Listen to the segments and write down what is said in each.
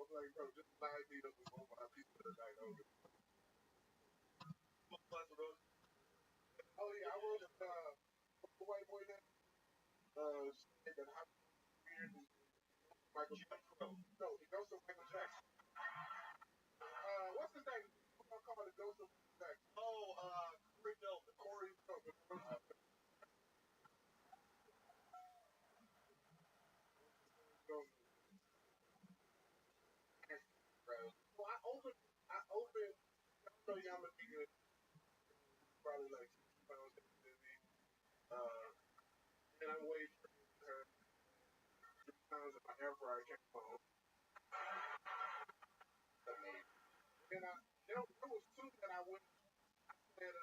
like, bro, just line me up with one of my people tonight. Oh yeah, I wrote a white boy that said that how weird Michael Jackson. No, the ghost of Michael Jackson. What's his name? I call it the ghost of Michael Jackson. Oh, Corey Feldman. Corey Feldman. So I opened. So yeah, I'm a nigga. Probably like 6 pounds heavier than me. And I weighed her 3 pounds in my air fryer came home. And there was two that I went that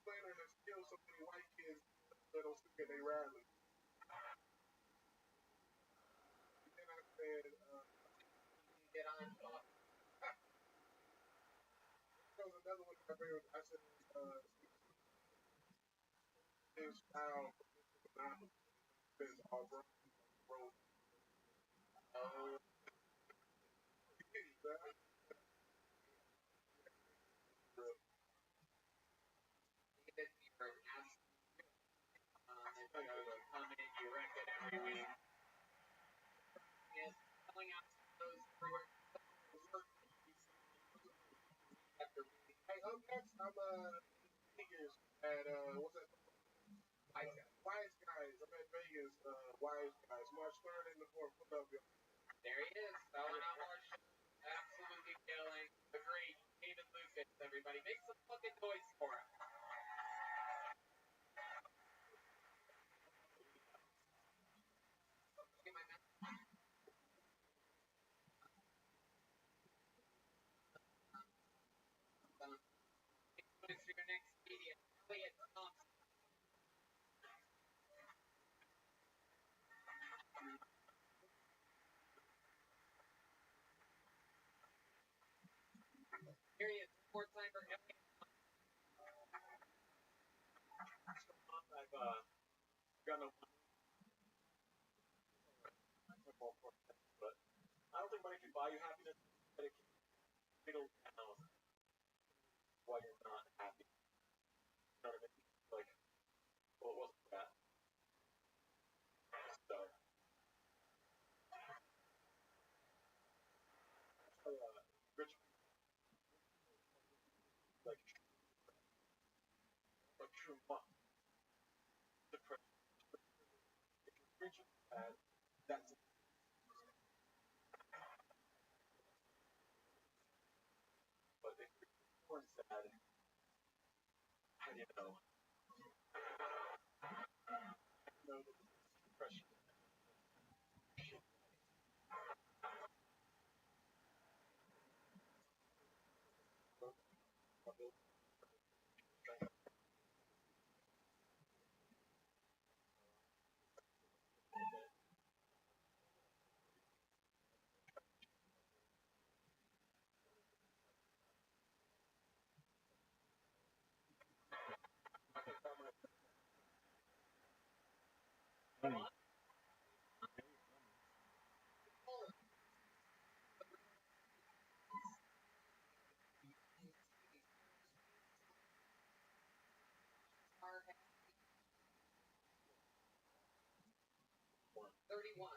planners that steal so many white kids that don't stick at their rally. And then I said, get on top. There was another one that I said, this style is all wrong. Bro. Uh, comment, you wreck it every week. Yes, telling out those everywhere. Hey, up next, I'm Vegas at what's that? Wise Guys. I'm at Vegas. Wise Guys. March 3rd and the 4th. What up, y'all? There he is. Selling out March. Absolutely killing. The great David Lucas. Everybody, make some fucking noise for him. What's your next media? Elliot Thompson. Here he is, fourth timer. Elliot. I've got no but I don't think money can buy you happiness, but it can whittle down why you're not happy. You know what I mean? Like, well, it wasn't that. So, rich like true monk, depression. If you're rich and bad, that's but if you're poor and sad, how do you know? You know depression. Mm. 31.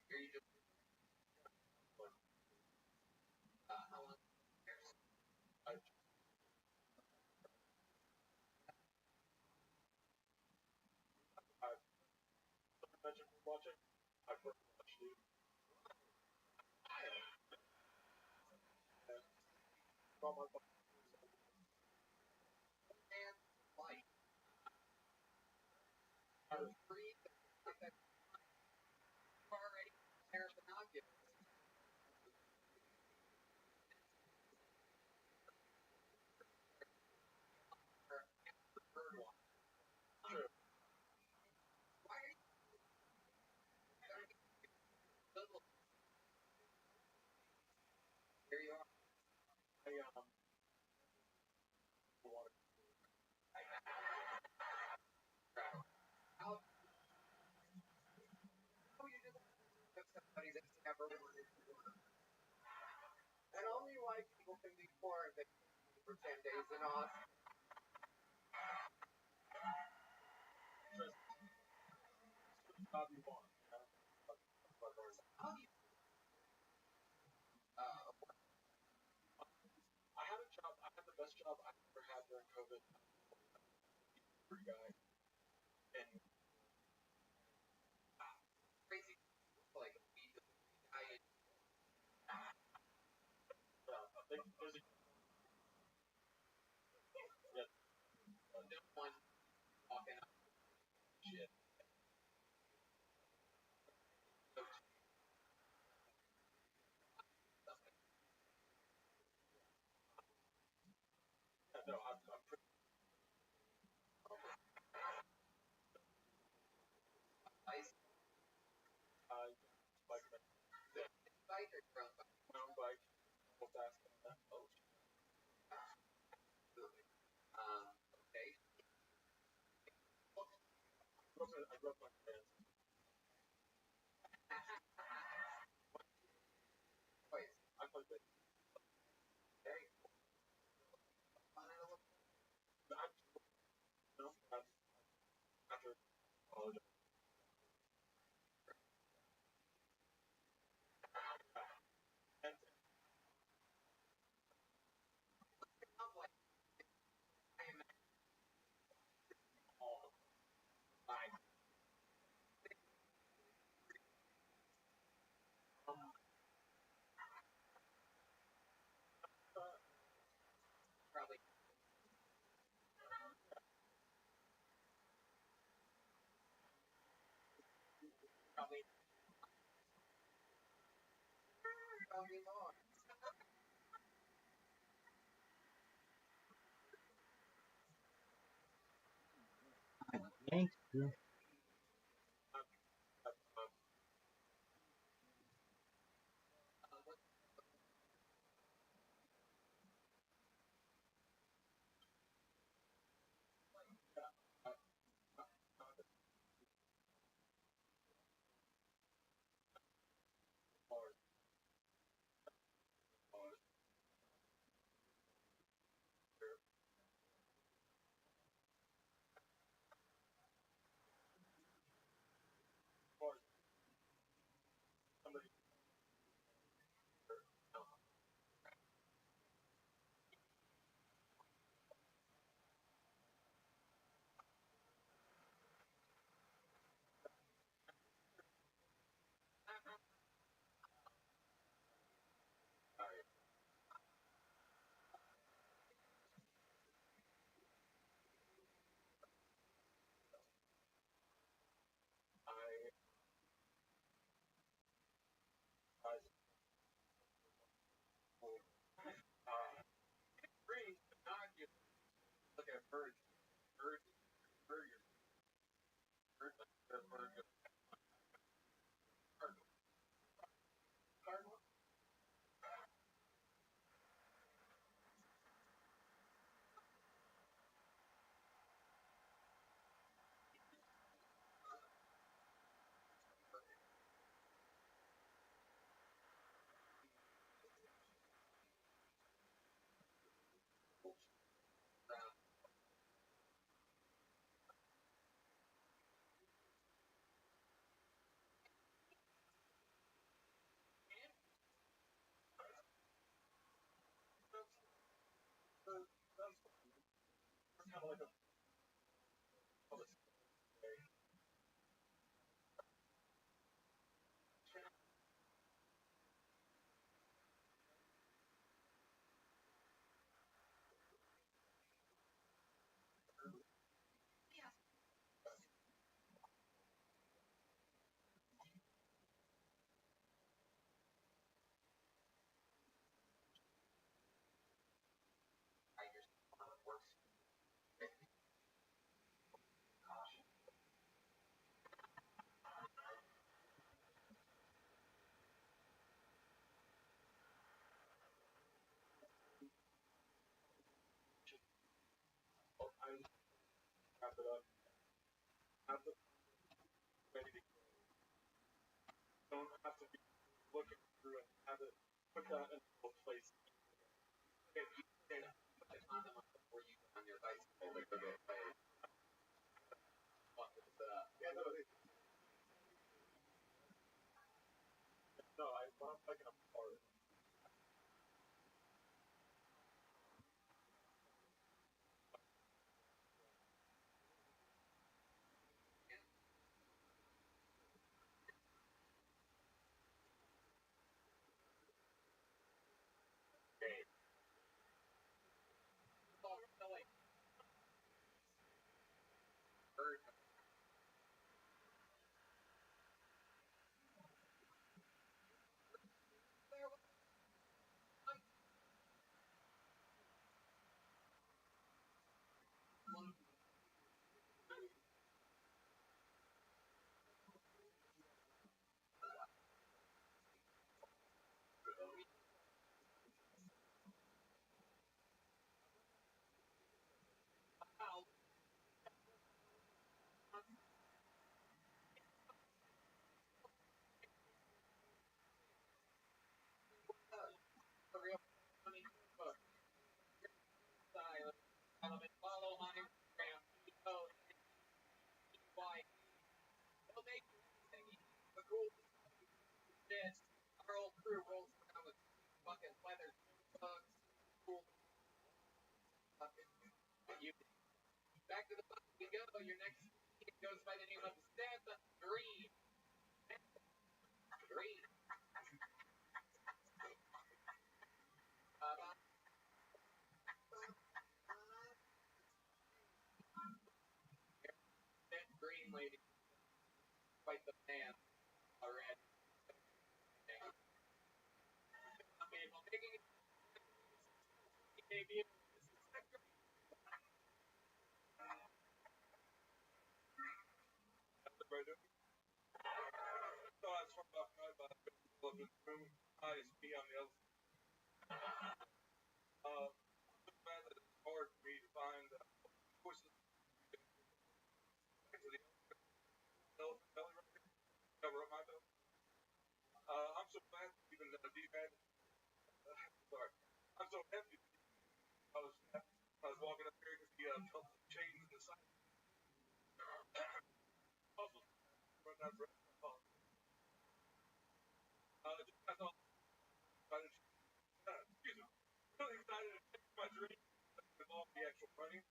Here you just how long? I mentioned watching. I've watched you. Saw my and light. I was free. Already there binoculars. Bird one. True. Why are you little? Here you are. I water. Job you want. I had a job. I had the best job I ever had during COVID. Free guy, and there's a yeah, shit. Yeah, no, I'm pretty uh, like mountain bike, real fast. I grew up on fans. I played it. I'm no, after college. And all I Thanks. somebody I I free, but not you look at bird, cardinal. That's kind of like a I wrap it up. Have the ready to don't have to be looking through and have it put that in a place. Yeah, no, no, I'm taking a part. So I was from room, ISP on the other. That it's hard for me to find voices to the belly record. Cover up my belly. I'm so glad even D-pad. Sorry, I'm so happy. I was walking up here because he felt the chains in the side. Also, run out of breath. Just I thought, excuse me, really excited to take my dream involve the actual running.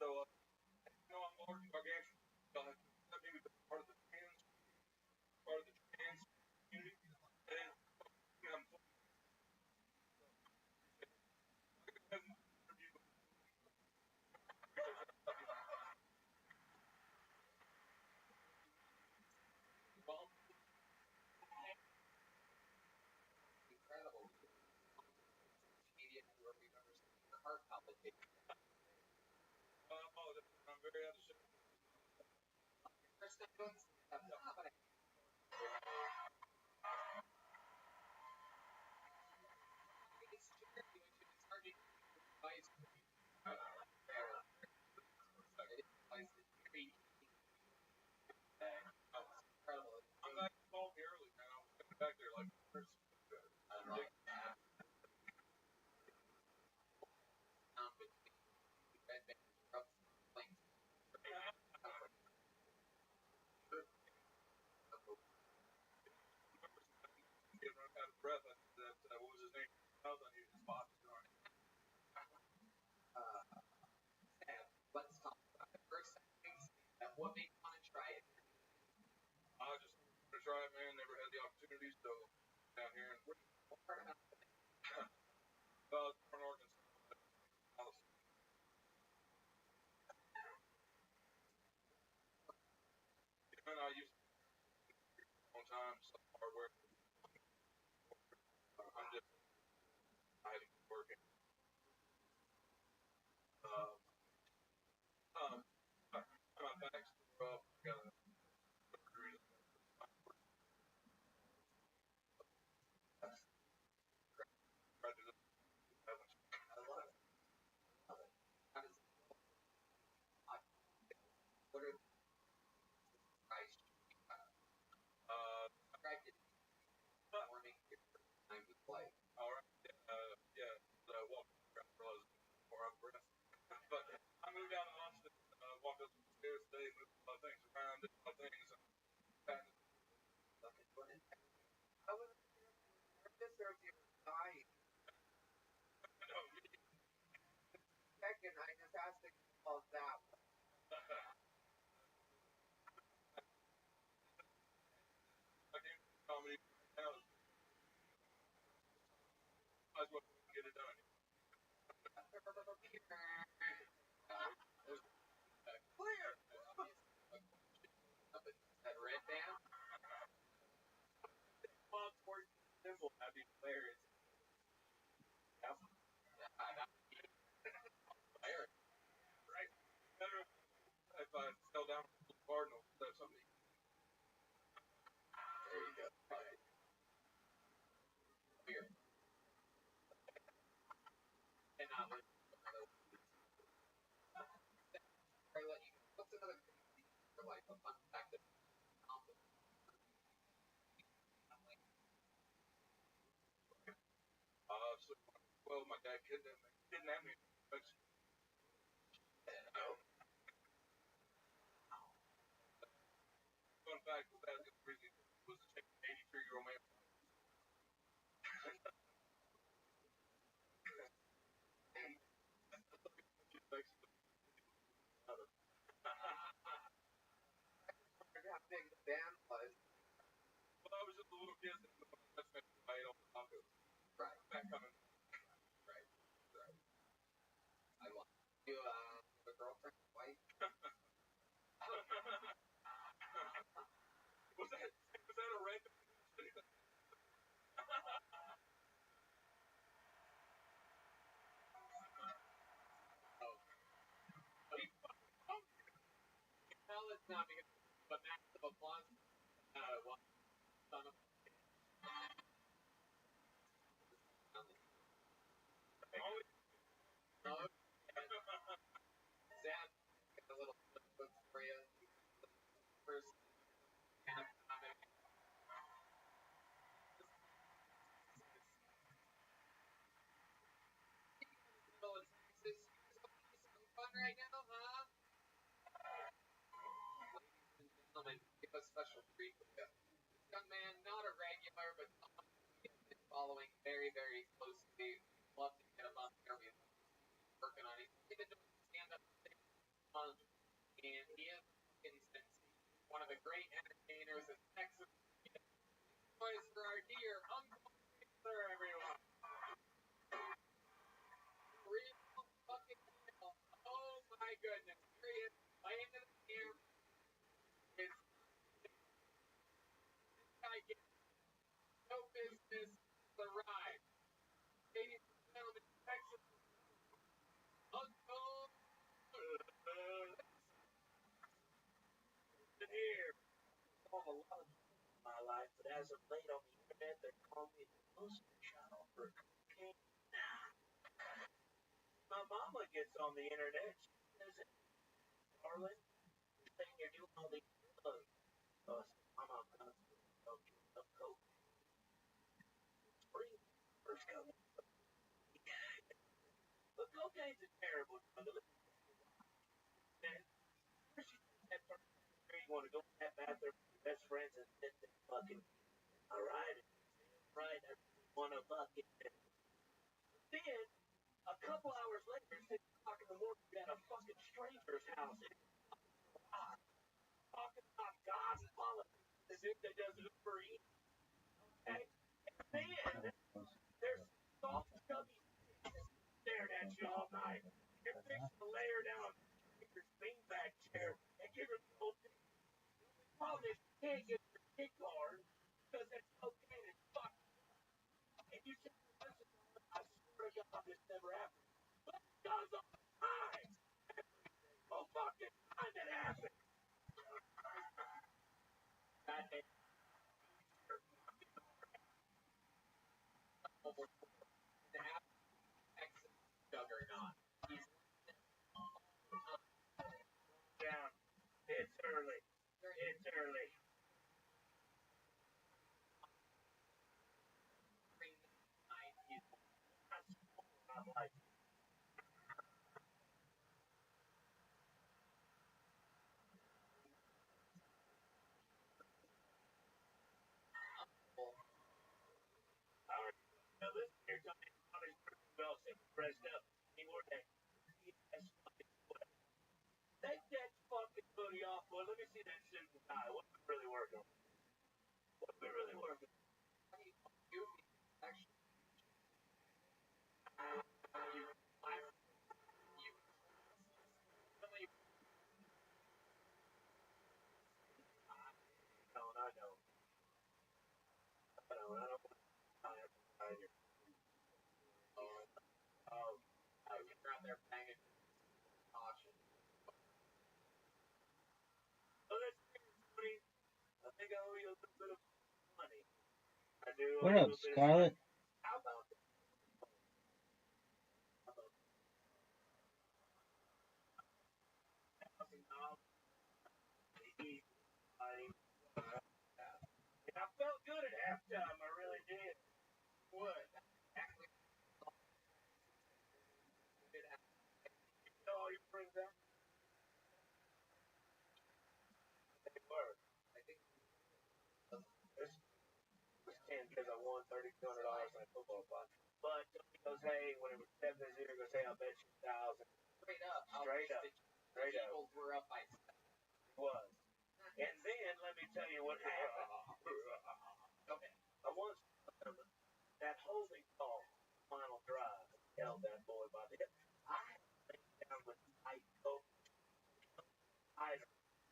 So, I'm large gargantuan. That maybe part of the trans community. And I'm I'm very out of shape. I'm glad you called me early, man. I was coming back there like first. Getting out of breath. I did that. What was his name? I was on his spot. I just wanted to try it, man. Never had the opportunity, so down here in Northern Arkansas. And I used to one time some hardware. I'm just I had to keep working. Um, my back's rough. I got a surgery. Tried to office upstairs today, moved a lot of things around, did a lot of things. I was nervous or if you were dying. No, Second, I just asked to call that one. I can't do comedy right now. Might as well get it done. Clear! That red band? Well, it's more simple. That'd be hilarious. Yeah. Right? Better if I fell down from the Cardinals, that's something. There you go. Weird. And not let you. What's another crazy for like a fun fact that So, well, my dad kidnapped me. Fun fact was that the reason was to take an 83-year-old man. how big the band was. Well, I was just a little kid and my best man played on the pocket. Right. Back coming. Right. I want you a girlfriend, wife. Was that a random? Well, it's not because but massive applause. One son of Sam, a little book for you. First, comic. Middle of Texas. Some fun right now, huh? Ladies and gentlemen, we have a special treat for you. This young man, not a regular, but someone we have been following very, very closely. Love to get him up here. We're working on it. He's been doing stand-up month, and he is one of the great entertainers in Texas. Boys for our dear Uncle Taylor, everyone. Real fucking real. Oh my goodness. Here he is, playing to the camera. This guy gets no business to ride. Ladies and gentlemen, Texas Uncle Here. I've a lot of in my life, but as of late on the internet, they call me the poster child for cocaine. My mama gets on the internet. She says, darling, you're saying you're doing all these drugs. So I said, Mama, I'm not doing some coke. Spring first coming. But cocaine's a terrible drug. And first you that first you want to go in that bathroom with your best friends and sit there fucking. All right, right. I want to fucking. Then a couple hours later, 6 o'clock in the morning, you're at a fucking stranger's house. Talking about God's politics. The dude that does Uber Eats. Okay? And then there's soft, chubby staring at you all night. You're fixing to lay her down in your beanbag chair and give her the old thing. The problem is you can't get your dick hard because it's cocaine and fuck. And you say, listen, I swear to God, this never happened. But it does all the time. Oh, fucking time it happens. God damn. Texas juggernaut. He's Down. It's early. It's early. I'm like, Dressed up. He wore that fucking sweat. Take that fucking hoodie off, boy. Let me see that suit and tie. What we really working on? What we really working on? You actually, you, you, somebody, No, I don't. I don't want to tie everybody. you're out there banging caution. So let's see, Tony. I think I owe you a little bit of money. I do. What up, Scarlett? How about $1,000? And I felt good at halftime. I really did. What? Actually, You know all your friends out? They were. I think This was 10 because I won $3,200 in a football pot. But Tony goes, hey, when it was 7-0, he goes, hey, I'll bet you 1,000. straight up. Straight up. Straight up. Eagles were up by 7. It was. And then let me tell you what happened. Okay. I once remember that holding call, final drive, held that boy by the hip. I laid down with tight coat eyes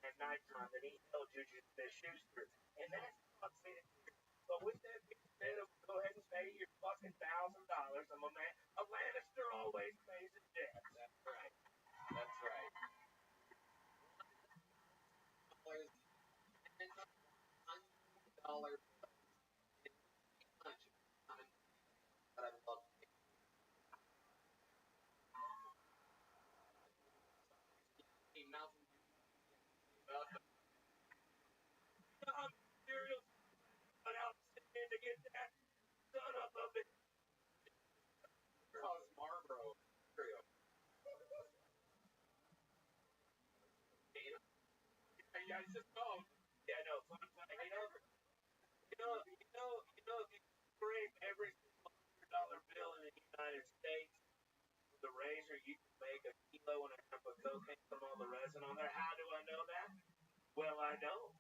at nighttime that he held Juju Smith-Schuster, and that's what made it weird. But with that being said, I'm gonna go ahead and pay your fucking $1,000. I'm a man. A Lannister always pays his debts. That's right. That's right. $100 and $100 much common that I love. Mountain I'm serious. But I'm sitting to get that son of a bitch. Cause Marlboro cereal. Yeah, it's just oh, yeah, no, fun fact. If you scrape every single $100 bill in the United States with a razor, you can make a kilo and a half of cocaine from all the resin on there. How do I know that? Well, I don't.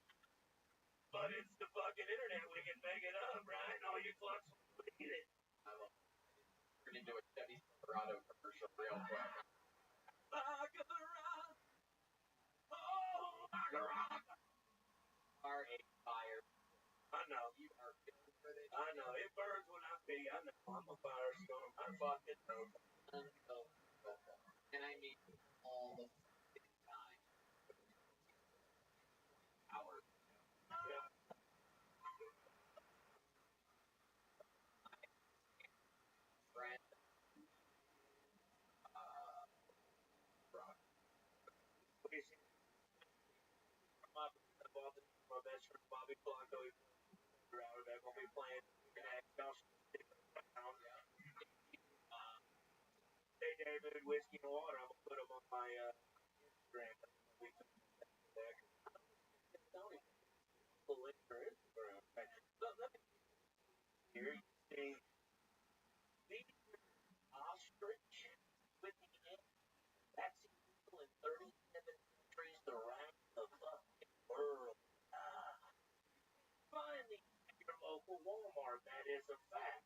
But it's the fucking internet. We can make it up, right? And all you fucks will believe it. I love it. Turn into a Chevy Silverado commercial real quick. Are a fire. I know. You are feeling for this. I know. It burns when I pee. I know. I'm a firestorm. I fucking know. And I mean all the time. Hours. Yeah. Friend. My best friend Bobby Blanco, they're gonna be playing next. Hey David, whiskey and water. I'm gonna put them on my Instagram. We can Tony, pull in for Instagram. But let me here. You see, these ostrich with the egg. That's illegal in 37 countries around the fucking world. Find these at your local Walmart. That is a fact.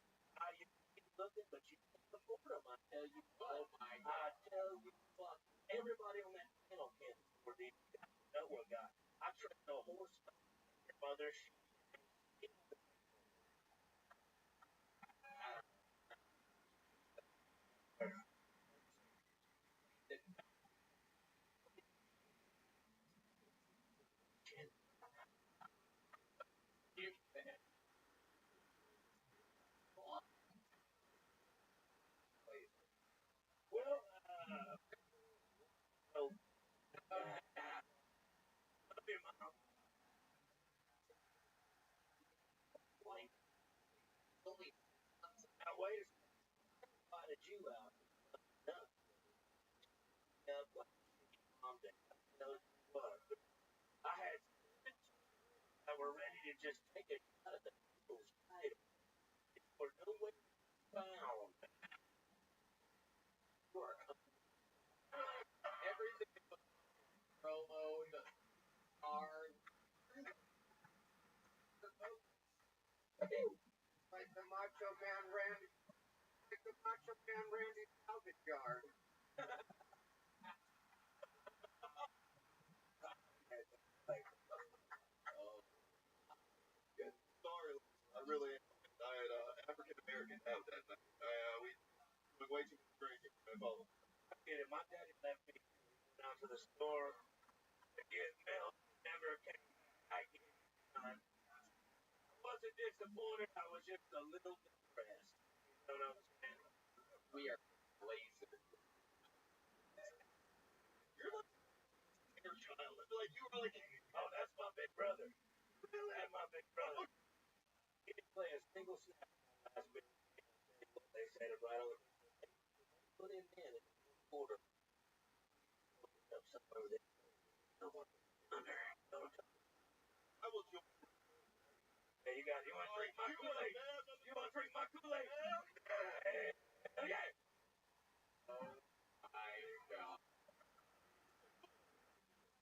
You keep looking, but you can't afford them. I tell you what. I tell you what. Everybody on that panel can't afford these. No one got. I trained a horse. Your mother. Well, now wait a second. Why did you out? No. Calm down. No, what? I had that were ready to just take it out of the Eagles' title. For no way found. Like the Macho Man Randy, like the Macho Man Randy salvage yard. Sorry, I really am. I had African American out that night. We was way too much drinking. I follow. I get it. My daddy left me down to the store to get milk. Never came back. I wasn't disappointed. I was just a little depressed. You know what I'm saying? We are lazy. You're like your child. Like you were like. Oh, that's my big brother. That's my big brother. He didn't play a single snap last week. They said it right on the put him in at quarter. Up somewhere there. Under. I will join. Hey, you want to drink my Kool-Aid? You want to drink my Kool-Aid? Hell yeah. Oh my god.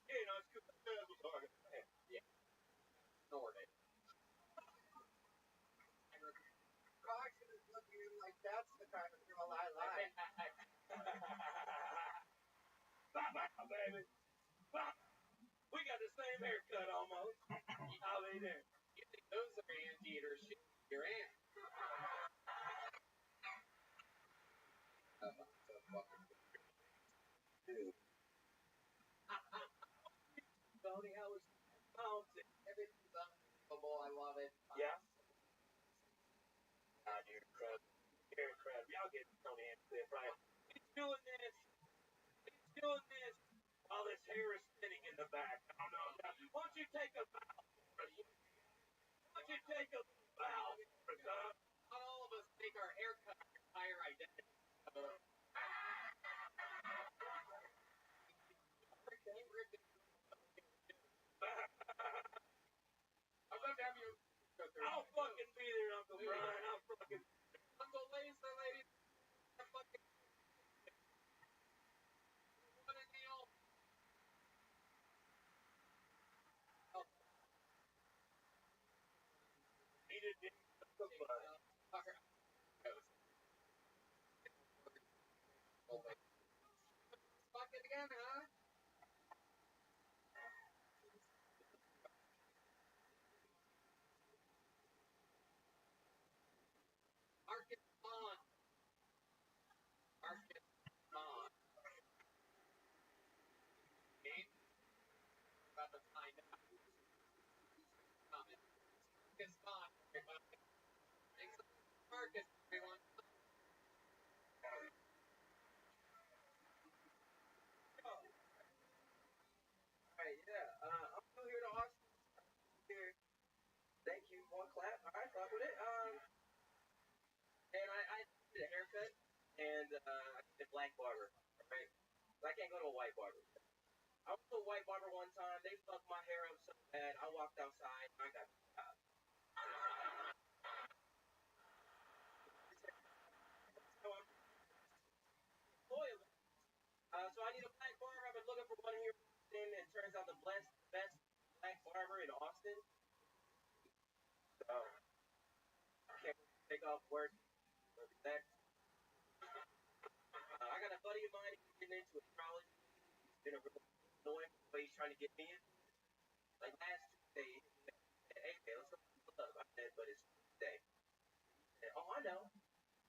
Yeah, no, it's cool. Yeah. Snort it. Roxy is looking like that's the kind of girl I like. Bye, baby. Bye. We got the same haircut almost. I'll be there. You think those are anteaters? Your aunt. Dude. Tony, how was bouncing? Everything's unbelievable. I love it. Yeah. God, you're incredible. You're incredible. Y'all get Tony and Cliff right. He's doing this. He's doing this while his hair is spinning in the back. I don't know. Why don't you take a bow for us? Why don't you take a bow for us, huh? Not all of us make our haircut our entire identity. I'd love to have you go through. I'll fucking be there, Uncle Brian. I'll fucking. Uncle Laser, ladies. Fucking. What a deal. Oh, He did Uncle Brian. fucker. Fuck it again, huh? Market on. Market on. Game. About to find out who's coming. Marcus on, everybody. Thanks a lot, Marcus, everyone. Alright, yeah. I'm still here to Austin. Here. Thank you. One clap. Alright, fuck with it. And I did a haircut and I did a black barber. Right? So I can't go to a white barber. I went to a white barber one time. They fucked my hair up so bad. I walked outside and I got so I'm loyal. So I need a black barber. I've been looking for one here in Austin. It turns out the best black barber in Austin. So I can't take off work. That I got a buddy of mine getting into astrology. He's been a real annoying way he's trying to get me in. Like last Tuesday, hey, let's go to the club. I said, but it's Tuesday. And, oh, I know.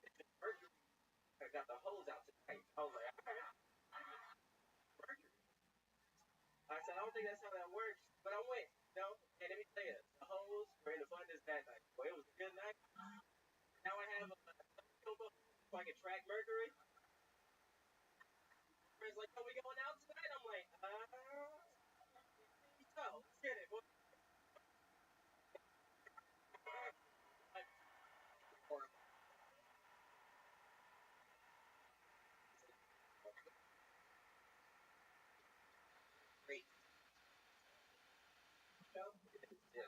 It's just Mercury. I got the hose out tonight. I was like, all right, Mercury. I said, I don't think that's how that works. But I went, you know, and let me tell you, the hose were in the fun this that night. Boy, it was a good night. Now I have a so I can track Mercury. Friends like, oh, we going out tonight? I'm like, so let's get it. What? Great. Yeah.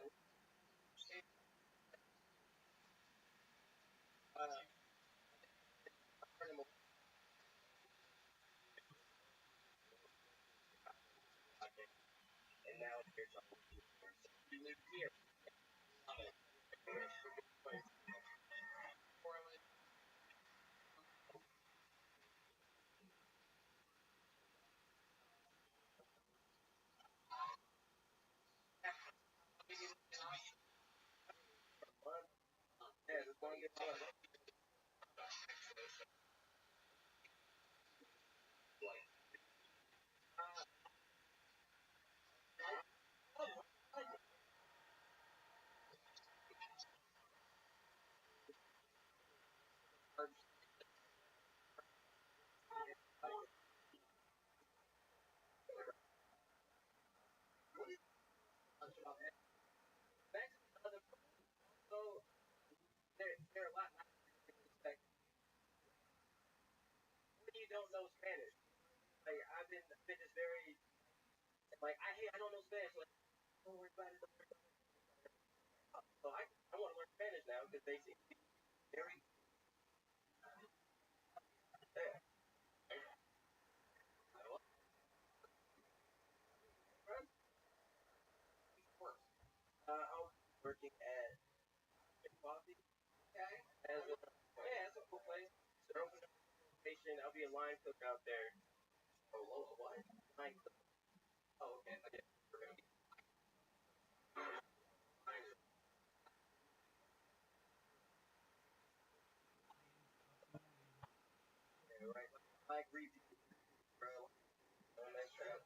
And now it's here. So we live here. They're a lot nicer than you expect. When you don't know Spanish, like I've been just very like I don't know Spanish. Like, don't worry about it. Don't worry about it. So I want to learn Spanish now because they seem to be very yeah. I'm working at Coffee as a yeah, it's a cool place. They're opening up a location. I'll be a line cook out there. Oh, what? Line cook. Oh, okay. Okay. We're gonna be right. Like review, bro. That's true.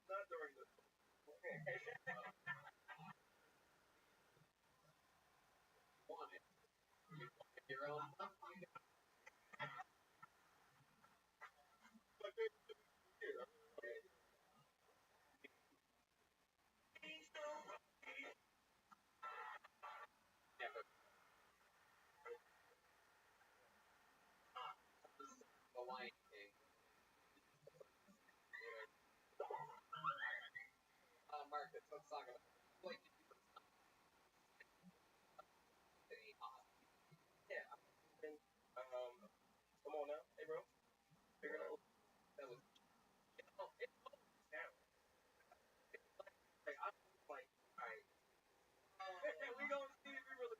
Not during the. Your own. The Lion King. Marcus, let's talk about like yeah. Come on now, hey bro, figure it out. That was it's down. Like I'm like, all right, we gonna see if we really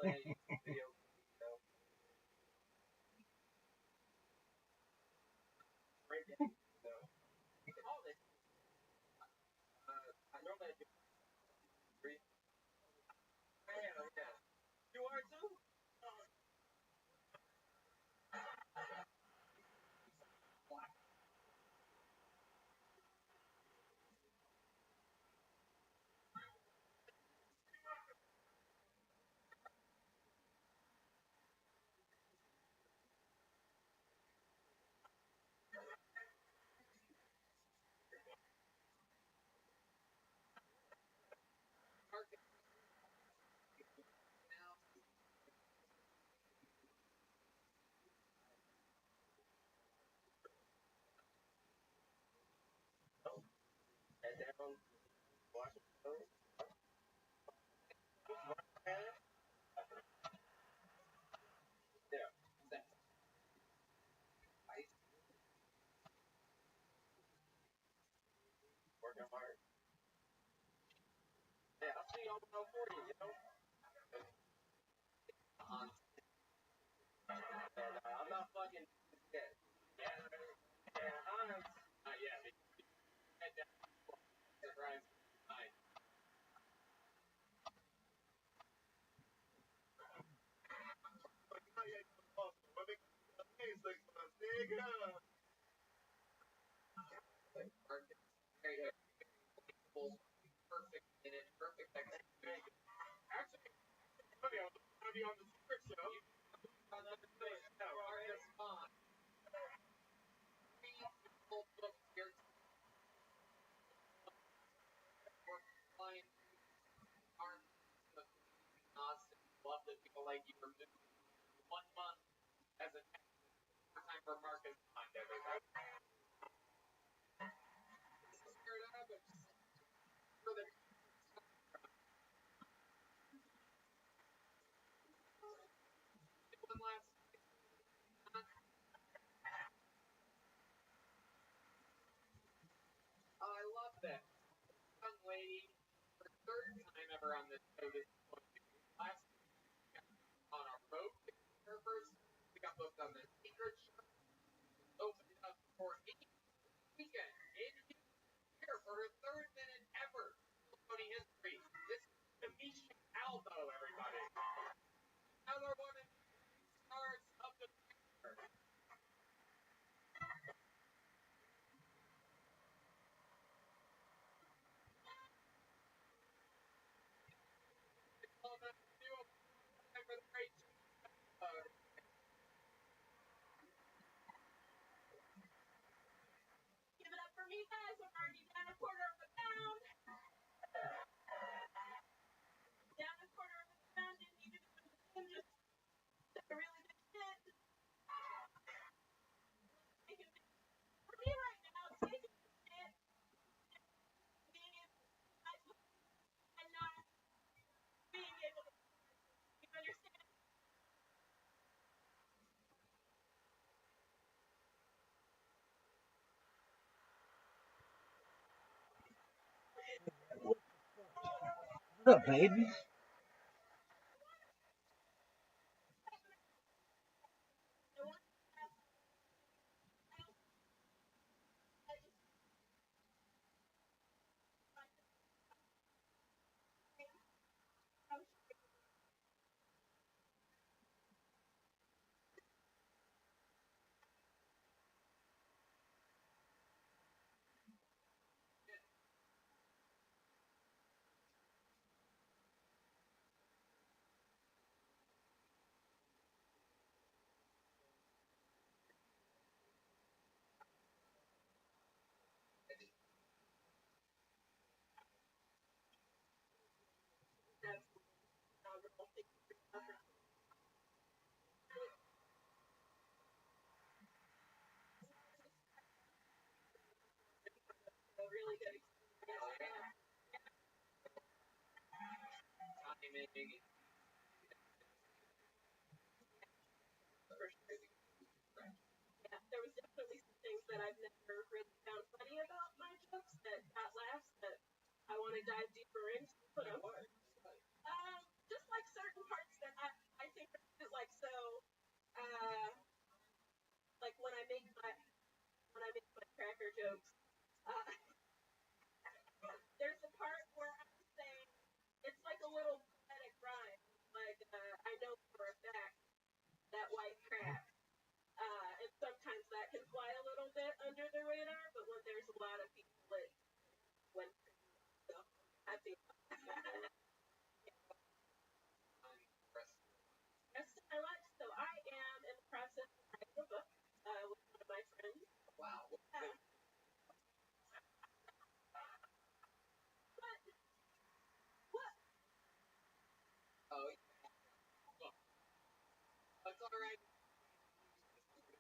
play video. You know, great game. You know, all this. I normally do three. Yeah. You are too. Marcus now. Oh, head down, watch it. Yeah. That's ice. Working hard. Yeah, I'll see y'all when I'm 40. You know. And I'm not fucking dead. Yeah. Yeah. Yeah. Head down. Right. Fine. Marcus. Very good. Full. Perfect minute. Perfect execution. Actually, I'm gonna be on the secret show. On the secret show. Marcus Vaughn. Three people booked here. Client arm. Austin. Love that people like you for 1 month as a time for Marcus Vaughn. Everybody. Scared out of it. For the one last. I love that young lady. For third time ever on this show. This last on our road. Her first. We got booked on the secret show. Opened up for 8 weekend. me, guys. I'm already down a quarter of a pound. Down a quarter of a pound. Didn't even go to the gym. Just took a really good shit. For me right now, taking a shit, being able to exercise and not being able to. You understand? What up, baby? I want to have. I just find how that's a really good experience. Timing. Yeah, there was definitely some things that I've never really found funny about my jokes that got laughs that I want to dive deeper into. But just like certain parts that I think are cute, like so, uh, like when I make my cracker jokes, uh, there's a part where I'm saying it's like a little poetic rhyme. Like I know for a fact that white crack. And sometimes that can fly a little bit under the radar, but when there's a lot of people, it went so I think rest of my life. So I am in the process of writing a book with one of my friends. Wow. Yeah. What? What? Oh, that's all right.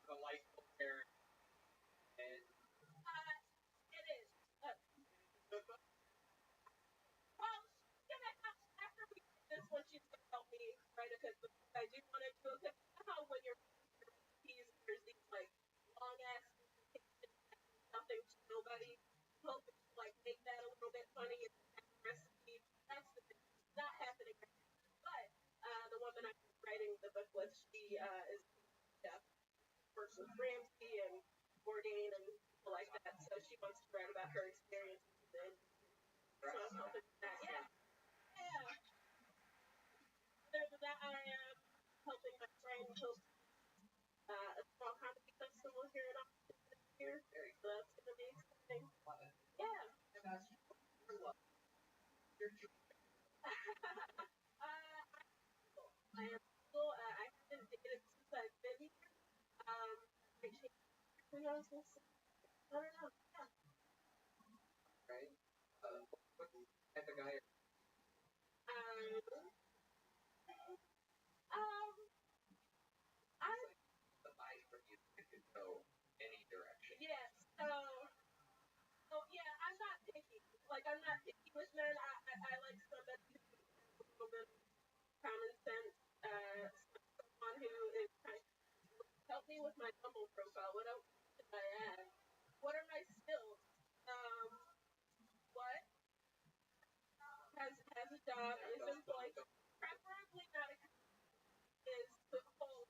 Delightful character. And It is. Well, she's gonna have after we do this one, she's gonna help me write a cookbook. I do want to do a cookbook. You know how when you're recipes, there's these like long ass presentations that mean nothing to nobody. I'm hoping to like make that a little bit funny and have a recipe. That's the thing. It's not happening right now. But the woman I'm writing the book with, she is chef, works with Ramsey and Bourdain and people like that. So she wants to write about her experiences and so I'm hoping that yeah. Yeah. Other than that, I am helping my friend host a small comedy festival here in Austin this year. So that's going to be exciting. Yeah. I am single. I haven't dated since I've been here. I changed. Who knows? We'll see. I don't know. Yeah. right. What type of guy? Um. Um. I. The vibe from you could go any direction. Yeah. So yeah, I'm not picky. Like I'm not picky with men. I like somebody who has a little bit of common sense. Someone who is kind of help me with my Bumble profile. What else should I add? What are my skills? Um, what has a job, is employed, preferably not a is cool.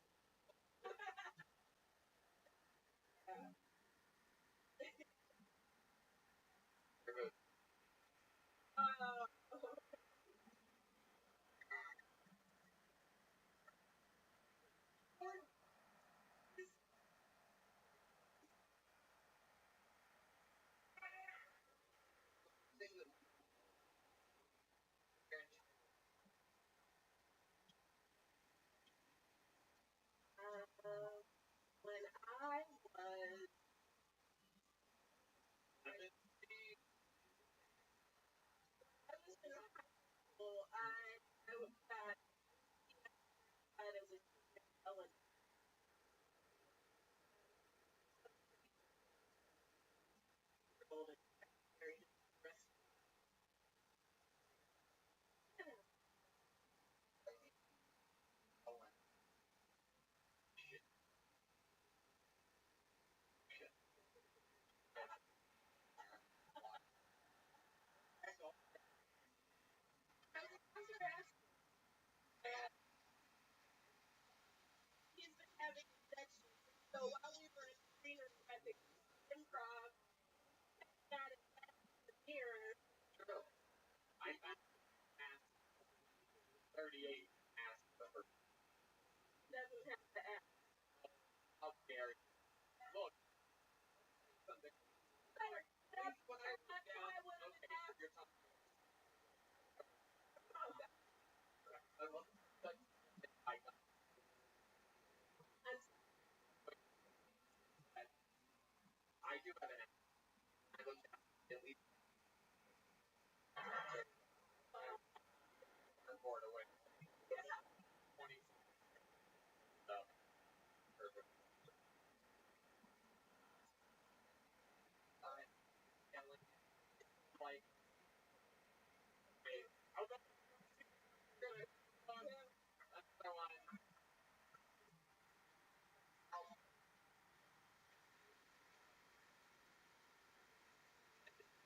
think improv that is here True. I passed 38 asked the first. doesn't have to ask. How dare you? Look, something. That's When I was why down, I wouldn't okay, ask. you're talking. Oh, I love that. I got I'm that. I do have an app. I looked at least board away. 20 stuff. Perfect. Yelling like, hey, how about that's what I wanted.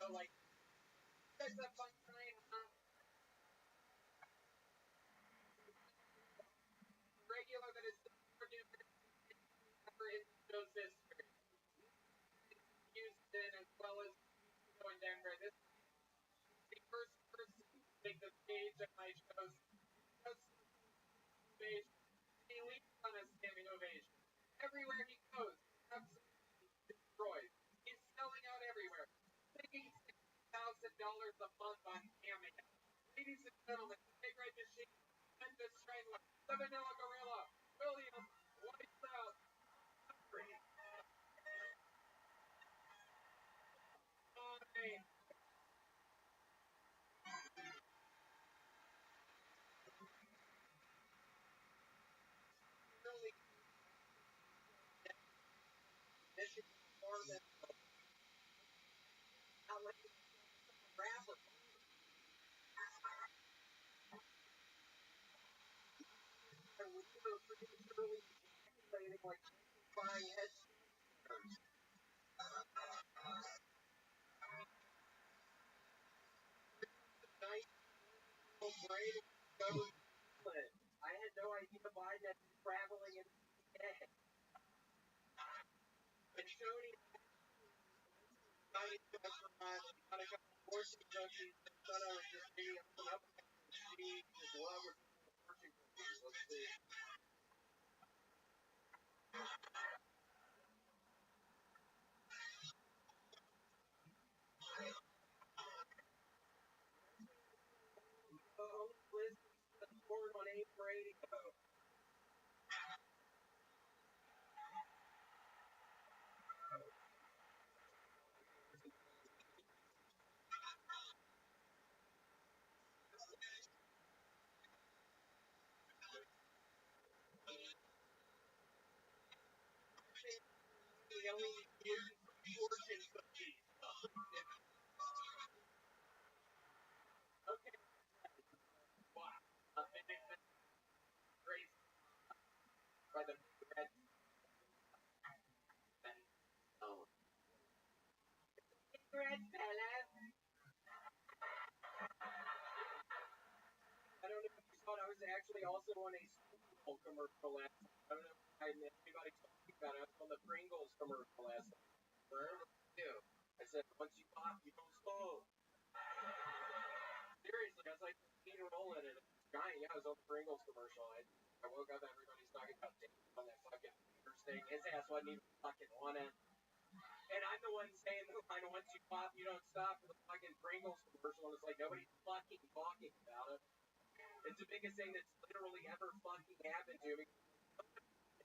So like, you guys have fun tonight, huh? Regular that is ever in show's history. Houston as well as going Denver. This is the first person to take the stage at my shows. Just stage. He leaves on a standing ovation. Everywhere he goes, absolutely destroyed. He's selling out everywhere. Making $6,000 a month on Cameo. Ladies and gentlemen, Big Red Machine, Memphis Strangler, the Vanilla Gorilla, William, lights out. Fine. Really, Michigan performance, LA rapper. And we were prematurely ejaculating like flying head night. Brady discovered England. I had no idea Biden had been traveling in the day. And Tony Chinese restaurant, got a couple fortune cookies, and thought I was just being up. She is love with fortune cookies. Let's see. Only Liz scored on 8 radio. The only fortune cookies. Okay. Wow. Great. By the red. Oh. Red fella. I don't know if you saw it. I was actually also on a Super Bowl commercial last night. I don't know if anybody talking about it. I was on the Pringles commercial last night. Wherever you. I said, once you pop, you don't slow. Seriously, I was like 15 rolling and it's giant. Yeah, I was on the Pringles commercial. I woke up, everybody's talking about on that fucking first thing. His ass wasn't even fucking on it. And I'm the one saying the line, once you pop, you don't stop for the fucking Pringles commercial. And it's like nobody's fucking talking about it. It's the biggest thing that's literally ever fucking happened to me.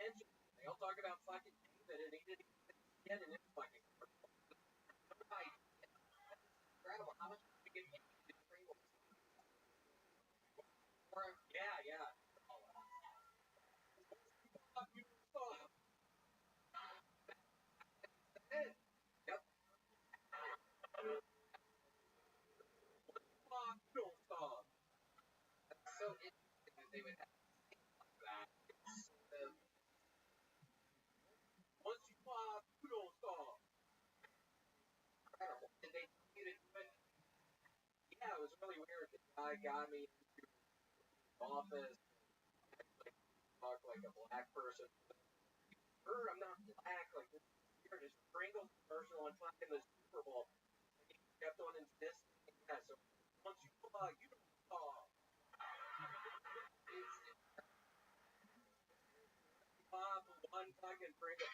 They all talk about fucking things that it needed to get in this fucking commercial. Incredible. How much did you get in Pringles? Yeah, yeah. Yep. Noodle song. That's so interesting that they would have that. Once you pop, noodle song. Incredible. Did they tell you to do it? Yeah, it was really weird. The guy got me into the office. Like, talk like a black person. I'm not black. Like, heard his Pringles commercial on fucking the Super Bowl. And he kept on insisting. Yeah, so once you pop one fucking Pringle.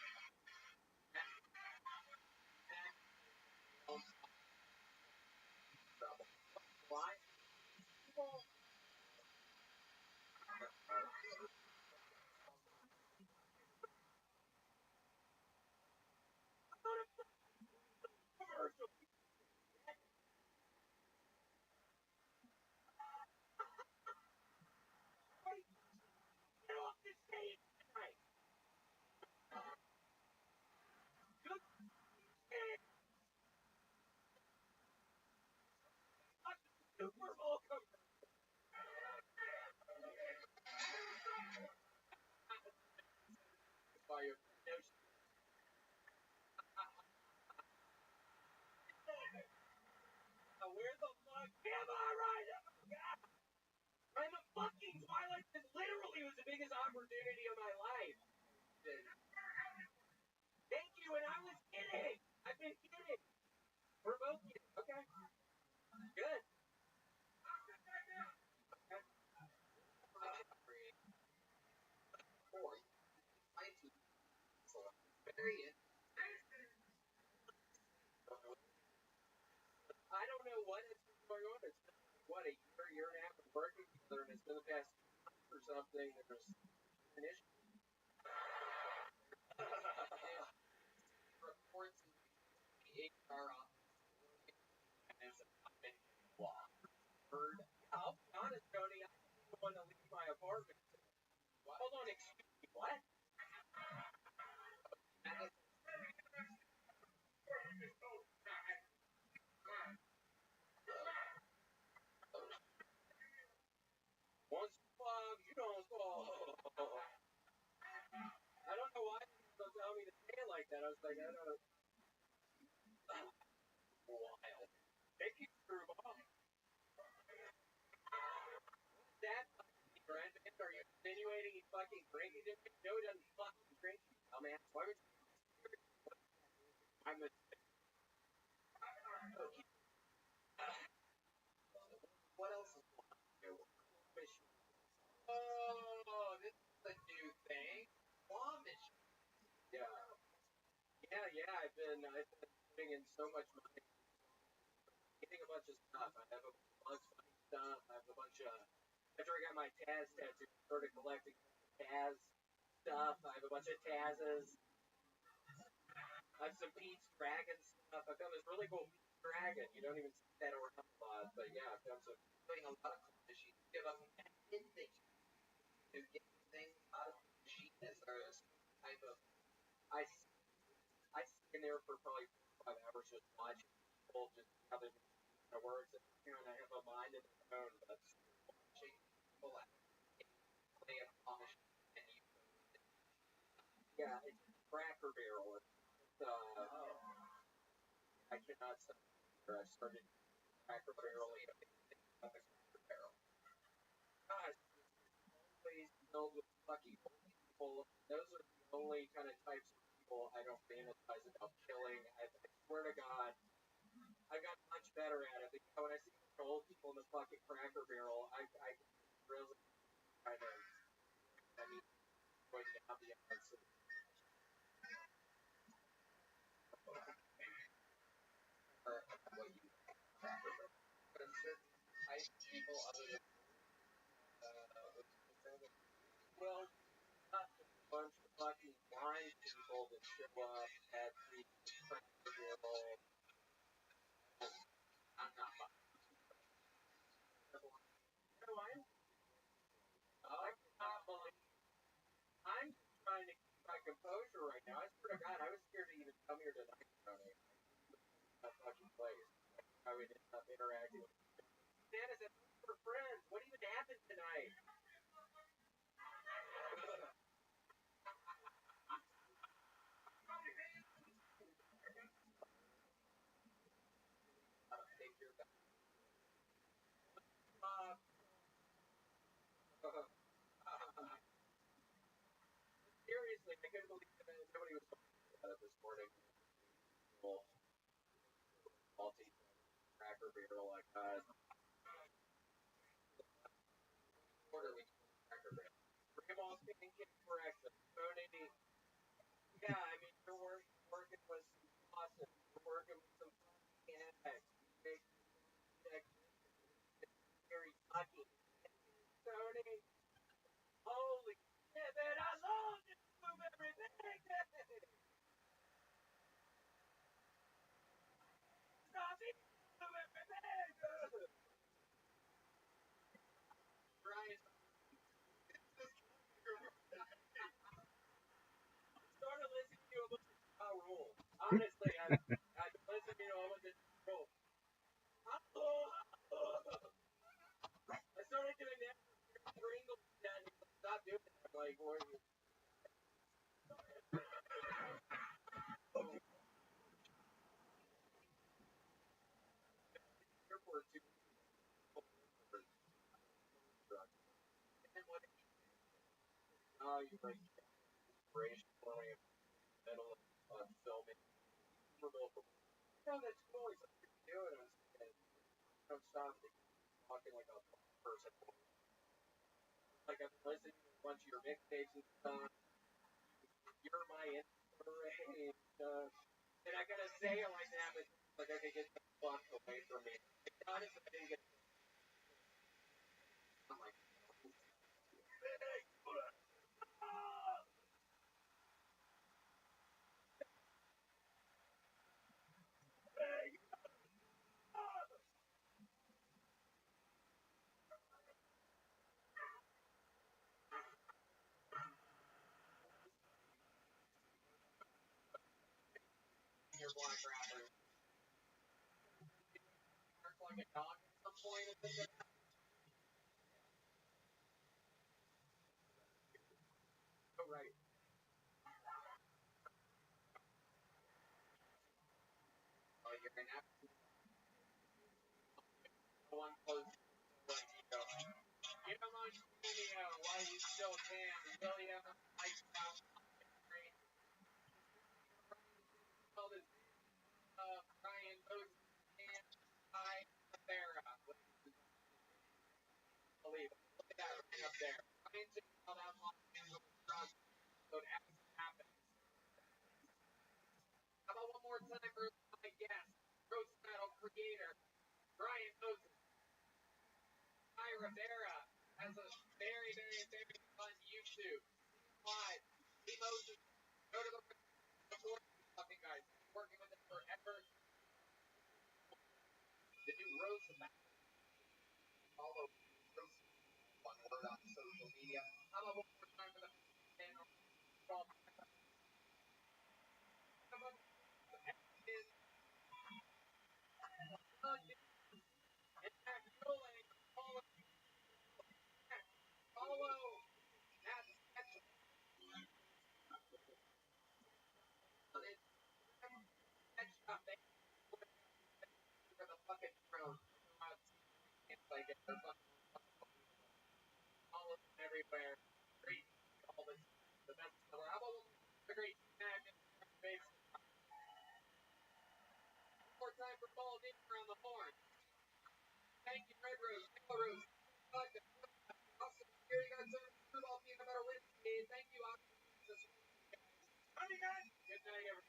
Why? Commercial. Get off the stage tonight. Good shit. Super Bowl commercial. Fire. Where the fuck am I right now? I'm a fucking Twilight. This literally was the biggest opportunity of my life. Thank you, and I was kidding. I've been kidding. Provoke you. Okay. Good. I don't know what is going on. It's been, what, a year and a half of working together, and it's been the past month or something. There's an issue. Reports in the HR office as a law. Heard. I'll be honest, Tony. I didn't want to leave my apartment. Hold on, excuse me. What? Once you don't fall. I don't know why people tell me to say it like that. I was like, I don't know. Wild. Thank you, screwball. That fucking grandman, are you insinuating he's fucking drinking? No, he doesn't fucking drink, you dumbass. Why would you? I'm a. What else is new? Oh, this is a new thing. Wamish. Yeah. Yeah. I've been putting in so much money. Getting a bunch of stuff. I have a bunch of stuff. I have a bunch of. After I got my Taz tattoo, I started collecting Taz stuff. I have a bunch of Tazes. I have some Pete's Dragon stuff. I've got this really cool Pete's Dragon. You don't even see that around a lot, but yeah, I've done some. Doing a lot of cool machines. Give up anything to get things out of the machine as far as type of. I I sit in there for probably 5 hours just watching people just how their works, and I have a mind of their own. But watching people play a machine and you. Yeah, it's Cracker Barrel. I cannot stop. I started Cracker Barrel. Cracker Barrel. Gosh, always filled with fucking people. Those are the only kind of types of people I don't fantasize about killing. I swear to God, I got much better at it. Because when I see old people in the fucking Cracker Barrel, I really kind of, I mean, going down the answer. Or what you Cracker Barrel. But a certain type of people other than well, not a bunch of fucking blind people that show up at the Cracker Barrel. I'm not I cannot believe I'm trying to keep my composure right now. I swear to God, I was scared to even come here tonight. That fucking place. I would end up interacting with Santa said we're friends. What even happened tonight? Seriously, I couldn't believe that nobody was talking about it this morning. little salty cracker barrel I got. Order we cracker barrel. Grandma's pancake correction. Tony, yeah, I mean you're working with some sausage. You're working with some eggs. Very lucky. Tony, holy shit, man! I love this move everything. Stop it! Move everything. Brian, started listening to a bunch of rule. Honestly, I've been listening to a bunch of rule. I started doing that. Pringles that stop doing that. Like, what? Airport to you like inspiration for me in the middle of filming for local. That's cool. He's like, what are you doing? And don't stop talking like a person. Like I'm listening to a bunch of your mixtapes and stuff. You're my inspiration. And I gotta say it like that, but like I can get the fuck away from me. Honestly, I didn't get. I'm like, your black rapper. Bark like a dog at some point. Oh, right. Oh, you're an absolute one close. Like, get him on video while you still can. William, Mike, Green, all this, Ryan, Moses, and I, Sarah. Believe it. Look at that right up there. Ryan took all that long and go across. So it actually happened. How about one more time for my guest, Roast Battle creator, Brian Moses, Ty Rivera, has a very, very, very fun YouTube. Live. Lee Moses, go to the fucking guys. Working with him forever. The new Roast Battle. Follow Roast one word on social media. How about one more time for the channel? Follow for the fucking throne. It's like it's all everywhere. Great, all this, the best. How about the great magnet face? More time for Paul Dinger on the horn. Thank you, Red Rose, Yellow Rose. Awesome. Here you got some football peanut butter whiskey. Thank you, Austin. Good night, everyone.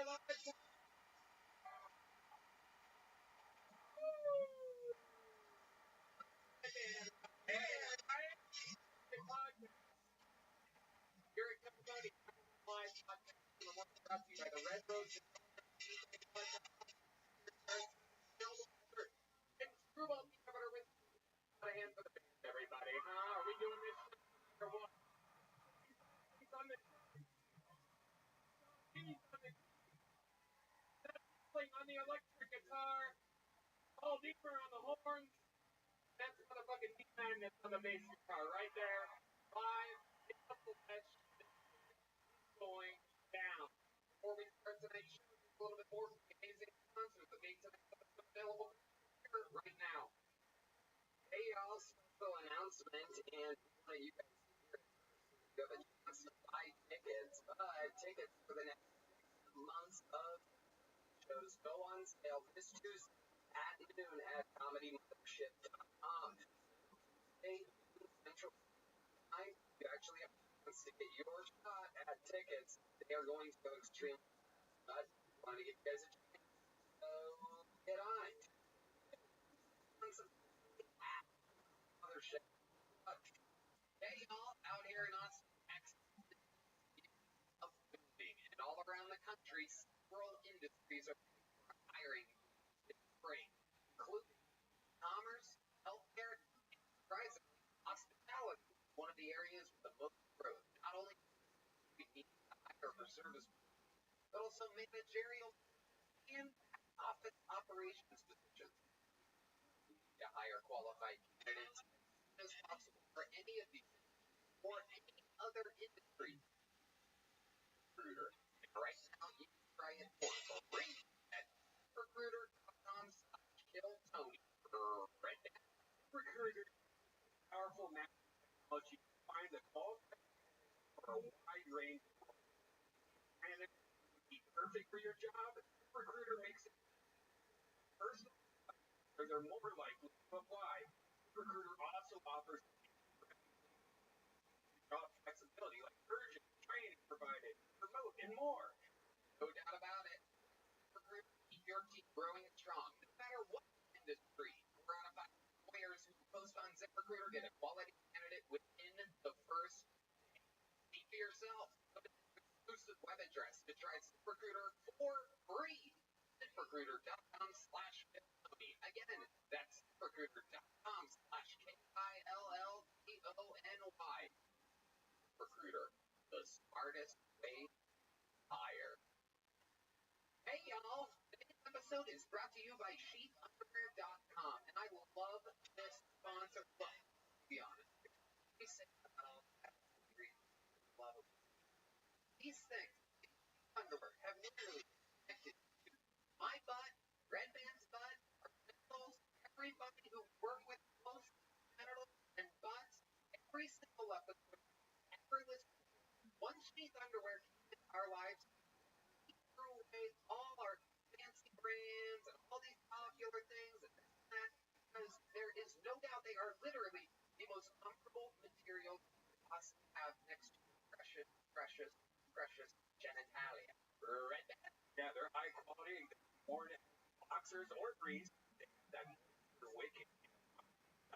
Here it comes out. Live podcast in the morning brought to you by the Red Rose and Screwball Peanut Butter with a hand for the band, everybody. Are we doing this or what? He's on the playing on the electric guitar. Paul Deeper on the horns. That's motherfucking D9 that's on the bass guitar right there. Live in the flesh. Going down. Before we start tonight's show, just a little bit more from the amazing sponsors that make tonight's episode available here right now. Hey, y'all, special announcement, and one of you guys here, you have a chance to buy tickets, but tickets for the next 6 months of shows go on sale this Tuesday at noon at ComedyMothership.com. Tuesday, Central Time, you actually have a chance to get your shot at tickets. They are going to go extremely fast, but I want to give you guys a chance, so get on it. Mothership. Hey, y'all, out here in Austin, Texas, booming, and all around the country, several industries are hiring this spring, including commerce, healthcare, and surprisingly, hospitality. One of the areas with the most growth. Not only do we need to hire for service, but also managerial and office operations positions. To hire qualified candidates as soon as possible for any of these or any other industry. Recruiter. And right now, you can try it for free at recruiter.com/killtony. Recruiter, powerful matching technology to find the qualified for a wide range of roles. And it be perfect for your job. Recruiter makes it personal, or they're more likely to apply. Recruiter also offers job flexibility like urgent training provided, remote, and more. No doubt about it. Recruiter keep your team growing and strong, no matter what industry. Around about employers who post on ZipRecruiter get a quality candidate within the first day. See for yourself. Exclusive web address to try ZipRecruiter for free. ZipRecruiter.com/killtony. Again, that's ZipRecruiter.com/KILLTONY. Recruiter, the smartest way to hire. Hey, y'all, today's episode is brought to you by sheathunderwear.com, and I love this sponsor. But, to be honest, we say about these things, underwear, have literally connected to my butt, Red Man's butt, our genitals, everybody who work with most genitals and butts, every single episode, ever listened to. One Sheath Underwear came into our lives, we threw away all our fancy brands and all these popular things and this and that, because there is no doubt they are literally the most comfortable materials you could possibly have next to your precious genitalia. Red Man? Yeah, they're high quality, worn boxers or briefs. That you're waking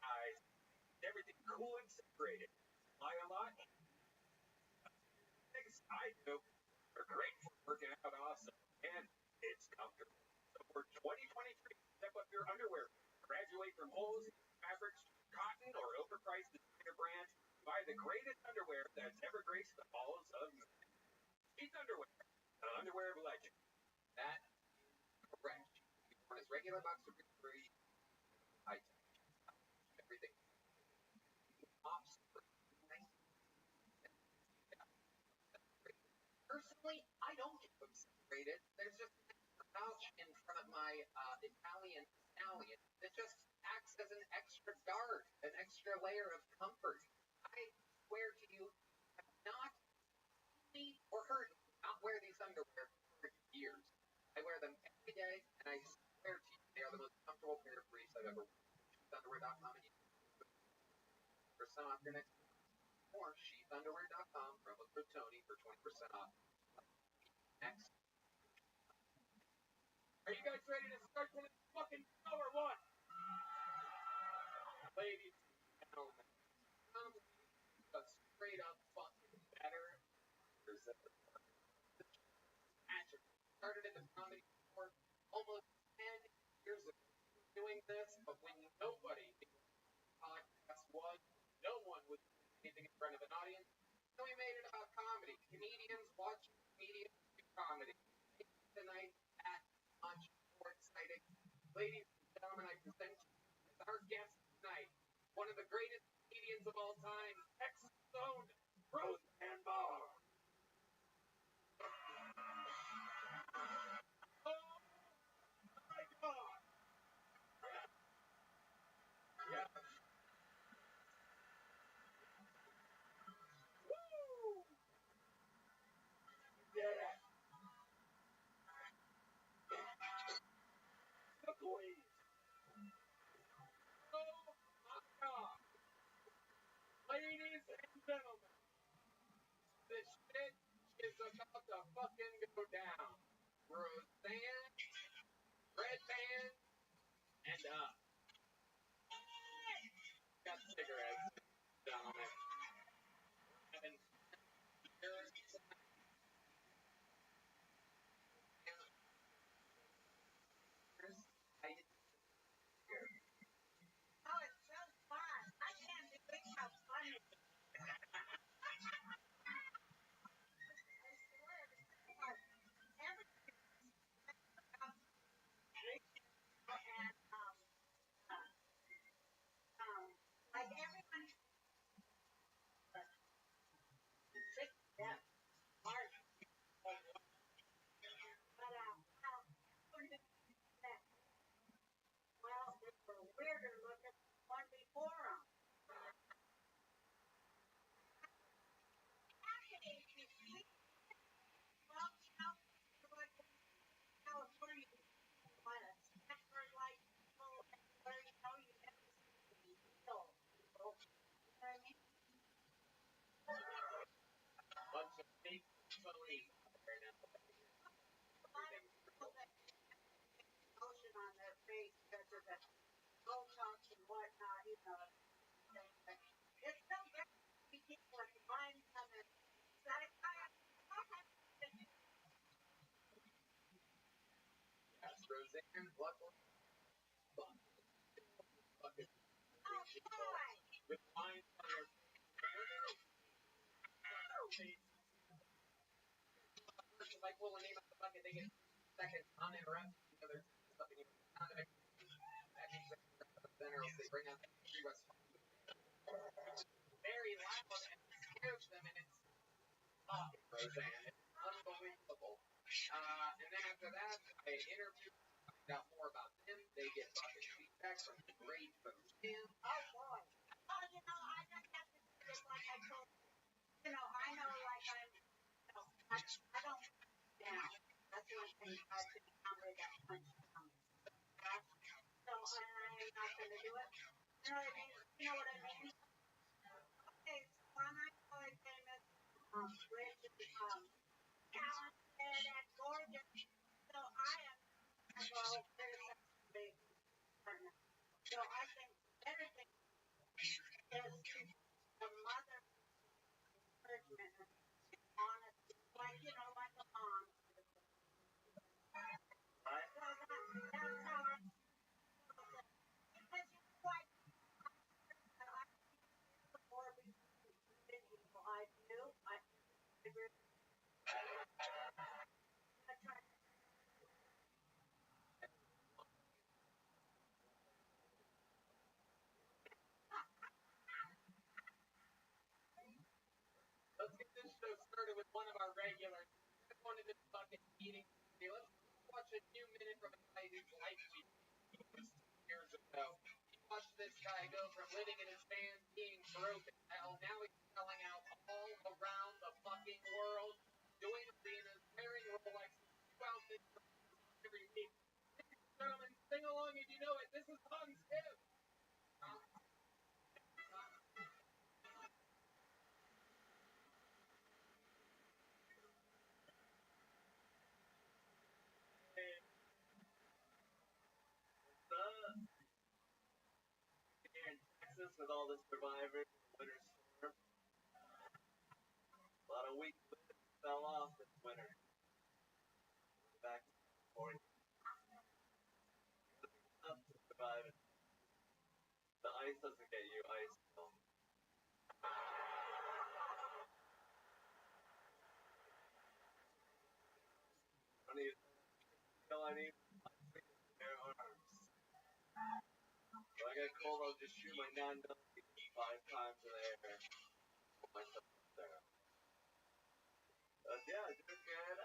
eyes, everything cool and separated. Fly a lot. Things I do are great for working out awesome, and it's comfortable. So for 2023, step up your underwear. Graduate from holes, fabrics, cotton, or overpriced designer brands. Buy the greatest underwear that's ever graced the halls of Sheath Underwear, the underwear of legend. That is correct. You want his regular boxer free. I everything. Personally, I don't get them separated. There's just a pouch in front of my Italian stallion that just acts as an extra guard, an extra layer of comfort. I swear to you, have not seen or heard not wear these underwear for years. I wear them every day, and I swear to you, they are the most comfortable pair of briefs I've ever worn. Sheathunderwear.com and for some off your next or sheathunderwear.com, promo code Tony for 20% off. Next, Are you guys ready to start today's fucking show or what? Ladies and gentlemen, a straight up fucking better. Started in the comedy sport almost 10 years ago doing this, but when nobody podcast was, no one was anything in front of an audience. So we made it about comedy. Comedians watching comedians do comedy. Tonight at much more exciting. Ladies and gentlemen, I present you as our guest tonight, one of the greatest comedians of all time, Texas owned Roseanne Barr. Ladies and gentlemen, this shit is about to fucking go down. Roseanne, red band, and got cigarettes, gentlemen. And there's Oh, it's so fun. I can't believe how fun it is. I swear, everything and like everyone sick to death. Hard. But how well, they were weirder looking than the one before them. Well, like California, what a Stanford like people where you never see people. You know what I mean? bunch of fake phonies out there now. A lot of people that emotion on their face because of the Botox and whatnot, you know. It's so great to see people with minds on their like, Yes, Roseanne, Bloodborne, fucking oh boy! with lines on their face. Like, well, name of the bucket, they get second uninterrupted. You know, there's something you kind of then or else they bring out the three West very loud and scares them, and it's fucking Roseanne. It's unbelievable. And then after that, I interview, find out more about them. They get fucking feedback from the great Roseanne. Oh boy! Oh, you know, I just have to do this like I told you know, I know like I'm, you know, I don't down. That's one thing about the comedy that punch down. So, and I am not going to do it. You know what I mean? You know what I mean? Okay, so I'm not really famous, rich, talented, and gorgeous. So I am, well, there's a big partner. So I think better thing is the mother encouragement and honesty, like, you know, like a mom. Right? So that's how I feel. Because you know what? I more people I do. I figure Let's get this show started with one of our regulars. I wanted this fucking meeting. Okay, let's watch a few minutes from a guy whose life changed years ago. You watch this guy go from living in his van, being broke as hell, now he's selling out all around the fucking world, doing arenas, wearing Rolex, two outfits every week. Gentlemen, sing along if you know it. This is Hans Kim. Texas with all the survivors in the winter storm. A lot of weak fell off this winter. Back to California. Tough to survive it. The ice doesn't get you ice. So. I need their arms. When I get cold, I'll just shoot my 9mm 5 times in the air. Put myself up there. But yeah, doing good.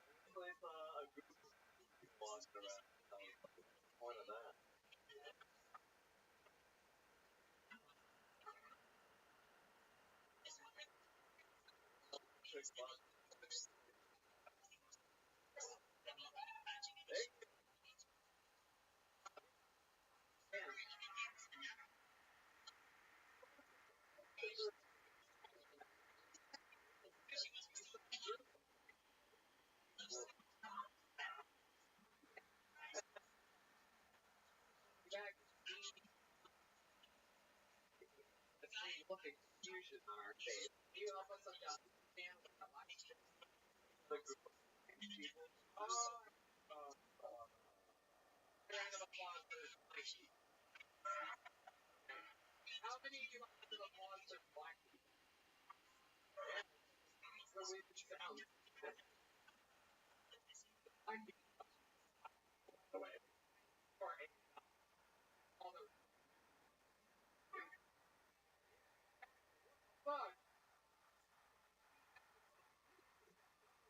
Recently saw a group of people walking around. I was like, what's the point of that? Look at confusion on our face. You help us understand what the life is. The group of people. Round of applause for Mikey. How many of you round of applause for black people? Yeah. So we sound. Black people. By the way. Or all the. Fuck.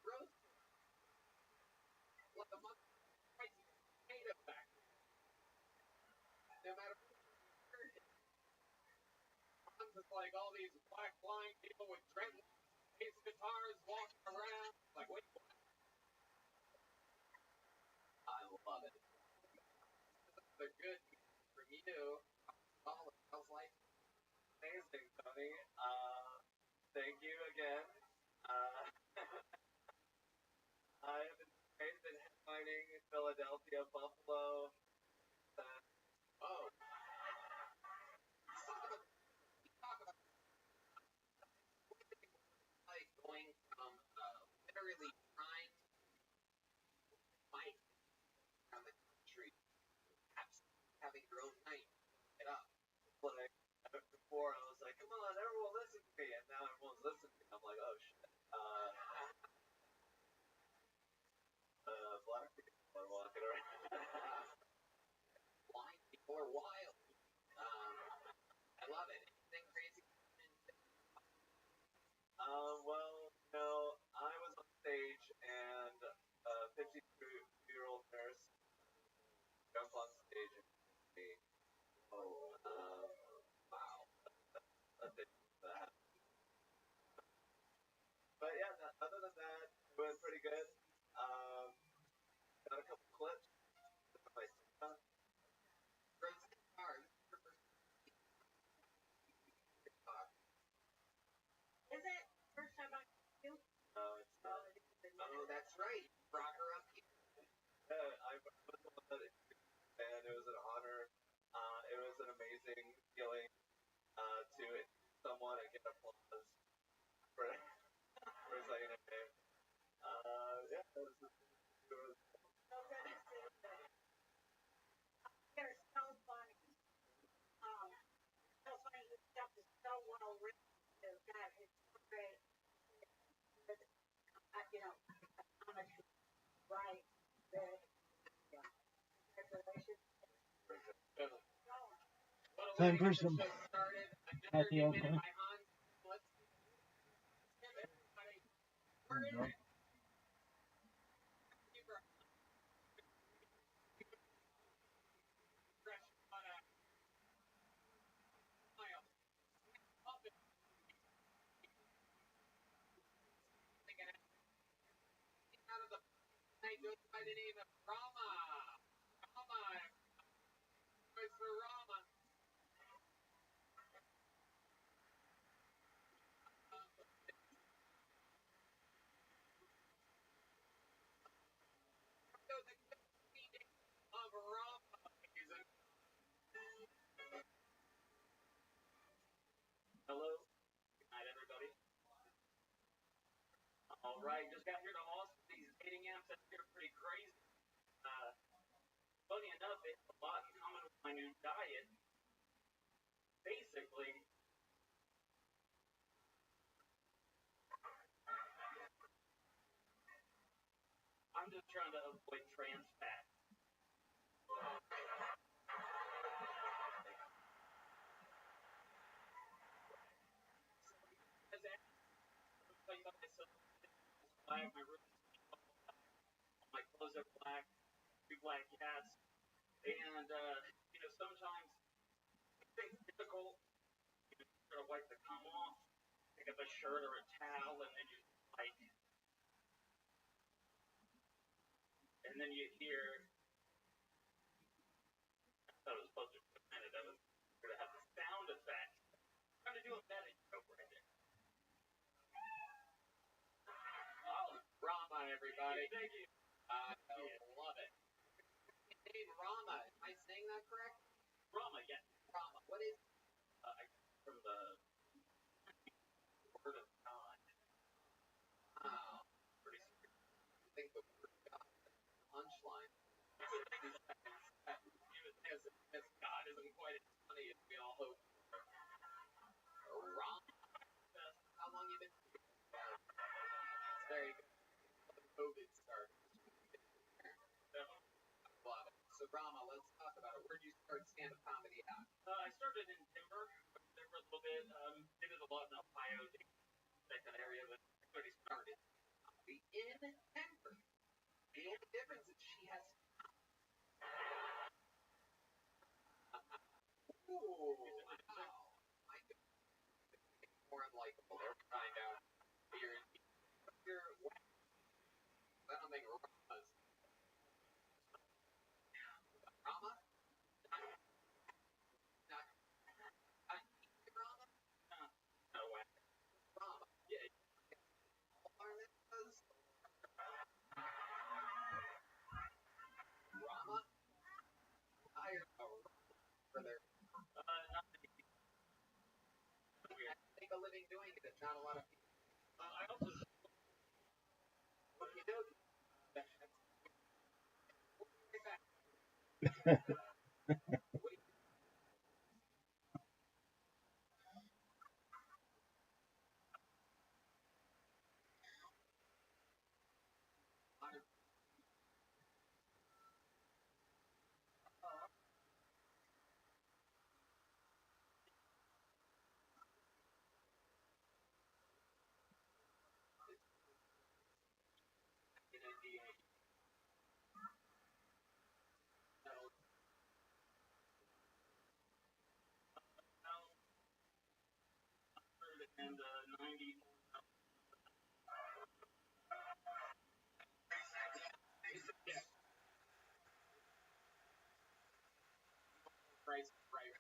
Roast. Like a month. Native back. No matter what. It's like all these black blind people with dreadlocks, bass guitars walking around. Like, wait, what? I love it. They're good for you. Solid. How's life? Amazing, Tony. Thank you again. I have been headlining in Philadelphia, Buffalo. Oh. Like going from literally trying to fight around the country, having your own night, get up. Like before, I was like, "Come on, everyone, listen to me," and now everyone's listening to me. I'm like, "Oh shit." Black people are walking around. Blind people are wild. I love it. Anything crazy? Well, no, I was on stage and a 52-year-old nurse jumped on stage and me. Oh, wow. That happened. But yeah, other than that, doing pretty good. Got a couple clips. My son. Is it first time I you? No, it's not. Oh, that's right. Brought her up here. I was the one that and it was an honor. It was an amazing feeling to someone and get applause for saying her name. Yeah, it was They're so funny. So funny. This stuff is so well written. That it's great. You know, how much right. Yeah. Congratulations. Time for some happy outcome. By the name of Rama. It's for Rama. So the good meaning of Rama. Hello. Good night, everybody. All right, just got here to Austin. These dating apps out here are pretty crazy. Funny enough, it has a lot in common with my new diet. Basically, I'm just trying to avoid trans fat. As I tell you about myself, black, my room is my clothes are black, three black cats, and sometimes it's difficult. You sort of wipe the cum off, pick up a shirt or a towel, and then you hear. I was supposed to do a minute. I was going to have the sound effect. I'm trying to do a meta joke right there. Oh, Rama, everybody. Thank you. I love it. Name Rama. Am I saying that correct? Rama, yeah. Rama. What is from the word of God? Wow. Pretty sweet. I think the word of God punchline. As God isn't quite as funny as we all hope. Rama. How long you been? It's very good. COVID started. Love it. So Rama, let's talk about it. Where did you start stand-up comedy at? I started in Denver. There for a little bit. Did it a lot in Ohio, that kind of area, but everybody started. In Denver. The only difference is she has. Ooh, wow. I could make more unlikable. They'll find out. I don't think Rama's. Rama? Not Rama? No way. Rama. Yeah. Rama? I for their Not weird. make a living doing it. Not a lot of people. I also. What do you do? And 90. Price right.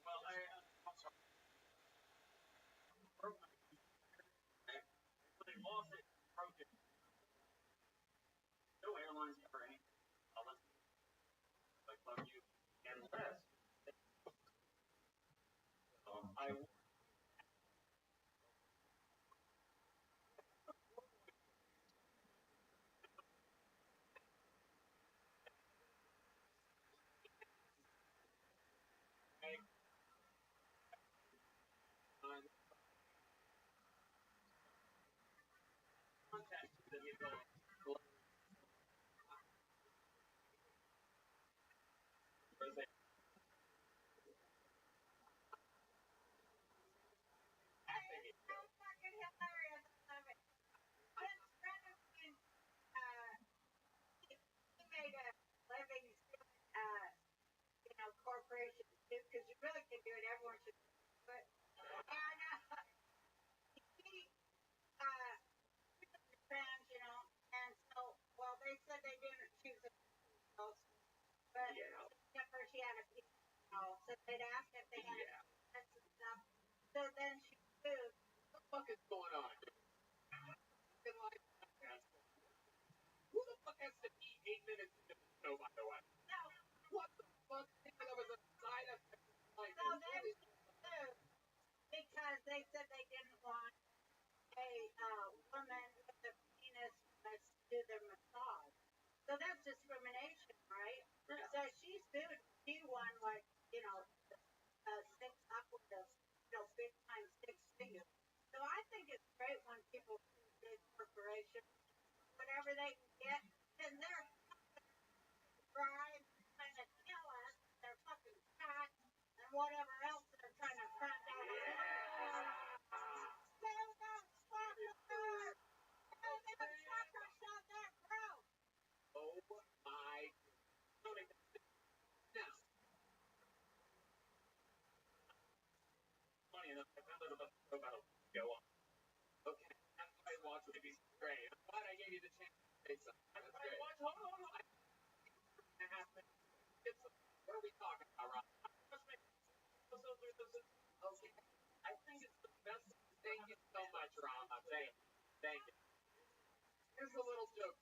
Well, I broke my. They lost it, broke it. No airlines cover anything. Unless I love you and less. I. Contact that you go. Fucking hilarious. I love it. This friend of mine, he made a living corporations too, because you really can do it. Everyone should do it. And he, fans, and so, well, they said they didn't choose a house, but except for she had a piano, so they'd ask if they had and stuff. So then she moved. What the fuck is going on? 8 minutes into the show, by the way. No. What the fuck? That was a side effect. Like, So then she sued because they said they didn't want a woman with a penis to do their massage. So that's discrimination, right? Yeah. So she sued. She won like, six upwards of, big time 6 figures. So I think it's great when people sue big corporations, whatever they can get, and they're trying to kill us. They're fucking fat and whatever else they're trying to cram down our Oh my. Now, funny enough, I found out about the show about a week ago. Okay, that's why I watched it. It's great. I'm glad I gave you the chance to say something. That's great. Hold on. What are we talking about, Rob? Okay. I think it's the best. Thank you so much, Rob. Thank you. Here's a little joke.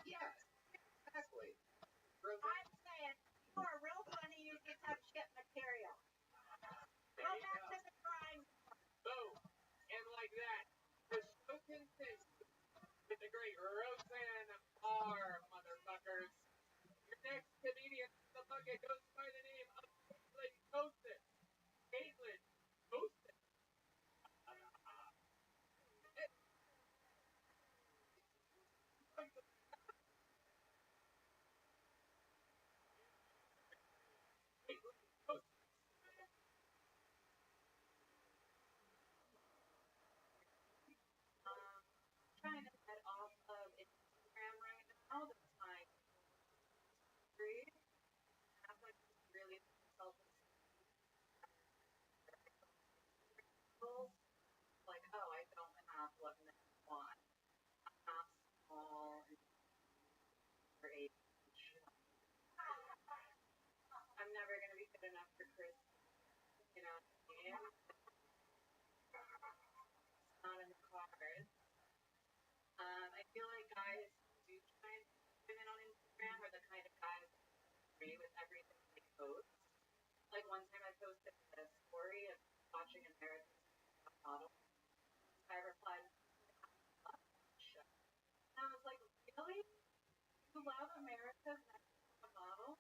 Yes, exactly. I'm saying, you are real funny, you get some shit material. Go back to the drawing board. Boom. And like that, the show continues with the great Roseanne Barr, motherfuckers. Your next comedian in the bucket goes by the name of Caitlin Joseph. Caitlin Joseph. Trying to get off of Instagram right now. That's my free. I'm like really selfish. Like, oh, I don't have what men want. I'm not small and for age. I'm never gonna be good enough for Chris. You know what I mean? It's not in the cards. I feel like guys do try and women on Instagram are the kind of guys that agree with everything they post. Like one time I posted a story of watching American Model. I replied, and I was like, really? You love America's Next Top Model?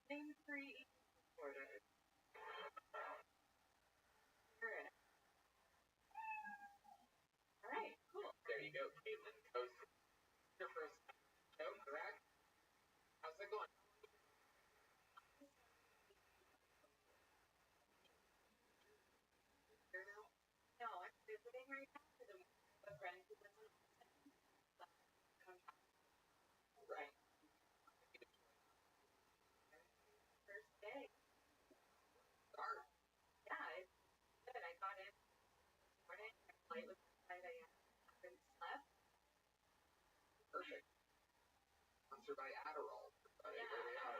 Name 3 eating disorders. All right, cool. There you go, Caitlin Joseph. Your first show, correct? How's it going? Here now? No, I'm visiting right now because I'm a friend who lives in Right. first day. Start. Yeah, it's good. I got in this morning. My flight was at 5 a.m. I haven't slept. Perfect. Sponsored by Adderall. There we are.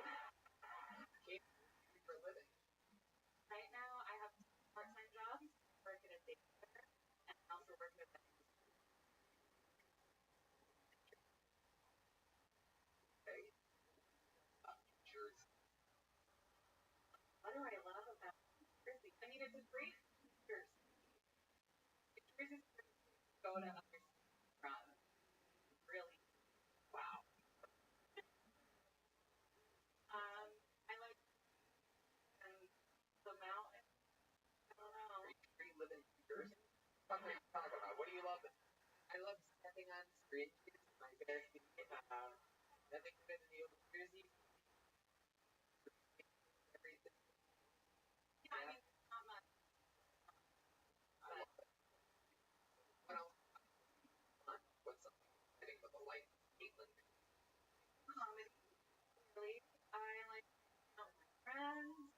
Caitlin, for a living. Right now, I have part-time jobs. I work at a daycare, and I also work at a Hey. Jersey. What do I love about Jersey? I mean, it's a great Jersey. Jersey's go to other from. Really. Wow. I like the mountain. I don't know. Are you living in Jersey? What are you talking about? What do you love? I love stepping on bridges. My bare feet. Nothing good in the old Jersey. Everything. Yeah, I mean, not much. I love it. What else? What's up? Hitting with a light Caitlin. Comedy. Really. I like my friends.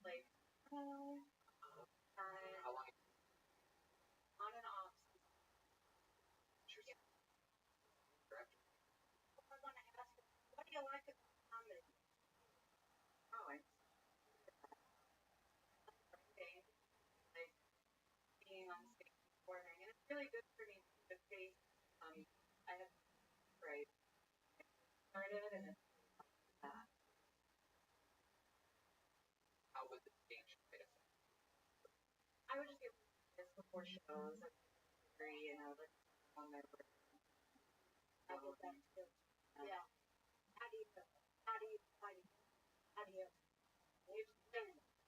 Like, How long? on and off. Jersey. I want to ask you, what do you like about comedy? Oh, I like being on stage performing, and it's really good for me started, and it's that. How would the change fit? I would just get this before shows, like, like on their I did that too. Yeah. How do you the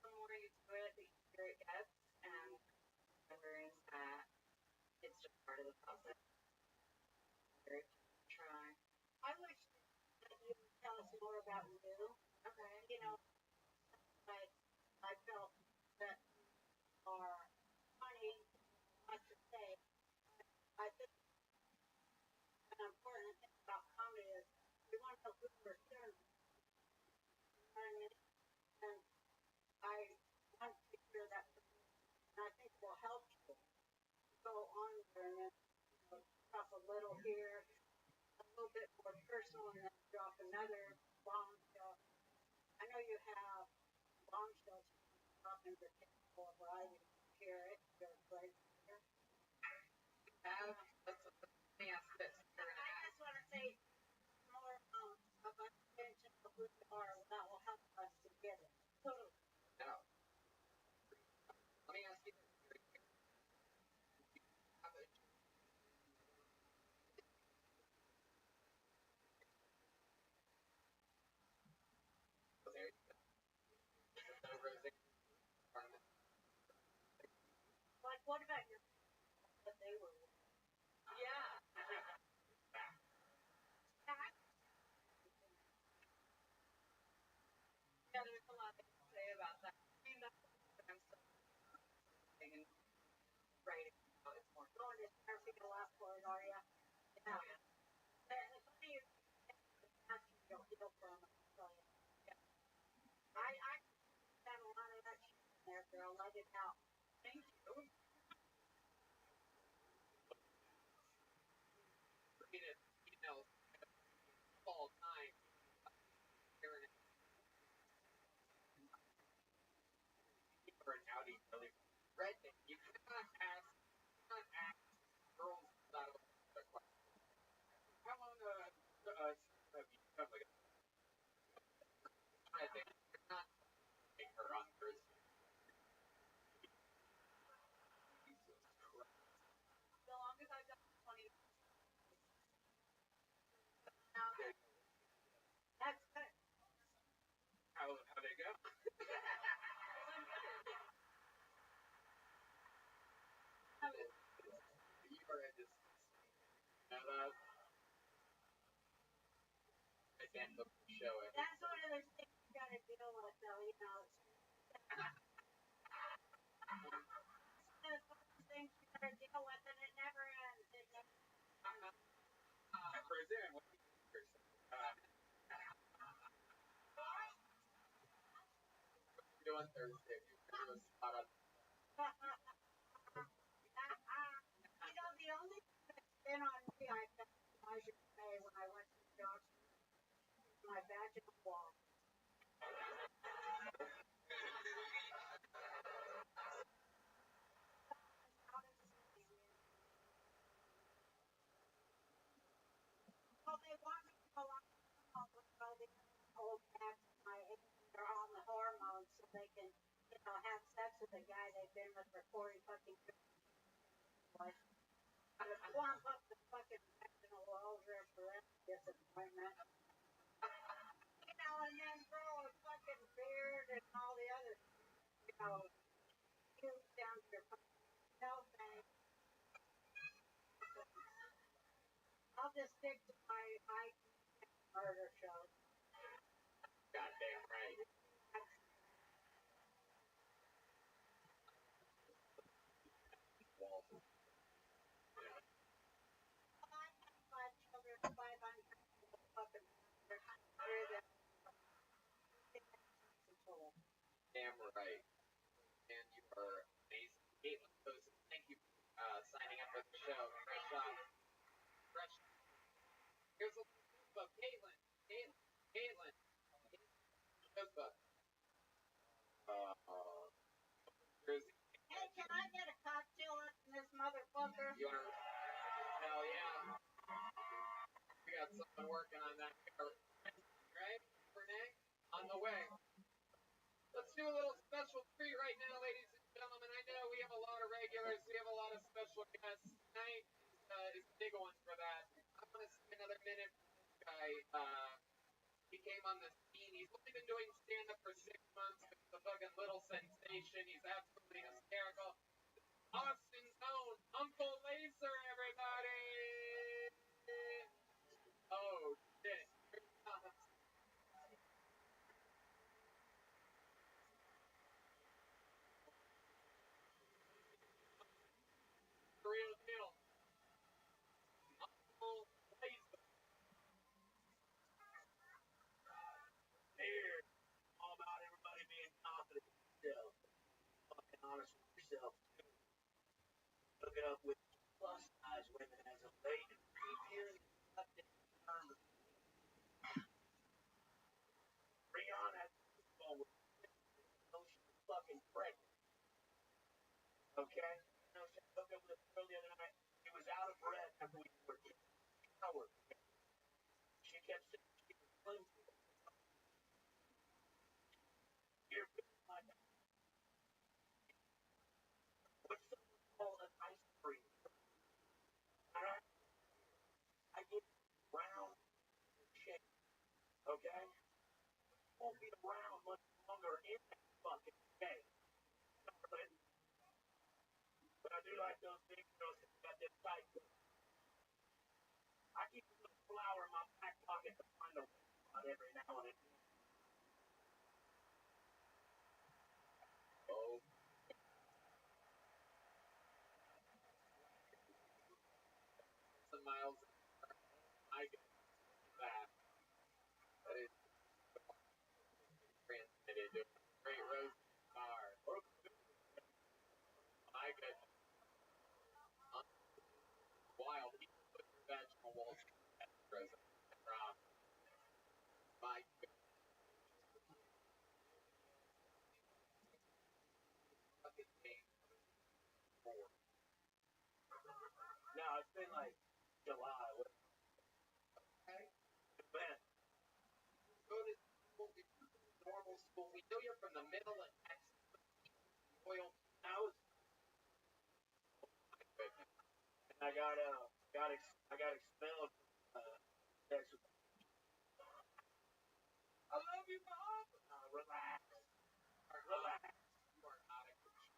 more you do it, the easier it gets, and remembering that it's just part of the process. Try. I wish that you would tell us more about you. Okay. You know, like I felt that are funny, I should say. I think an important thing about comedy is we want to know who we're hearing. And I want to hear that, and I think it will help you go on there and then drop a little here, a little bit more personal, and then drop another bombshell. I know you have bombshells dropping your table of variety. Hear it, you're great. Let me ask this. I just want to say more about attention to who you are. That will help us to get it. Totally. No. Let me ask you this. Like, what about your that they were with? Yeah. Yeah, there's a lot to say about that. I mean, that's what I'm still and writing about. It's more Going to therapy a lot for it, are you? Yeah. And the funny is, you'll heal from it. So, yeah. I got a lot of that shit in there, girl. Let it out. Thank you. All time. Howdy, really. Redneck, you cannot ask girls out of the question. How long have you come like I think you're not taking her on Thursday. Jesus Christ. The longest I've done 20. That's good. How'd it go? You are just I can't book the show every That's one of those things you got to deal with, though. You know, it's one of those things you got to deal with, and it never ends. It never ends. I presume what you're doing Thursday. You're doing spot on. You know, the only thing that's been on me, I should say, when I went to the doctor, my vaginal wall. Well, they want me to go on with all the old cats my age. They're on the hormones so they can, have sex with a guy they've been with for 40 fucking years. Swamp up the fucking vaginal walls there for that disappointment. And then grow a fucking beard and all the other, huge down to your fucking health thing. I'll just stick to my murder show. Goddamn right. Walls. I have 5 children, 500 fucking Damn right. And you are amazing. Caitlin goes, thank you for signing up for the show. Fresh off. Fresh. Here's a book. Caitlin. Book. Jersey. Hey, can I get a cocktail in this motherfucker? You wanna? Hell yeah. We got someone working on that. way. Let's do a little special treat right now, ladies and gentlemen. I know we have a lot of regulars, we have a lot of special guests. Tonight is a big one for that. I want to see another minute from this guy. He came on the scene. He's only been doing stand-up for 6 months, but he's a fucking little sensation. He's absolutely hysterical. Austin's own Uncle Laser, everybody! Oh, shit. Here he comes. The real deal. Uncle Laser. Here, all about everybody being confident in yourself, fucking honest with yourself. Look it up with plus size women as of late. Keep hearing the fucking term. Rihanna has a phone with she's fucking pregnant. Okay? You know, she hooked up with a girl the other night. She was out of breath after we were in the shower. She kept saying she was flimsy. You're like, what's something called an ice cream? Alright? I get round shape. Okay? Won't be around much longer in that fucking game. But I do like those big girls that got that tight. I keep a little flower in my back pocket to find the spot every now and then. Oh. Some miles. I get that. That is transmitted to Great Rose car. My goodness. Wild. He put vaginal walls frozen. Rob. My goodness. Fucking game. Four. No, it's been like July. Okay. Man, Go to school. Normal school. We know you're from the middle of Texas. Oil. I was. And I got expelled from Texas. I love you, Mom. Relax. Relax. You are not a Christian.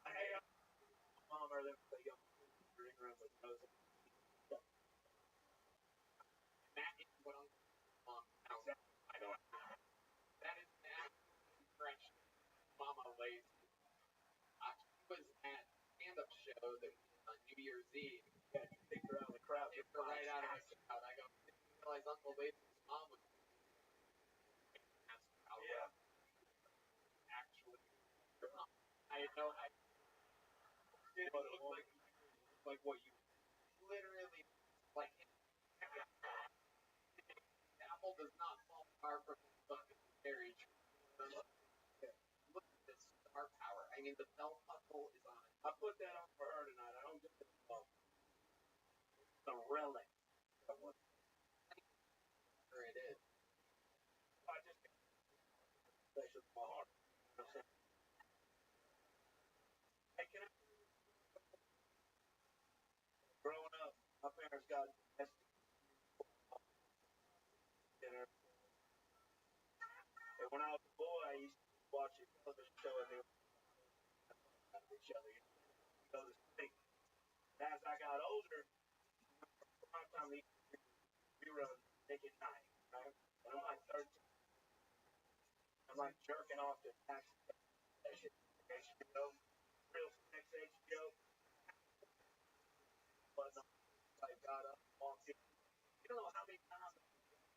Hey, Mom, or them the young green room with those. That is what Uncle Mom sounds like. I know. That is an absolute impression. Mama Lazy. She was at a stand-up show that was on New Year's Eve. Yeah, you picked her out of the crowd. Picked her right out of the crowd. I go, didn't realize Uncle Lazy's mom was out. Yeah. Actually, I had no idea. It looked like what you literally like. The apple does not fall far from the fucking berry tree. Look at this star power. I mean, the belt buckle is on. I put that on for her tonight. I don't get the bump. The relic. Sure it is. I just special to my heart. Hey, can I? Growing up, my parents got tested. And when I was a boy, I used to watch a television show and they would each other. You know, this thing. And as I got older, prime time they rerun Nick at Night, right? And I'm like 13. I'm like jerking off to tax session. HBO, real sex HBO. But I got up, walked in. You don't know how many times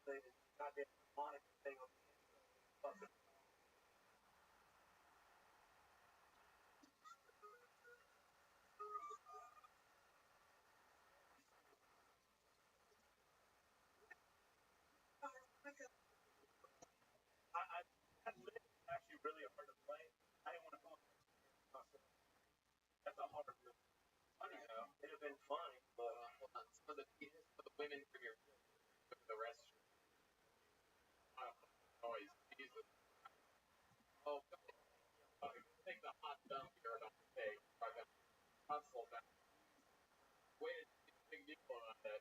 they goddamn monitor thing on fucking. That lift is actually really hard to play. I didn't want to go on myself. That's a hard lift. Funny though. It'd have been funny, but Hold on. Some of the women from your the restroom. Great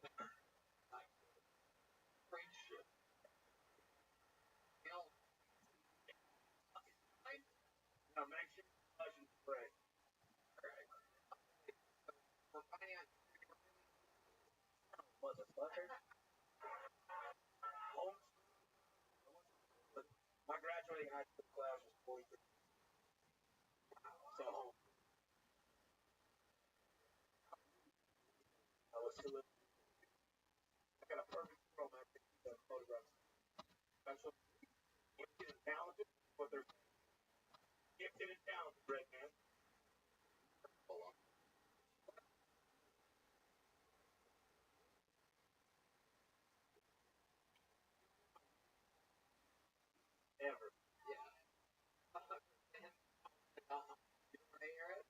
shit. You know, Now make sure you flush and spray. for finance, Motherfucker. Home. My graduating high school class was 43. So I was still in. I got a perfect girl, man. Photographs. That's what gifted and talented, but they're gifted and talented, right, man? Ever. yeah. You want to hear it?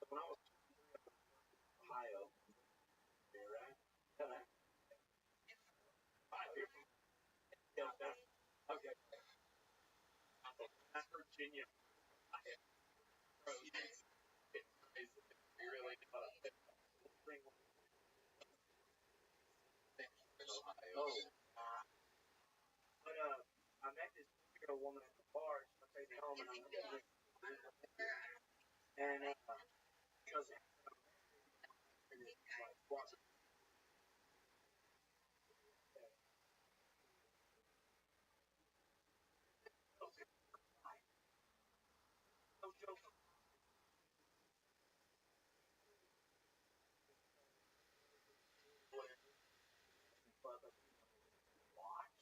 So when I was Ohio, right? Yeah. Here. Yeah, that's okay. That's Virginia. Bro, you really know that. Ohio. Oh. But I met this girl woman at the bar. She was taking me home, and I'm like, and she was like, walking. No joke. Watch.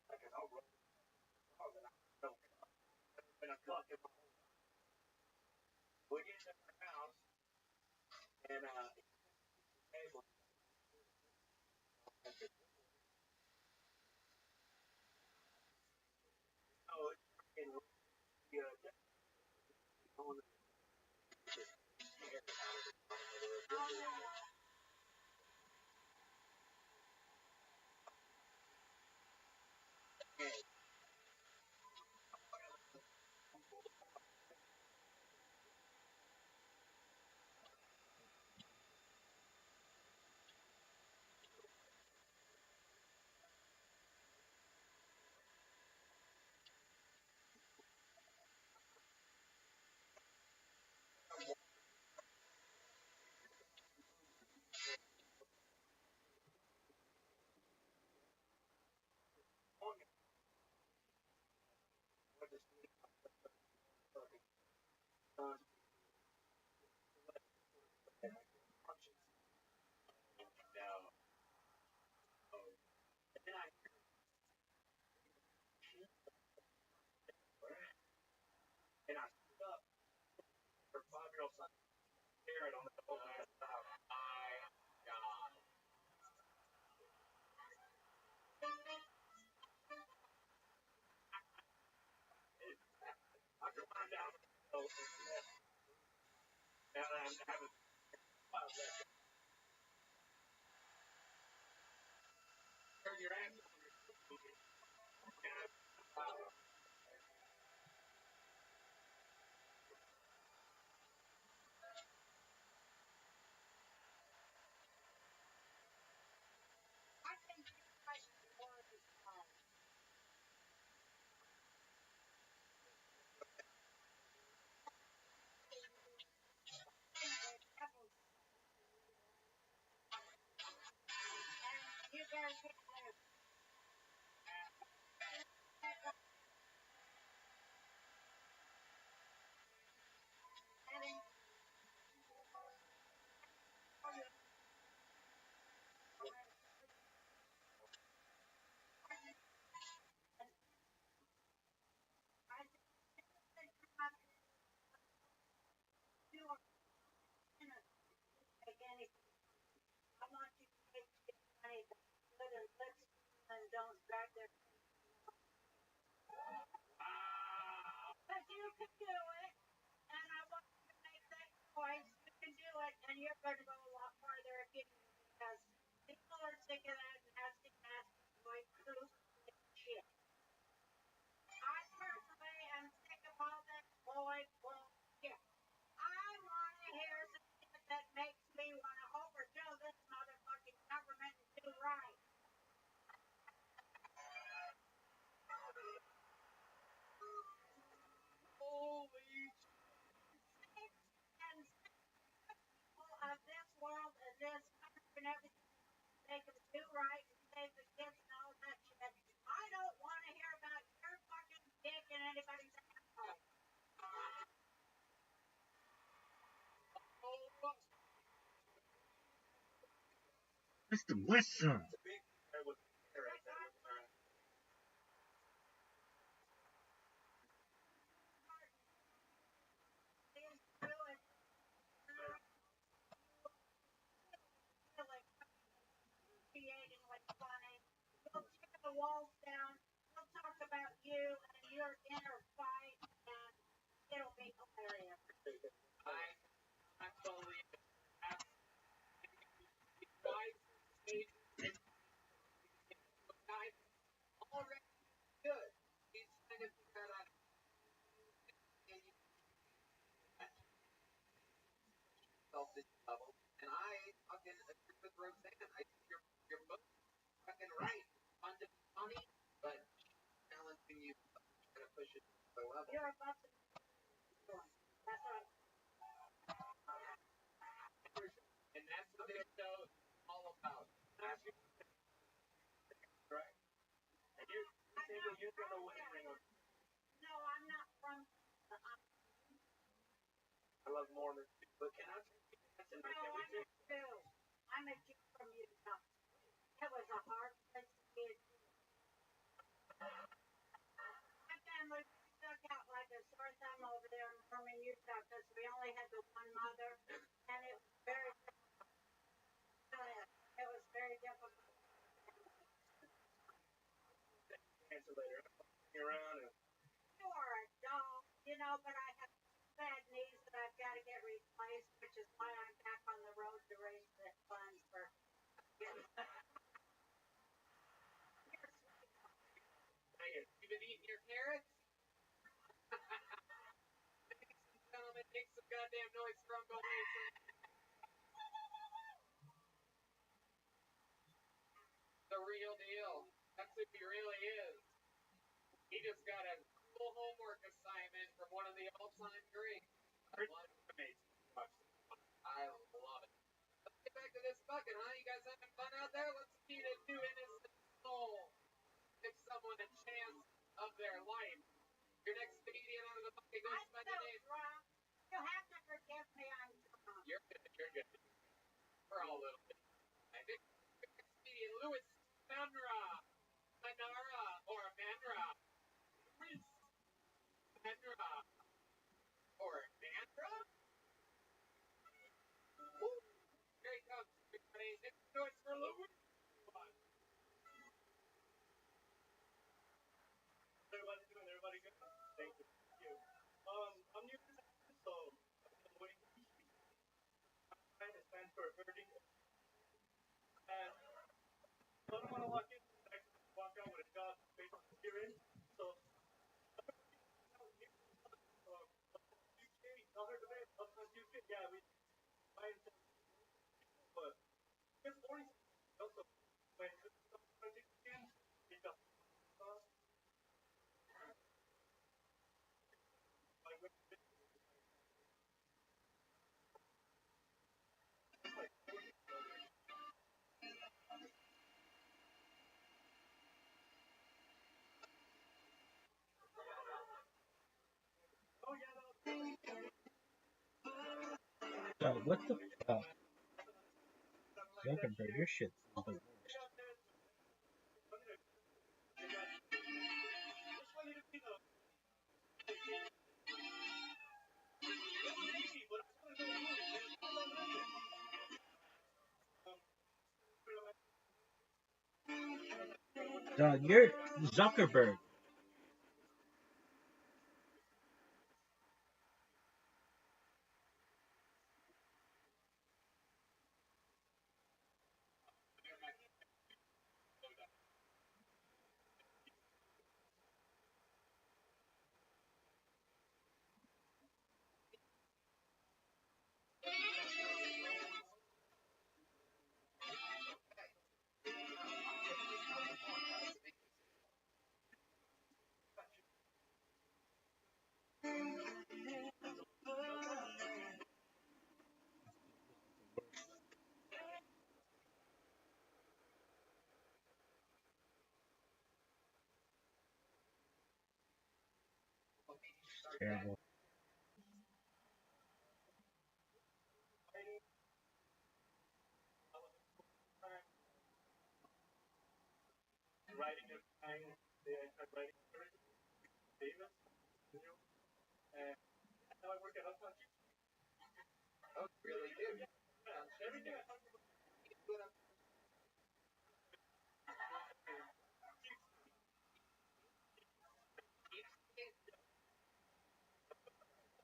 Like an old road. And I don't. And I fucking. We get to her house, and table. Oh, and we on what this fucking no. And then I and I stood up. Her 5-year-old son staring on the old man's house. God. I come on down the hill, and I'm having turn your ass on. I think you guys was you better get there. Having I think come up to or take anything. I want you to take money that's good and lives and don't drag their but you can do it and I want you to make that choice. You can do it and you're gonna go a lot farther if you do because people are sick of that nasty white truth shit. I personally am sick of all that boy bullshit. I want to That's the West Side. It's a big guy with carrots that looks around. Creatingly funny. We'll tear the walls down. We'll talk about you and your inner fight, and it'll be hilarious. I totally ask why stage guys already good. He's trying to figure out yourself this level. And I fucking agree with Roseanne. I think you're both fucking right. Fun to be funny, but challenging you trying to push it to the level. You're about to. That's what And that's what this show is all about. Right. And you say that you're going to win ring. No, I'm not from. I love Mormons, but can I take you dancing? No, I'm a Jew. I'm a Jew from Utah. It was a hard place to be a Jew. My family stuck out like a sore thumb over there in Mormon, Utah, because we only had the one mother, and it was very difficult. It was very difficult. Answer later. I'm around and You are a doll, but I have bad knees that I've got to get replaced, which is why I'm back on the road to raise the funds for. You've been eating your carrots? Ladies and gentlemen, make some goddamn noise for Uncle Wilson. The real deal. That's who he really is. He just got a cool homework assignment from one of the all-time greats. I love it. Let's get back to this bucket, huh? You guys having fun out there? Let's feed a new innocent soul. Give someone a chance of their life. Your next comedian out of the bucket goes by the name. You have to forgive me, I'm drunk. You're good. We're all a little bit. I think next comedian, Louis Manra. Or Manra. Louis Manra. Or Manra? Woo. Here he comes, everybody. Make some noise for Louis. everybody doing? Everybody good? Thank you. I'm new to this, so I'm waiting to speak. Mine stands for herding. And I don't want to walk in, I walk out with a job based on experience. So, UK, yeah, we find but it's 40 also when What the fuck? Zuckerberg, your shit's the worst. Dog, you're Zuckerberg. Terrible. writing everything. I writing everything. Davis, and now I work at Upton. Oh, really do. Everything I talk about.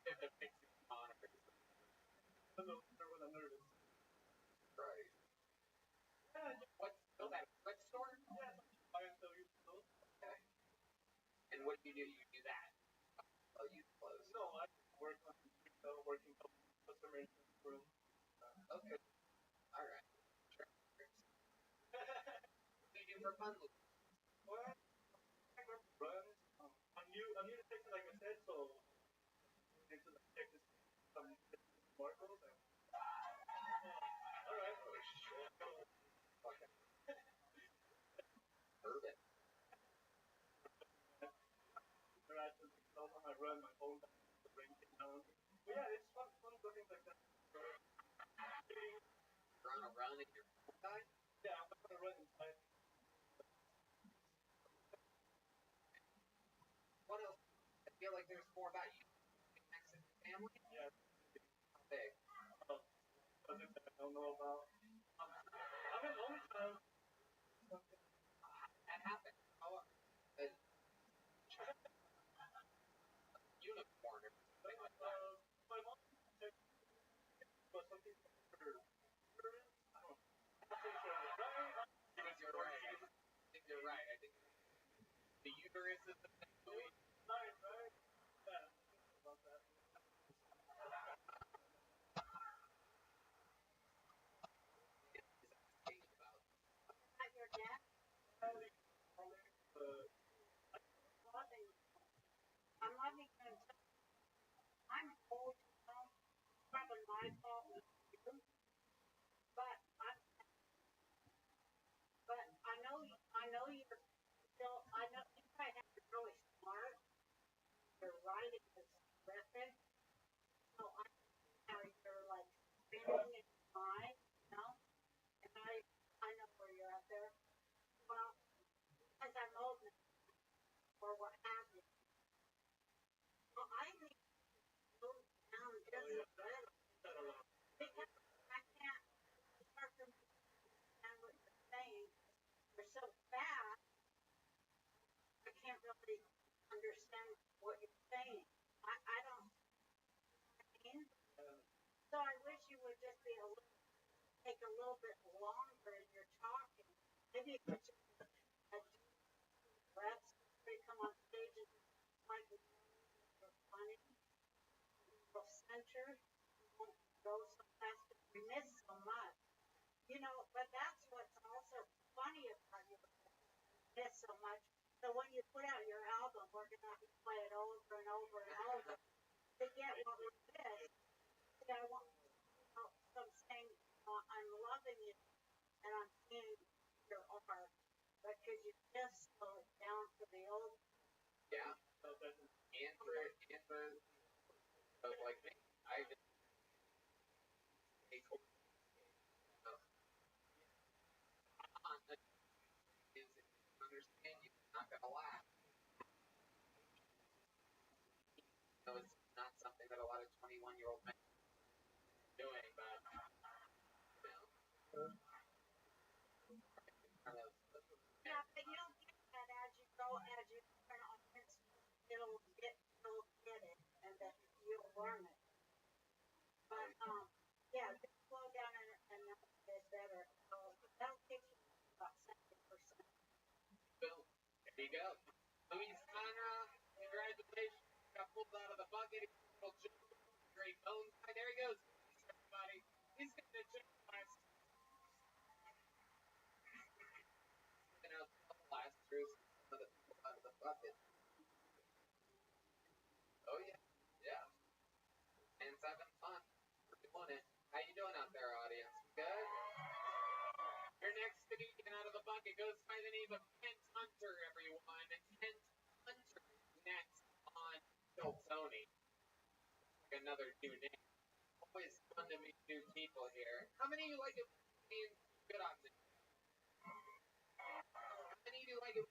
If it makes you honor. When I'm nervous. Right. Yeah, What's that? What store? Yeah, I until you close. Okay. And what do? You do that? Oh, you close. No, I work on working customer room. Okay. All right. Sure. What do you do for fun? Well, I work runs. I'm new to Texas, like I said, so into the Texas some markers and. All right. Oh shit. Okay. Urban. I run my own brain down. But yeah, it's fun looking like that. You're on a run in your time? Yeah, I'm gonna run inside. What else? I feel like there's more about you. Exit family? Yeah. How big? Something that I don't know about. I'm an only child. That happened. Oh, a unicorn or something like that. My mom said was something for her. I don't know. You're right. I think you're right. I think the uterus is the thing. Right. Yeah. About that. At your dad, I'm loving him. I'm old now. Probably my fault, but I know you're still. I know you might have to really smart. Your writing is terrific. So I know you're like thinking in your mind, you know. And I know where you're at there. Well, as I'm old now, or what have you. Well, I need to slow down just a little because I can't start to understand what you're saying. You're so fast, I can't really understand what you're saying. I don't mean. So I wish you would just be a little, take a little bit longer in your talking. Maybe you could just a deep breath before you come on stage and like you're funny, center, don't go so fast. You miss so much. You know, but that's what's also funny about you. Miss so much. So when you put out your album, we're gonna have to play it over and over and over to get what we miss. See, I want, you know, so I'm saying, I'm loving you and I'm seeing your art, but could you just slow it down for the old? Yeah. And for like me, I just understand you. Not gonna laugh. So it's not something that a lot of 21-year-old men are doing, but you know. Yeah, but you'll get that as you go, as you turn on it, you'll get it, and then you'll learn it. But yeah, just slow down and get better. So that'll take you about 70%. Boom. There you go. Luis Conra, congratulations. Got pulled out of the bucket. Great bones. There he goes. Everybody. He's going to check last. You know, last year's some of the people out of the bucket. Oh, yeah. Yeah. And it's having fun. We're doing it. How you doing out there, audience? Good? Your next to be taken out of the bucket goes by the name of Kent Hunter, everyone. Kent Hunter next on Kill Tony. Another new name. Always fun to meet new people here. How many of you like it being good on this? How many of you like it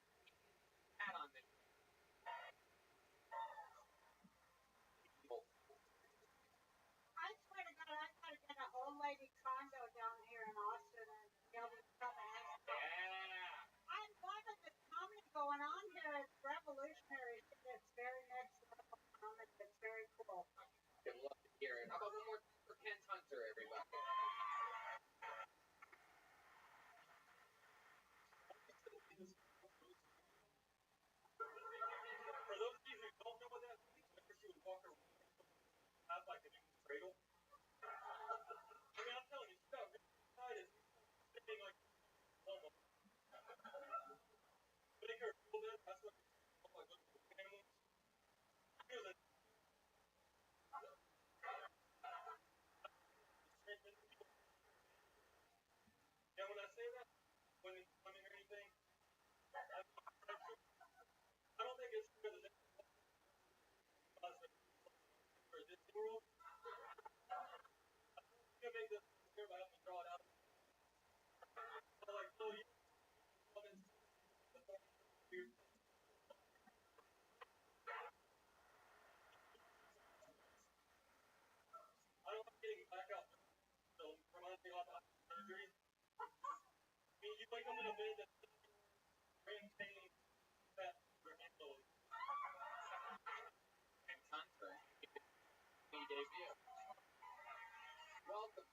cradle. I mean, I'm telling you, stuff inside is sitting like almost. Make her feel that. That's what like little animals. He was a strengthened people. And when I say that, when it's funny or anything, I don't think it's because it's for this world. You make this clear by having to draw it out. So like, so you I don't like getting back out. So reminds me of surgery. I mean, you wake up in a bed that's maintaining that handle. And Hunter, he debut. Welcome.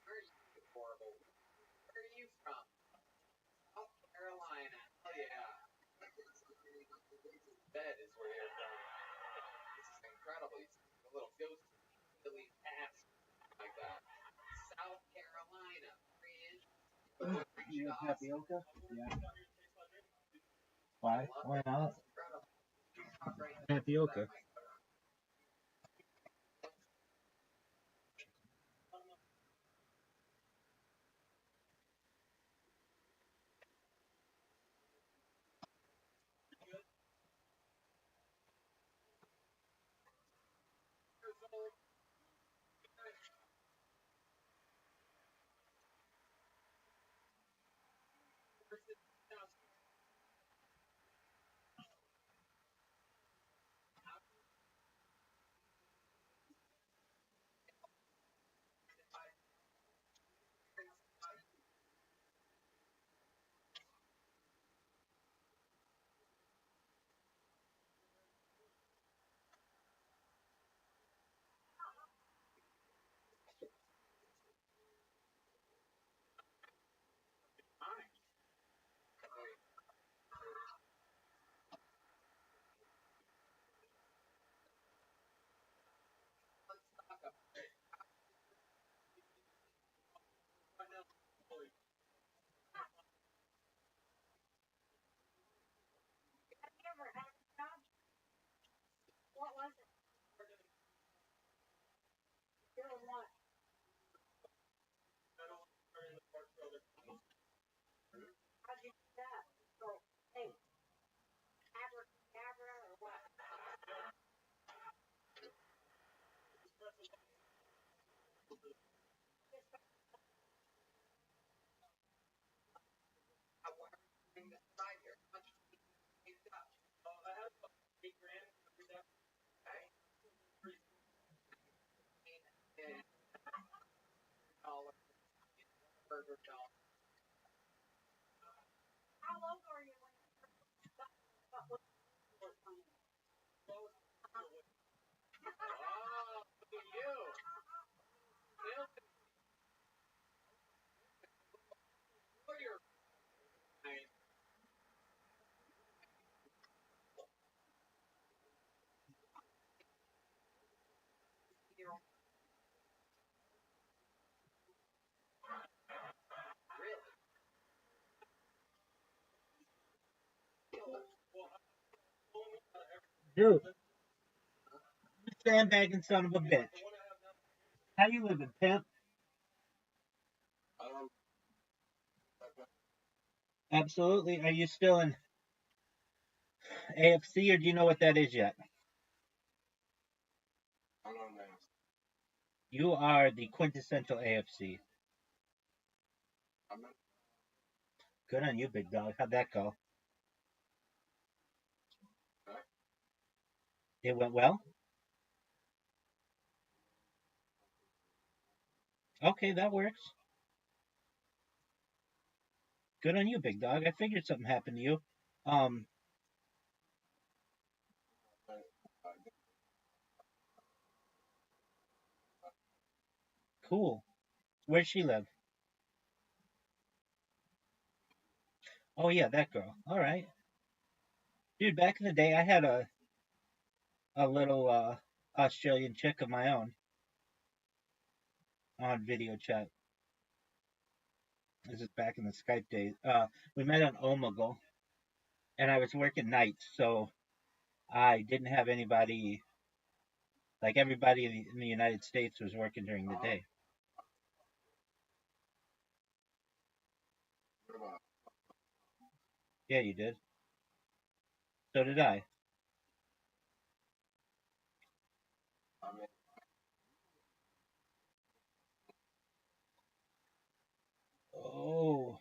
Where are you, horrible? Where are you from? South Carolina. Oh yeah. Bed is where you're from. This is incredible. You see a little ghost Billy ass like that. South Carolina. Fringe. You have tapioca? Yeah. Why? Why not? Tapioca. Have you ever had a job? What was it? Doing what? How'd you do that? So, hey, abracadabra or what? I have about $8,000 every day. Burger Jones. How old were you when you got what was Oh, look at you. Look at your nice. Really? Dude, you sandbagging son of a bitch. How you living, pimp? Absolutely. Are you still in AFC or do you know what that is yet? You are the quintessential AFC. Good on you, big dog. How'd that go? It went well? Okay, that works. Good on you, big dog. I figured something happened to you. Um, cool. Where'd she live? Oh yeah, that girl. All right. Dude, back in the day I had a little Australian chick of my own on video chat. This is back in the Skype days. We met on Omegle, and I was working nights, so I didn't have anybody. Like everybody in the United States was working during the day. Yeah, you did. So did I. Oh,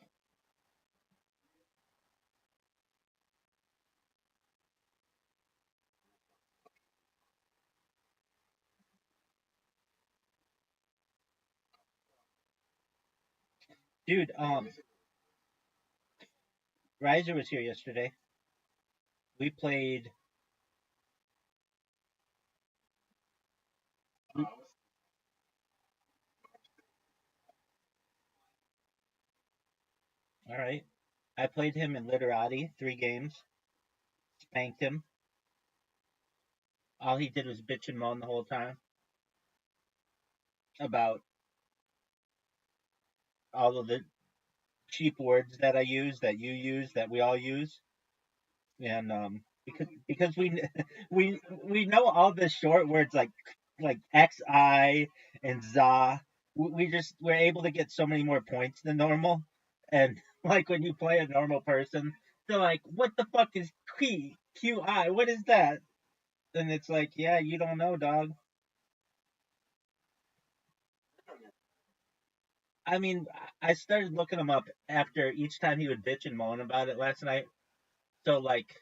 dude. Riser was here yesterday. We played. All right. I played him in Literati 3 games. Spanked him. All he did was bitch and moan the whole time about all of the cheap words that I use, that you use, that we all use, and because we know all the short words like xi and za. We're able to get so many more points than normal, and like when you play a normal person, they're like, "What the fuck is qi? What is that?" And it's like, "Yeah, you don't know, dog." I mean, I started looking them up after each time he would bitch and moan about it last night. So like,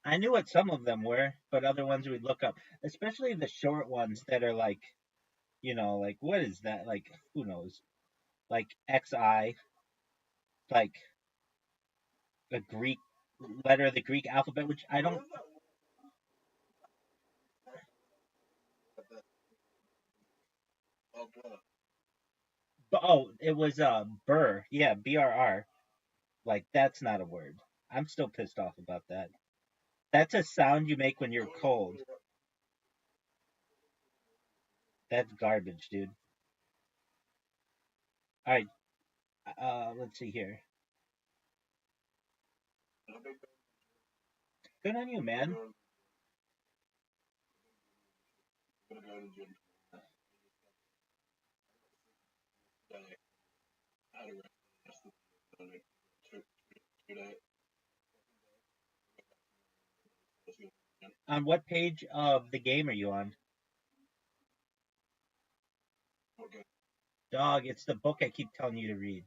I knew what some of them were, but other ones we'd look up, especially the short ones that are like, like what is that? Like who knows? Like XI, like a Greek letter of the Greek alphabet, which I don't. But oh, it was burr. Yeah, BRR. Like that's not a word. I'm still pissed off about that. That's a sound you make when you're cold. That's garbage, dude. All right, let's see here. Good on you, man. On what page of the game are you on? Dog, it's the book I keep telling you to read.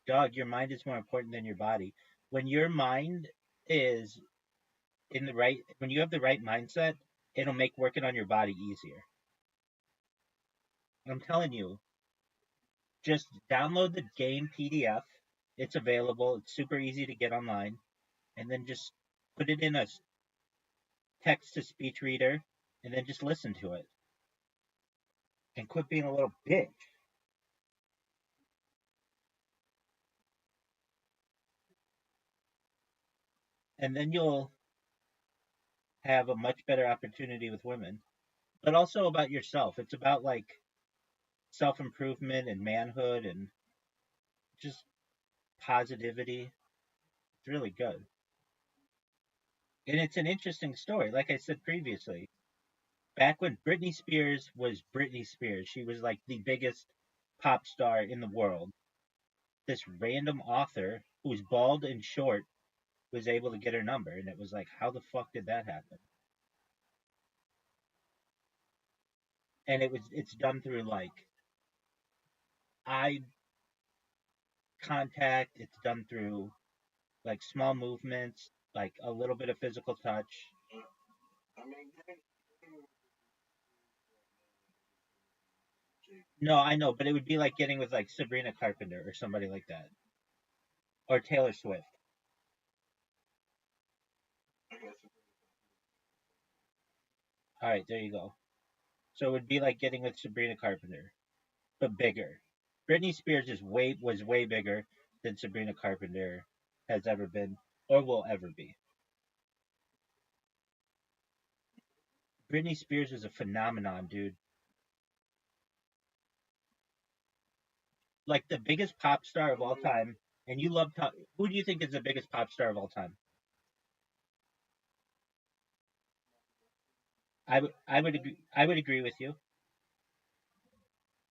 Dog, your mind is more important than your body. When your mind is when you have the right mindset, it'll make working on your body easier. I'm telling you, just download the game PDF. It's available. It's super easy to get online, and then just put it in a text to speech reader, and then just listen to it, and quit being a little bitch. And then you'll have a much better opportunity with women. But also about yourself. It's about like self improvement and manhood and just positivity. It's really good. And it's an interesting story. Like I said previously, back when Britney Spears was Britney Spears, she was like the biggest pop star in the world. This random author who's bald and short was able to get her number. And it was like, how the fuck did that happen? And it's done through like eye contact, it's done through like small movements, like a little bit of physical touch. No, I know, but it would be like getting with like Sabrina Carpenter or somebody like that, or Taylor Swift. All right, there you go. So it would be like getting with Sabrina Carpenter, but bigger. Britney Spears was way bigger than Sabrina Carpenter, has ever been or will ever be. Britney Spears is a phenomenon, dude. Like the biggest pop star of all time, and you love who do you think is the biggest pop star of all time? I would agree with you.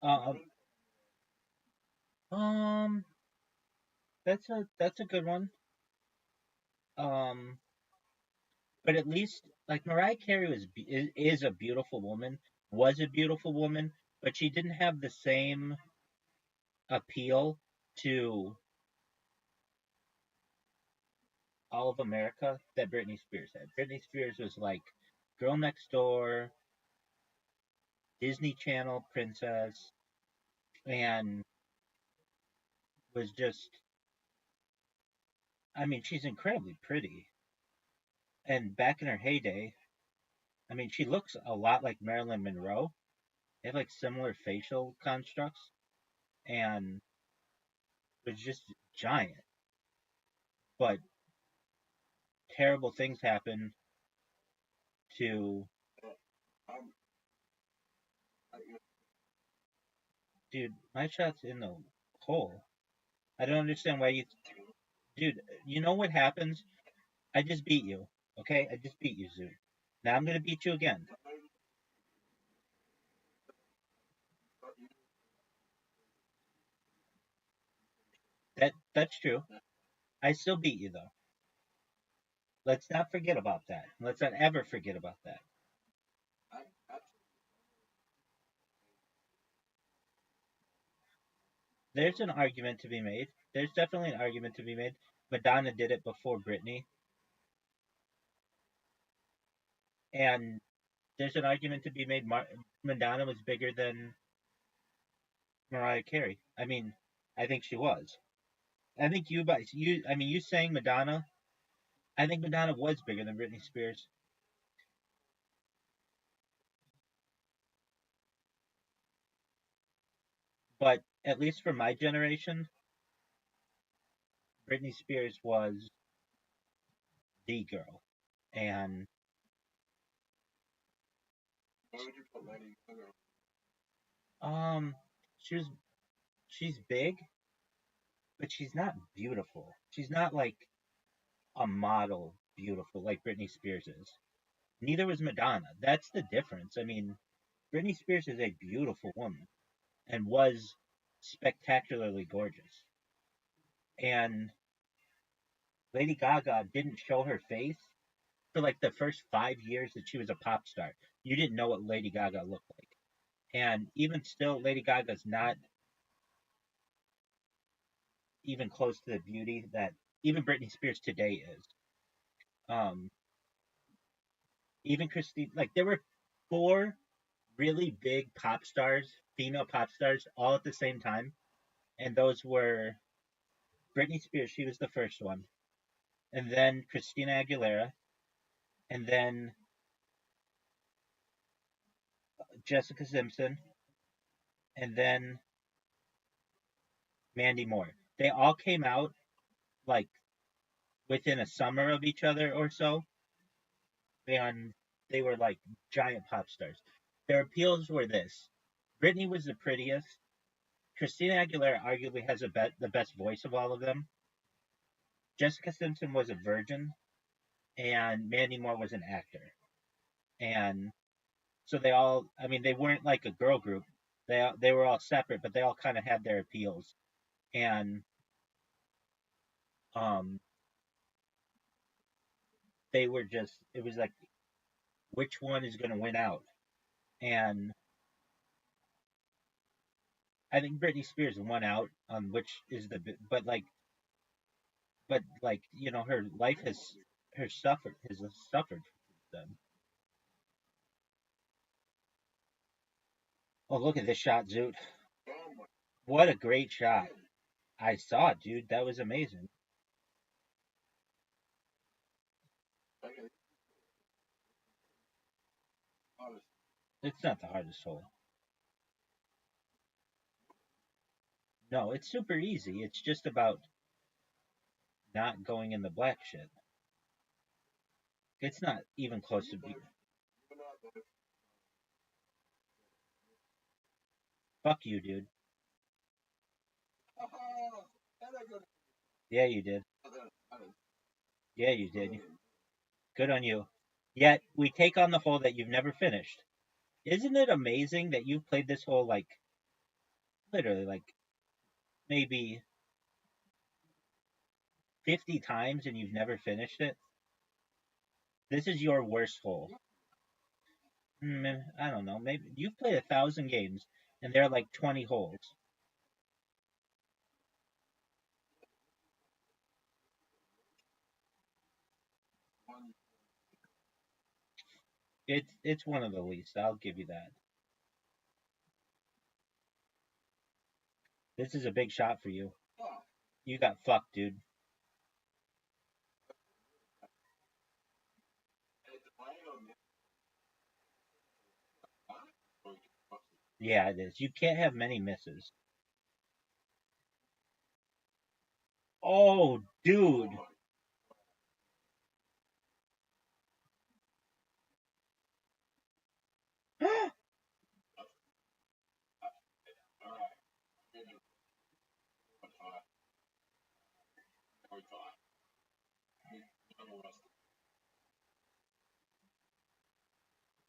Um, um, that's a good one. Um, but at least like Mariah Carey is a beautiful woman, was a beautiful woman, but she didn't have the same appeal to all of America that Britney Spears had. Britney Spears was like girl next door, Disney Channel princess, and was just, I mean, she's incredibly pretty. And back in her heyday, I mean, she looks a lot like Marilyn Monroe. They have like similar facial constructs and was just giant. But terrible things happen to, dude, my shot's in the hole. I don't understand why you, dude, you know what happens? I just beat you. Okay? I just beat you, Zoot. Now I'm gonna beat you again. That's true. I still beat you though. Let's not forget about that. Let's not ever forget about that. There's an argument to be made. There's definitely an argument to be made. Madonna did it before Britney, and there's an argument to be made. Madonna was bigger than Mariah Carey. I mean, I think she was. I think you. I mean, you saying Madonna. I think Madonna was bigger than Britney Spears. But at least for my generation, Britney Spears was the girl, and um, she was she's big, but she's not beautiful. She's not like a model beautiful like Britney Spears is. Neither was Madonna. That's the difference. I mean, Britney Spears is a beautiful woman and was spectacularly gorgeous. And Lady Gaga didn't show her face for like the first 5 years that she was a pop star. You didn't know what Lady Gaga looked like. And even still, Lady Gaga's not even close to the beauty that even Britney Spears today is. Um, even Christine, like there were four really big pop stars, female pop stars, all at the same time, and those were Britney Spears. She was the first one, and then Christina Aguilera, and then Jessica Simpson, and then Mandy Moore. They all came out like within a summer of each other or so, and they were like giant pop stars. Their appeals were this: Britney was the prettiest. Christina Aguilera arguably has the best voice of all of them. Jessica Simpson was a virgin, and Mandy Moore was an actor. And so they all, I mean, they weren't like a girl group. They were all separate, but they all kind of had their appeals. And um, they were just, it was like, which one is going to win out? And I think Britney Spears won out on which is but like, you know, her life has suffered them. Oh, look at this shot, Zoot. What a great shot. I saw it, dude. That was amazing. It's not the hardest hole. No, it's super easy. It's just about not going in the black shit. It's not even close to being. Fuck you, dude. Yeah, you did. Yeah, you did. Good on you. Yet we take on the hole that you've never finished. Isn't it amazing that you've played this hole like literally like maybe 50 times and you've never finished it? This is your worst hole. I don't know. Maybe you've played 1,000 games and there are like 20 holes. It's one of the least. I'll give you that. This is a big shot for you. You got fucked, dude. Yeah, it is. You can't have many misses. Oh, dude.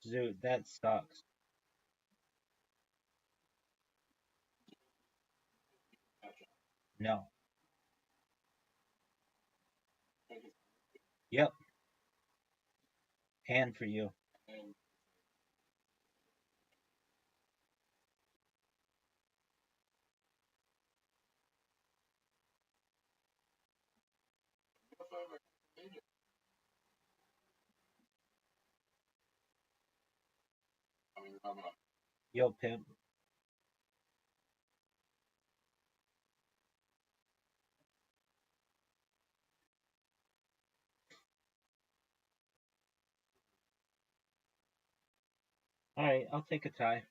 Dude, that sucks. No. Yep. And for you. Yo, pimp. All right, I'll take a tie.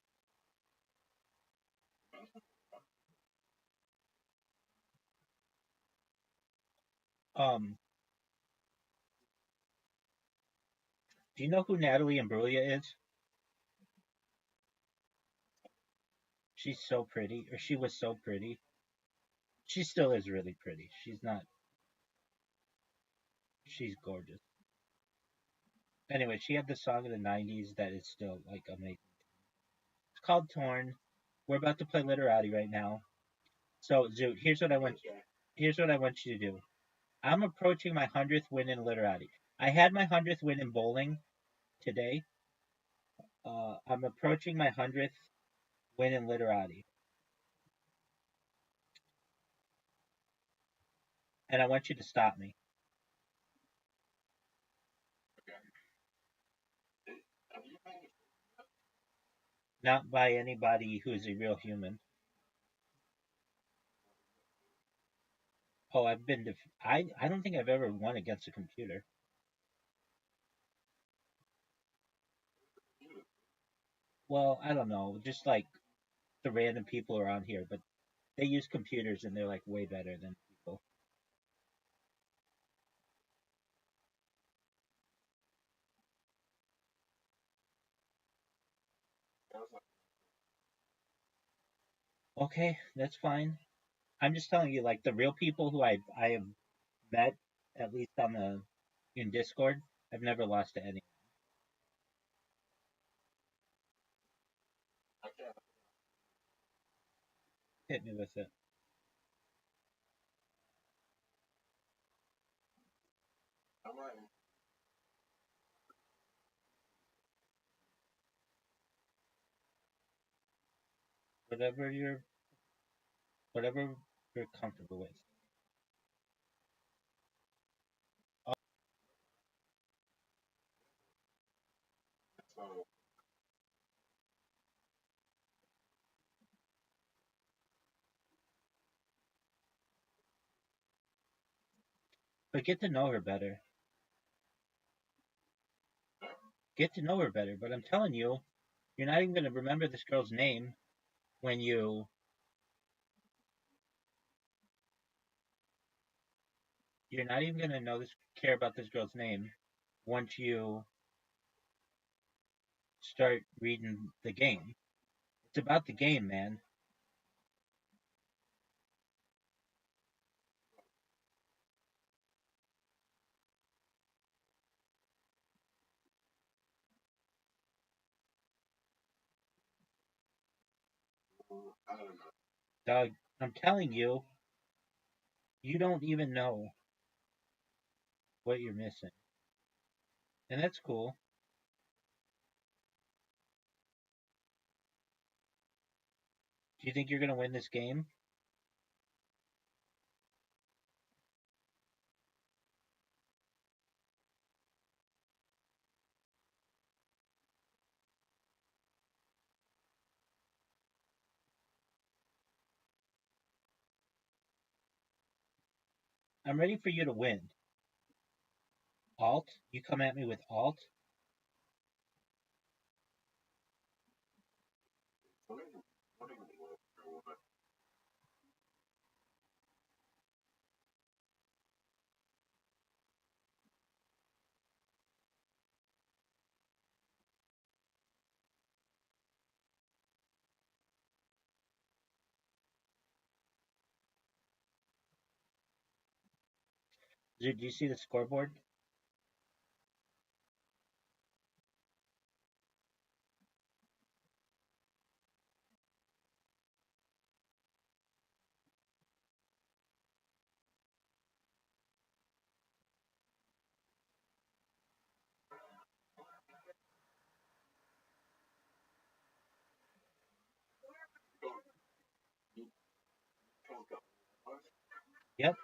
Um, do you know who Natalie Imbruglia is? She's so pretty, or she was so pretty. She still is really pretty. She's not. She's gorgeous. Anyway, she had the song in the '90s that is still like amazing. It's called Torn. We're about to play Literati right now. So, Zoot, here's what I want you to do. I'm approaching my 100th win in Literati. I had my 100th win in bowling today. I'm approaching my 100th win in Literati, and I want you to stop me. Not by anybody who is a real human. Oh, I don't think I've ever won against a computer. Well, I don't know, just like the random people around here, but they use computers and they're like way better than people. Okay, that's fine. I'm just telling you, like the real people who I have met, at least on the in Discord, I've never lost to any. Hit me with it. Whatever you're whatever you're comfortable with. Oh, but get to know her better. Get to know her better. But I'm telling you, you're not even gonna remember this girl's name when you You're not even gonna care about this girl's name once you start reading the game. It's about the game, man. I don't know. Dog, I'm telling you, you don't even know what you're missing. And that's cool. Do you think you're gonna win this game? I'm ready for you to win. Alt? You come at me with alt? Dude, do you see the scoreboard? Yep.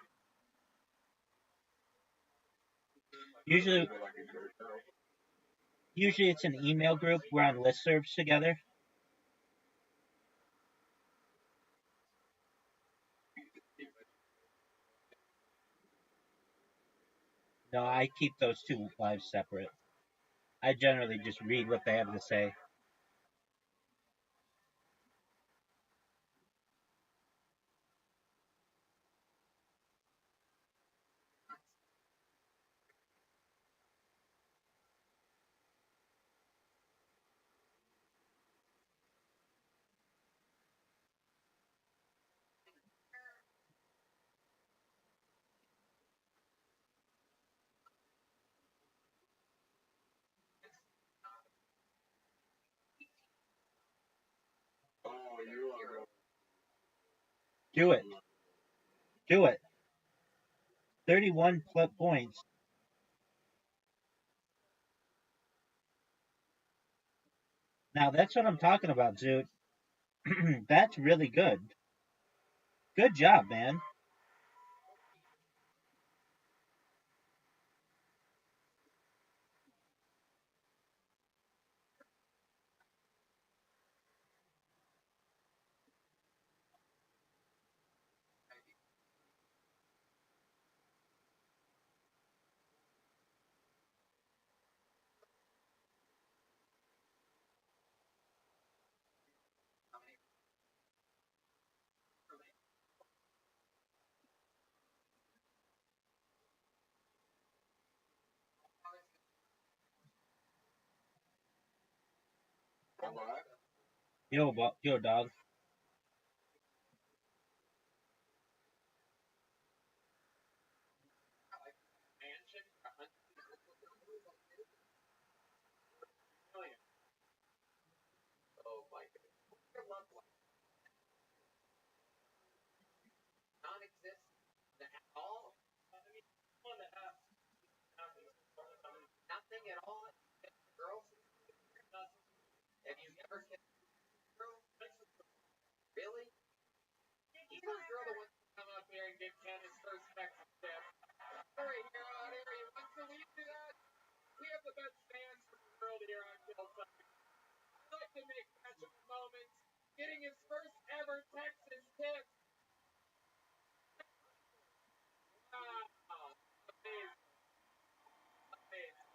Usually, usually it's an email group. We're on listservs together. No, I keep those two lives separate. I generally just read what they have to say. Oh, you are. Do it. Do it. 31 points. Now that's what I'm talking about, Zoot. That's really good. Good job, man. Yo, dog. Oh my goodness. Your love life non-existent at all. Nothing at all. Girls, have you ever kissed a girl? Really? You were a girl that wants to come out there and give Ken his first Texas tip. Hurry, here out area. Once a week do that. We have the best fans in the world here on Hillside. I'd like to make mention of moments getting his first ever Texas tip. Wow. Amazing. Amazing.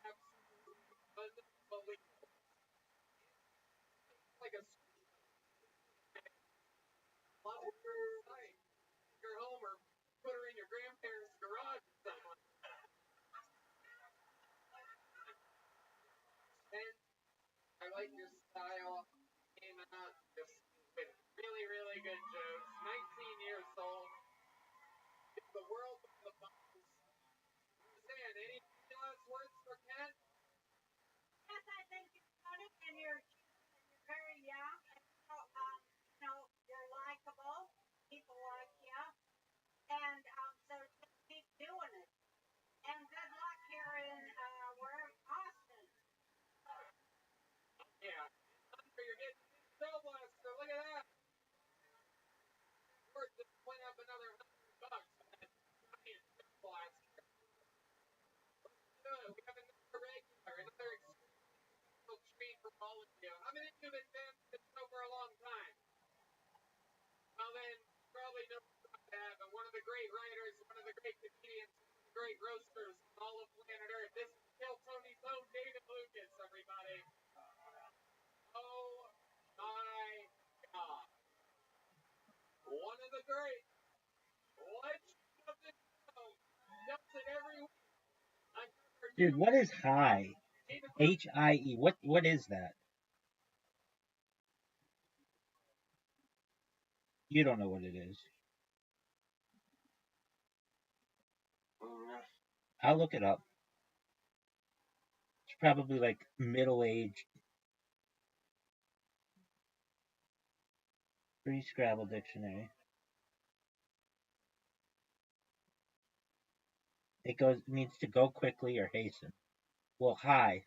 Absolutely unbelievable. Like a love at first sight. Your home or put her in your grandparents' like your style. Came out just with really, really good jokes. 19 years old. It's the world of the bubbles. Roseanne, any last words for Ken? Yes, I think you're funny and you're cute and you're very young and you're likable. People like you, and so just keep doing it. And good luck here in where Austin. Yeah. Hunter, you're getting so blaster. Look at that. We're just went up another $100 on that giant blaster. Good. We have another regular, another exceptional treat for all of you. How many of you have been fans of the show for a long time? Well, then, you probably know that one of the great writers, one of the great comedians, one of the great roasters on all of planet Earth. This is Kill Tony's own David Lucas, everybody. Oh my God. One of the great. Legend of the show. Does it every week. Dude, what is high? H-I-E. What is that? You don't know what it is. I'll look it up. It's probably like middle-aged. Free Scrabble dictionary. It means to go quickly or hasten. Well, hi.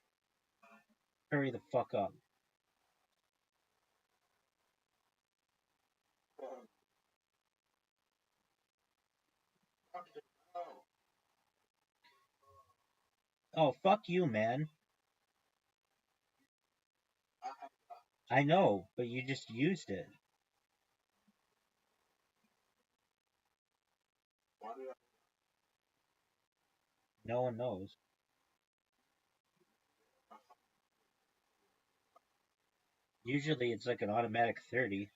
Hurry the fuck up. Oh, fuck you, man. I know, but you just used it. No one knows. Usually it's like an automatic 30.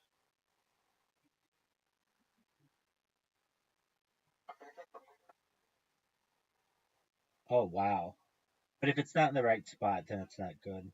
Oh, wow. But if it's not in the right spot, then it's not good.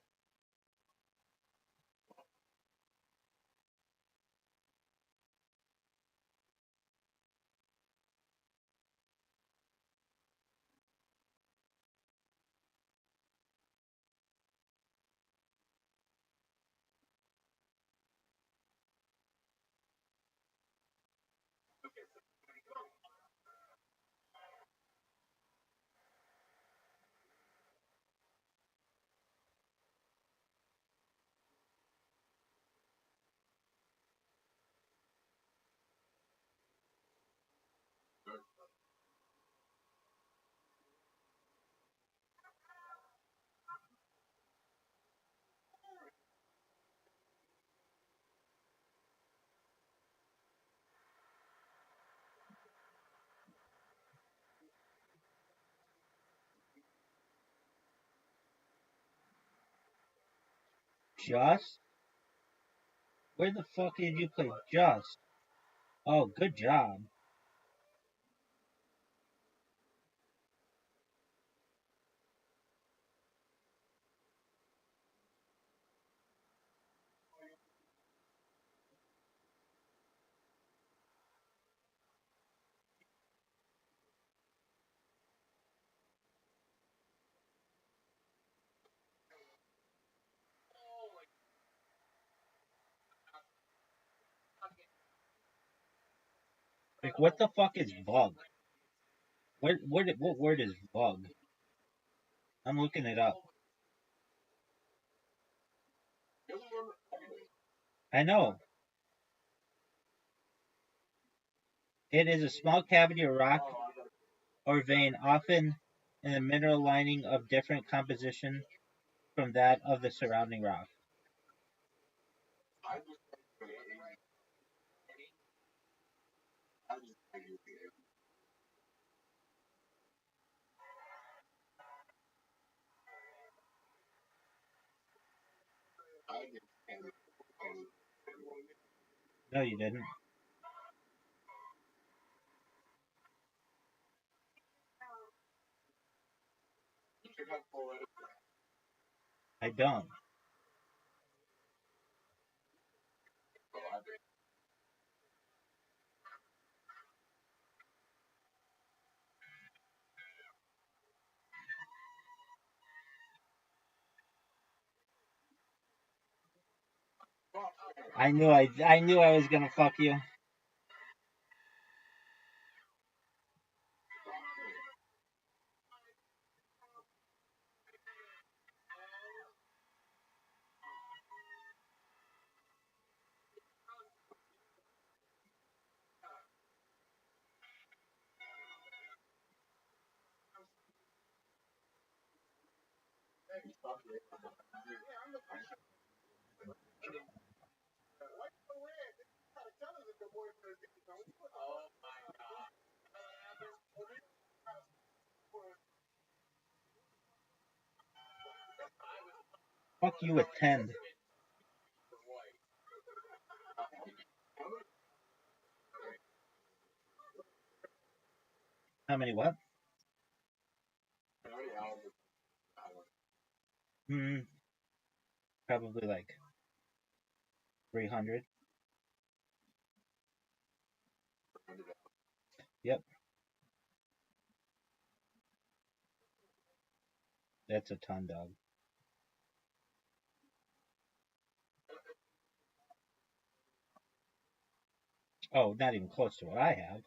Just? Where the fuck did you play Just? Oh, good job. Like, what the fuck is bug? What word is bug? I'm looking it up. I know. It is a small cavity or rock or vein, often in a mineral lining of different composition from that of the surrounding rock. No, you didn't. I don't. I knew I was gonna fuck you. Yeah, I'm the fisher. Why you so red? You gotta tell us if your boyfriend did something. You put the Oh my god. well, then Fuck you with 10. How many what? Hmm, probably like 300. Yep, that's a ton, dog. Oh, not even close to what I have.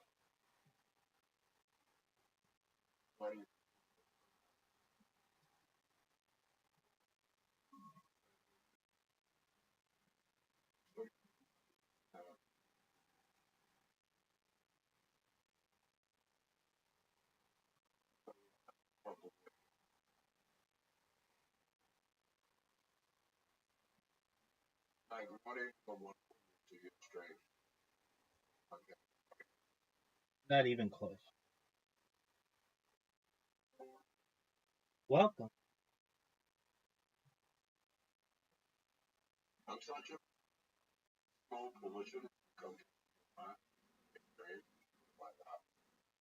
Not even close. Welcome.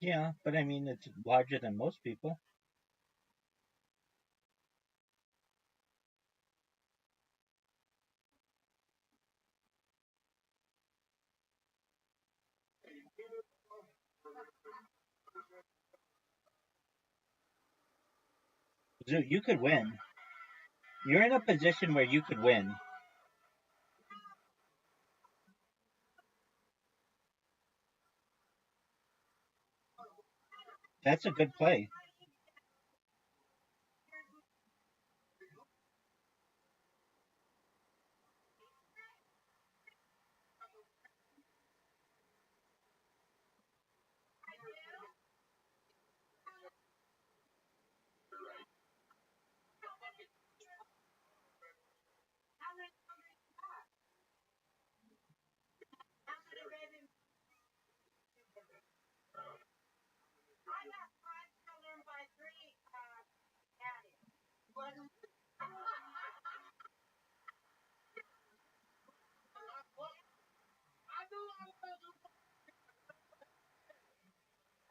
Yeah, but I mean, it's larger than most people. You could win. You're in a position where you could win. That's a good play.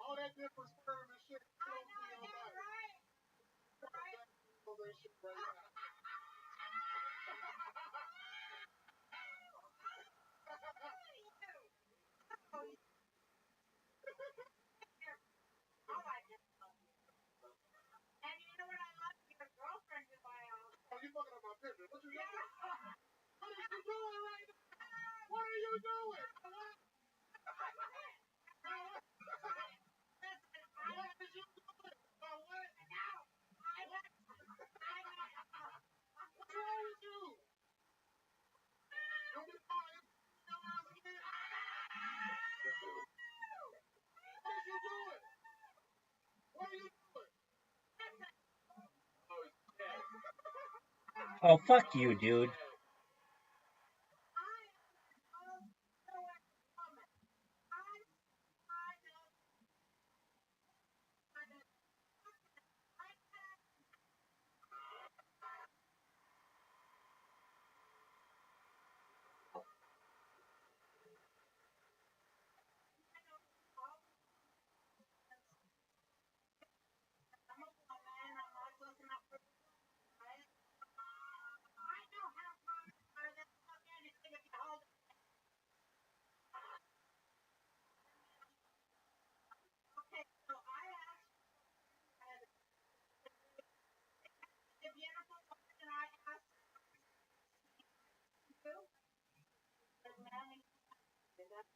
all that different sperm and shit. You don't see all that. All that shit right now. Oh, you fucking up my picture. What you doing? What are you doing right now? What are you doing? What is you doing? Oh, what? What's wrong with you? Don't be calling your ass again. What are you doing? What are you doing? Oh, fuck you, dude.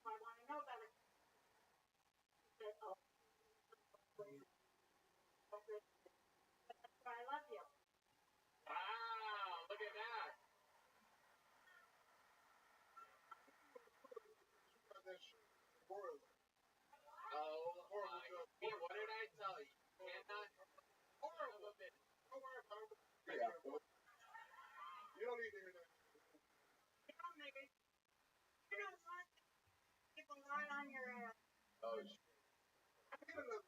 I want to know about it. He said, oh, that's why I love you. Wow, look at that. Oh, my. What did I tell you? You cannot. Horrible. Yeah. You don't need to hear that. You don't make it. You don't want people lying on your ass. Oh, shit. I get another.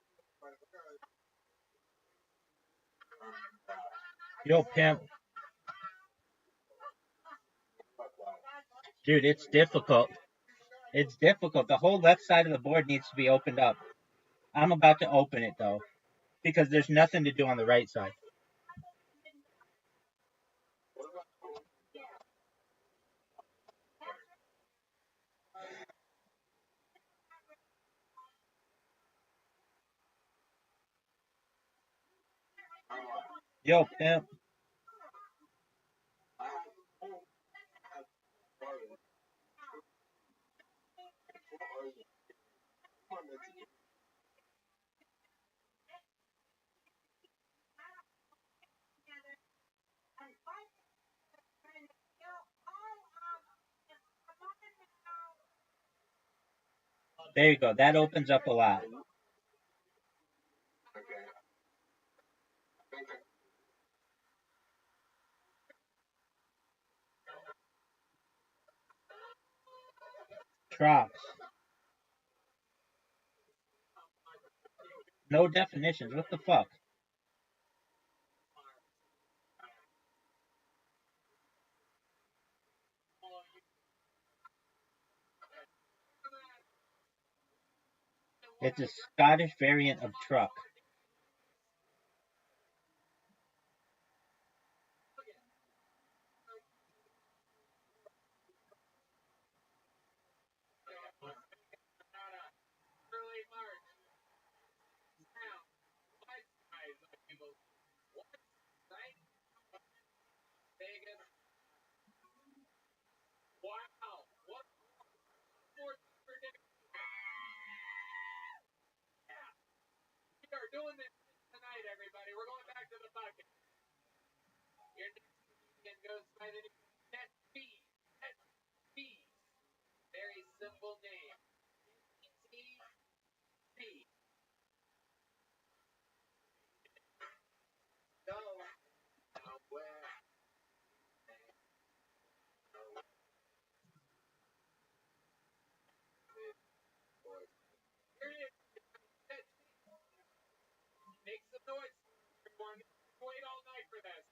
Yo, pimp. Dude, it's difficult. It's difficult. The whole left side of the board needs to be opened up. I'm about to open it, though, because there's nothing to do on the right side. Yo, pimp. There you go. That opens up a lot. Trox. No definitions. What the fuck? It's a Scottish variant of truck. Early March. Now, white guys, people. What? Right? Vegas. Wow. What? Fourth prediction. Yeah. We are doing this tonight, everybody. We're going back to the bucket. Your next comedian goes by the name of Net B. Net B. Very simple name. T. Go. Where? Here it is. Net B. Make some noise, everyone. Wait all night for this.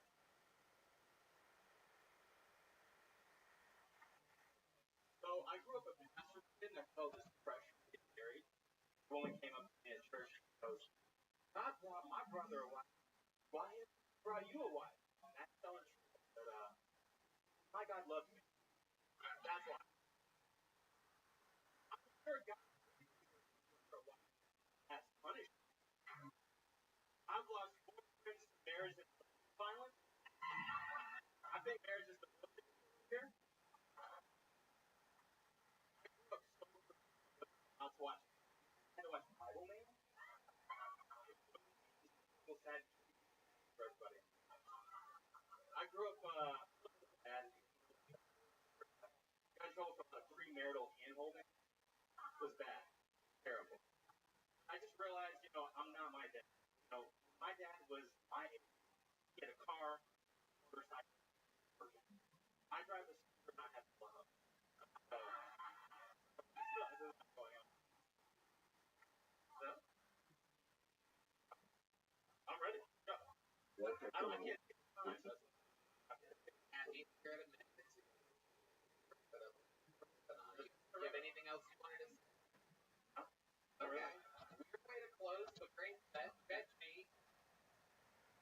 So I grew up a pastor kid and I felt this pressure to get married. A woman came up to me at church and goes, God brought my brother a wife. Why has he brought you a wife? And I tell her that my God loves me. That's why. I'm sure God for a wife has punished me. I've lost more friends to marriage and violence. I think marriage is the most here. I was watching. I had to watch Bible Man. People said for everybody. I grew up as I go from a premarital handholding was bad, terrible. I just realized, I'm not my dad. My dad was my age. He had a car, motorcycle. I drive a scooter, not have love. So, I'm ready. Go. I don't get it. Happy here at a minute. Do you have anything else you wanted to say? Okay. Weird way to close, but great set. Fetch me.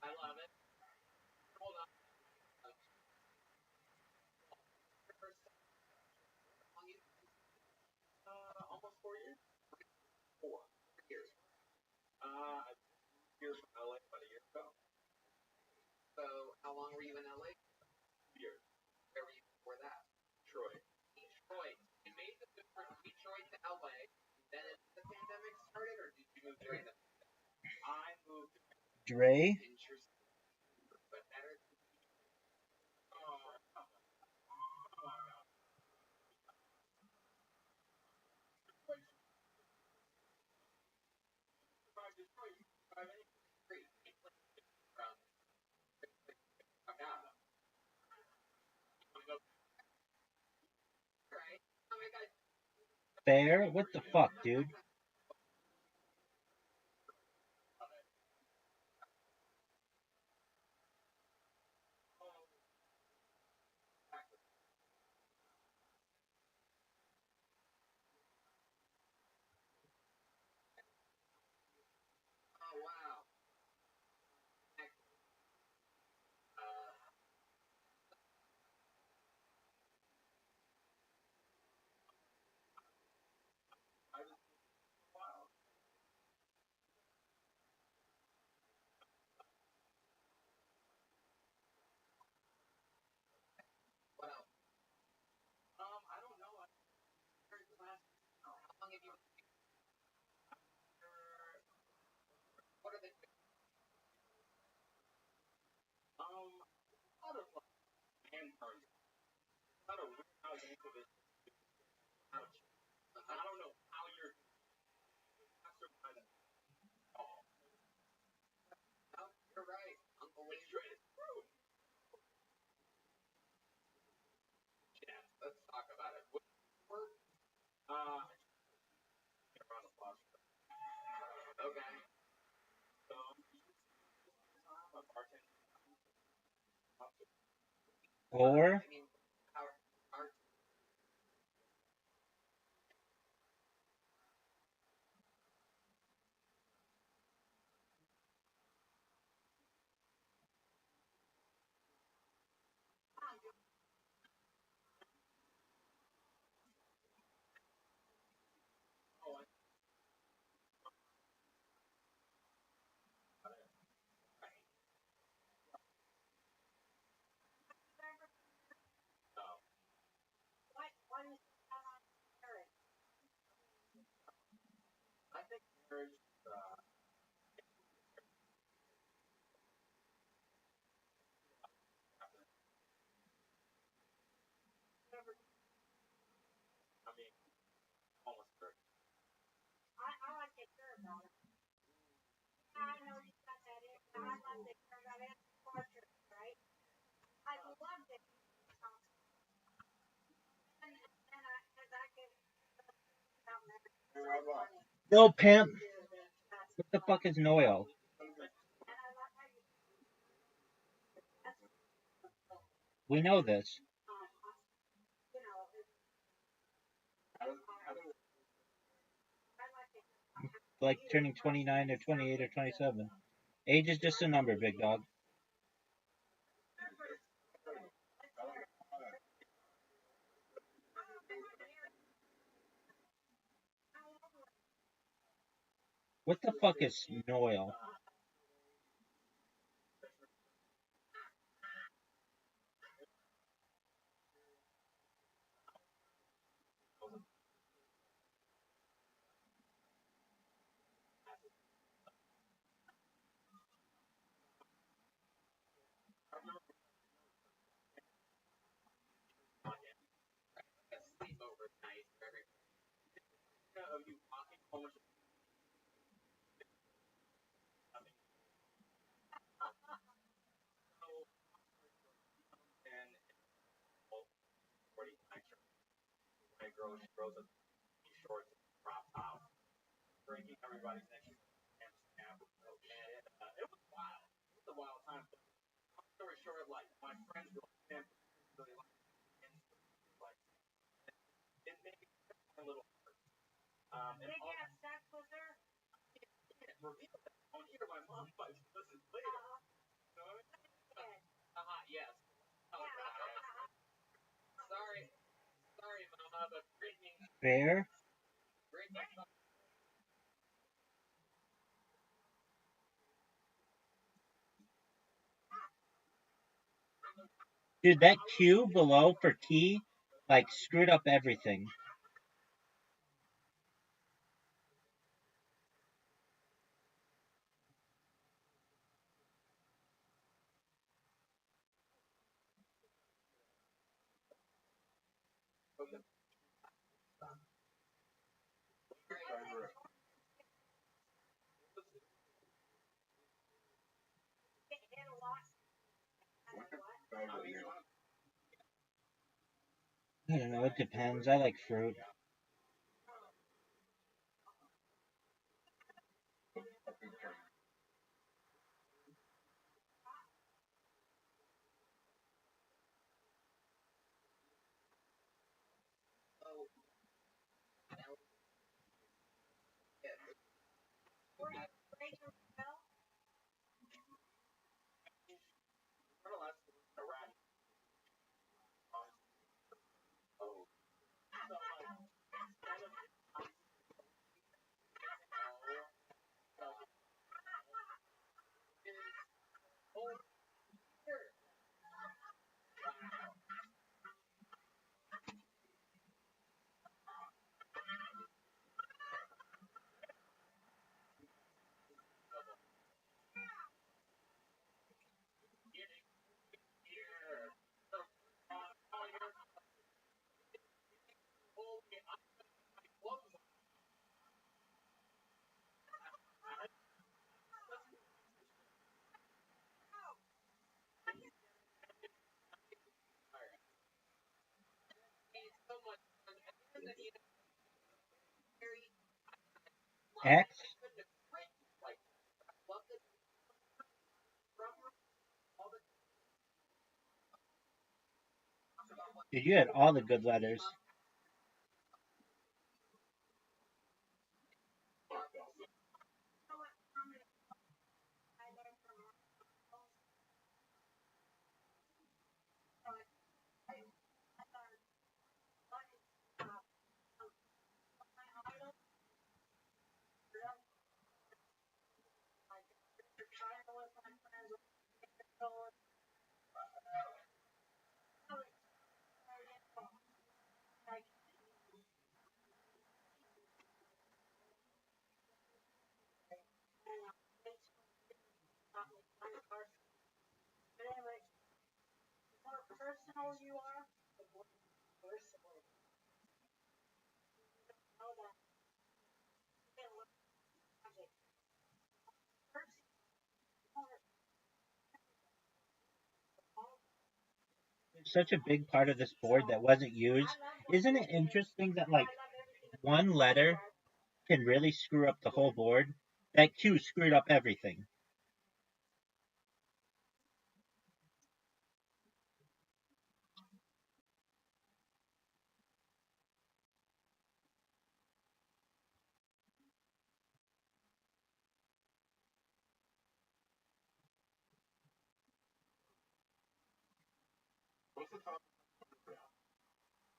I love it. Hold on. First, how long you Almost 4 years. 4 years. I moved here from LA about a year ago. So, how long were you in LA? 2 years. Where were you before that? Detroit. Detroit. You made the move from Detroit to moved during the. I moved. Dre. Interesting. But better. Fair? What the fuck, dude? Oh wow. What else? I don't know. How long have you? What are the? A lot of hand cards. A lot of weird how you into this. Ouch. I don't know how you're. No, you're right. Uncle Lee. Yeah, let's talk about it. Okay. Or I mean, our What is on marriage? I think marriage. I mean, almost perfect. I like to hear about it. I know you got that in, but I like to hear about it. Portrait, right? I loved it. And I can about marriage. no pimp. What the fuck is Noel? And I like how you We know this. you know, I like it. Like turning 29 or 28 or 27. Age is just a number, big dog. What the fuck is Noel? Sleepover night for every. Of you walking home with and 49 my girl, she grows up in shorts and crop top, breaking everybody's neck. And it was wild. It was a wild time. Long story short, like my friends were like, really like it made me a little. And Did you have sex with her? reveal that on here. My mom might listen later. Yes. Sorry, sorry, Mama, but Brittany. Fair? Dude, that Q below for T, like, screwed up everything. I don't know. It depends. I like fruit. X? Dude, you had all the good letters. Personal you are, the more versatile. Know that you can learn magic. First, Such a big part of this board that wasn't used. Isn't it interesting that, like, one letter can really screw up the whole board? That Q screwed up everything.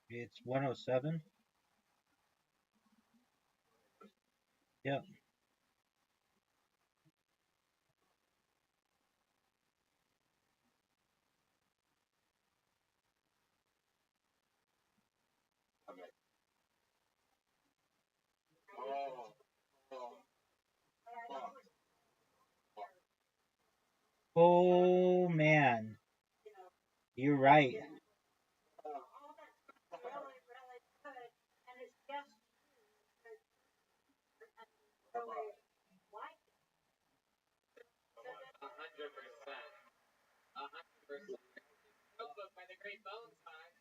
It's 107. Yep. Oh man, you're right. all that's really, really good, and it's just really like it. 100%. 100%. Notebook by the Great Bone Time.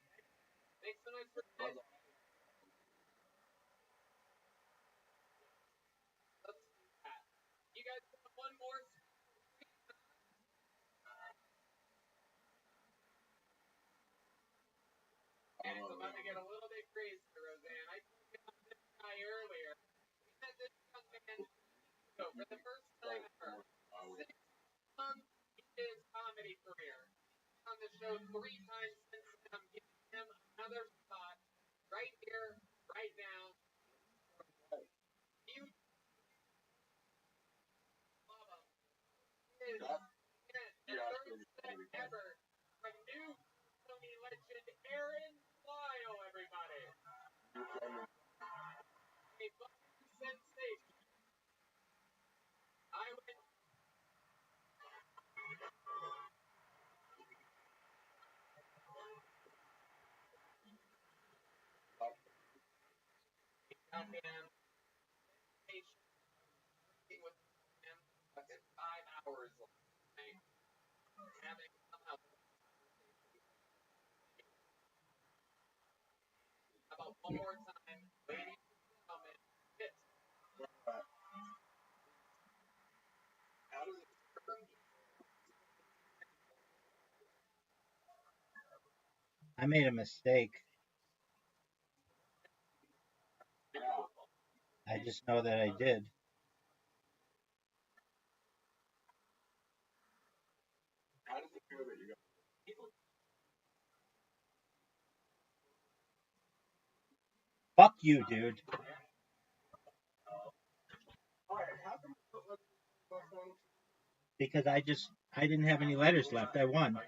Make some noise for this. Let's do that. You guys want one more? And it's about to get a little bit crazy, Roseanne. I told you about this guy earlier. We met this young man for the first time ever. 6 months into his comedy career. He's on the show 3 times since then. I'm giving him another spot right here, right now. You love him. Is the third set ever from new Tony legend Aaron Lyle, everybody. A fucking sensation. I went and patient working with him fucking 5 hours like having somehow about one more time, waiting to come in, hit. How does it work? I made a mistake. I just know that I did. How does it feel that you got? Fuck you, dude. Alright, how come you don't let me my phone? Because I didn't have any letters left. I won.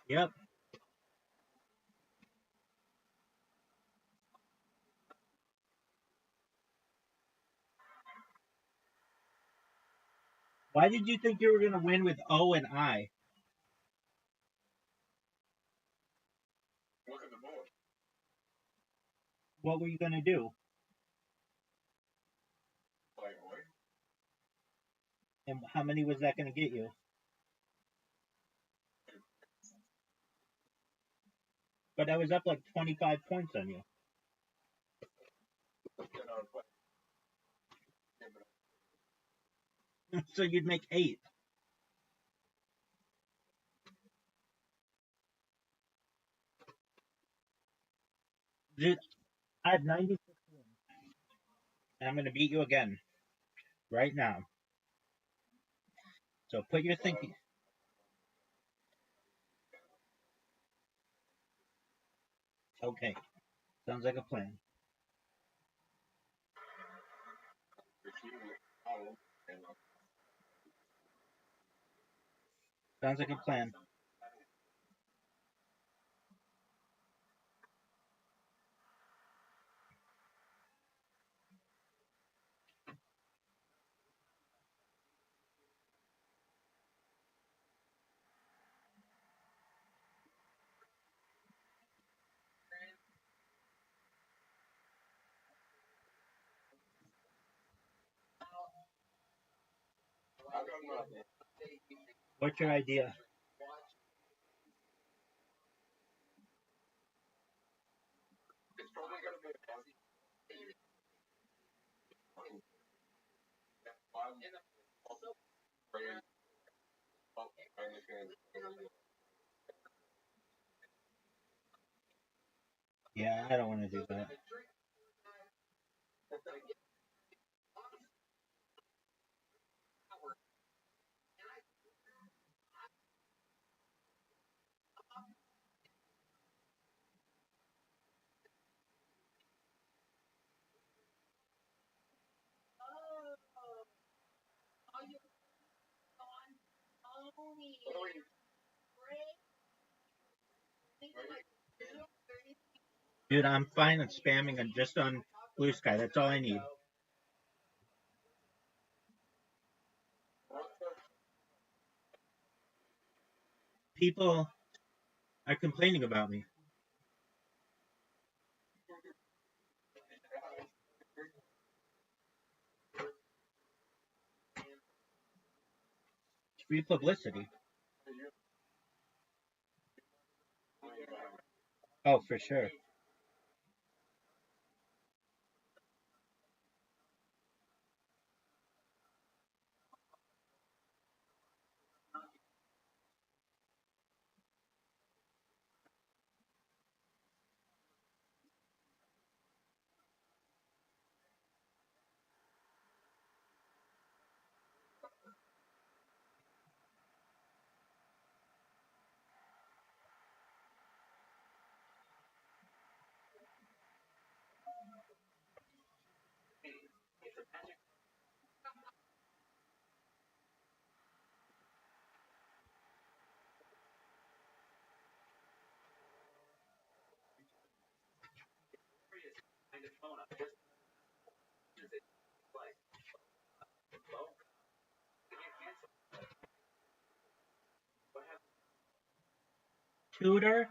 Yep. Why did you think you were gonna win with O and I? Look at the board. What were you gonna do? Like, what? And how many was that gonna get you? But I was up like 25 points on you. So you'd make 8. Dude, I have 96 wins. And I'm gonna beat you again. Right now. So put your thinking. Okay. Sounds like a plan. Sounds like a plan. What's your idea? It's probably gonna be Yeah, I don't want to do that. Dude, I'm fine at spamming and just on Blue Sky. That's all I need. People are complaining about me. It's free publicity. Oh, for sure. tutor.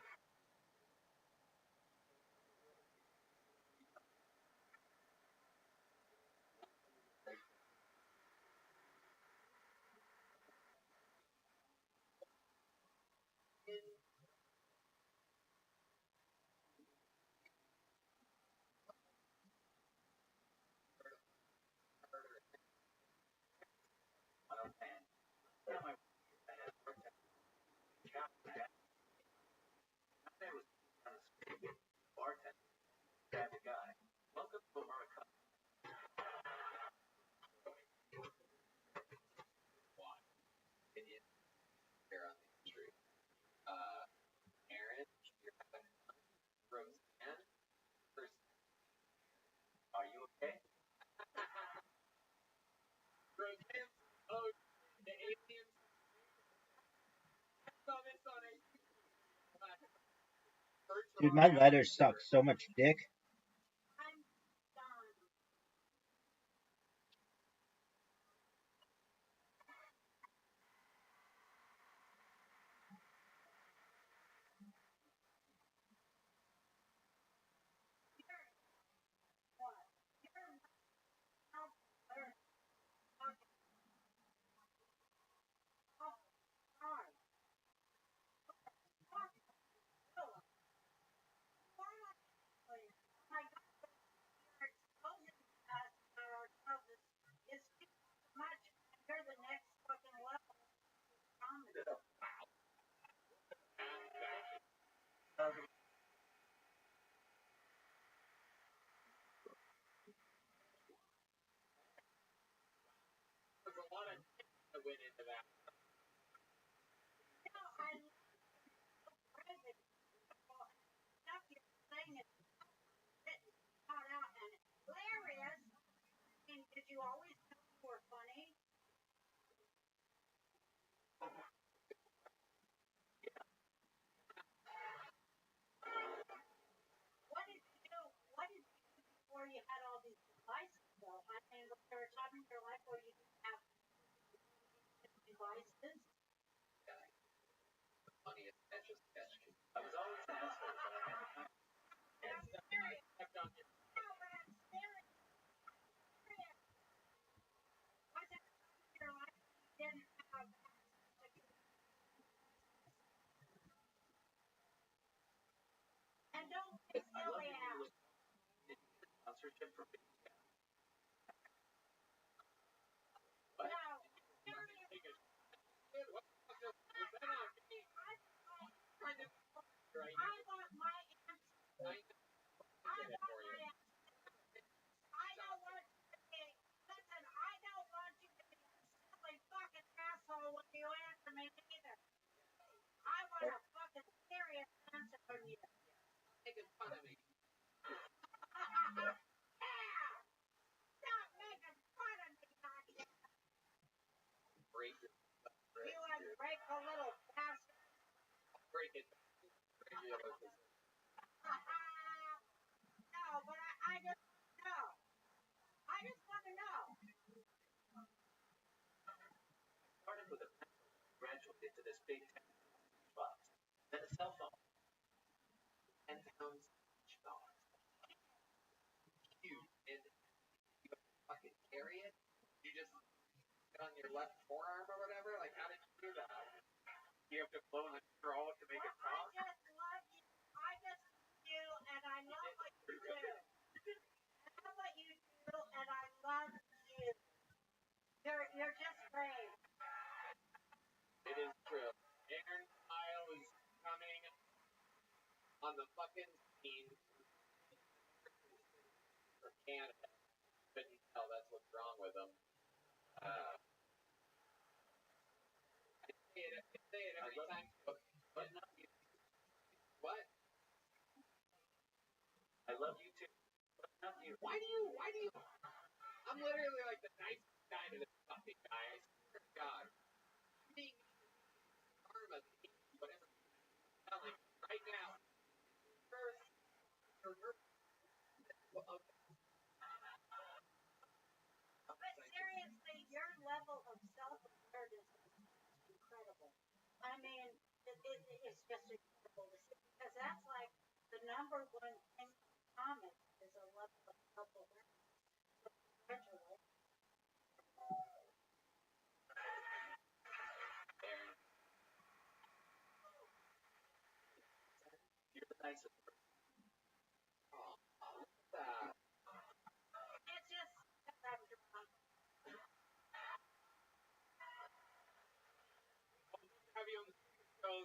Here on the street. Aaron, you're having Roseanne. Are you okay? Roseanne, oh, the aliens. I saw this on a Dude, my letters suck so much dick. I'm done. What? You're not learn. Oh, God. Fuck. Philip. Why not? My God, you're exposing us to ourselves is too much. You're the next fucking level of comedy. There's a lot of that went into that. You know, I love crazy. Stuff you're saying is written, thought out, and hilarious. I mean, did you always know you were funny? What did you do? What did you do before you had all these devices, though? I mean, was there a time in your life where you didn't have devices? The funniest etch a sketch. I was always an asshole. And I'm serious. Kept on your No, but I'm serious. Was there a time in your life when you didn't have access to and don't get silly out. sponsorship for big No, I want my answer. I want my answer. I don't want you to be, listen, I don't want you to be a silly fucking asshole when you answer me either. I want a fucking serious answer from you. making fun of me. Yeah! Stop making fun of me, goddamn. Break it. You ungrateful little bastard. Break it. No, but I just want to know. I just want to know. Started with a pencil, graduated to this big $10,000, then a cell phone, $10 each dollar. Huge. And you fucking carry it. You just get on your left forearm or whatever. Like, how did you do that? You have to blow in the straw to make it I talk. just love you. I just love you, and I love what you do. I love what you do, and I love you. You're just great. It is true. Aaron Kyle is coming on the fucking scene for Canada. Couldn't tell that's what's wrong with him. I say it every time. But not you. What? I love you too, but not you. Why do you? I'm literally like the nicest guy to this fucking guy. I swear to God. Being karma, whatever. Like, right now. First, well, okay. But seriously, your level of self-awareness is incredible. I mean, it's just incredible. to see because that's like the number one thing common is a level of self-awareness. Congratulations. You're the nicest person. It's just because I'm drunk. Have you on the show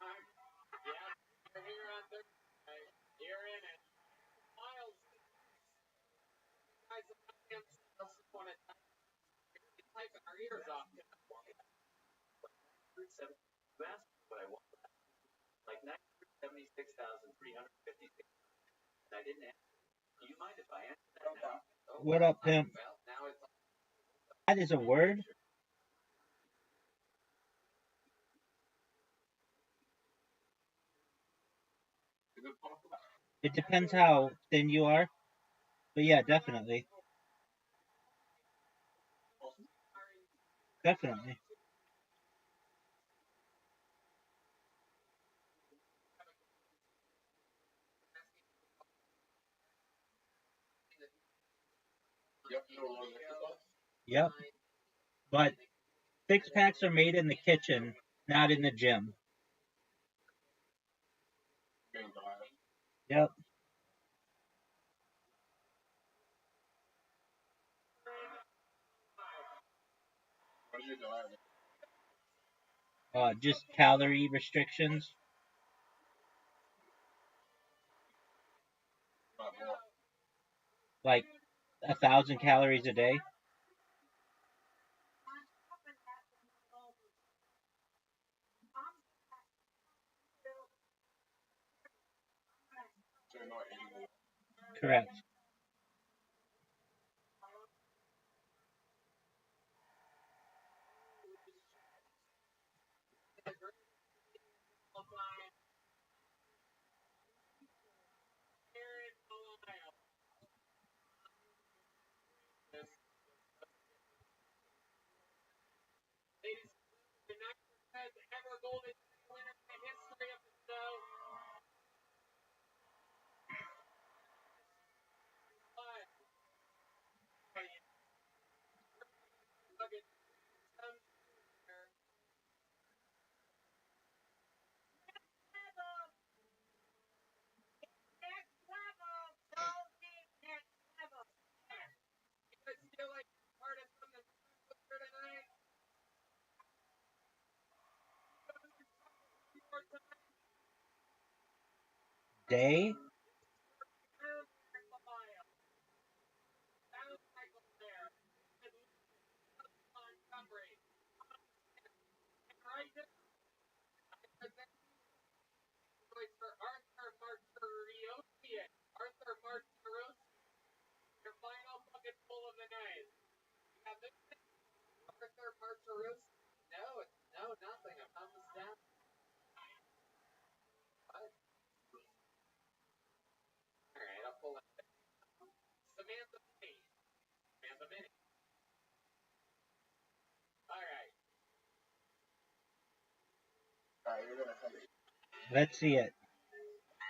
sometime? Yeah, you're here on Thursday. You're in it. Miles, guys, I also want to typing our ears off. You asked me what I want. Like 976,356. And I didn't answer. Do you mind if I answer that now? What up, pimp? Well, now it's That is a word? It depends how thin you are. But yeah, definitely. Definitely. Yep. But 6-packs are made in the kitchen, not in the gym. Yep. Just calorie restrictions. Like 1,000 calories a day. Correct. ladies and gentlemen, the ever golden winner in the history of the show. Next level. So deep. Next level. You guys feel like part of something special here tonight? Day? For Arthur Martirosian. Arthur Martirosian. Your final bucket full of the night. You got this Arthur Martirosian. No, nothing. I found this down. What? Alright, I'll pull it. Samantha Minnie. Samantha Minnie. Alright. Let's see it.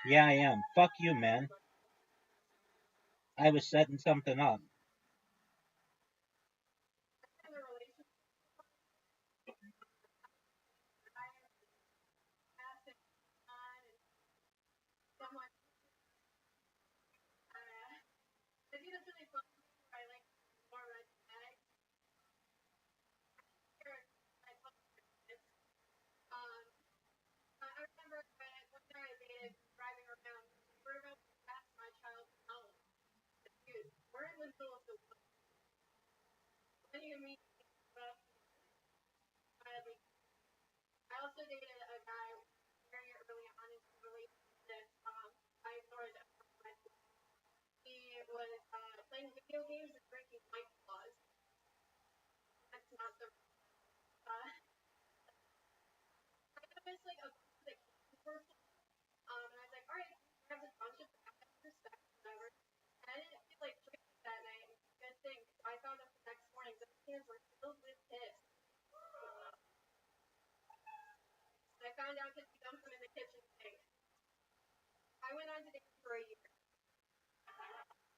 Yeah, I am. Fuck you, man. I was setting something up. I went on to dance for a year.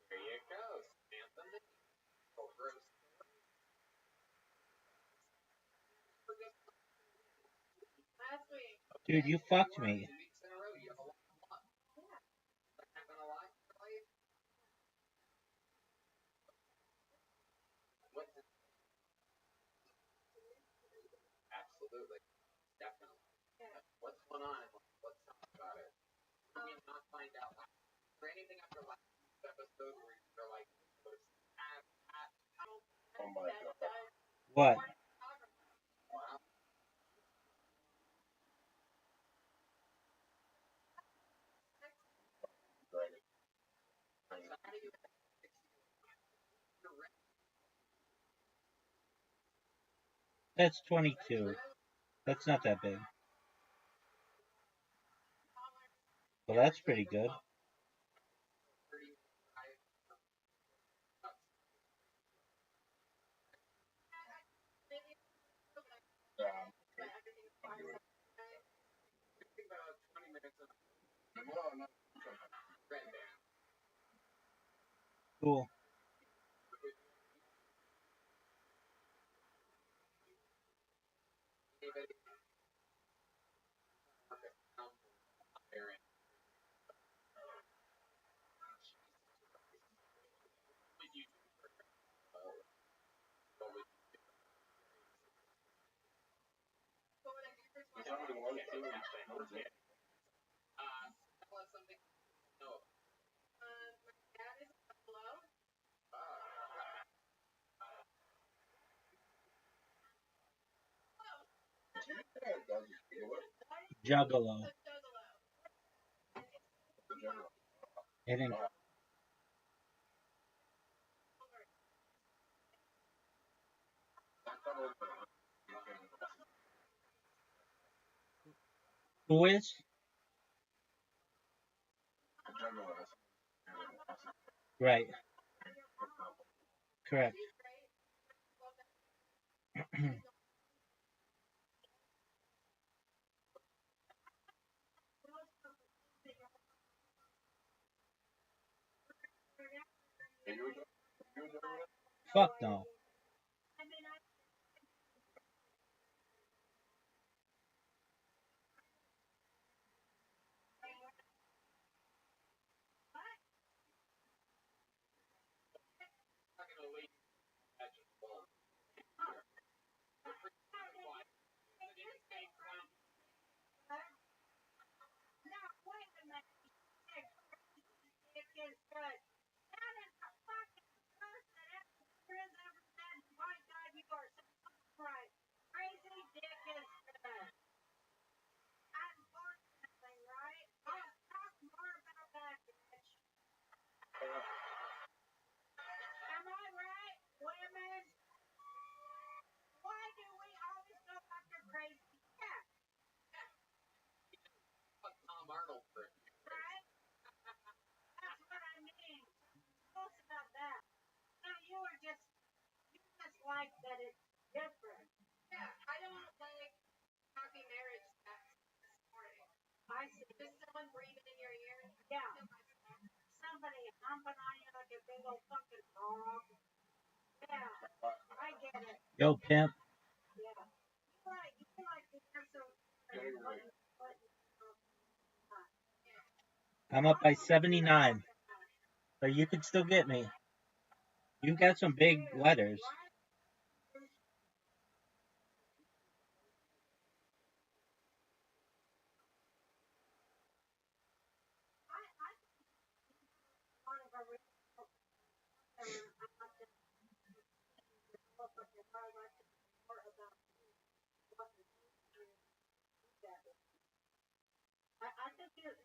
There you go, Samantha. Oh, gross. Last week. Dude, you fucked me. 2 weeks in a row, you have a lot of fun. Yeah. Like having a lot in your life. What's it? Absolutely. Definitely. Yeah. What's going on? Let's talk about it. How do you not find out? Is there anything after last week's episode where you're like, Oh my God. What? wow, Right. so how do you That's 22. That's not that big. Well, that's pretty good. Yeah, I'll do it. about 20 minutes of No. red band? Cool. Anybody? Aaron. Somebody wants to. Tell us something. No. My dad is below. Yeah, it does. You know what? Juggalo. The general. It ain't- Who is? The general. Right. Correct. Fuck no. Not gonna leave that just alone. Now, wait a minute. It is good. That is the fucking truth that every friend ever said. My God, you are so right. Crazy dick is good. Unfortunately, right? I'll talk more about that, bitch. Am I right, women? Why do we always go after crazy dick? Fuck Tom Arnold for it. Right? That's what I mean. Talk about that. No, you just like that it's different. Yeah, I don't like talking marriage sex this morning. I see. Just someone breathing in your ear. Yeah. Somebody humping on you like a big old fucking dog. Yeah, I get it. Yo, pimp. Yeah. You like to hear some. I'm up by 79. But you can still get me. You got some big letters.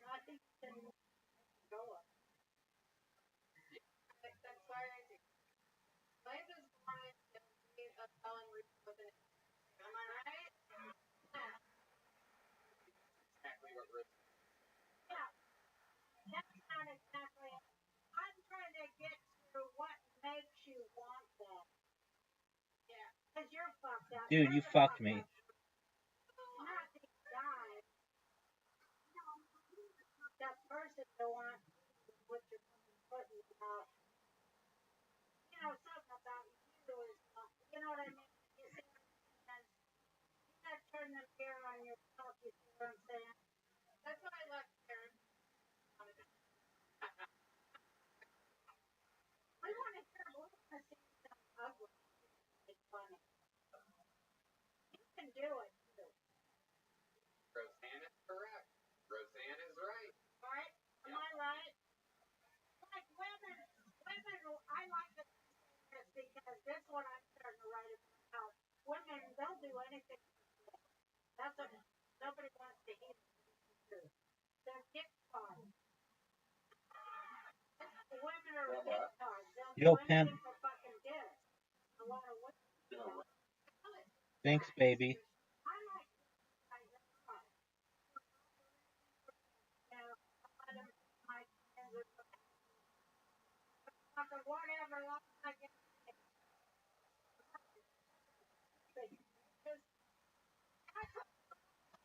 I think you can go up. That's why I think life is blind and we of telling with it. Am I right? Exactly what Rich. Yeah, that's not exactly. I'm trying to get to what makes you want that. Yeah, because you're fucked up. Dude, you fucked me. Not these guys. That person, the know something about you is, you know what I mean? You see what I'm saying? You gotta turn the mirror on yourself, you see what I'm saying? That's why I love Karen. We want to hear, we want to see some ugly. It's funny. You can do it too. Roseanne is correct. Roseanne is right. Right? Am I right? Like women, I like to say this because this is what I'm starting to write about. Women, they'll do anything. That's what nobody wants to hear. They're dick cards. Women are dick cards. They'll do Yo, anything Pim. for fucking dick. A lot of women. Thanks, baby. I like my God. You know, I let them my friends or fucking whatever. Long as I get paid. Because that's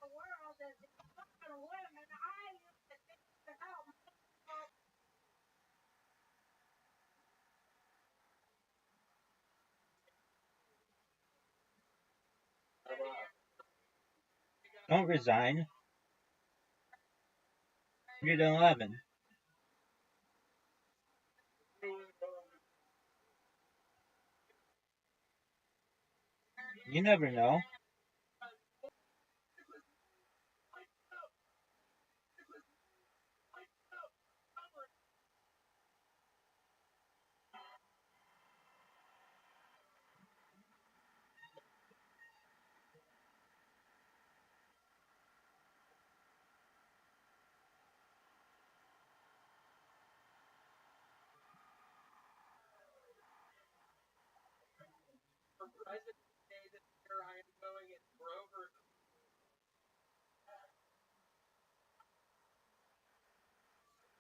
the world is fucking women. I used to think about myself. Don't resign. 111. You never know. For President's Day this year, I am going at Grover.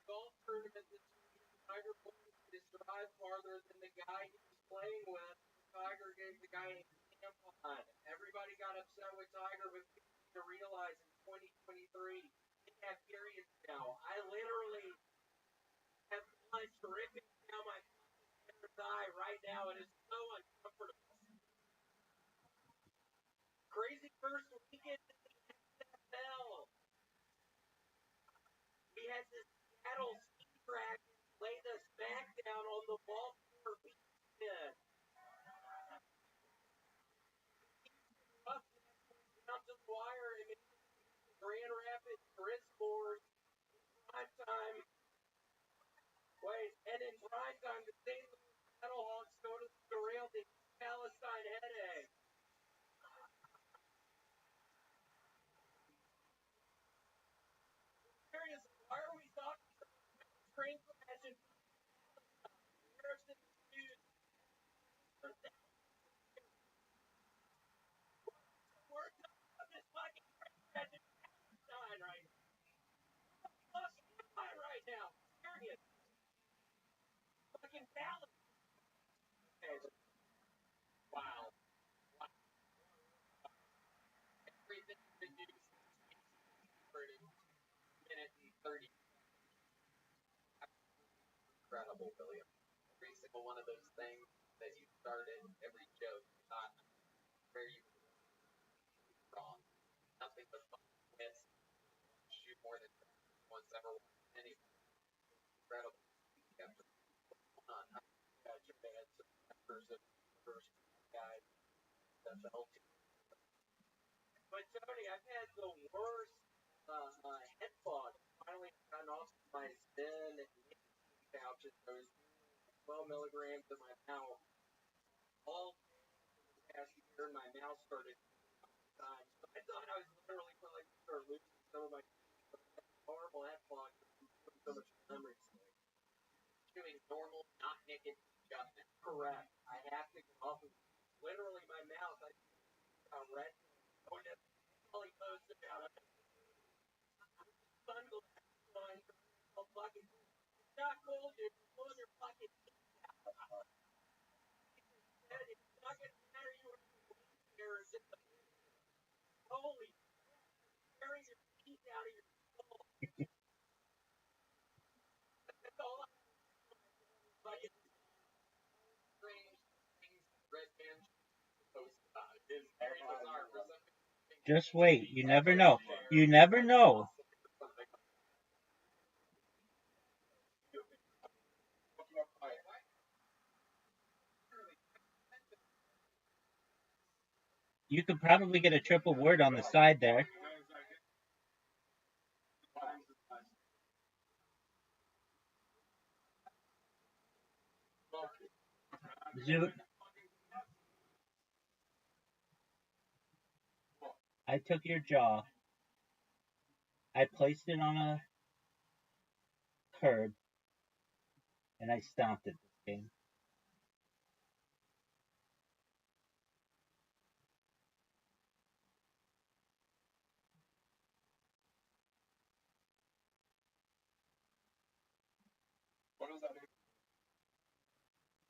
Golf tournament this week. Tiger Woods to drive farther than the guy he was playing with. Tiger gave the guy a tampon. Everybody got upset with Tiger, but people need to realize in 2023, they have periods now. I literally have blood dripping down my fucking thigh right now. It is so uncomfortable. Crazy first weekend in the NFL. We had the Seattle Seadragons lay the smackdown on the Baltimore weekend. Up down to the wire and Grand Rapids Griswold prime time. Wait, and in prime time, the St. Louis Battlehawks go to the derailed the Palestine headache. Seriously, why are we talking about train crash and Harrison Hughes? We're talking about this fucking train crash in Palestine right now. Fucking am I right now? Serious. Fucking Palestine. Wow. Everything reduced for a minute and 30. Incredible, William. Every single one of those things that you started, every joke, not where you were wrong. Nothing but fun miss. Shoot more than once ever watched any incredible after on. Got your bad members of the first guy NFL team. But Tony, I've had the worst head fog. Finally gotten off my Zen pouches. I was 12 milligrams in my mouth all past year, and my mouth started time. So I thought I was literally probably going to start losing some of my horrible head fog from doing so much memory stick. Doing normal, not nicotine adjustment. Correct. I have to get off of literally my mouth. I got red. Going to Holly Post about it. Sunglasses on. Fucking. It's not cool, dude. You're pulling your fucking teeth out. It's not going to matter you were here. Holy. Tearing your teeth out of your skull. That's all I fucking is very bizarre for some people. Just wait. You never know. You never know. You could probably get a triple word on the side there. Zoot. I took your jaw. I placed it on a curb, and I stomped it this game.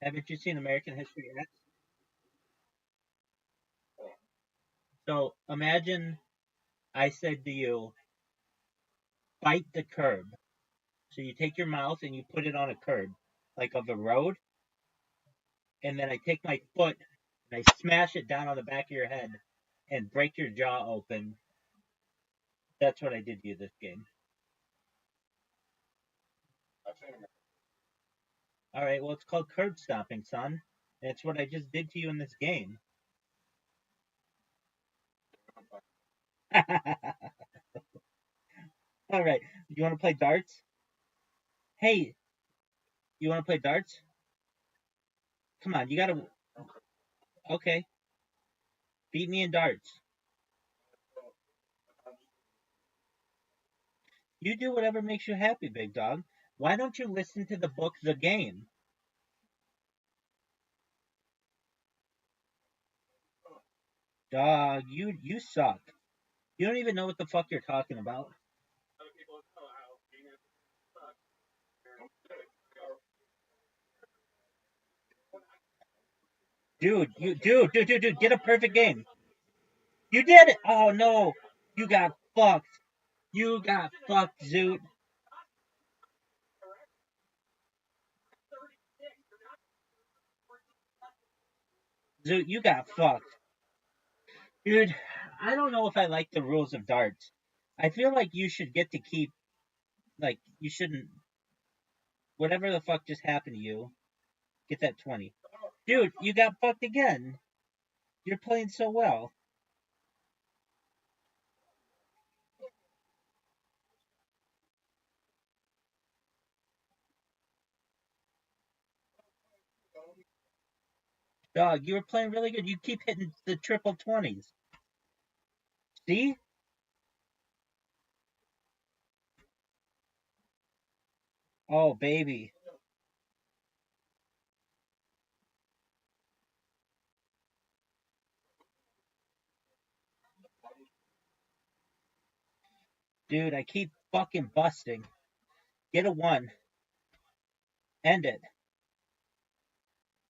Haven't you seen American History X? So imagine I said to you, bite the curb. So you take your mouth and you put it on a curb, like of a road, and then I take my foot and I smash it down on the back of your head and break your jaw open. That's what I did to you this game. All right, well, it's called curb stomping, son. And it's what I just did to you in this game. All right, you want to play darts? Hey, you want to play darts? Come on, you gotta. Okay, beat me in darts. You do whatever makes you happy, big dog. Why don't you listen to the book, The Game? Dog, you suck. You don't even know what the fuck you're talking about. Dude, get a perfect game. You did it. Oh no, you got fucked. You got fucked, Zoot. Zoot, you got fucked. Dude, I don't know if I like the rules of darts. I feel like you should get to keep, like, you shouldn't, whatever the fuck just happened to you, get that 20. Dude, you got fucked again. You're playing so well. Dog, you were playing really good. You keep hitting the triple 20s. See? Oh, baby. Dude, I keep fucking busting. Get a 1. End it.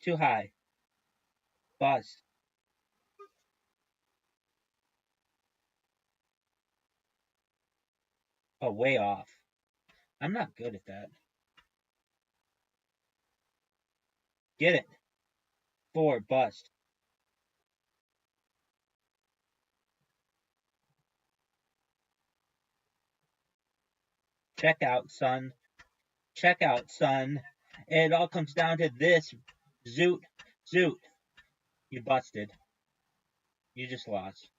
Too high. Bust. Oh, way off. I'm not good at that. Get it. 4. Bust. Check out, son. Check out, son. And it all comes down to this. Zoot. Zoot. You busted. You just lost.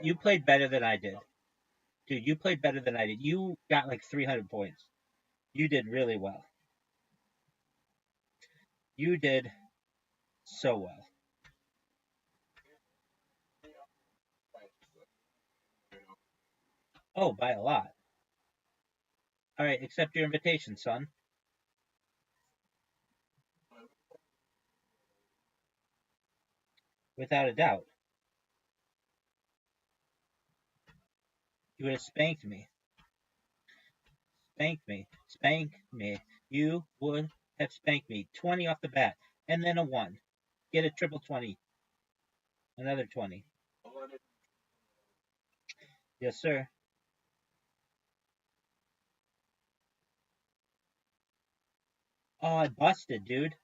You played better than I did. Dude, you played better than I did. You got like 300 points. You did really well. You did so well. Oh, by a lot. All right, accept your invitation, son. Without a doubt. You would have spanked me. Spanked me. Spanked me. You would have spanked me. 20 off the bat. And then a 1. Get a triple 20. Another 20. Yes, sir. Oh, I busted, dude.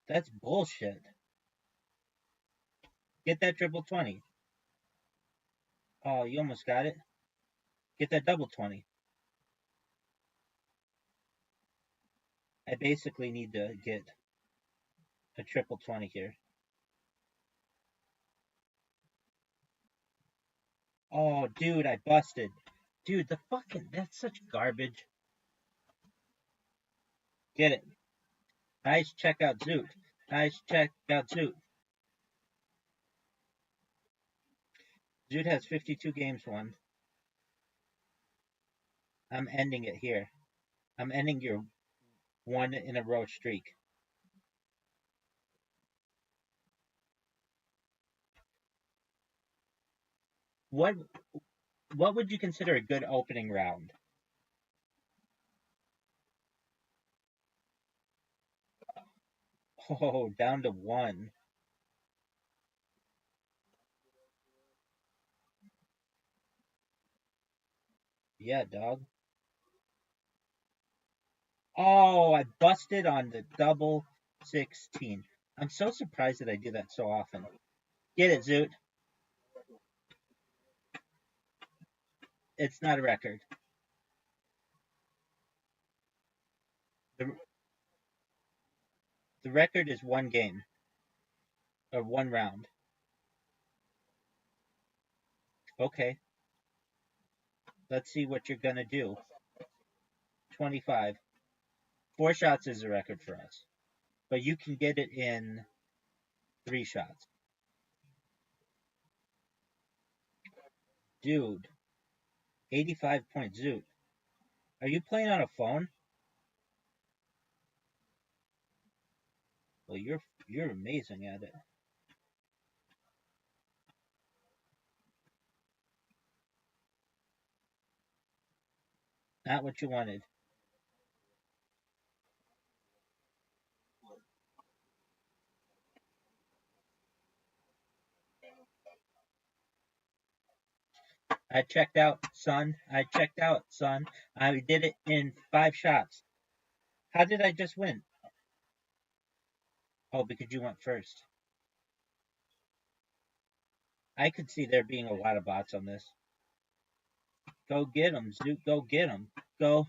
That's bullshit. Get that triple 20. Oh, you almost got it. Get that double 20. I basically need to get a triple 20 here. Oh, dude, I busted. Dude, the fucking, that's such garbage. Get it. Nice checkout, Zoot. Nice checkout, Zoot. Zoot has 52 games won. I'm ending it here. I'm ending your one in a row streak. What would you consider a good opening round? Oh, down to 1. Yeah, dog. Oh, I busted on the double 16. I'm so surprised that I do that so often. Get it, Zoot. It's not a record. The record is 1 game. Or 1 round. Okay. Let's see what you're gonna do. 25. 4 shots is a record for us. But you can get it in 3 shots. Dude. 85 point Zoot. Are you playing on a phone? Well, you're amazing at it. Not what you wanted. I checked out, son. I checked out, son. I did it in 5 shots. How did I just win? Oh, because you went first. I could see there being a lot of bots on this. Go get them, Zoot. Go get them. Go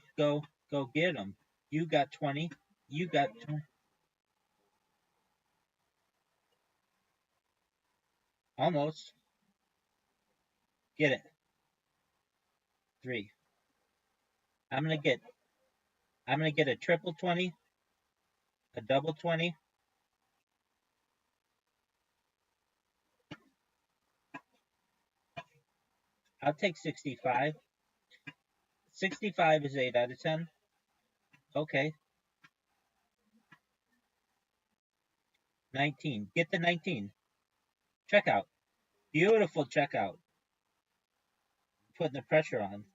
get them. You got 20. You got 20. Almost. Get it. 3. I'm gonna get a triple 20, a double 20. I'll take 65. 65 is 8 out of 10. Okay. 19. Get the 19. Checkout. Beautiful checkout. Putting the pressure on.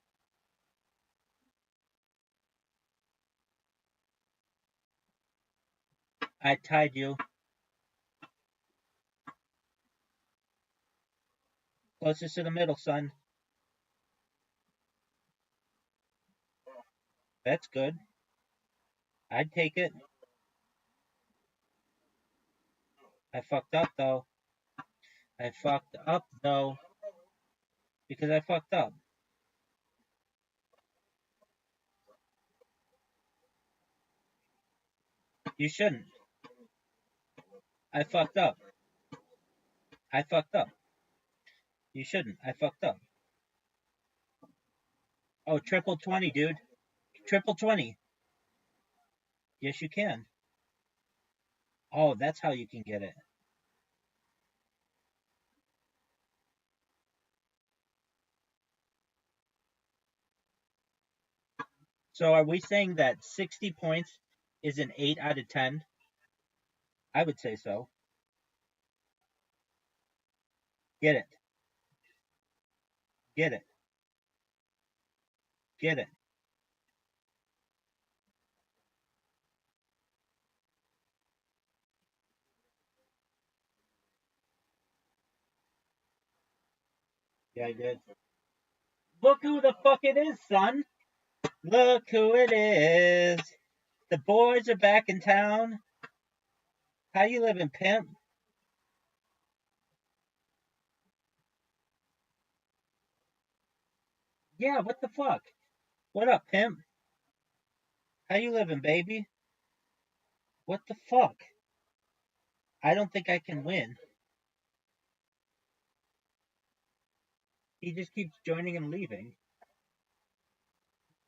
I tied you. Closest to the middle, son. That's good. I'd take it. I fucked up, though. Because I fucked up. You shouldn't. I fucked up. You shouldn't. I fucked up. Oh, triple 20, dude. Triple 20. Yes, you can. Oh, that's how you can get it. So are we saying that 60 points is an 8 out of 10? I would say so. Get it. Get it. Get it. Yeah, I did. Look who the fuck it is, son. Look who it is. The boys are back in town. How you living, pimp? Yeah, what the fuck? What up, pimp? How you living, baby? What the fuck? I don't think I can win. He just keeps joining and leaving.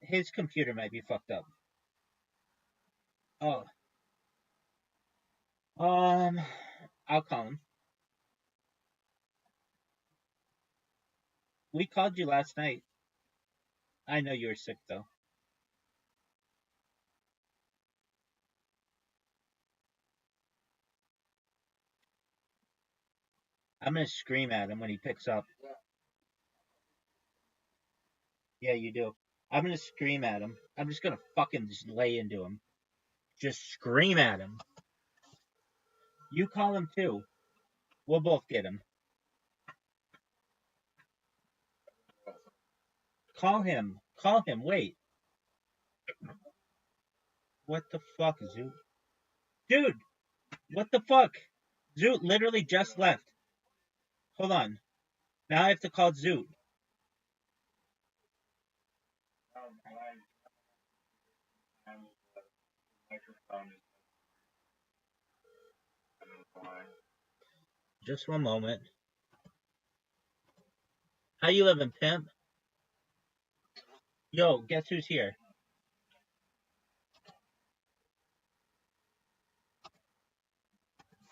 His computer might be fucked up. Oh. I'll call him. We called you last night. I know you were sick though. I'm gonna scream at him when he picks up. Yeah, you do. I'm gonna scream at him. I'm just gonna fucking just lay into him. Just scream at him. You call him too. We'll both get him. Call him. Call him. Wait. What the fuck, Zoot? Dude, what the fuck? Zoot literally just left. Hold on. Now I have to call Zoot. Just one moment. How you living, pimp? Yo, guess who's here?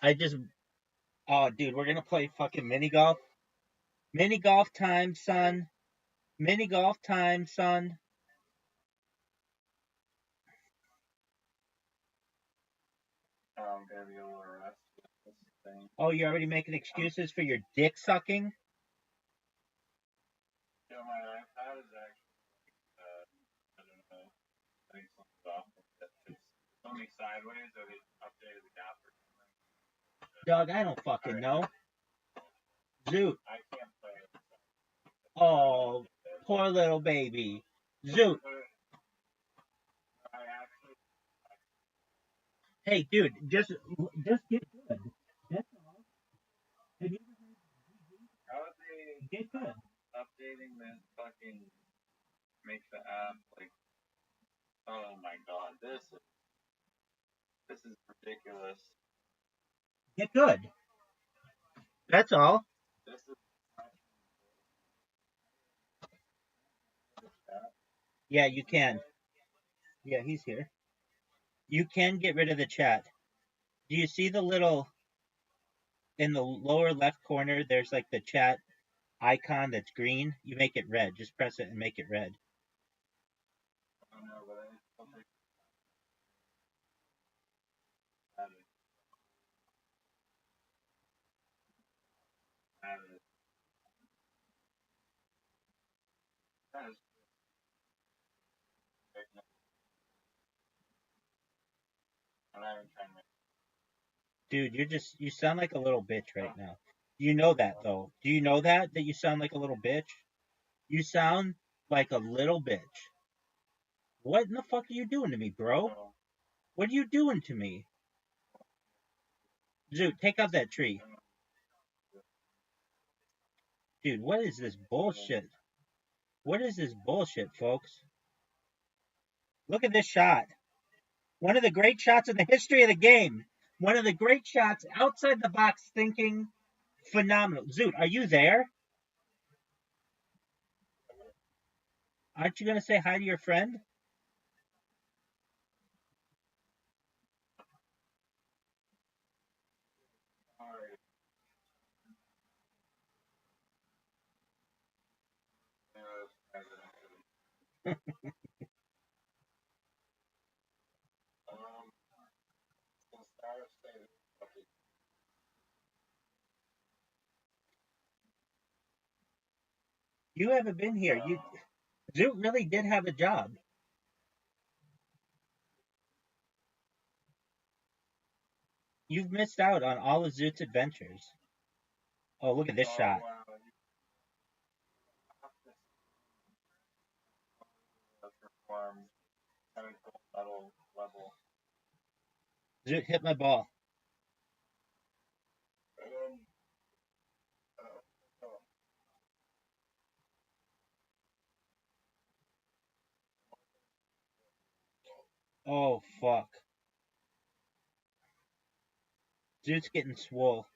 I just. Oh, dude, we're gonna play fucking mini golf. Mini golf time, son. Mini golf time, son. Oh, you're already making excuses for your dick sucking? Dog, I don't fucking know. Zoot. Oh, poor little baby. Zoot. Hey, dude, just get good. That's all. Have you get good? Updating this fucking makes the app like, oh my god, this is ridiculous. Get good. That's all. This is Yeah, you can. Yeah, he's here. You can get rid of the chat. Do you see the little in the lower left corner? There's like the chat icon that's green. You make it red. Just press it and make it red. I don't know, but I still think added. That is I'm not even trying to make Dude, you sound like a little bitch right now. You know that though. Do you know that you sound like a little bitch? You sound like a little bitch. What in the fuck are you doing to me, bro? What are you doing to me? Dude, take out that tree. Dude, what is this bullshit? What is this bullshit, folks? Look at this shot. One of the great shots in the history of the game. One of the great shots outside the box thinking phenomenal. Zoot, are you there? Aren't you going to say hi to your friend? You haven't been here. Zoot really did have a job. You've missed out on all of Zoot's adventures. Oh, look at this shot. Zoot hit my ball. Oh, fuck. Dude's getting swole.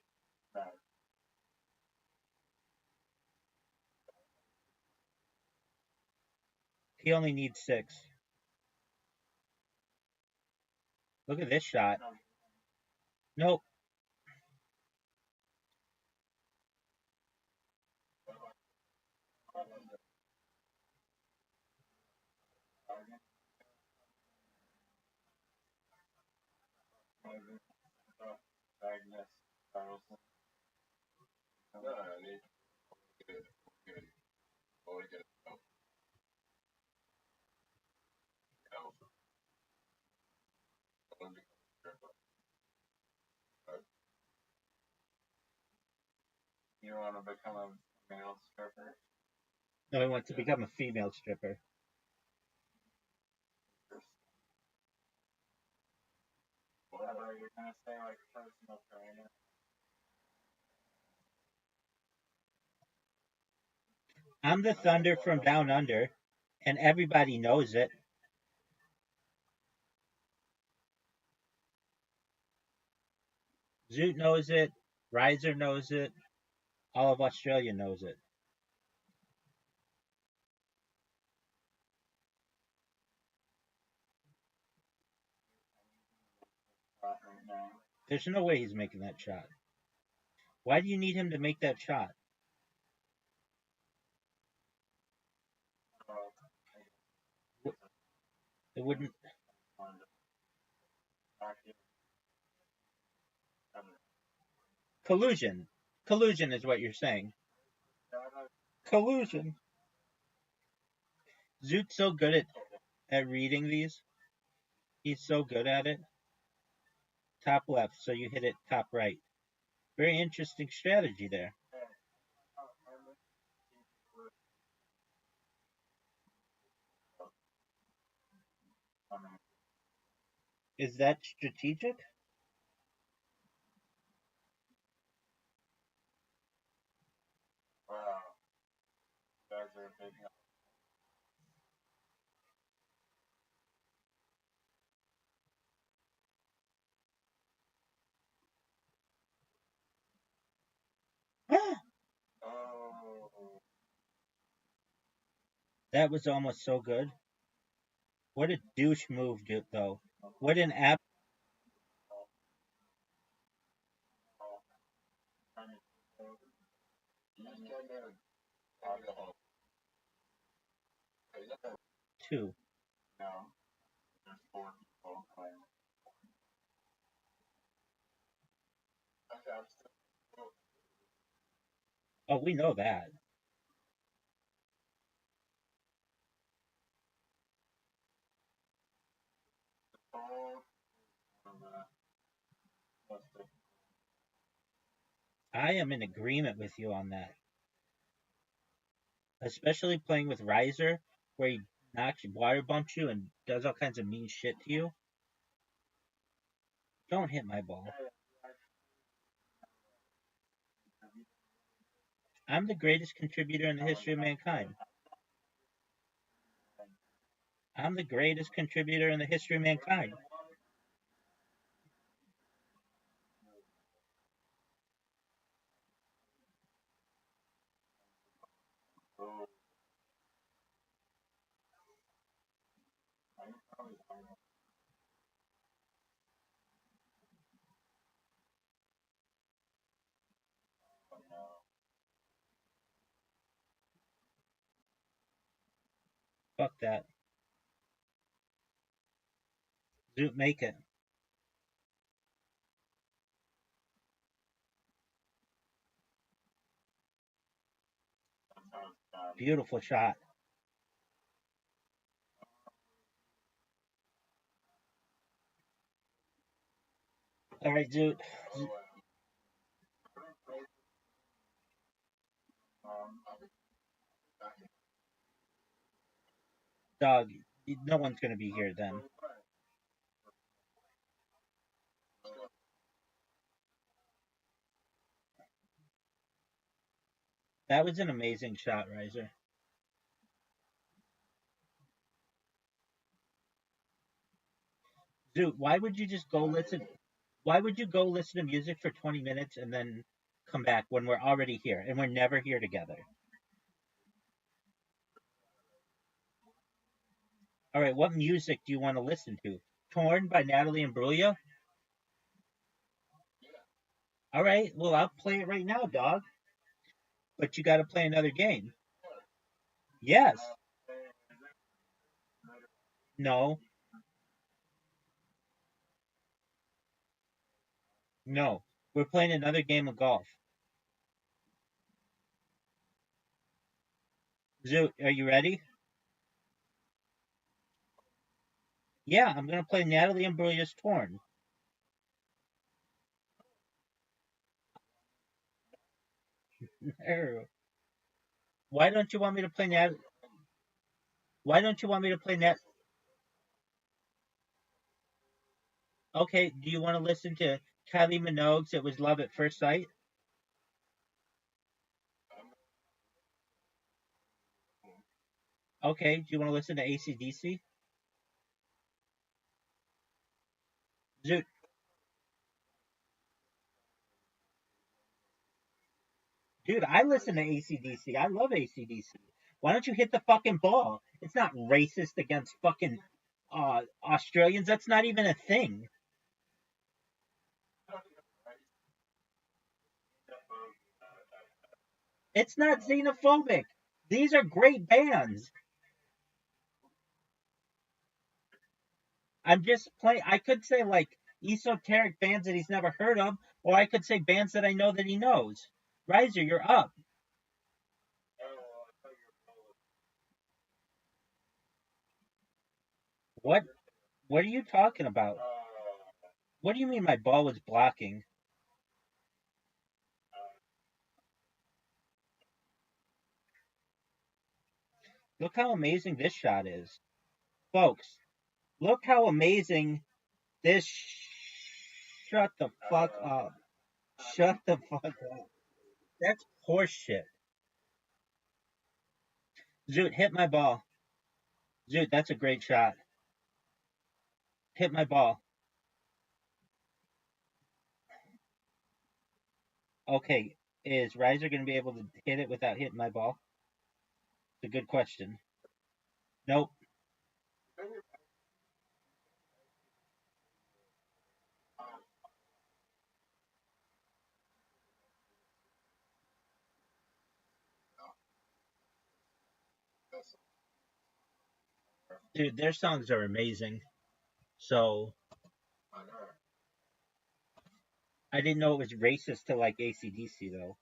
He only needs 6. Look at this shot. Nope. You want to become a male stripper? No, he wants to become a female stripper. What about you're gonna say like personal trainer? I'm the Thunder from Down Under, and everybody knows it. Zoot knows it. Riser knows it. All of Australia knows it. Right now. There's no way he's making that shot. Why do you need him to make that shot? It wouldn't. Collusion. Collusion is what you're saying. Collusion. Zoot's so good at reading these. He's so good at it. Top left, so you hit it top right. Very interesting strategy there. Is that strategic? Wow. Guys are big. Oh. That was almost so good. What a douche move, though. What an app. Two. No. There's 4 people playing. Oh, we know that. I am in agreement with you on that. Especially playing with Riser, where he knocks you, water bumps you, and does all kinds of mean shit to you. Don't hit my ball. I'm the greatest contributor in the history of mankind. I'm the greatest contributor in the history of mankind. Fuck that. Zoot, make it. Beautiful shot. All right, Zoot. Dog, no one's going to be here then. That was an amazing shot, Riser. Dude, why would you just go listen? Why would you go listen to music for 20 minutes and then come back when we're already here and we're never here together? All right, what music do you want to listen to? Torn by Natalie Imbruglia? All right, well, I'll play it right now, dog. But you got to play another game. Yes. No. No. We're playing another game of golf. Zoot, are you ready? Yeah, I'm going to play Natalie Imbruglia's Torn. Why don't you want me to play Nat? Why don't you want me to play Nat? Okay, do you want to listen to Kylie Minogue's It Was Love at First Sight? Okay, do you want to listen to AC/DC? Dude, dude, I listen to AC/DC. I love AC/DC. Why don't you hit the fucking ball? It's not racist against fucking Australians. That's not even a thing. It's not xenophobic. These are great bands. I'm just playing. I could say like esoteric bands that he's never heard of, or I could say bands that I know that he knows. Riser, you're up. What? What are you talking about? What do you mean my ball was blocking? Look how amazing this shot is, folks. Look how amazing this. Shut the fuck up. Shut the fuck up. That's horseshit. Zoot, hit my ball. Zoot, that's a great shot. Hit my ball. Okay, is Riser going to be able to hit it without hitting my ball? It's a good question. Nope. Dude, their songs are amazing. So I didn't know it was racist to like AC/DC though.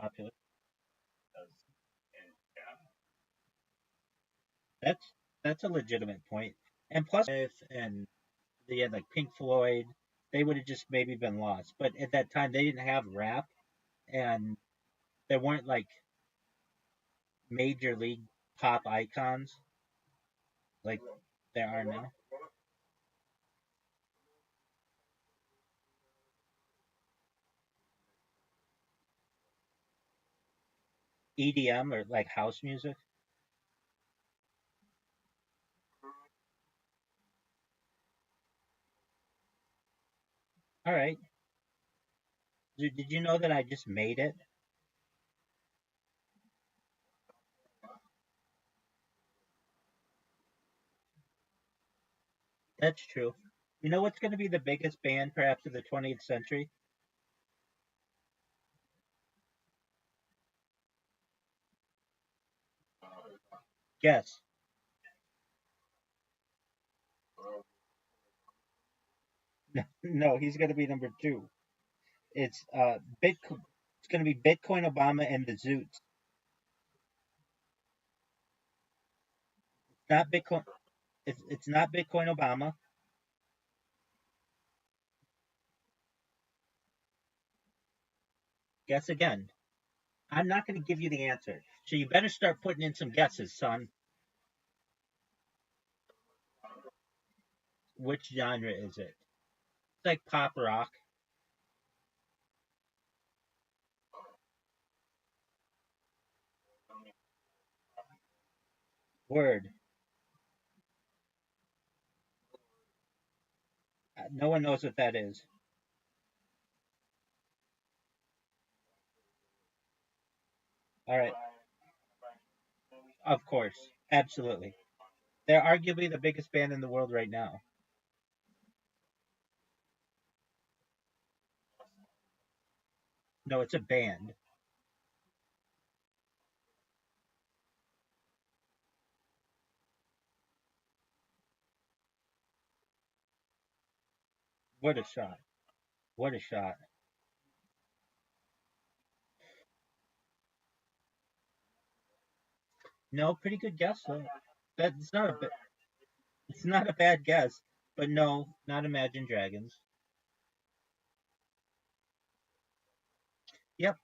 Popular. That's that's a legitimate point. And plus, if and they had like Pink Floyd, they would have just maybe been lost. But at that time, they didn't have rap, and there weren't like major league pop icons like there are now. EDM or like house music. All right. Did you know that I just made it? That's true. You know what's going to be the biggest band perhaps of the 20th century? Guess. No, he's going to be number two. It's Bitcoin. It's going to be Bitcoin Obama and the Zoots. Not Bitcoin. It's not Bitcoin Obama. Guess again. I'm not going to give you the answer. So you better start putting in some guesses, son. Which genre is it? It's like pop rock. Word. No one knows what that is. All right. Of course. Absolutely. They're arguably the biggest band in the world right now. No, it's a band. What a shot. What a shot. No, pretty good guess though. That's not it's not a bad guess. But no, not Imagine Dragons. Yep.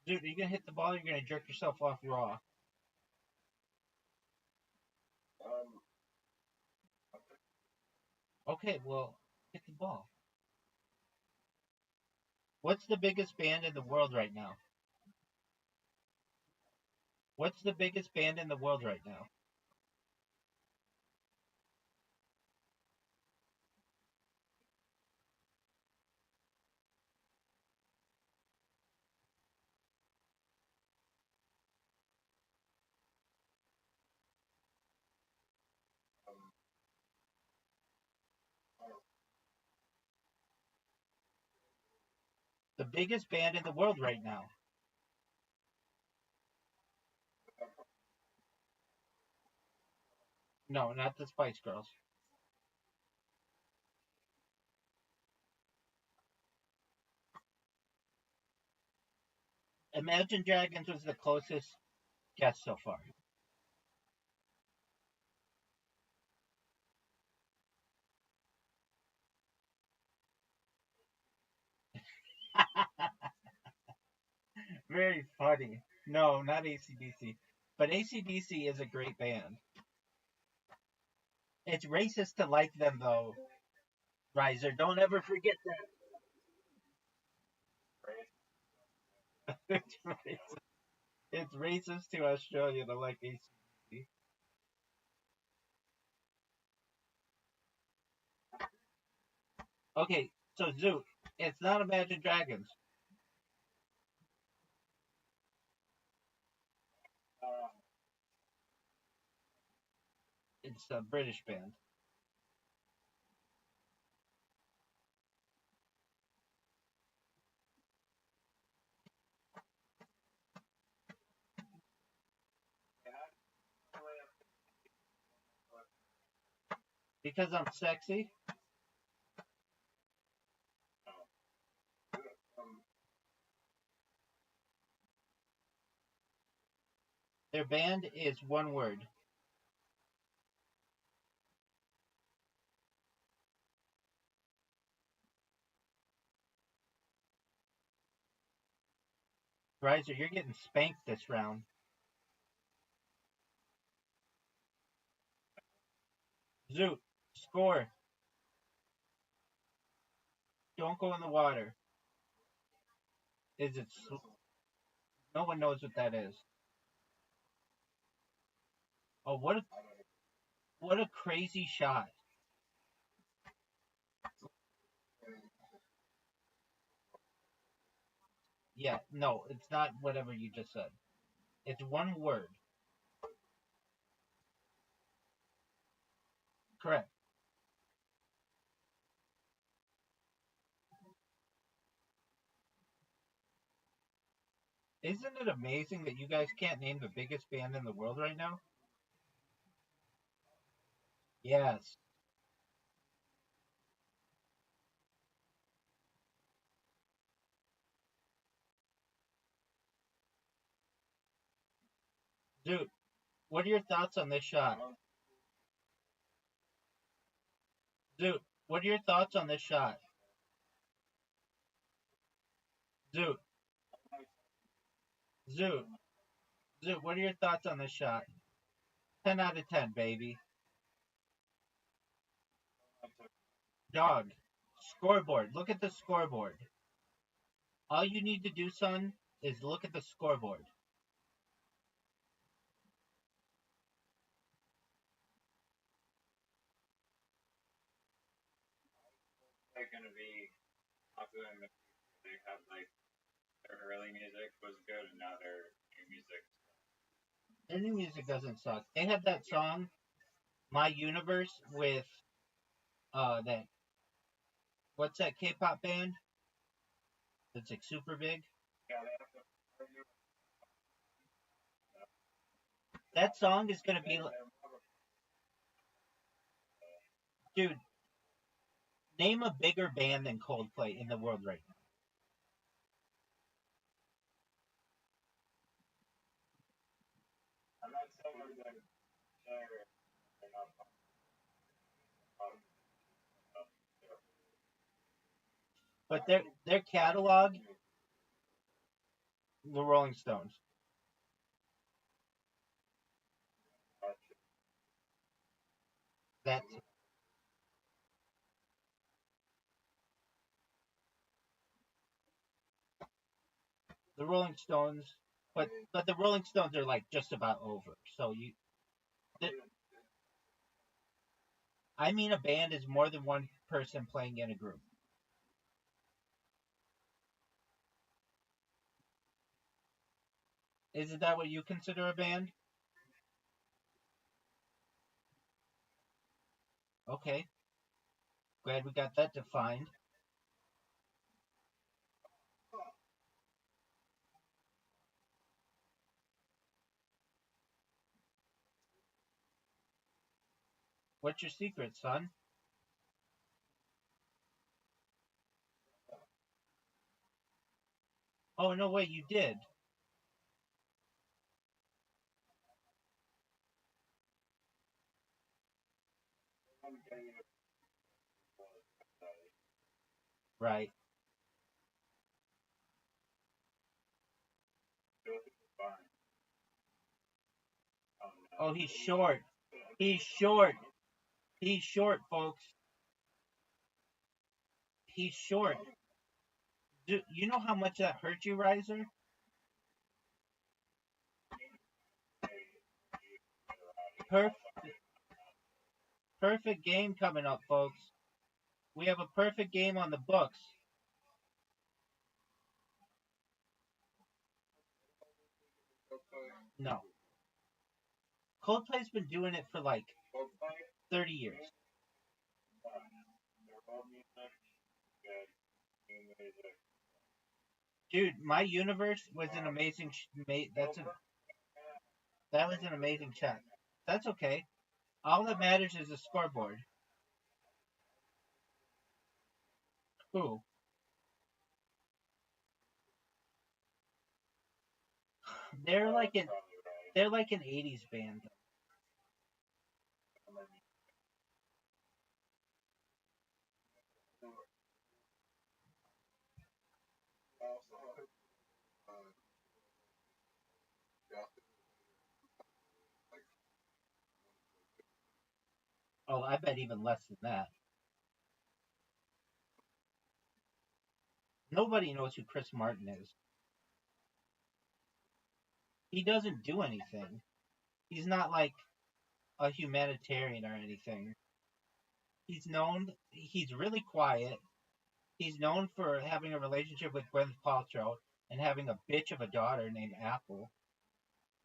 Dude, are you gonna hit the ball or are you gonna jerk yourself off raw? Um, Okay, well, hit the ball. What's the biggest band in the world right now? What's the biggest band in the world right now? um, um, The biggest band in the world right now. No, not the Spice Girls. Imagine Dragons was the closest guess so far. Very funny. No, not ACDC. But ACDC is a great band. It's racist to like them, though, Riser. Don't ever forget that. It's racist to Australia to like ACDC. Okay, so Zoot, it's not Imagine Dragons. uh, It's a British band. Because I'm sexy. um, Their band is one word. Riser, you're getting spanked this round. Zoot, score. Don't go in the water. Is it? No one knows what that is. Oh, what a crazy shot. Yeah, no, it's not whatever you just said. It's one word. Correct. Isn't it amazing that you guys can't name the biggest band in the world right now? Yes. Dude, what are your thoughts on this shot? Dude, what are your thoughts on this shot? Dude, Zoo, Zoo, what are your thoughts on this shot? 10 out of 10, baby. Dog, scoreboard. Look at the scoreboard. All you need to do, son, is look at the scoreboard. They're gonna be popular in the they have like their early music was good and now their new music. Their new music doesn't suck. They had that song, My Universe, with that what's that K-pop band? That's like super big. Yeah, they have to That song is gonna be, dude. Name a bigger band than Coldplay in the world right now. I'm not saying that they're not But their catalog, the Rolling Stones. That's the Rolling Stones. But the Rolling Stones are like just about over. So th- I mean, a band is more than one person playing in a group. Isn't that what you consider a band? Okay, glad we got that defined. What's your secret, son? Oh no, wait, you did. Right. Oh, he's short. He's short. He's short, folks. He's short. Do you know how much that hurt you, Riser? Perfect, perfect game coming up, folks. We have a perfect game on the books. No. Coldplay's been doing it for like 30 years. Dude, My Universe was an amazing. That was an amazing shot. That's okay. All that matters is the scoreboard. Who? They're like an they're like an '80s band. Oh, I bet even less than that. Nobody knows who Chris Martin is. He doesn't do anything. He's not like a humanitarian or anything. He's really quiet. He's known for having a relationship with Gwyneth Paltrow and having a bitch of a daughter named Apple.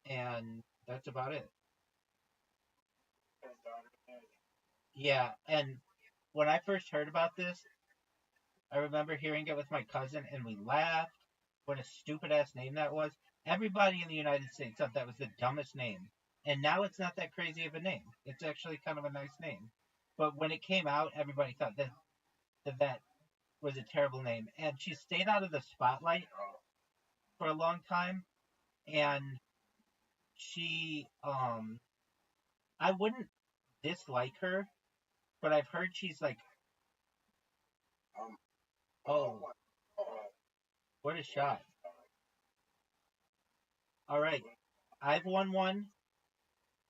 And that's about it. Yeah, and when I first heard about this, I remember hearing it with my cousin and we laughed. What a stupid ass name that was. Everybody in the United States thought that was the dumbest name. And now it's not that crazy of a name. It's actually kind of a nice name. But when it came out, everybody thought that was a terrible name. And she stayed out of the spotlight for a long time. And she, I wouldn't dislike her, but I've heard she's like, oh, what a shot. All right. I've won one.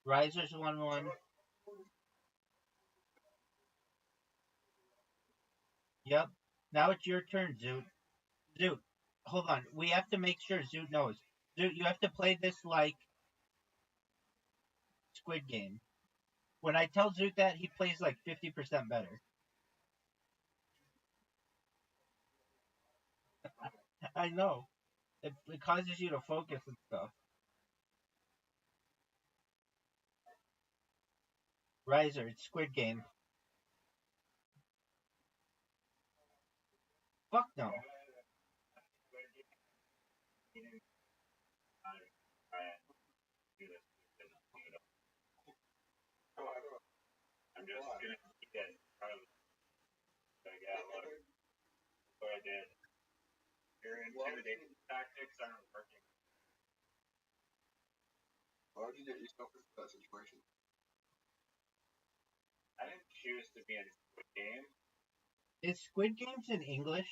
Riser's won one. Yep. Now it's your turn, Zoot. Zoot, hold on. We have to make sure Zoot knows. Zoot, you have to play this like Squid Game. When I tell Zoot that, he plays like 50% better. I know. It causes you to focus and stuff. Riser, it's Squid Game. Fuck no. I'm just gonna keep it kind of like what I did. Your intimidation tactics aren't working. Why would you get yourself into that situation? I didn't choose to be in Squid Game. Is Squid Games in English?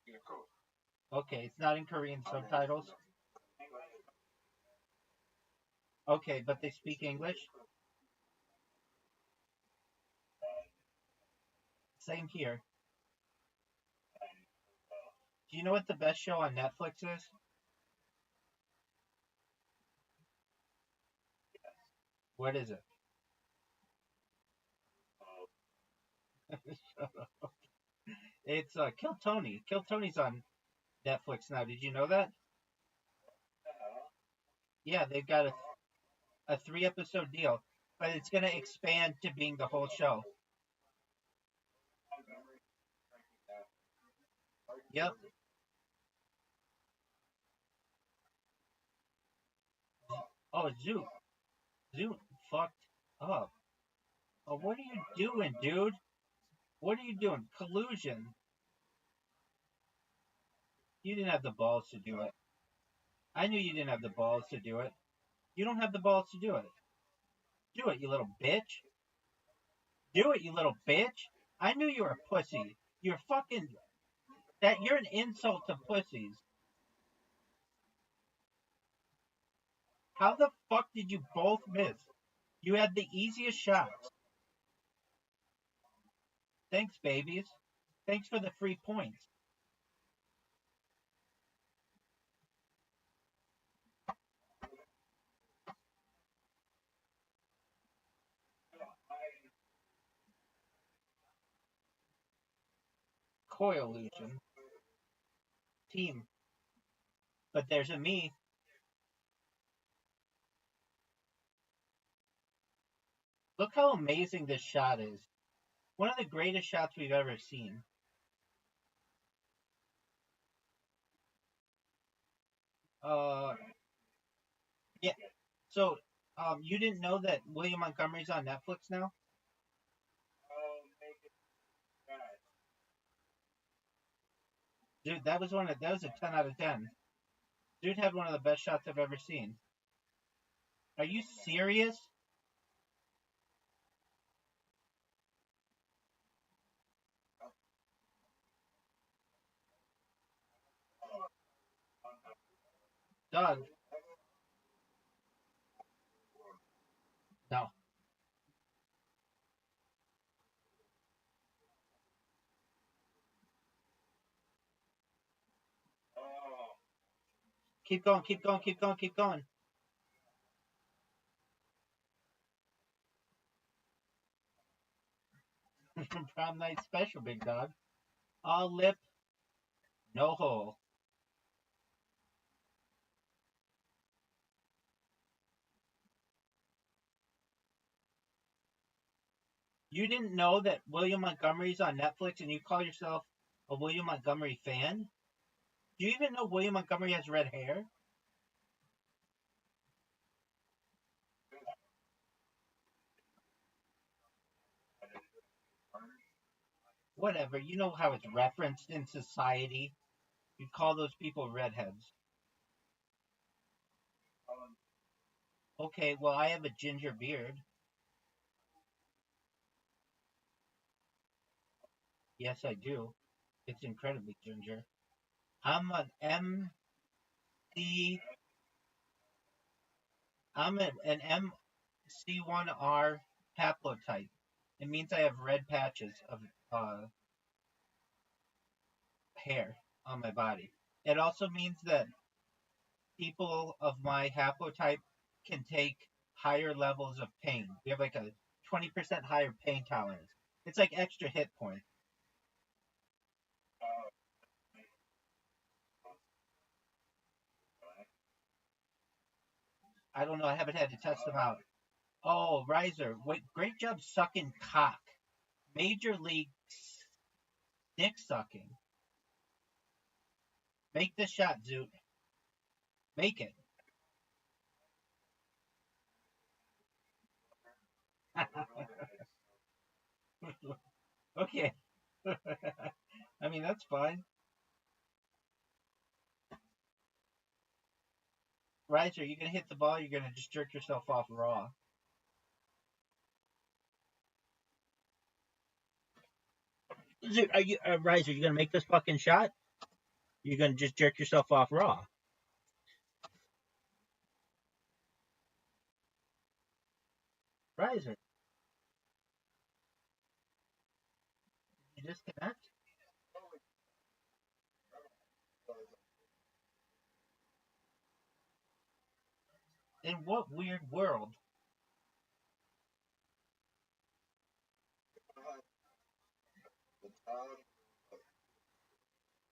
Yeah, cool. Okay, it's not in Korean subtitles. Okay, but they speak English? Same here. Do you know what the best show on Netflix is? What is it? It's Kill Tony. Kill Tony's on Netflix now. Did you know that? Yeah, they've got a 3 episode deal, but it's gonna expand to being the whole show. Yep. Oh, Zoot. Zoot fucked up. Oh, what are you doing, dude? What are you doing? Collusion. You didn't have the balls to do it. I knew you didn't have the balls to do it. You don't have the balls to do it. Do it, you little bitch. Do it, you little bitch. I knew you were a pussy. You're fucking that. You're an insult to pussies. How the fuck did you both miss? You had the easiest shots. Thanks, babies. Thanks for the free points. Coalition. Team. But there's a me. Look how amazing this shot is. One of the greatest shots we've ever seen. Yeah. So, you didn't know that William Montgomery's on Netflix now? Dude, that was a 10 out of 10. Dude had one of the best shots I've ever seen. Are you serious? Doug, no. Keep going, keep going, keep going, keep going. Prom night special, big dog. All lip, no hole. You didn't know that William Montgomery's on Netflix and you call yourself a William Montgomery fan? Do you even know William Montgomery has red hair? Whatever, you know how it's referenced in society. You call those people redheads. Okay, well, I have a ginger beard. Yes, I do. It's incredibly ginger. I'm an M. C. I'm an MC1R haplotype. It means I have red patches of hair on my body. It also means that people of my haplotype can take higher levels of pain. We have like a 20% higher pain tolerance. It's like extra hit points. I don't know. I haven't had to test them out. Oh, Riser, wait, great job sucking cock. Major league dick sucking. Make the shot, Zoot. Make it. Okay. I mean, that's fine. Riser, you gonna hit the ball? You're gonna just jerk yourself off raw. Are you, Riser? You gonna make this fucking shot? You're gonna just jerk yourself off raw. Riser, you disconnect? In what weird world?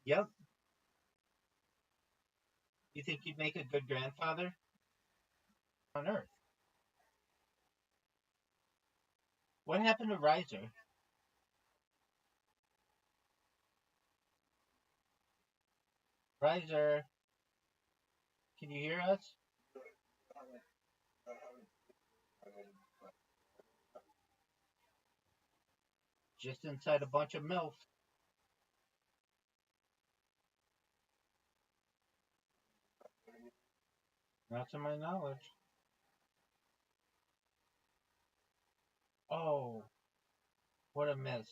Yep. You think you'd make a good grandfather on Earth? What happened to Riser? Riser, can you hear us? Just inside a bunch of MILF. Not to my knowledge. Oh, what a miss.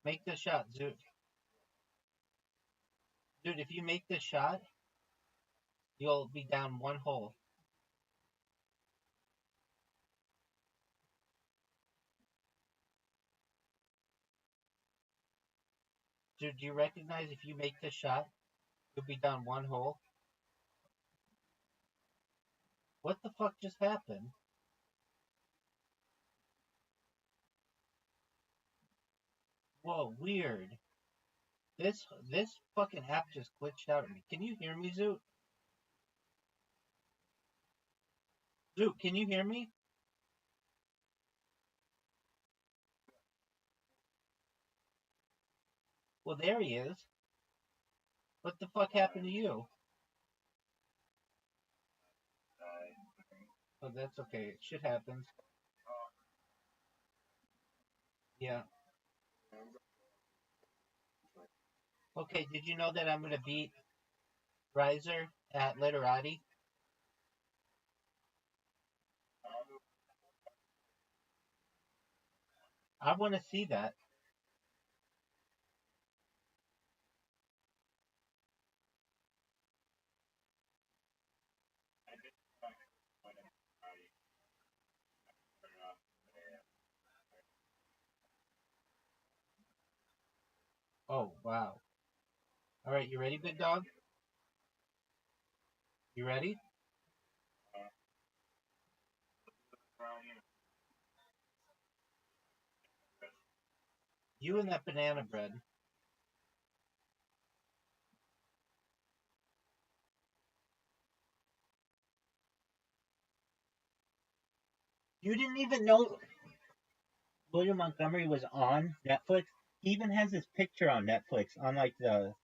Make the shot, dude. Dude, if you make this shot, you'll be down one hole. Dude, do you recognize if you make this shot, you'll be down one hole? What the fuck just happened? Whoa, weird. This fucking app just glitched out at me. Can you hear me, Zoot? Zoot, can you hear me? Well, there he is. What the fuck happened to you? Oh, that's okay. It shit happens. Yeah. Okay, did you know that I'm gonna beat Riser at Literati? I want to see that. Oh, wow. All right, you ready, big dog? You ready? You and that banana bread. You didn't even know William Montgomery was on Netflix. He even has his picture on Netflix, on like the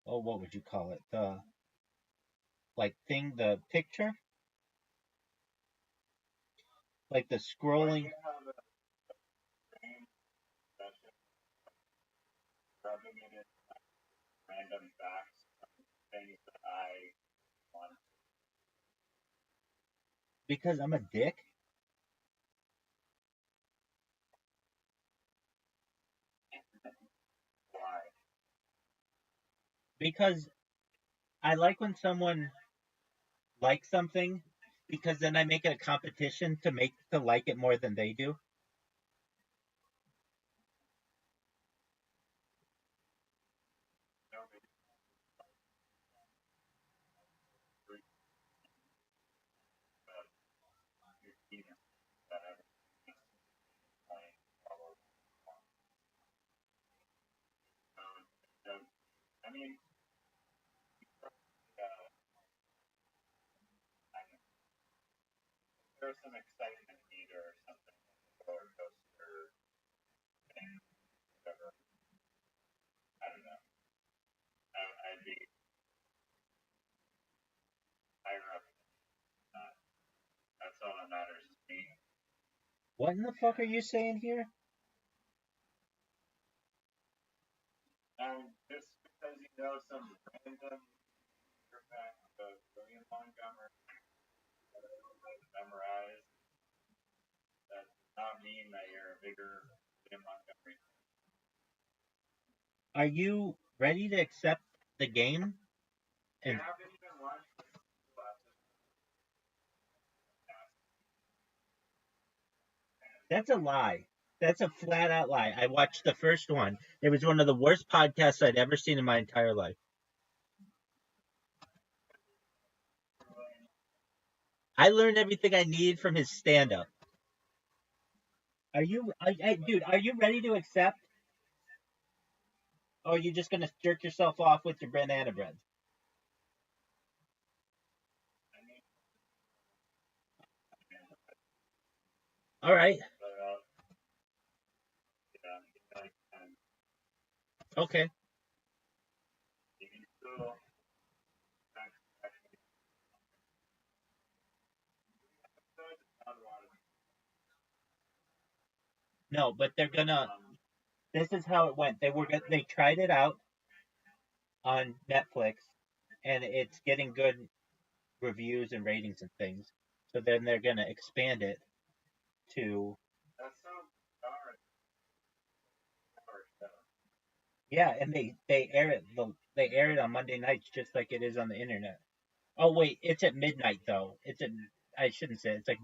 oh, what would you call it? The like thing, the picture, like the scrolling. Because I'm a dick. Why? Because I like when someone likes something, because then I make it a competition to like it more than they do. Nobody agrees about your penis that ever playing follow. So, I mean, I don't know, there's some excitement meter or something, roller coaster thing, whatever. I don't know. I'd be higher up than that. That's all that matters to me. What in the fuck are you saying here? Just because you know some random fact about William Montgomery memorized, that does not mean that you're a bigger William Montgomery. Are you ready to accept the game? You And haven't even watched the last. that's a lie. That's a flat out lie. I watched the first one. It was one of the worst podcasts I'd ever seen in my entire life. I learned everything I needed from his stand up. Dude, are you ready to accept? Or are you just going to jerk yourself off with your banana bread? All right. Okay. No, but they're gonna. This is how it went. They tried it out on Netflix, and it's getting good reviews and ratings and things. So then they're gonna expand it to. Yeah, and they air it on Monday nights just like it is on the internet. Oh wait, it's at midnight though. I shouldn't say it's like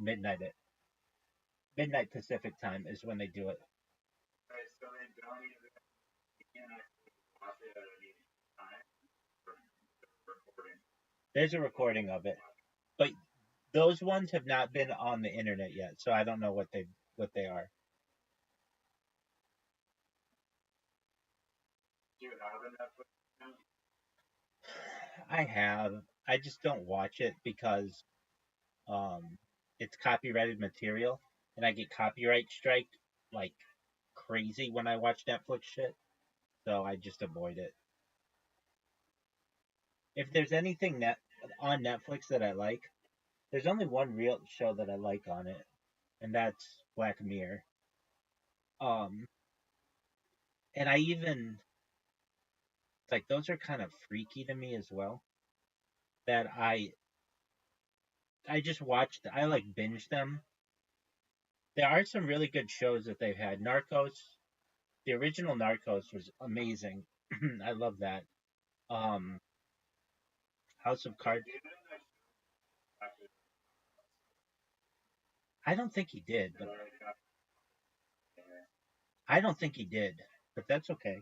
midnight Pacific time is when they do it. So they don't even, you can't actually watch it at any time for recording. There's a recording of it, but those ones have not been on the internet yet, so I don't know what they are. Do you have a Netflix account? I have. I just don't watch it because it's copyrighted material, and I get copyright strike like crazy when I watch Netflix shit. So I just avoid it. If there's anything on Netflix that I like, there's only one real show that I like on it, and that's Black Mirror. Um, and I even like those are kind of freaky to me as well. That I just watched. I like binge them. There are some really good shows that they've had. Narcos, the original Narcos was amazing. I love that. Um, House of Cards. I don't think he did, but I don't think he did. But that's okay.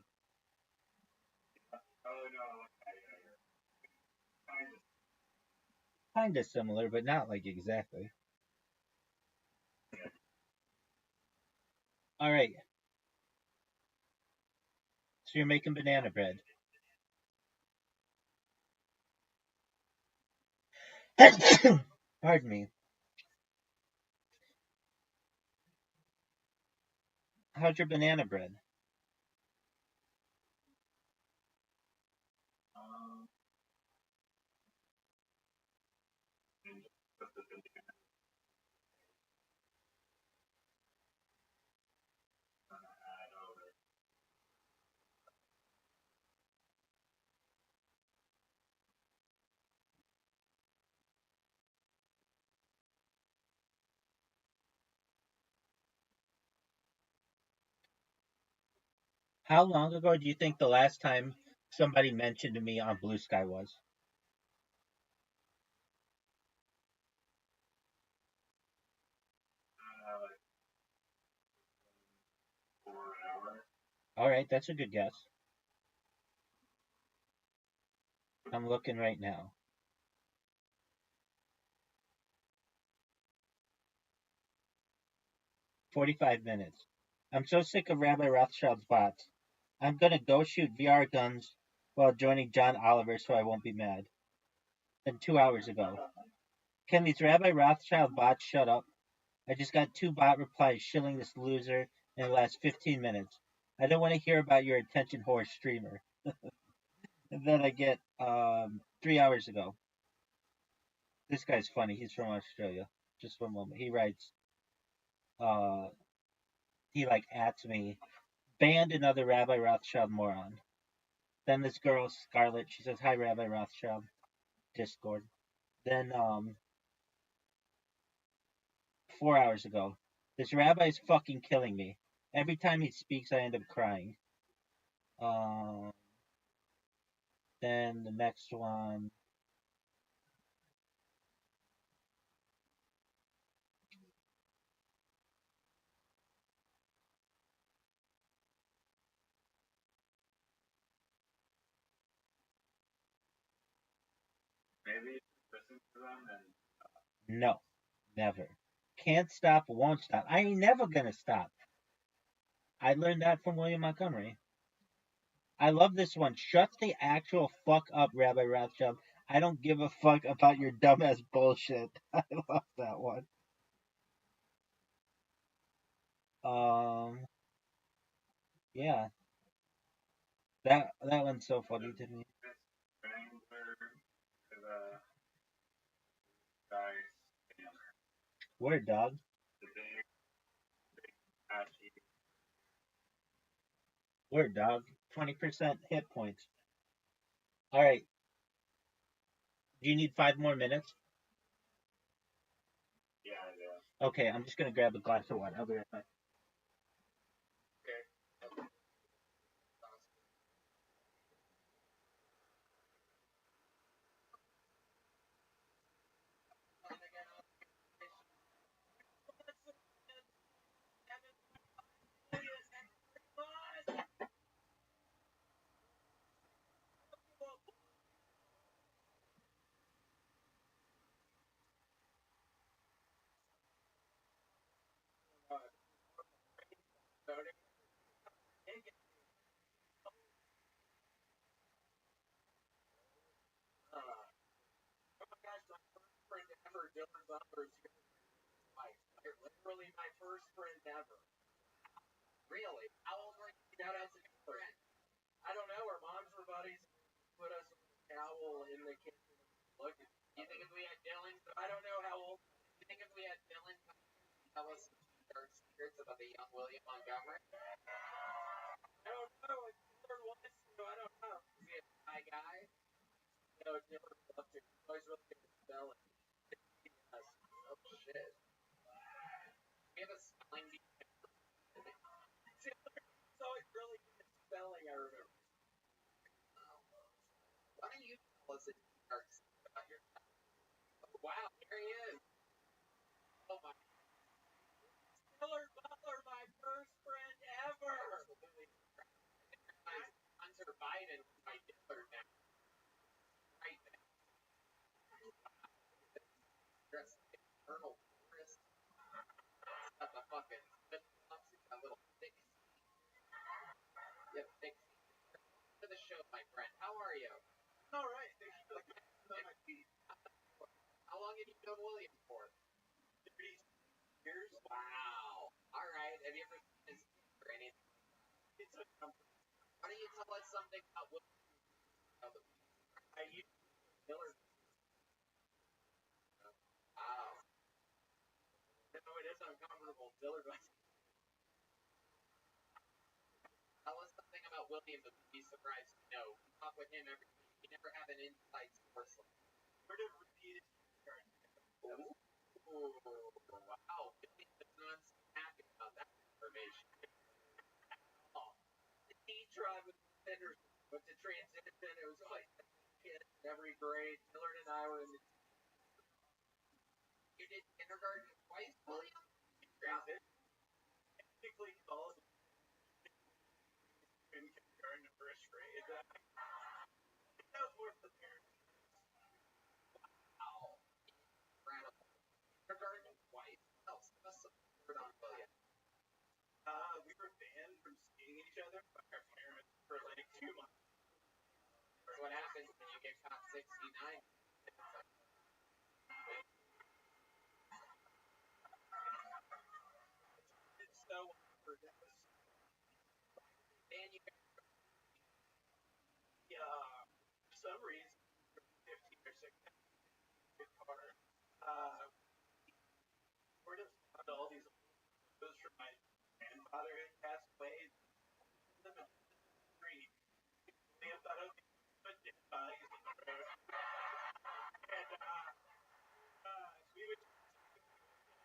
Oh no, Kind of similar, but not like exactly. All right. So you're making banana bread. Pardon me. How's your banana bread? How long ago do you think the last time somebody mentioned to me on Blue Sky was? Like 4 hours. All right, that's a good guess. I'm looking right now. 45 minutes. I'm so sick of Rabbi Rothschild's bots. I'm gonna go shoot VR guns while joining John Oliver so I won't be mad. And 2 hours ago. Can these Rabbi Rothschild bots shut up? I just got 2 bot replies shilling this loser in the last 15 minutes. I don't want to hear about your attention whore streamer. And then I get 3 hours ago. This guy's funny. He's from Australia. Just one moment. He writes, uh, he like ats me, banned another Rabbi Rothschild moron. Then this girl, Scarlett, she says, hi, Rabbi Rothschild, Discord. Then 4 hours ago, this rabbi is fucking killing me. Every time he speaks, I end up crying. Um, then the next one, Maybe listen to them and no, never. Can't stop, won't stop. I ain't never gonna stop. I learned that from William Montgomery. I love this one. Shut the actual fuck up, Rabbi Rothschild. I don't give a fuck about your dumbass bullshit. I love that one. Um, yeah, that one's so funny to me. this Wrangler to the guy's scammer. Word, dog. The big patchy. Word, dog. 20% hit points. All right. Do you need 5 more minutes? Yeah, yeah. Okay, I'm just gonna grab a glass of water. I'll be right back. Okay. Literally my first friend ever. Really? How old were you? Shout out to your friend. I don't know. Our moms were buddies. Put us on the towel in the kitchen. Look, you think if we had Dylan? I don't know how old. You think if we had Dylan tell us some dark secrets about the young William Montgomery? I don't know. If Dylan wants to, I don't know. Is he a shy guy? No, Dylan loves to. He's always really good at spelling. Yes. Oh shit. We have a spelling bee. It's always really good at spelling. I remember. Why don't you tell us a dark secret about your? Oh, wow, here he is. Oh my. Miller Butler, my first friend ever. Absolutely. Hunter Biden, my Diller now. Right now. Dressed like Colonel Chris. Got the fucking flip flops. He's got little thick. Yep, thick. To the show, my friend. How are you? All right. Thank you for the my feet. How long have you known William for? 30 years. Wow. All right. Have you ever seen his or anything? It's a comfort. Why don't you tell us something about William? I used Miller. Wow. No, it is uncomfortable. Diller. Tell us something about William that would be surprised to know. We talk with him every week. We never have an inside source. Sort of repeated. Ooh. Wow. William is not so happy about that information. Oh. But to transition, it was like kids in every grade. Dillard and I were in the. You did kindergarten twice, William? Transition. Technically calls in kindergarten to first grade. That was more for the parents. Wow. Incredible. Kindergarten twice. Else, that's some word on William. We were banned from seeing each other by our parents for like 2 months. That's what happens when you get caught 69. It's so awkward. And you For some reason, 15 or 16 car, sort of found all these photos from my grandfather who passed away. Them in the street. They thought, okay, put dead bodies in the road. And we would get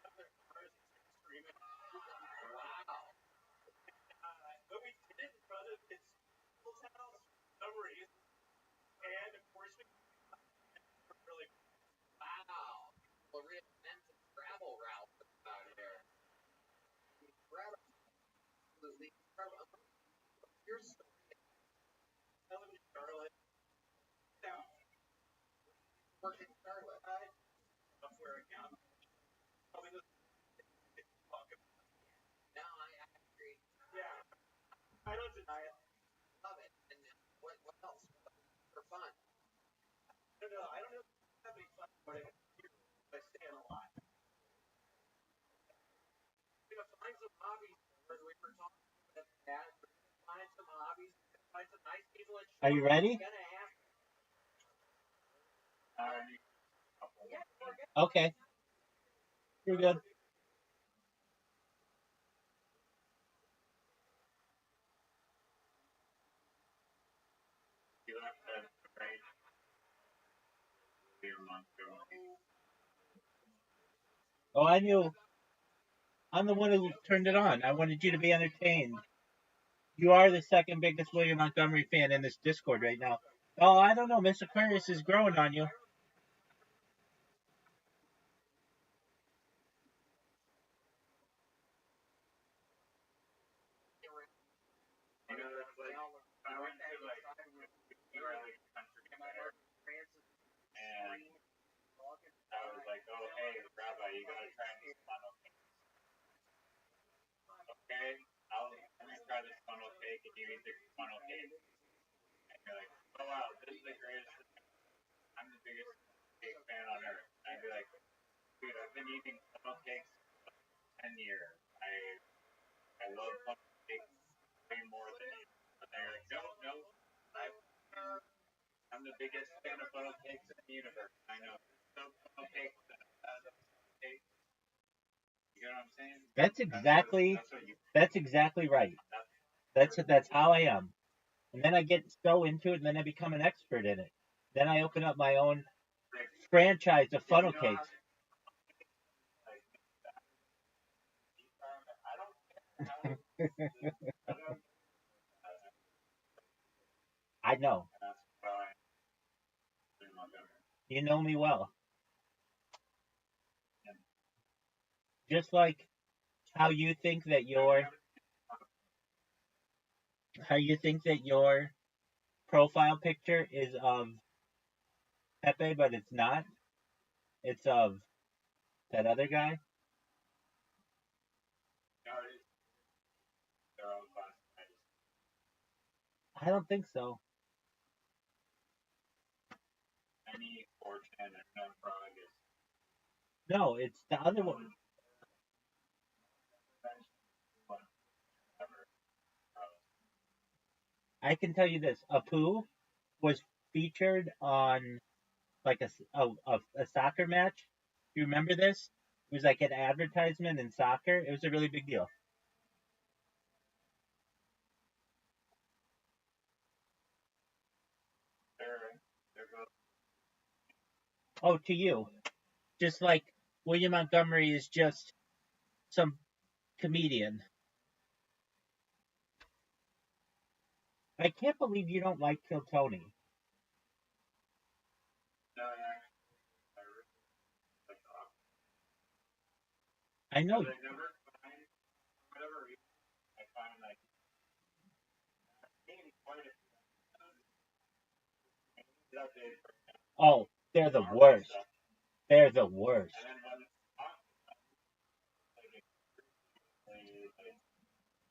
out their cars and start screaming. wow. But we did it in front of his uncle's house for some reason. And of course, we were really. Wow. Well, reinvented travel route out here. Incredible. Absolutely incredible. Your story. I live in Charlotte. Now, Work in Charlotte. Software account. Probably the talk about. No, I agree. Yeah. I don't deny it. Love it. And what else? For fun. I don't know if I have any fun, but I stay in a lot. We're gonna find some hobbies. As we were talking about that, we're gonna find some hobbies. We're gonna find some nice people in Charlotte. Are you ready? We're gonna have. Okay. You're good. You left that right a month ago. Oh, I knew. I'm the one who turned it on. I wanted you to be entertained. You are the second biggest William Montgomery fan in this Discord right now. Oh, I don't know. Miss Aquarius is growing on you. You know, that's like, I went to like, you were like country fair, and I was like, oh, hey, Rabbi, you gotta try these funnel cakes. Okay, let me try this funnel cake, and you eat the funnel cake. And you're like, oh wow, this is the greatest thing. I'm the biggest cake fan on earth. And I'd be like, dude, I've been eating funnel cakes for 10 years. I love funnel cakes way more than you. But they're like, no, I'm the biggest fan of funnel cakes in the universe. I know. So funnel cakes, cakes. You know what I'm saying? That's exactly right. That's how I am. And then I get so into it, and then I become an expert in it. Then I open up my own franchise of funnel cakes. I know. You know me well. Just like how you think that your profile picture is of Pepe, but it's not. It's of that other guy. I don't think so. No, it's the other one. I can tell you this: Apu was featured on like a soccer match. You remember this? It was like an advertisement in soccer. It was a really big deal. Oh, to you. Just like William Montgomery is just some comedian. I can't believe you don't like Kill Tony. No, I really like the opera. I know. But I never find, for whatever reason, I find like maybe quite a few that they Oh, they're the worst. They're the worst. and then when it's on, like it's really like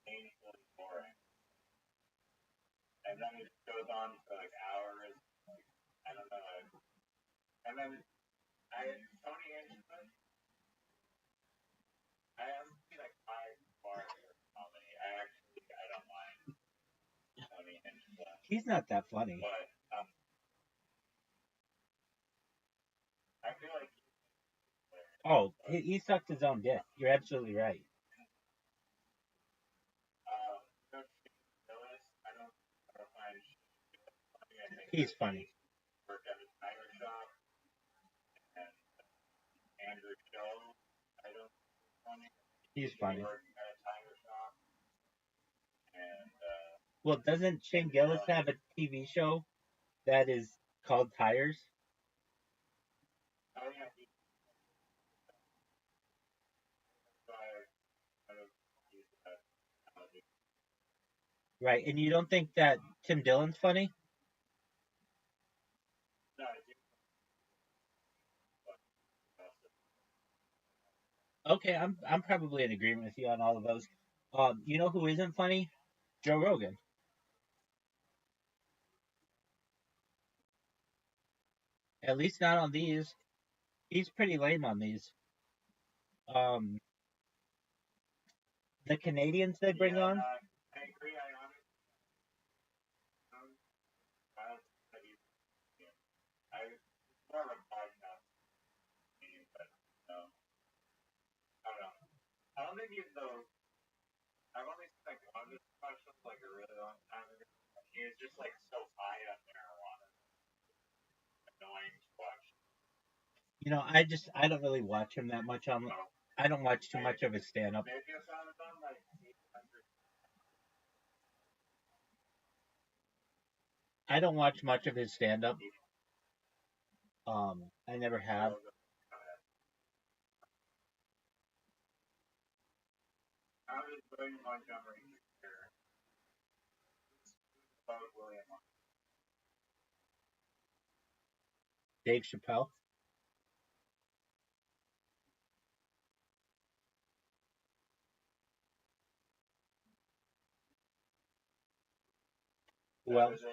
painfully boring. And then it goes on for like hours. Like, I don't know. And then Tony Anderson, I honestly like by far favorite comedy. I don't mind Tony Anderson, He's not that funny. but I feel like Oh, he sucked his own dick. You're absolutely right. Phyllis, I don't find funny. I think He's funny. worked at a tire shop, and Andrew Joe, I don't funny. He's funny. Worked at a tire shop, and Well, doesn't Shane Gillis have a TV show that is called Tires? oh yeah, so I kind of use that analogy. Right, and you don't think that Tim Dillon's funny? No, I do. Okay, I'm probably in agreement with you on all of those. You know who isn't funny? Joe Rogan. At least not on these. He's pretty lame on these. Um, the Canadians they bring on. I agree. I honestly, I don't think he's, I more of a podcast thing, but I don't know. I don't think he's the. I've only seen like one of his specials like a really long time ago. He was just like so high on marijuana, annoying to watch. You know, I don't really watch him that much on. I don't watch too much of his stand up. Maybe I found it on like 800. I don't watch much of his stand up. I never have. How did William Montgomery here? About William Dave Chappelle. Who else? Okay.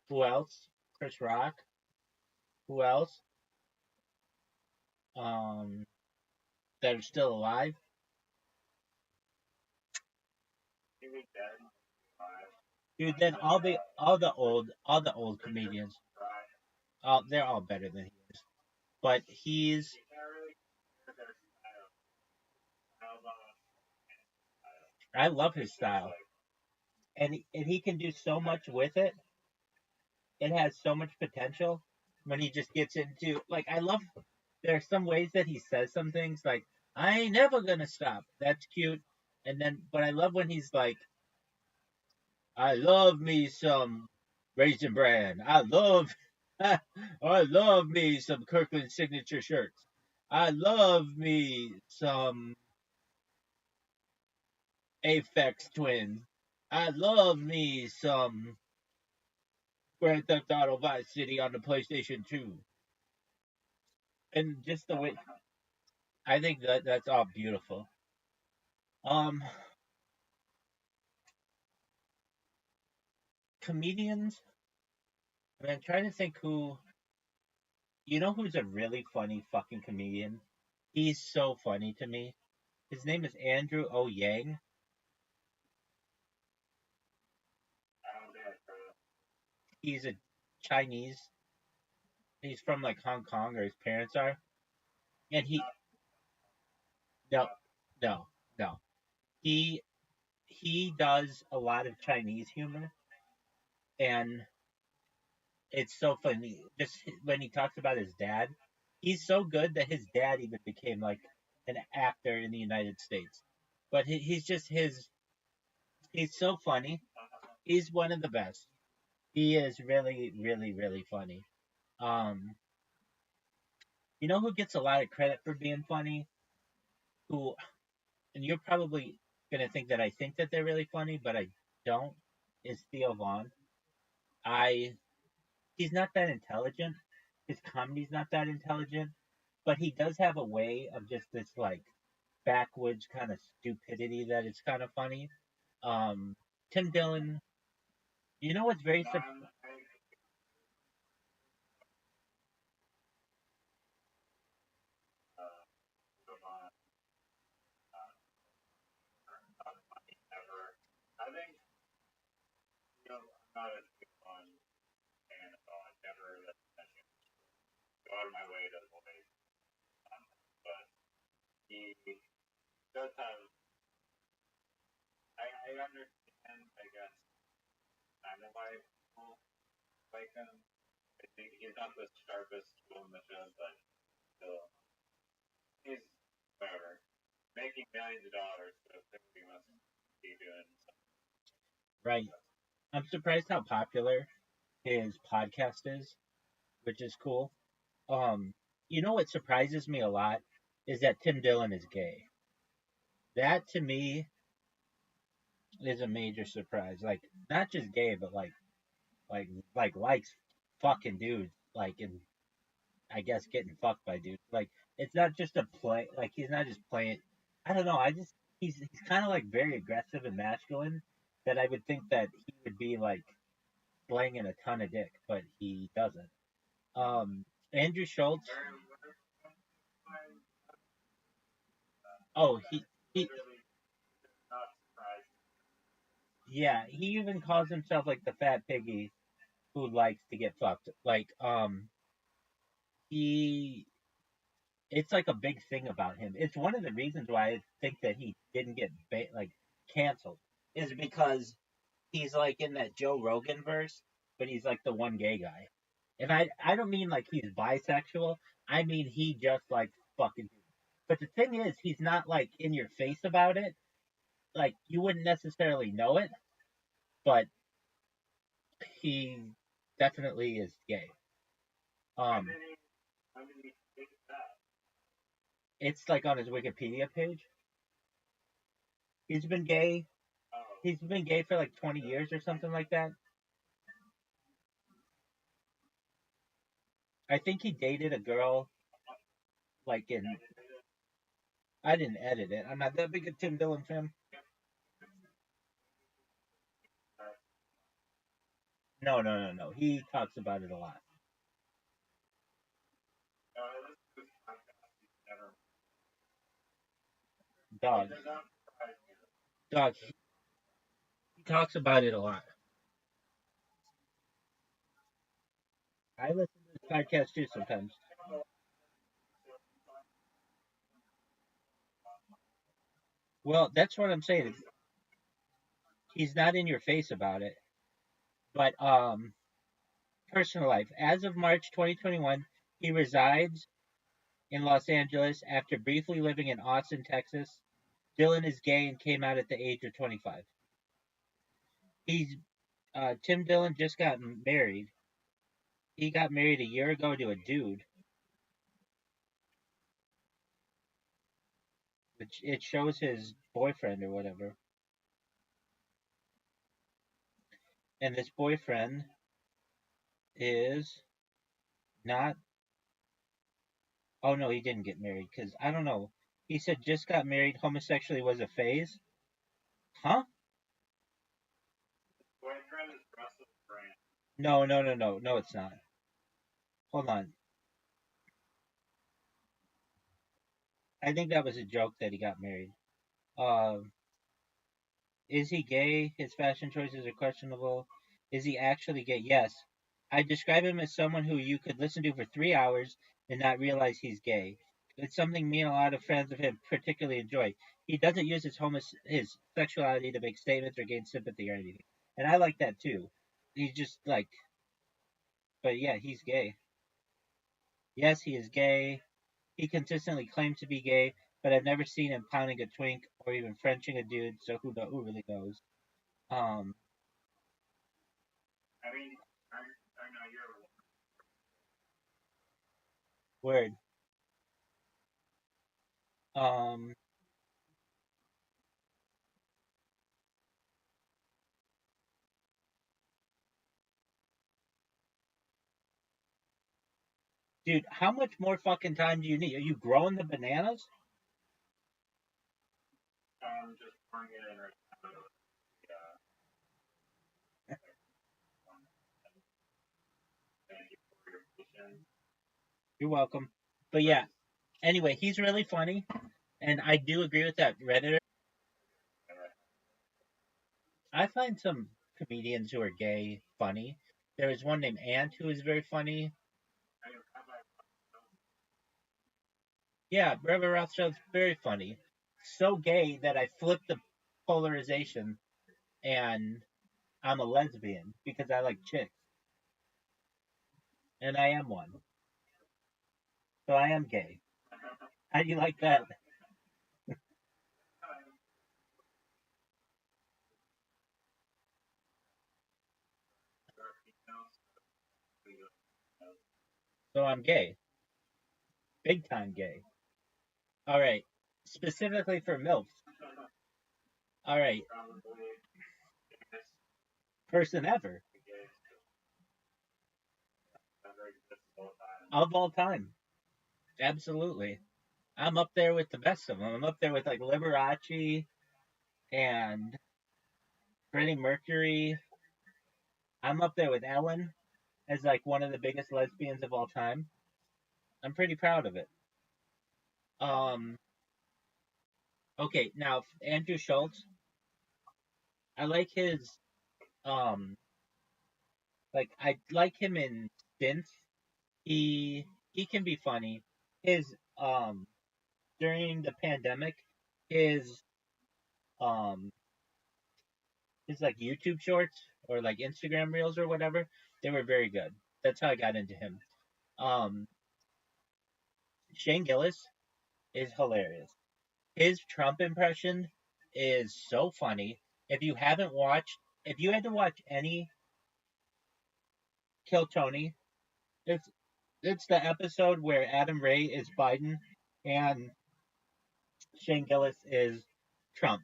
Who else? Chris Rock. Who else? That are still alive. He was dead. Dude, then all the old comedians. They're all better than he is. But he's I love his style. And he can do so much with it. It has so much potential when he just gets into like I love there are some ways that he says some things like I ain't never gonna stop. That's cute. And then but I love when he's like I love me some Raisin Bran. I love me some Kirkland signature shirts. I love me some Aphex Twins. I love me some Grand Theft Auto Vice City on the PlayStation 2. And just the way I think that's all beautiful. Um Comedians, I mean, I'm trying to think who you know who's a really funny fucking comedian? He's so funny to me. His name is Andrew O. Yang. He's a Chinese. He's from like Hong Kong, or his parents are. And no, no, no. He he does a lot of Chinese humor, and it's so funny. Just when he talks about his dad, he's so good that his dad even became like an actor in the United States. But he's just his. He's so funny. He's one of the best. He is really, really, really funny. Um, you know who gets a lot of credit for being funny? Who, and you're probably gonna think that I think that they're really funny, but I don't. Is Theo Vaughn? I He's not that intelligent. His comedy's not that intelligent, but he does have a way of just this like backwoods kind of stupidity that it's kind of funny. Um, Tim Dillon, you know what's very I think, I'm not a big fan at all. I never go out of my way to avoid, but he does have. I understand, I guess, kind of why people like him. I think he's not the sharpest tool in the shed, but still, he's whatever. Making millions of dollars, so he must be doing something. right. I'm surprised how popular his podcast is, which is cool. Um, you know what surprises me a lot is that Tim Dillon is gay. That to me is a major surprise. Like not just gay, but like likes fucking dudes. Like and I guess getting fucked by dudes. Like it's not just a play. Like he's not just playing. I don't know. He's kind of like very aggressive and masculine. That I would think that he would be like slanging a ton of dick, but he doesn't. Andrew Schultz. Oh, he yeah. He even calls himself like the fat piggy who likes to get fucked. Like he it's like a big thing about him. It's one of the reasons why I think that he didn't get like canceled is because he's like in that Joe Rogan verse, but he's like the one gay guy. And I don't mean like he's bisexual. I mean he just like fucking. But the thing is, he's not like in your face about it. Like you wouldn't necessarily know it, but he definitely is gay. Um, it's like on his Wikipedia page. He's been gay. He's been gay for like 20 years or something like that. I think he dated a girl like in. I didn't edit it. I'm not that big a Tim Dillon fan. No, no, no, no. He talks about it a lot. Dog, dog. He talks about it a lot. I listen to this podcast too sometimes. Well, that's what I'm saying. He's not in your face about it, but personal life. As of March 2021, he resides in Los Angeles after briefly living in Austin, Texas. Dylan is gay and came out at the age of 25. He's Tim Dillon just got married. He got married a year ago to a dude, which it shows his boyfriend or whatever. And this boyfriend is not. Oh no, he didn't get married because I don't know. He said just got married. Homosexuality was a phase. Huh? No, no, no, no, no. It's not. Hold on. I think that was a joke that he got married. Um, is he gay? His fashion choices are questionable. Is he actually gay? Yes. I describe him as someone who you could listen to for 3 hours and not realize he's gay. It's something me and a lot of friends of him particularly enjoy. He doesn't use his sexuality to make statements or gain sympathy or anything, and I like that too. He's just like, but yeah, he's gay. Yes, he is gay. He consistently claims to be gay, but I've never seen him pounding a twink or even Frenching a dude. So who really knows? Um, I mean, I know you're. word. Um, dude, how much more fucking time do you need? Are you growing the bananas? I'm just pouring it in right now. Yeah. Thank you for your patience. You're welcome. But yeah, anyway, he's really funny, and I do agree with that Redditor. I find some comedians who are gay funny. There is one named Ant who is very funny. Yeah, Rabbi Rothschild's very funny. So gay that I flipped the polarization and I'm a lesbian because I like chicks. And I am one. So I am gay. How do you like that? So I'm gay. Big time gay. All right. Specifically for MILFs. All right. Person ever. Of all time. Absolutely. I'm up there with the best of them. I'm up there with like Liberace and Freddie Mercury. I'm up there with Ellen as like one of the biggest lesbians of all time. I'm pretty proud of it. Um, okay, now Andrew Schultz, I like his I like him in stints. He can be funny. His during the pandemic, his um his like YouTube shorts or like Instagram reels or whatever, they were very good. That's how I got into him. Um Shane Gillis is hilarious. His Trump impression is so funny. If you had to watch any Kill Tony, it's it's the episode where Adam Ray is Biden and Shane Gillis is Trump.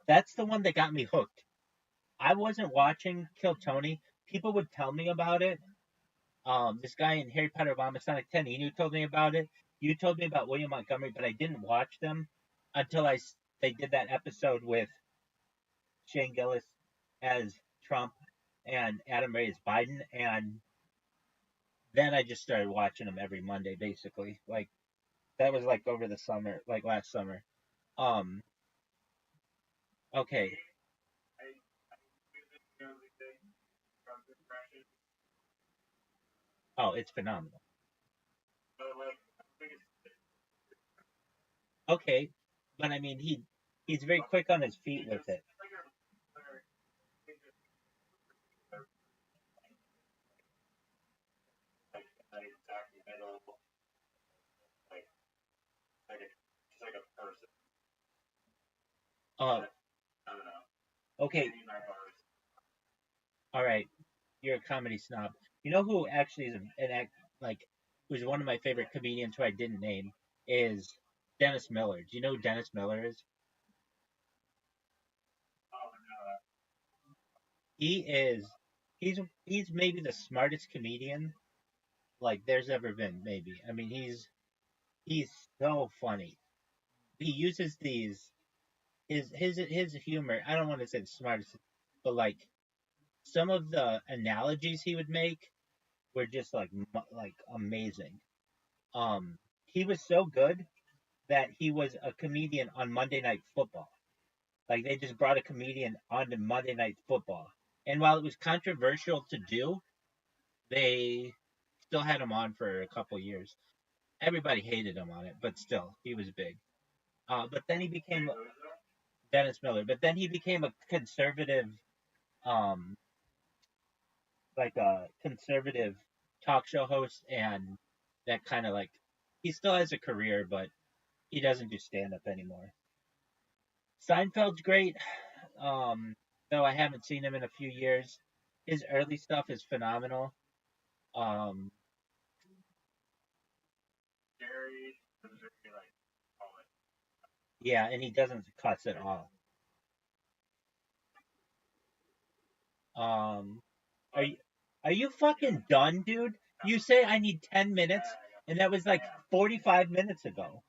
That's the one that got me hooked. I wasn't watching Kill Tony. People would tell me about it. This guy in Harry Potter Vomit Sonic 10, he told me about it. You told me about William Montgomery, but I didn't watch them until they did that episode with Shane Gillis as Trump and Adam Ray as Biden, and then I just started watching them every Monday, basically. Like that was like over the summer, like last summer. Um, okay. Oh, it's phenomenal. Okay, but I mean, he's very quick on his feet with it. Uh, okay, all right. You're a comedy snob. You know who actually is an act like who's one of my favorite comedians who I didn't name is Dennis Miller. Do you know who Dennis Miller is? He is he's maybe the smartest comedian like there's ever been. Maybe I mean he's so funny. He uses these his humor. I don't want to say the smartest, but like some of the analogies he would make were just like amazing. He was so good that he was a comedian on Monday Night Football. Like they just brought a comedian onto Monday Night Football, and while it was controversial to do, they still had him on for a couple years. Everybody hated him on it, but still, he was big. But then he became Dennis Miller. But then he became a conservative, um, like a conservative talk show host, and that kind of like he still has a career, but he doesn't do stand up anymore. Seinfeld's great. Um, though I haven't seen him in a few years. His early stuff is phenomenal. Um, yeah, and he doesn't cuss at all. Um, are you are you fucking done, dude? You say I need 10 minutes, and that was like 45 minutes ago.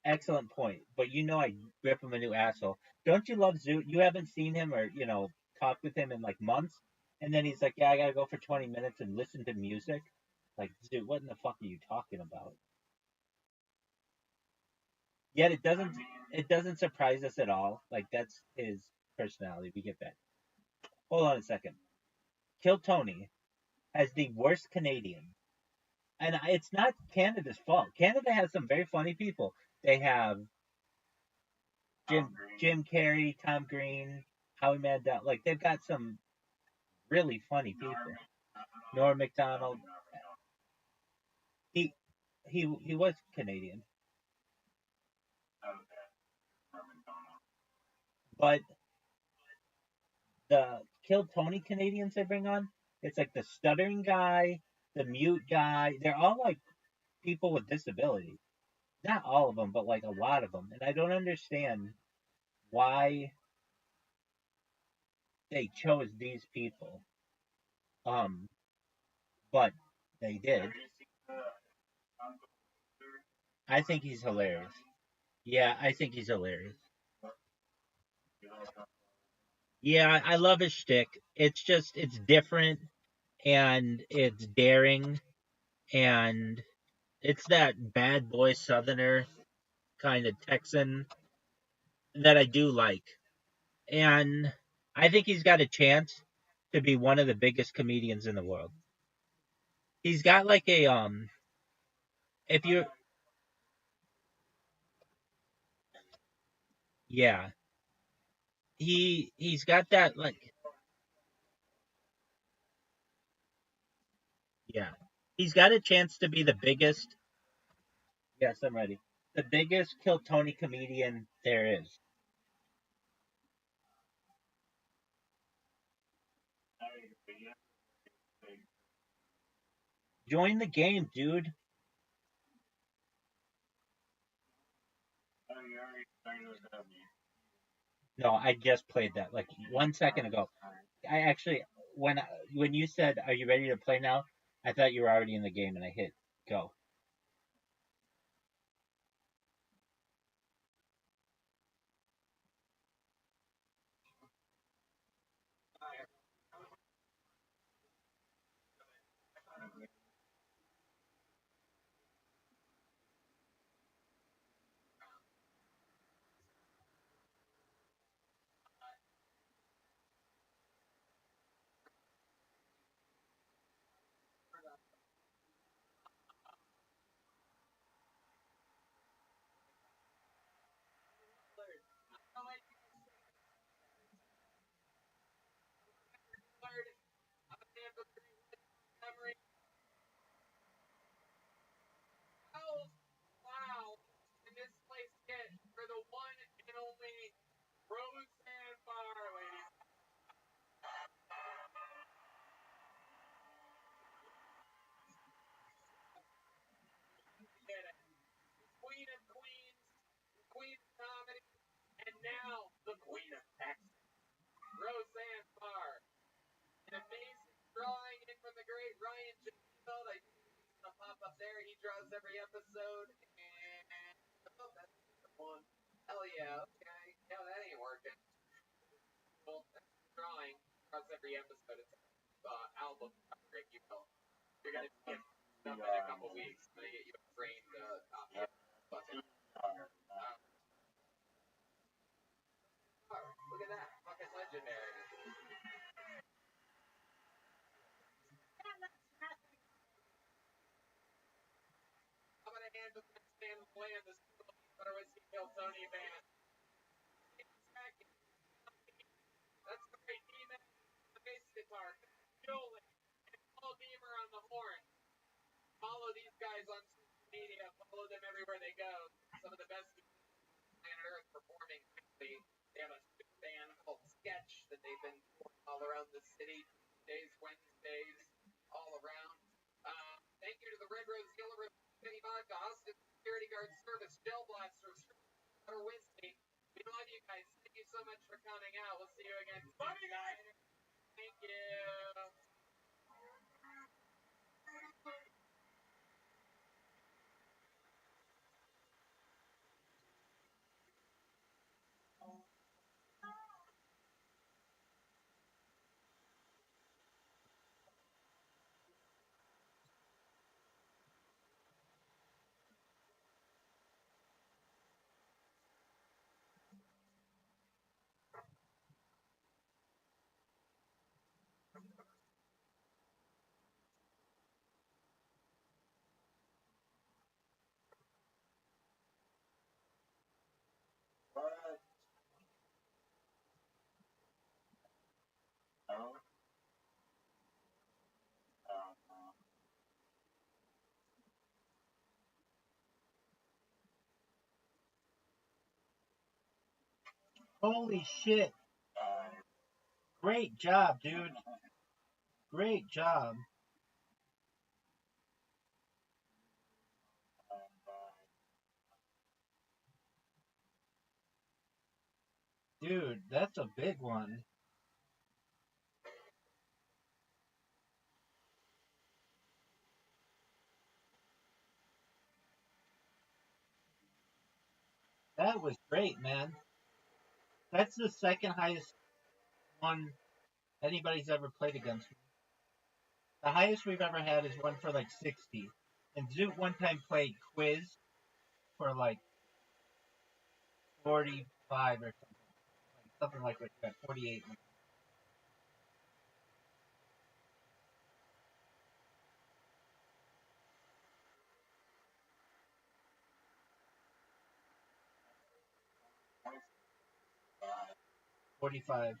Excellent point. But you know I rip him a new asshole. Don't you love Zoot? You haven't seen him or talked with him in like months, and then he's like, "Yeah, I gotta go for 20 minutes and listen to music." Like, Zoot, what in the fuck are you talking about? Yet it doesn't surprise us at all. Like that's his personality. We get that. Hold on a second. Kill Tony has the worst Canadian, and it's not Canada's fault. Canada has some very funny people. They have Jim Carrey, Tom Green, Howie Mandel. Like they've got some really funny people. Norm Macdonald. He he was Canadian, but the Kill Tony Canadians they bring on, it's like the stuttering guy, the mute guy. They're all like people with disabilities. Not all of them, but like a lot of them. And I don't understand why they chose these people. Um, but they did. I think he's hilarious. Yeah, I think he's hilarious. Yeah, I love his shtick. It's different and it's daring and it's that bad boy Southerner kind of Texan that I do like. And I think he's got a chance to be one of the biggest comedians in the world. He's got like a if you yeah, he's got that like yeah. He's got a chance to be the biggest. Yes, I'm ready. The biggest Kill Tony comedian there is. Join the game, dude. No, I just played that like 1 second ago. I actually when you said, "Are you ready to play now?" I thought you were already in the game, and I hit go. Wow, in this place get for the one and only Roseanne Barr, ladies. Get it. Queen of Queens, Queen of Comedy, and now the Queen of Texas, Roseanne Barr. An amazing drawing in from the great Ryan Jameel. He's gonna pop up there. He draws every episode, and oh, that's the one. Hell yeah, okay. Yeah, that ain't working. Well, that's the drawing. Draws every episode. It's album cover, if you will. You're gonna get stuff in a couple weeks. I'm gonna get you a framed copy. Fucking, oh, look at that, fucking legendary. I'm gonna hand the stand land the single better whiskey kill Tony band. That's great. Demon on the bass guitar. Jolie and Paul Deemer on the horn. Follow these guys on social media. Follow them everywhere they go. Some of the best on planet the city, Tuesdays, Wednesdays, all around. Thank you to the Red Rose Yellow Rose City Vodka, Austin Security Guard Service, Gel Blaster, Water Whiskey. We love you guys. Thank you so much for coming out. We'll see you again. Love you guys. Thank you. Holy shit. Great job, dude. Great job. Dude, that's a big one. That was great, man. That's the second highest one anybody's ever played against me. The highest we've ever had is one for like 60. And Zoot one time played quiz for like 45 or something like that. 48. 45.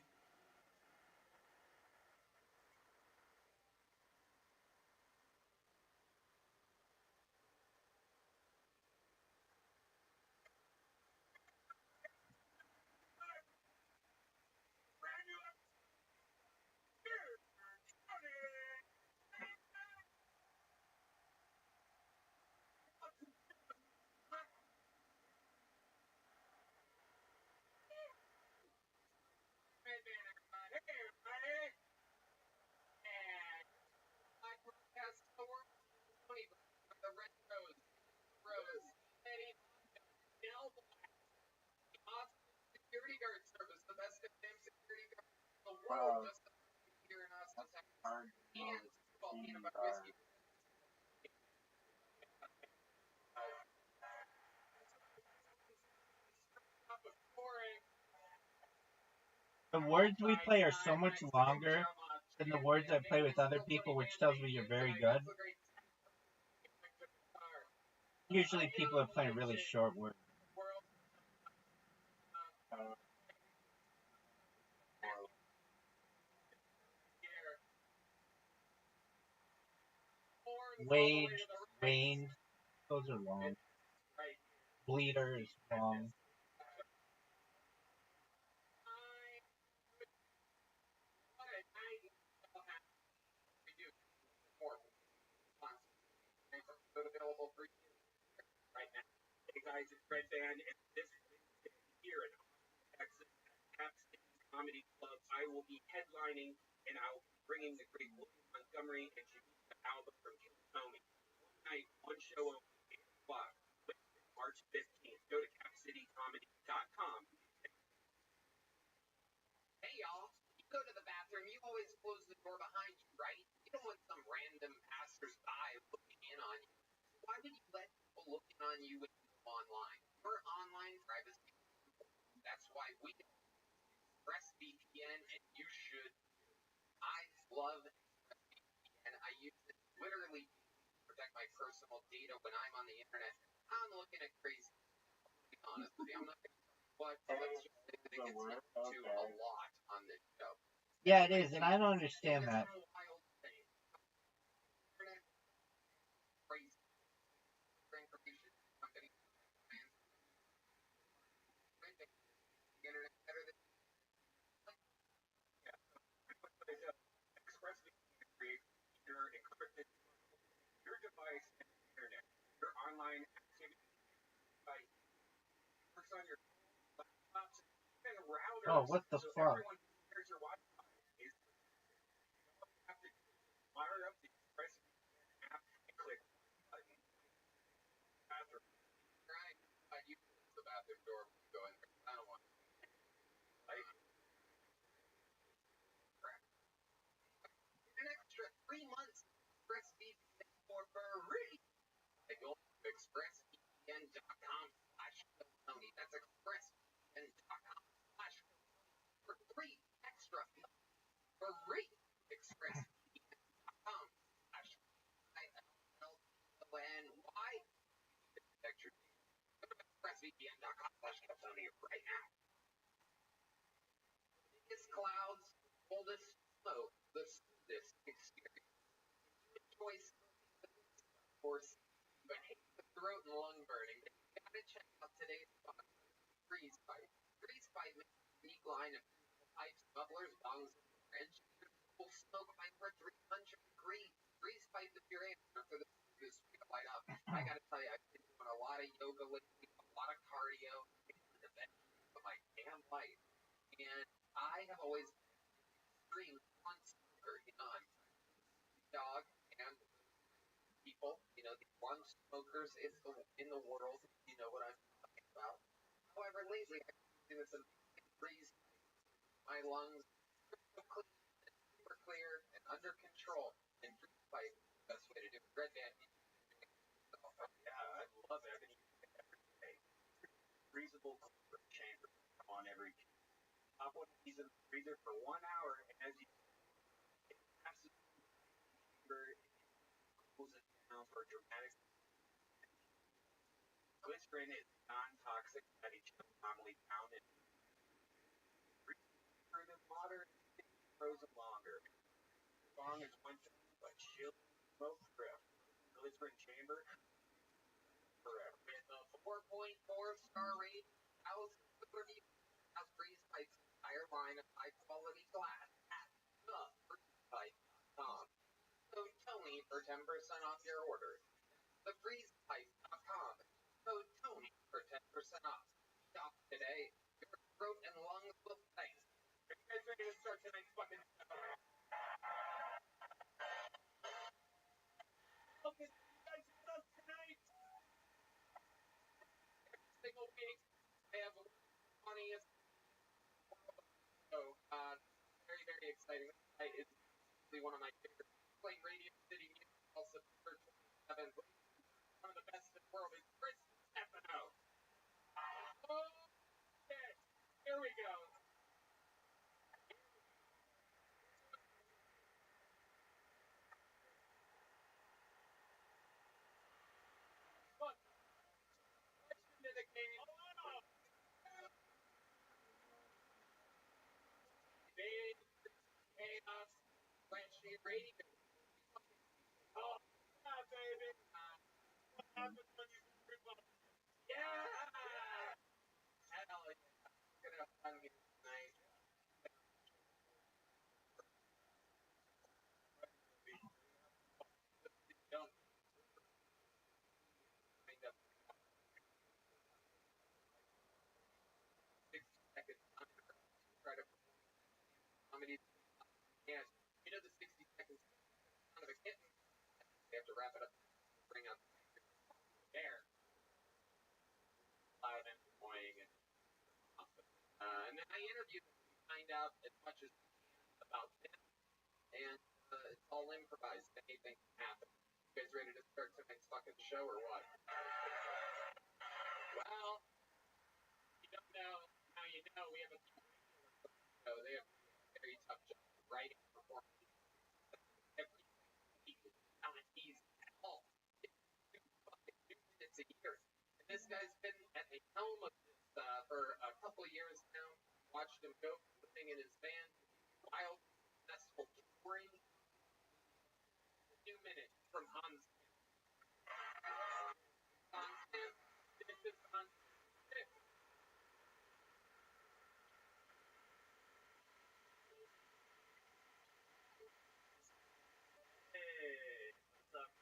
The Red Rose, Eddie, Gel Austin Security Guard Service, the best damn security guard in the world, just here in Austin, Texas. And peanut butter whiskey. The words we play are so much longer than the words I play with other people, which tells me you're very good. Usually people are playing really short words. Wage, range, those are long. Bleeder is long. Available for you right now. Hey guys, it's Red Band, and this Wednesday here in Texas at Cap City Comedy Club, I will be headlining, and I will be bringing the great William Montgomery and Jamaica Alba from Kissimmee. One night, one show on 8 o'clock, Wednesday, March 15th. Go to capcitycomedy.com. Hey y'all, you go to the bathroom, you always close the door behind you, right? You don't want some random passersby looking in on you. Why would you let people look in on you when you go online? Your online privacy. That's why we ExpressVPN, and you should. I love ExpressVPN. I use it literally to protect my personal data when I'm on the internet. I'm looking at crazy. To be honest with you, I'm not going to what let's just say that it gets into a lot on this show. Yeah, it is, and I don't understand that. works on your laptops and routers. Oh, what the so fuck? Everyone shares your Wi-Fi. You don't have to wire up the ExpressVPN app and click one button. Bathroom. Right. You close the bathroom door when you go in there. I don't want to. Like, crap. An extra 3 months ExpressVPN for free. I go to expressvpn.com/Tony. That's expressvpn.com/Tony for 3 extra months for free. expressvpn.com/ILLONY. Extra. Go to expressvpn.com/Tony right now. Biggest clouds, coldest snow, the smoothest experience. If you enjoy smoking the course, but hate the throat and lung burning, then you gotta check out today's sponsor, Freeze Pipe. Freeze Pipe makes a unique line of pipes, bubblers, bongs, and full smoke pipe for 300 degrees. Freeze Pipe is your answer for the smoothest way to light up. I gotta tell you, I've been doing a lot of yoga lately, a lot of cardio, and the best of my damn life. And I have always been an extreme one smoker. I'm a dog and people, the one smokers in the world, you know what I'm talking about. However, lately I've been using this amazing freeze pipe. My lungs are so clean and super clear and under control. And freeze pipe is the best way to do it. Red Band, yeah, I love it. I've been using it every day. Freezable cooler chamber. Come on, every day. Pop one of these in the freezer for 1 hour, and as you it absolutely chamber, it cools it down for dramatic. Glycerin is non-toxic fatty chips normally found in frozen water and frozen longer. Long as one thing, but chill smoke drift. Glycerin chamber forever. With a 4.4-star rating, thousands of reviews, has Freeze Pipe's entire line of high-quality glass at thefreezepipe.com. Code Tony for 10% off your order. Thefreezepipe.com. Code Tony for 10% off. Shop today. Your throat and lungs will thank. Are you guys ready to start tonight's fucking Okay, you guys with us tonight? Every single week, I have one of the funniest. So, very, very exciting. Tonight is one of my favorite. Playing Radio City Music Hall September 27th. One of the best in the world is Chris Stefano. Oh, shit. Here we go. Look, question to the game. Big chaos. Flashy radio. Oh, yeah, baby. What happens when you group up? Yeah! Hell yeah. We're gonna have fun here tonight. Don't wind up 60 seconds under. Try to comedy. Yes. The 60 seconds kind of a kitten. They have to wrap it up. Bring out there. Loud and annoying and awesome. And then I interviewed them to find out as much as we can about them. And it's all improvised. Anything can happen. You guys ready to start tonight's fucking show or what? Well, you don't know. Now you know we have a few regulars on the show. They have a very tough job writing, performing every week. It's not easy at all. It's 2 fucking 2 minutes a year. And this guy's been at the helm of this for a couple of years now. Watched him go from the thing in his band, wild, successful touring. 2 minutes from Hans. This is Hans. Hey, what's up?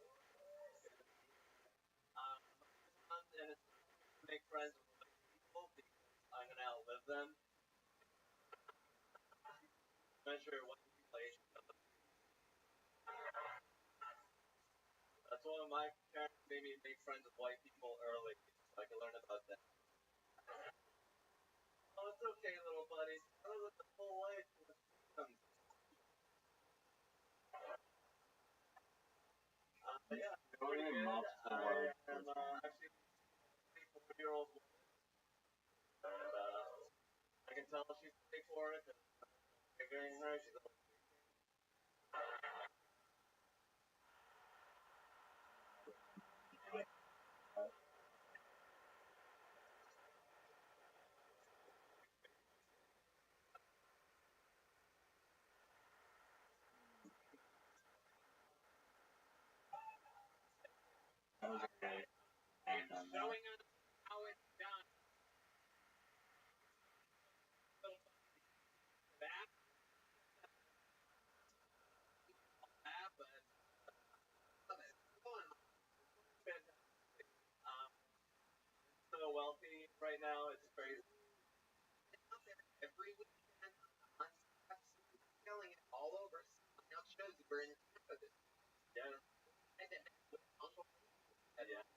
My name is Hans, and it's to make friends with of them. I'm not sure what place. That's one of my parents made me make friends with white people early, so I could learn about them. Oh, it's okay, little buddy. I live the full life with them. Yeah, pretty good. I am actually a 24-year-old woman, and I can tell she's ready for it. Figuring her, she's always Showing us how it's done. That but fantastic. So wealthy right now, it's crazy. every weekend on steps, yelling it all over. Now shows you we're in Canada. Yeah, And then Uncle yeah. It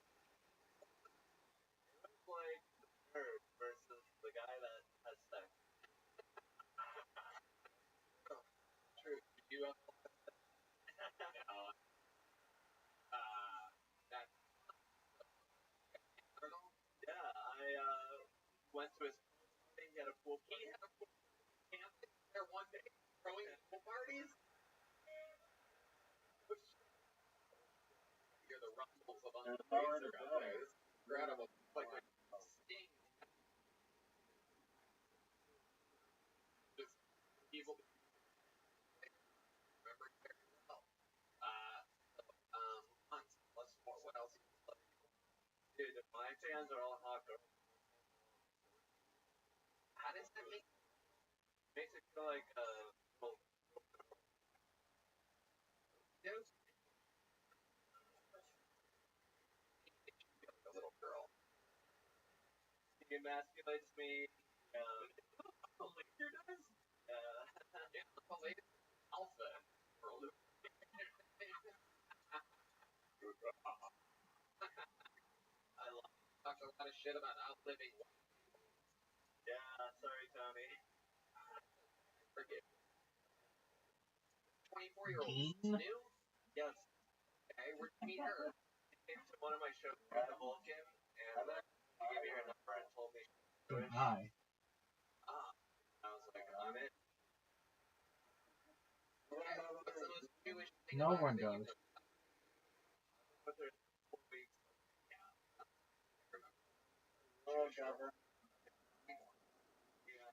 was like the nerd versus the guy that has sex. True. You have no. That Colonel. Yeah, I went to his thing. He had a pool He party. had a camp there one day throwing pool parties. Hear the rumbles of Uncle Fraser out there. This is incredible. Like a sting. Just evil. Remember very well. What else? Dude, my fans are all hot girls. How does that make Makes it feel like well, those a little girl? he emasculates me. The leader does? Yeah. Yeah, the latest alpha world. I love. Talks a lot of shit about outliving. Yeah, sorry, Tommy. Forget. 24-year-old Dean? new. Yes, Okay, where'd you meet her? she came to one of my shows at the Vulcan, and she gave me her number and told me she was Jewish. Hi. I was like, I'm in. Okay, what's the most Jewish thing No about one her that does. you know? With her 4 weeks. Oh, Trevor. Yeah.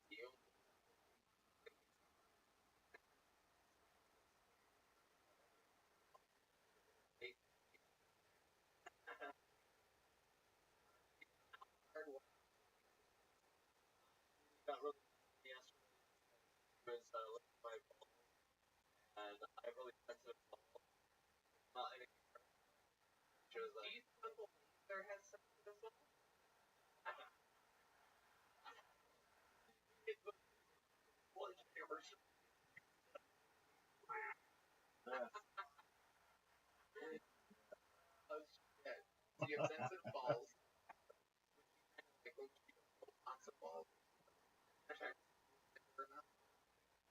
You hard work. Got really yesterday. She was licking my balls, and I have really sensitive balls. Not any. She was Do like, you still believe there has sex as well? It was blood hammers. Oh shit. So you have sensitive balls. Like, okay, lots of balls.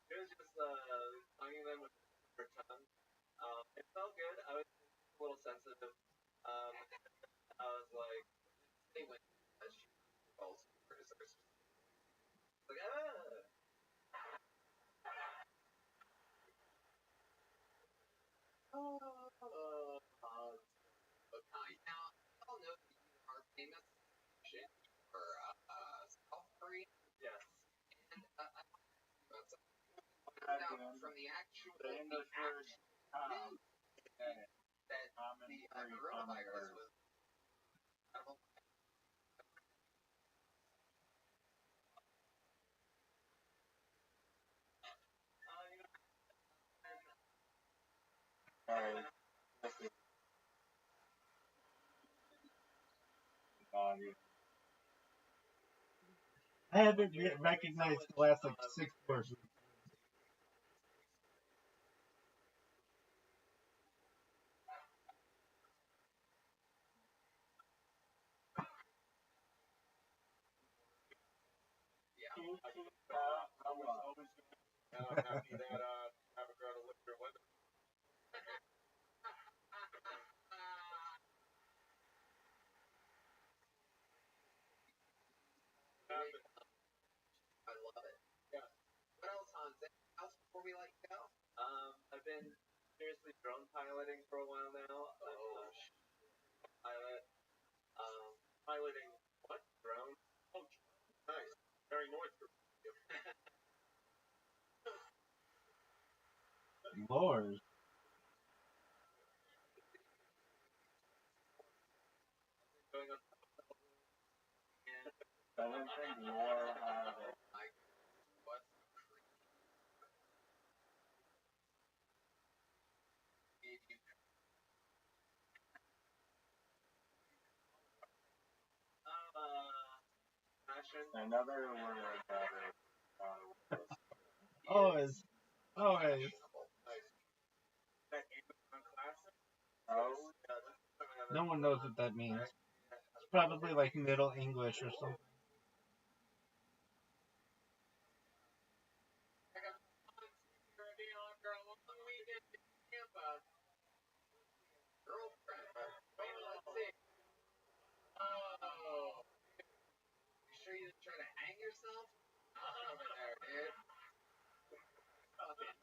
she was just tonguing them with her tongue. It felt good. I was a little sensitive. I was like, They went as she balls for his like, ah. Okay. Now, y'all know that you are famous shit for South Korea, Yes. and found out from the actual news that the coronavirus was You know, I haven't recognized the last like 6 words. And I'm happy that have a girl to lift her window. I love it. Yeah. What else, Hans? Anything else before we let you go? I've been seriously drone piloting for a while now. Pilot. Piloting what? Drone? Oh, nice. Very North Korea. Lord. Going on. I didn't think war had it. What? Passion. Another word that is Always. That game on classic. oh, No one knows what that means. It's probably like Middle English or something. Girlfriend. Wait, let's see. Oh. You sure you didn't try to hang yourself? Over there, dude. Fucking.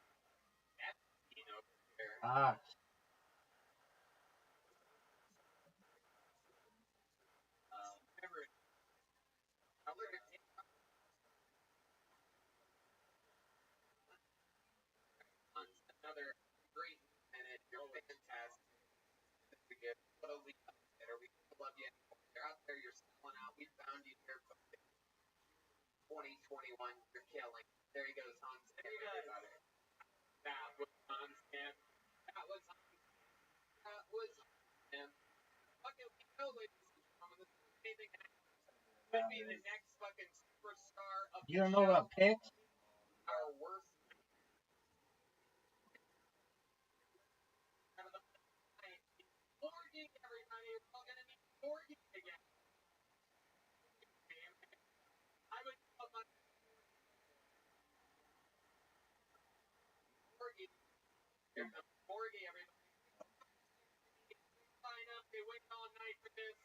That's over here. Ah. Remember, I look at another great minute. You're fantastic. We get what a lead up there. We love you anymore. You're out there. You're selling out. We found you here. 2021. You're killing. There he goes, Hans. There he goes. That was Hans, man. That was Hans. That was Hans, man. Fucking we know, ladies and gentlemen, this is anything could be the next fucking superstar of You don't know about pics? our worst. Morgan, everybody, we're all gonna need Morgan again. I would love my Morgan. Here comes Morgan, everybody. Sign up. They wait all night for this.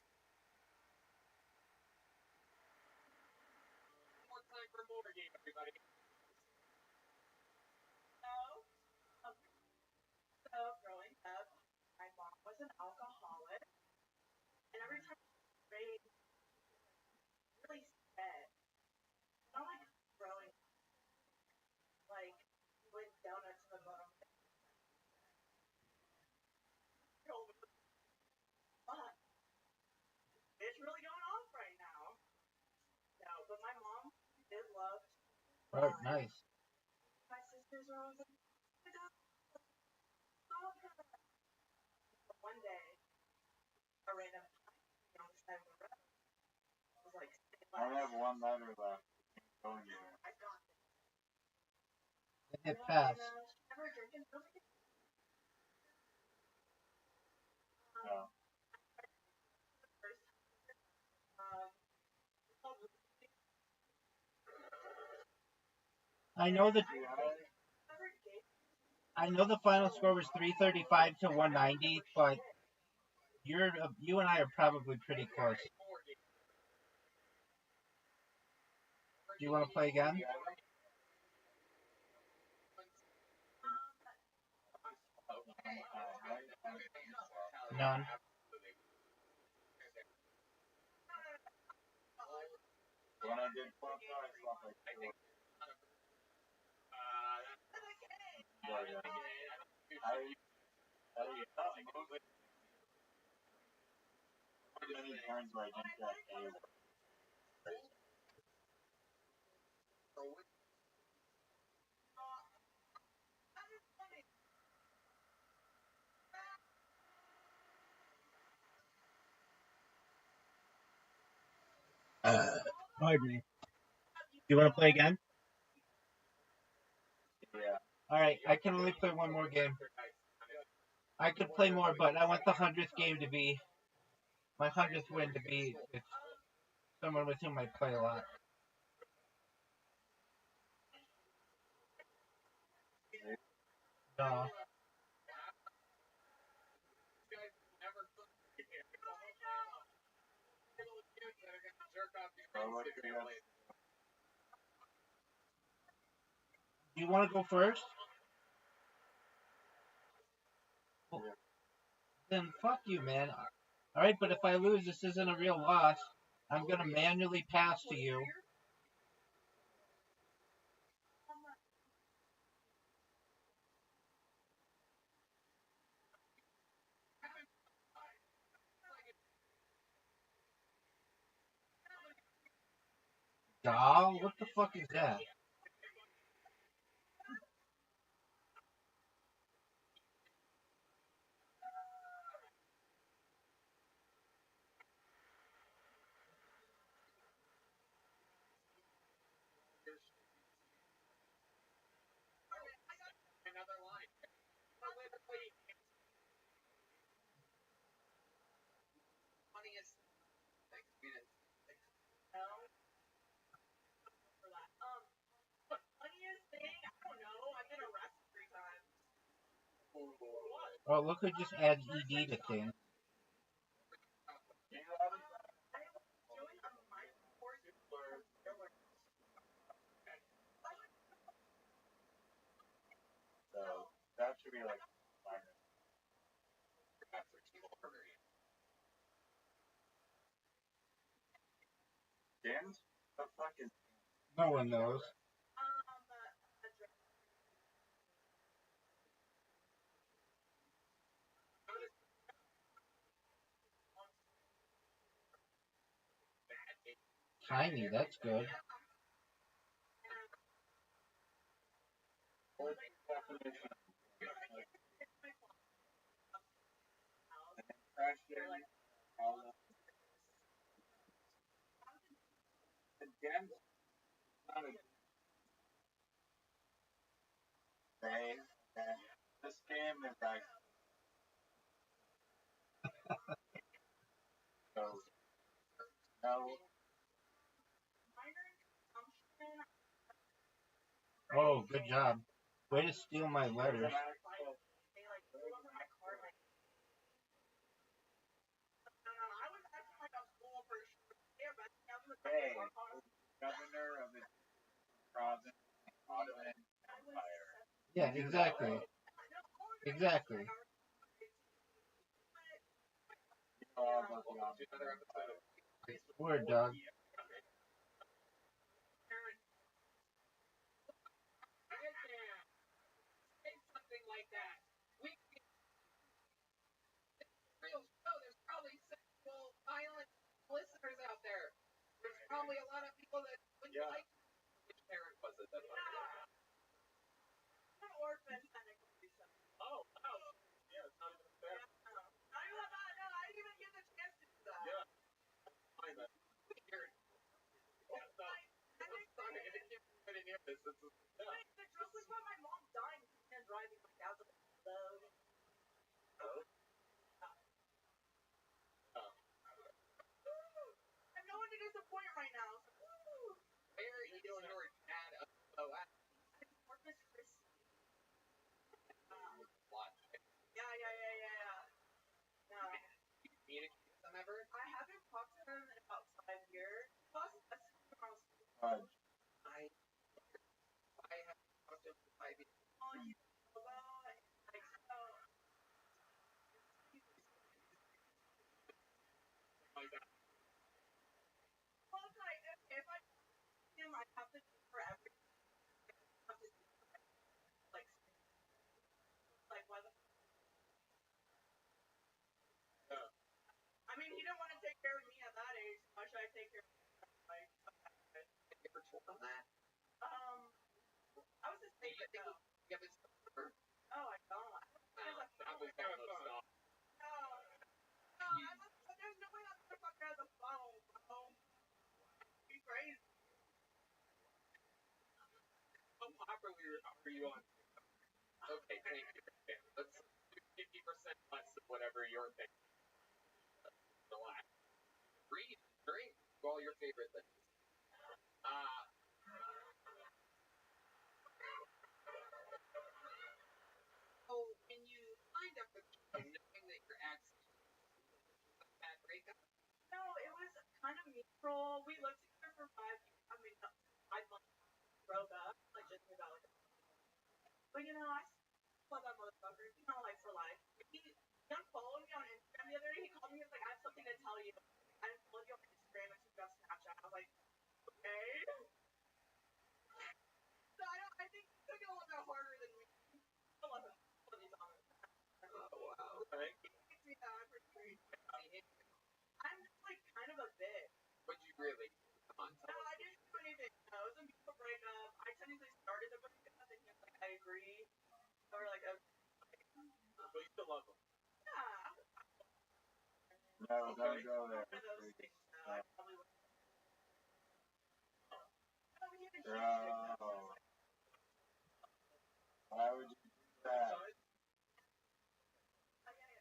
More time for Morgan, everybody. So growing up, my mom was an alcoholic, and every time she prayed, really sad. Not like growing, like when donuts in the bottom. Fuck, it's really going off right now. No, but my mom did love. Oh, nice. My sisters were always like, stop her. But one day, a random on the side of the road was like, I have one letter left. Going here. I got it. It passed. Never drinking. No. I know the final score was 335 to 190, but you and I are probably pretty close. Do you want to play again? None. When I did club, I slept like 4. Many times where I didn't get A. Pardon me. You want to play again? Yeah. All right, I can only play one more game. I could play more, but I want the 100th game to be my 100th win to be with someone with whom I play a lot. No. Do you want to go first? Well, then fuck you, man. All right, but if I lose, this isn't a real loss. I'm gonna manually pass to you. Doll? What the fuck is that? Another line. Funniest experience. Funniest thing? I don't know. I've been arrested 3 times. Oh, look who just adds ED to things. Doing a mind course. So that should be like Dan's? The fuck is no one knows. Tiny, that's good. This game is like so no. Oh, good job. Way to steal my letters. Hey, governor of the province of Ottoman Empire. Yeah, exactly. Exactly. Word, dog. Something like that. Real show. There's probably sexual, violent listeners out there. There's probably a lot of people that wouldn't like. Which parent was it? That's An orphan technically. Oh, wow. Yeah, it's not even fair. No, I didn't even get the chance to do that. Yeah. Fine then. Here. Yeah, so, sorry, I can't put in here. This is, yeah. The joke was about my mom dying and driving my dad's a load. I have no one to disappoint right now. Where are you doing your dad? Oh, Corpus Christi. watch. Yeah. No. You communicate with them ever? I haven't talked to him in about 5 years. Plus, that's when I was I have talked to him for 5 years. on yoga and like so. Plus, like if I him, I have to do for every. Like whether. I mean, he didn't want to take care of me at that age. Why should I take care of him? Like, Have you ever told him that? I was just thinking. You have his number? Oh, I don't. That was kind of stuff. No, there's no way that motherfucker has a phone, bro. Be crazy. popular are you on? Okay, thank you. Okay, let's do 50% less of whatever your favorite. Relax. Breathe. Drink. Do all your favorite things. So when you signed up with them, knowing that your ex had a bad breakup, No, it was kind of mutual. We lived together for 5 years. I mean, 5 months. Broke up. Like just about like. But you know, I love that motherfucker. You know, like for life. He unfollowed me on Instagram the other day. He called me. He was like, "I have something to tell you. I unfollowed you on Instagram and took you off Snapchat." I was like, "Okay." So I think he took it a little bit harder than me. I love him. I love you, Thomas. oh wow, right? He makes me mad for free. I'm just like kind of a bitch. But you really, come on, No, I didn't do anything. No, it was a mutual breakup. I technically started the breakup, and he was like, "I agree." So we're like, "Okay." But you still love him. Yeah. No, don't go there. One of those things. I probably would. No, he had a huge Bro. breakup. So it's like, Why would you do that? oh, yeah, yeah.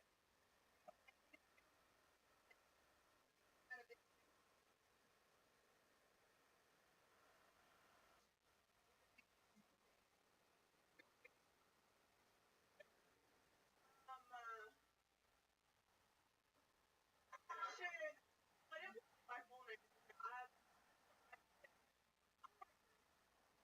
Shit. I didn't put my full name. You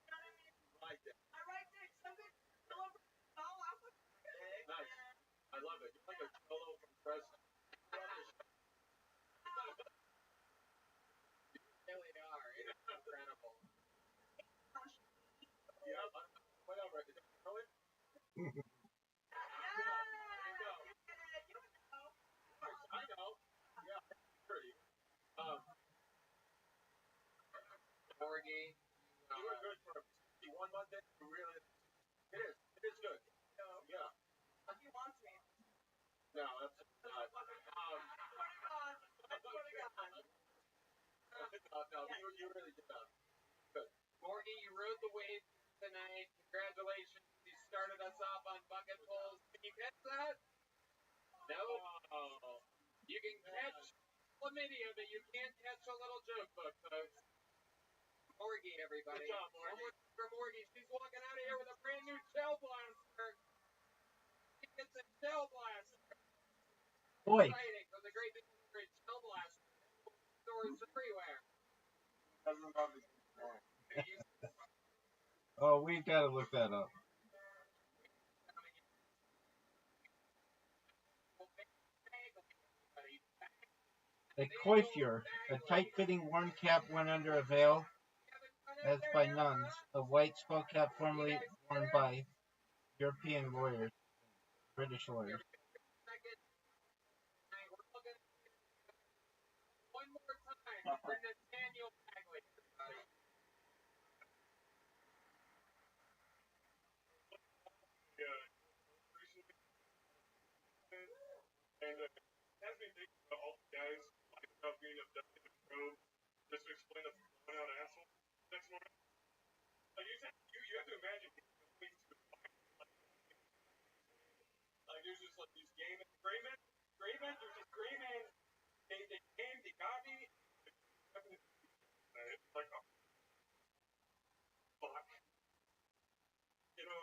know what I mean? Like it. I write dicks. Some bitch still over. Oh, I'm a dick. Nice. Man. I love it. You're like a cholo from Fresno. You really are. It's incredible. Yeah, whatever. Is it really? Yeah. There you go. You get it. You know. I know. Yeah, pretty. Morgie. You were good for 51 Monday. Really? It is. It is good. No. Yeah. He wants me. No, that's not. Swear to God. I swear to God. No, you really did not. Good. Morgie, you rode the wave tonight. Congratulations. You started us off on bucket pulls. Can you catch that? No. Oh. You can catch chlamydia, but you can't catch a little joke book, folks. Morgie, everybody. Good job, Morgie. For Morgie, she's walking out of here with a brand new shell blaster. She gets a shell blaster. Boy. Exciting for the great shell blaster. Stores everywhere. Doesn't love the game. Oh, we gotta look that up. A coiffure, a tight-fitting worn cap worn under a veil, as by nuns, a white skull cap formerly worn by European lawyers, British lawyers. One more time for Nathaniel Bagley. And has me thinking about all the guys lying about being abducted in Rome just to explain a blown out asshole next morning. Like you have to imagine going to like there's just like these gray men, there's just gray men. They came, they got me. It's like oh fuck. You know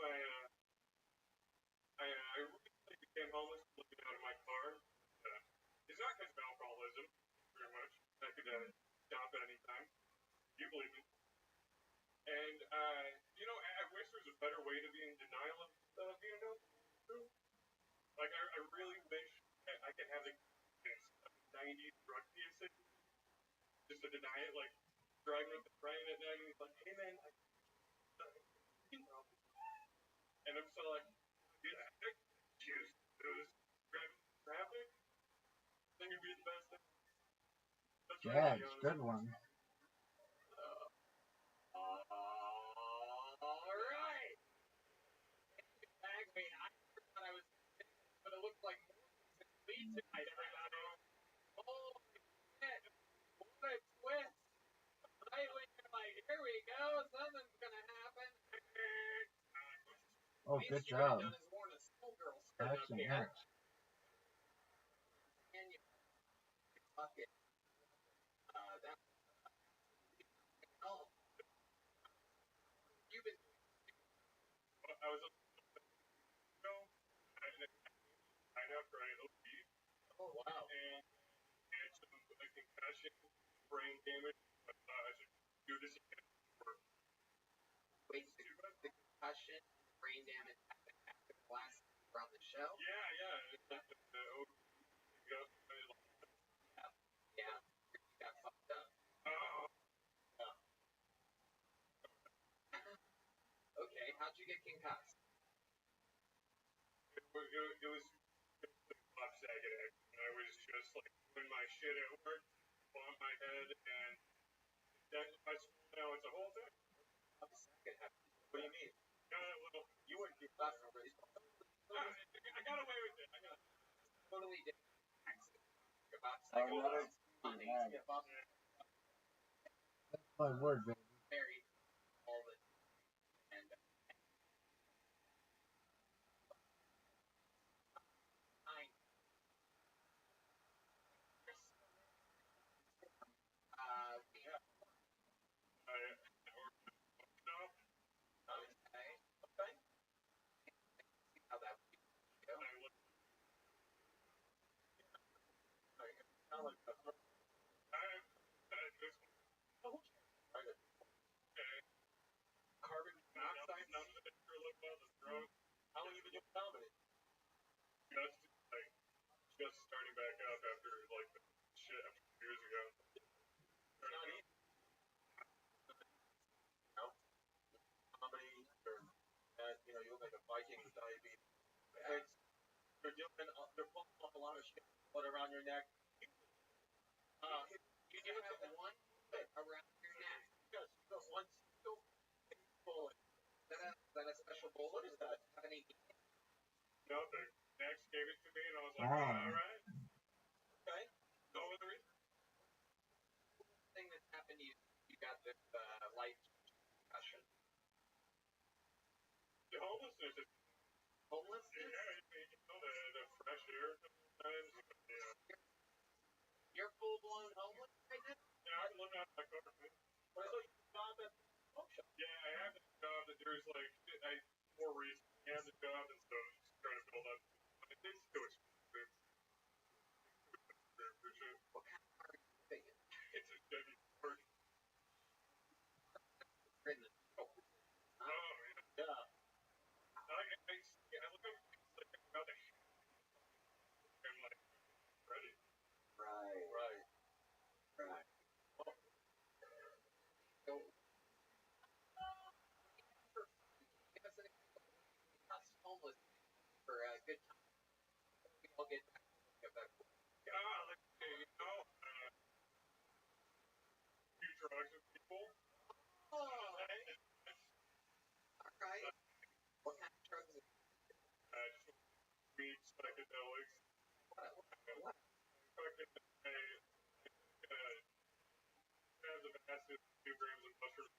I recently became homeless living out of my car. It's not because of alcoholism, very much. I could stop at any time. You believe me. And, you know, I wish there was a better way to be in denial of being adult. Like, I really wish I could have the 90s drug PSA just to deny it, like, driving with the friend at night, and he's like, hey, man, and I'm so like, dude, I choose those driving traffic. I think it'd be the best thing. Yeah, it's a good one. Alright! Bagley, I thought I was but it looks like more lead tonight, everybody. Holy shit! What a twist! Right when you're like, here we go, something's gonna happen. Oh, good job. That's Up here. next. And you bucket. That. Oh, you've been. I was right after I OP'd, Oh wow. and had some concussion, brain damage. I should do this again. Wait, the concussion, brain damage happened after the last from the show? Yeah. Yeah, you got fucked up. Oh. Okay, how'd you get concussed? It was lopsided. I was just like doing my shit at work, on my head, and then it's a whole thing. What do you mean? Well, You weren't too fast already. I got away with it. I got Totally different accident. Your box That's my word, baby. very all the and time. yeah. Okay. See how that would go. Carbon monoxide. None of it look well the throat. How long have you been doing comedy? Just starting back up after like shit a few years ago. It's not easy. No. Comedy, or you look like a Viking with diabetes. They're pulling off a lot of shit. Put around your neck. You do have one foot around your neck. Yes, you got one single bullet. Is that a special bullet? What is that? Have any? No, the next gave it to me, and I was like, alright. Okay. No other reason. Thing that's happened to you, you got this light concussion. The homelessness. Homelessness? Yeah, the fresh air sometimes. Yeah. You're full blown homeless right now? Yeah, I'm living out of my car. Well, I thought you had a job at the smoke shop. Yeah, I have this job that there's like, more reasons. I have the job, and so just trying to build up. It's too expensive. What kind of car are you thinking? It's a Chevy Spark. Oh, Yeah. I look over like about the I'm like ready. Right. So, give us an example. Us homeless for a good time. We all get back. Do drugs with people. Oh, alright. What kind of drugs? Just weed, psychedelics. What? Fucking grams of acid, 2 grams of mushrooms,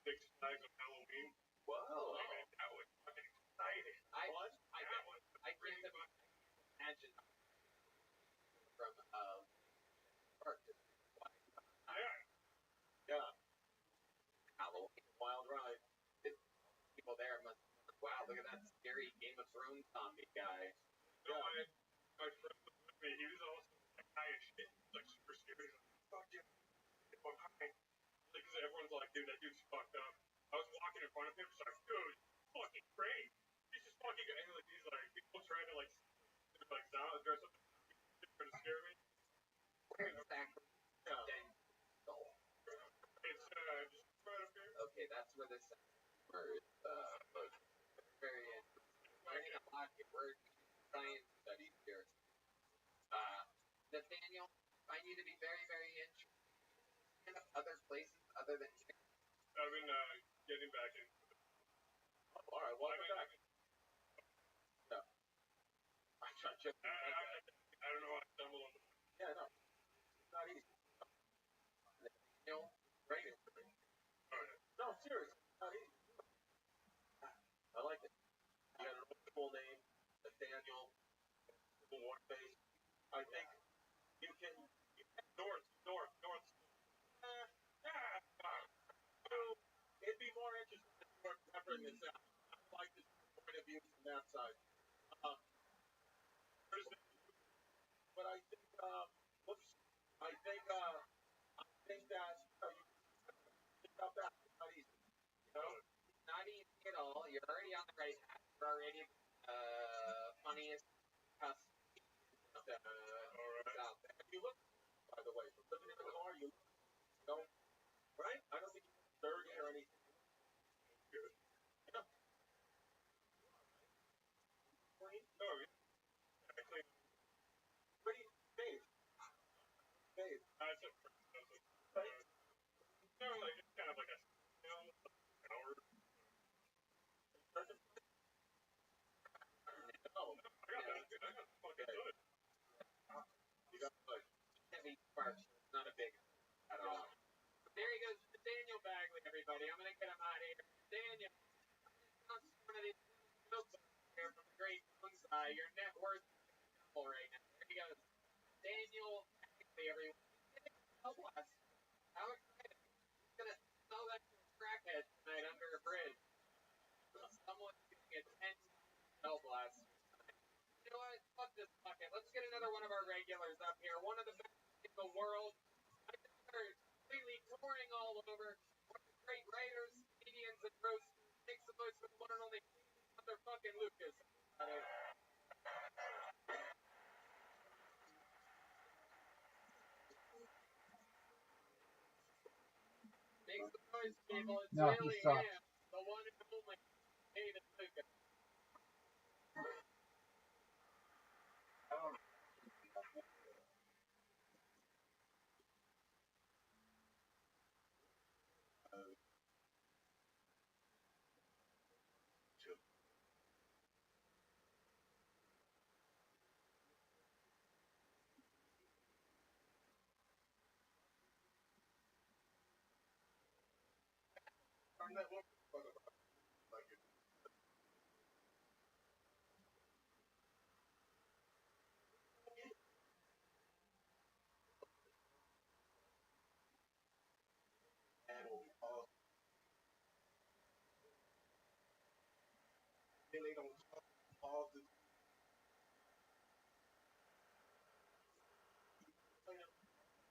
6 bags of Halloween. Whoa. That was fucking exciting. I can't imagine from park to yeah. Halloween, wild ride. People there must. Wow, look at that scary Game of Thrones zombie guy. So my friend was with me. He was also like high as shit. Like super scary. Fuck yeah. I'm high. Because everyone's like, dude, that dude's fucked up. I was walking in front of him, just like, dude, fucking great. He's just fucking good. And like, he's like, people trying to like dress up trying to scare me. Where exactly? It's just right up here. Okay, that's where this is. Very interesting. Learning a lot of word science studies here. Nathaniel, I need to be very, very interested in other places other than here. I've been getting back in. Oh, alright, well, I don't know how I stumbled on the. Yeah, no. It's not easy. Nathaniel, right? No, seriously, it's not easy. I like it. I think you can north. It'd be more interesting if you were peppering this out. I would like to see the point of view from that side. Um, there's the, but I think, whoops, I think that you pick up that not easy. You know, Not easy at all. You're already on the right path. You're already funniest cuss out there. you look, by the way, from living in the car, you don't, right? I don't think you look dirty or anything. Good. Yeah. Clean? No, yeah, clean. Pretty bathe. Bathe. I said right? No, like it's kind of like a shower. No, I got that. I got fucking good. You got like Heavy sparks. Not a big at all. But there he goes, Daniel Bagley, everybody. I'm gonna get him out of here. Daniel, one of these jokes here from the great bonsai. Your net worth is double right now. There he goes, Daniel Bagley, everyone. Help us. How excited! He's gonna sell that to a crackhead tonight under a bridge. Someone's getting a 10 spell blast. You know what? Fuck this bucket. Let's get another one of our regulars up here. One of the best in the world. I think they're completely touring all over. One of the great writers, comedians, and roasters. Makes the voice for the one and only motherfucking Lucas. Makes the noise, people. It's No, he really sucks. him. The one and only David Lucas. I'm not one like it. Then they don't pause the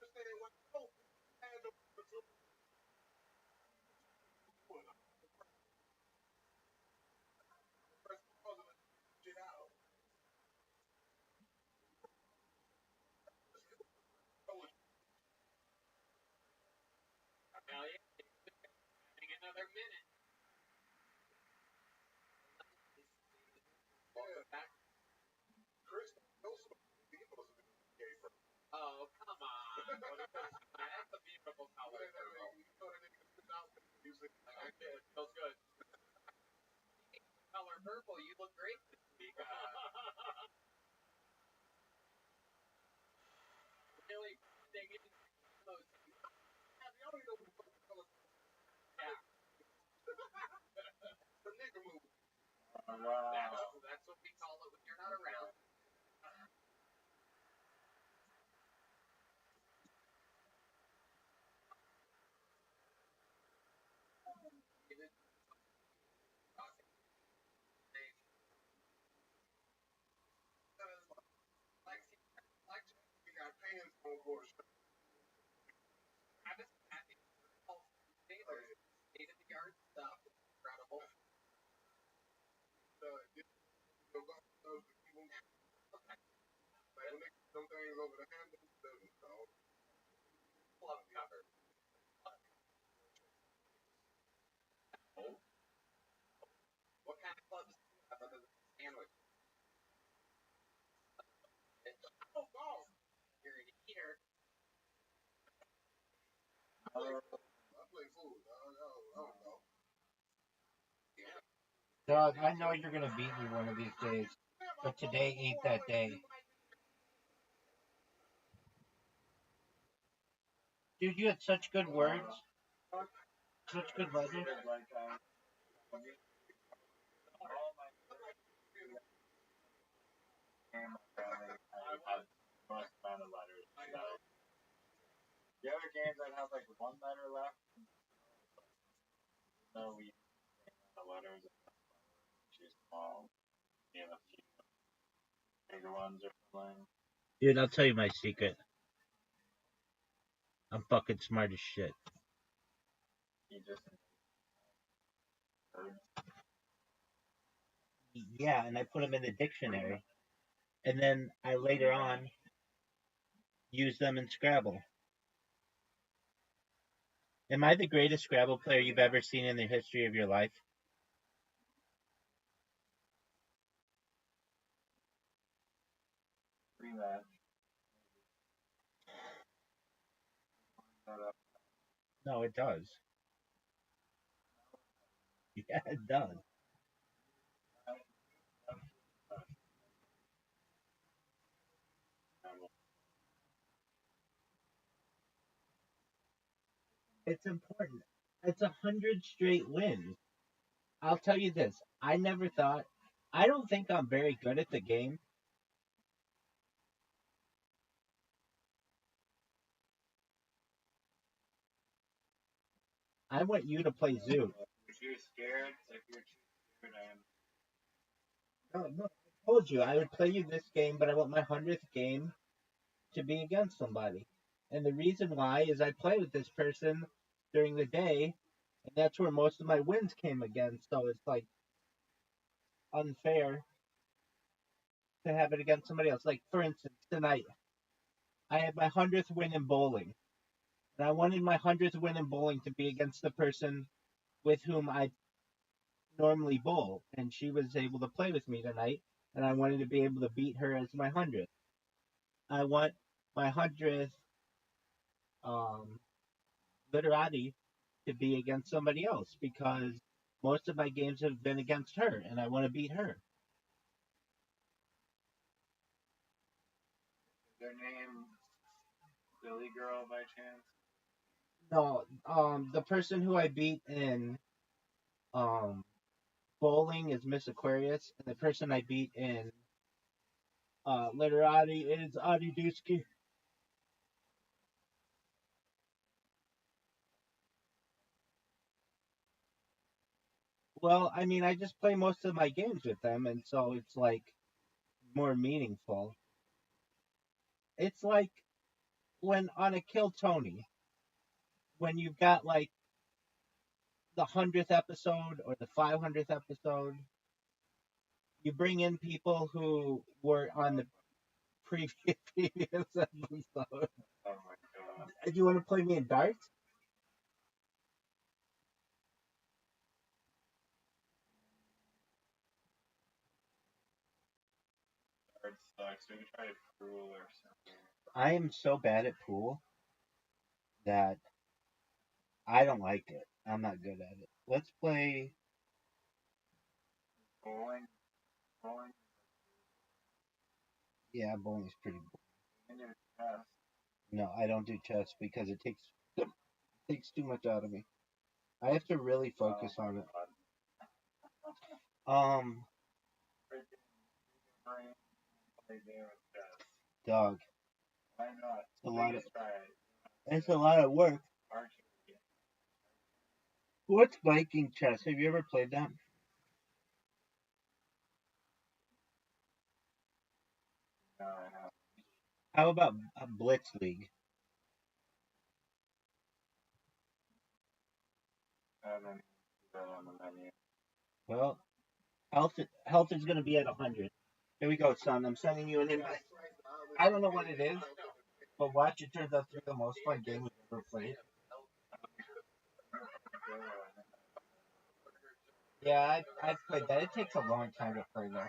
understand what no had no press pause and shit out. Hell yeah. Getting another minute. Welcome back. Chris Wilson, he supposed to be gay for Oh, come on. That's a beautiful color. music. It feels good. Color purple, you look great this week. Really dig into those. Yeah, The nigga movie. that's what we call it when you're not around. David, talking. Lexi, We got pants on board. Travis, Matthew, Taylor, state of the art stuff. Incredible. Like when they put them things over the handles, Club cover. What kind of clubs do you have other than sandwich? Oh, balls! You're an eater. I play food. I don't know. Doug, I know you're gonna beat me one of these days, but today ain't that day. Dude, you had such good words, such good letters. like one letter left. So we the letters too small. We have a few bigger ones or something. Dude, I'll tell you my secret. I'm fucking smart as shit. You just Yeah, and I put them in the dictionary. And then I later on use them in Scrabble. Am I the greatest Scrabble player you've ever seen in the history of your life? rematch. No, it does. Yeah, it does. It's important. It's 100 straight wins. I'll tell you this. I never thought. I don't think I'm very good at the game. I want you to play Zoo. If you're scared, if you're too scared, No, I told you I would play you this game, but I want my 100th game to be against somebody. And the reason why is I play with this person during the day, and that's where most of my wins came against. So it's like unfair to have it against somebody else. Like for instance, tonight I had my 100th win in bowling, and I wanted my 100th win in bowling to be against the person with whom I normally bowl, and she was able to play with me tonight, and I wanted to be able to beat her as my 100th. I want my 100th um, literati to be against somebody else because most of my games have been against her, and I want to beat her. their name Billy Girl by chance? No, the person who I beat in um, bowling is Miss Aquarius, and the person I beat in literati is Adi Dusky. Well, I mean, I just play most of my games with them, and so it's like more meaningful. It's like when on a Kill Tony, when you've got like the 100th episode or the 500th episode, you bring in people who were on the previous episode. Oh my god. Do you want to play me in darts? It sucks. We can try pool or something. I am so bad at pool that I don't like it. I'm not good at it. Let's play. Bowling. Bowling. Yeah, bowling's pretty. And your chest. No, I don't do chess because it takes too much out of me. I have to really focus on it. Um, Freaking brain. Play game with chest. dog, Why not? it's a lot of Please try it. it's a lot of work. Archery. What's Viking chess? Have you ever played that? No, I haven't. How about Blitz League? I haven't put that on the menu. Well, health is going to be at 100. Here we go, son. I'm sending you an invite. I don't know what it is, but watch. It turns out to be the most fun game we've ever played. Yeah, I've played that. It takes a long time to play though.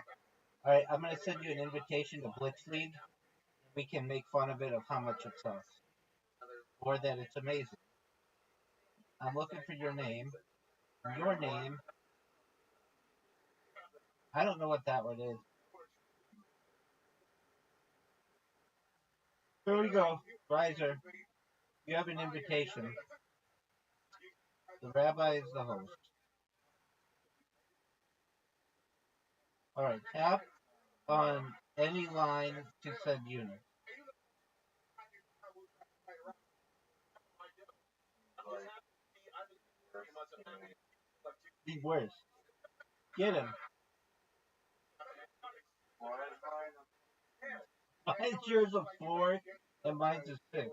All right, I'm gonna send you an invitation to Blitz League. We can make fun of it of how much it sucks, or that it's amazing. I'm looking for your name. Your name. I don't know what that one is. Here we go, Riser. You have an invitation. The rabbi is the host. All right, tap on any line to send unit. He's worse. Get him. Mine's yours a 4 and mine's a 6.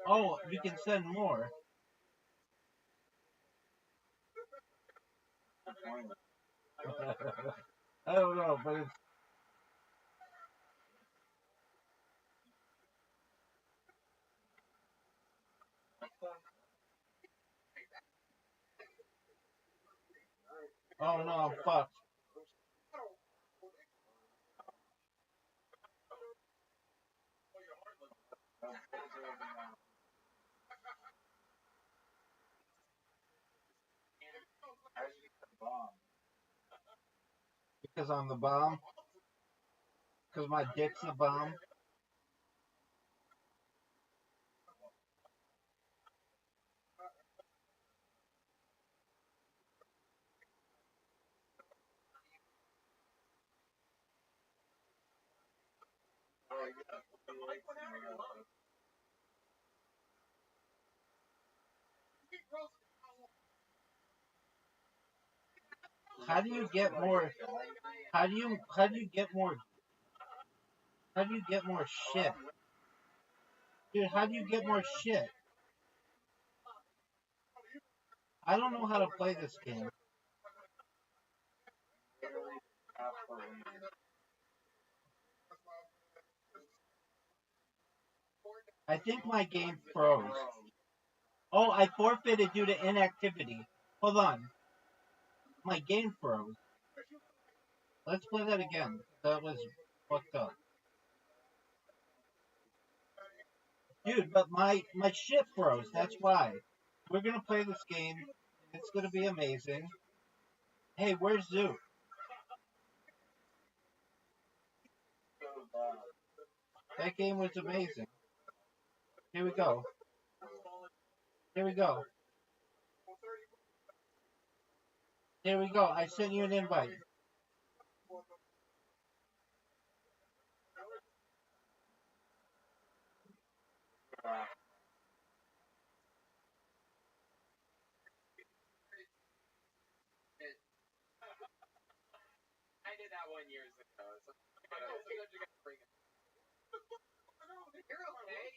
Oh, you can send more. I don't know, but it's. Oh no, I'm fucked. Because I'm the bomb. Because my dick's the bomb. How do you get more? How do you get more? How do you get more shit? Dude, how do you get more shit? I don't know how to play this game. I think my game froze. Oh, I forfeited due to inactivity. Hold on. My game froze. Let's play that again. That was fucked up. Dude, but my shit froze. That's why. We're gonna play this game. It's gonna be amazing. Hey, where's Zoo? That game was amazing. Here we go. Here we go. Here we go. I sent you an invite. I did that 1 year ago. So sometimes you gotta bring it. You're okay.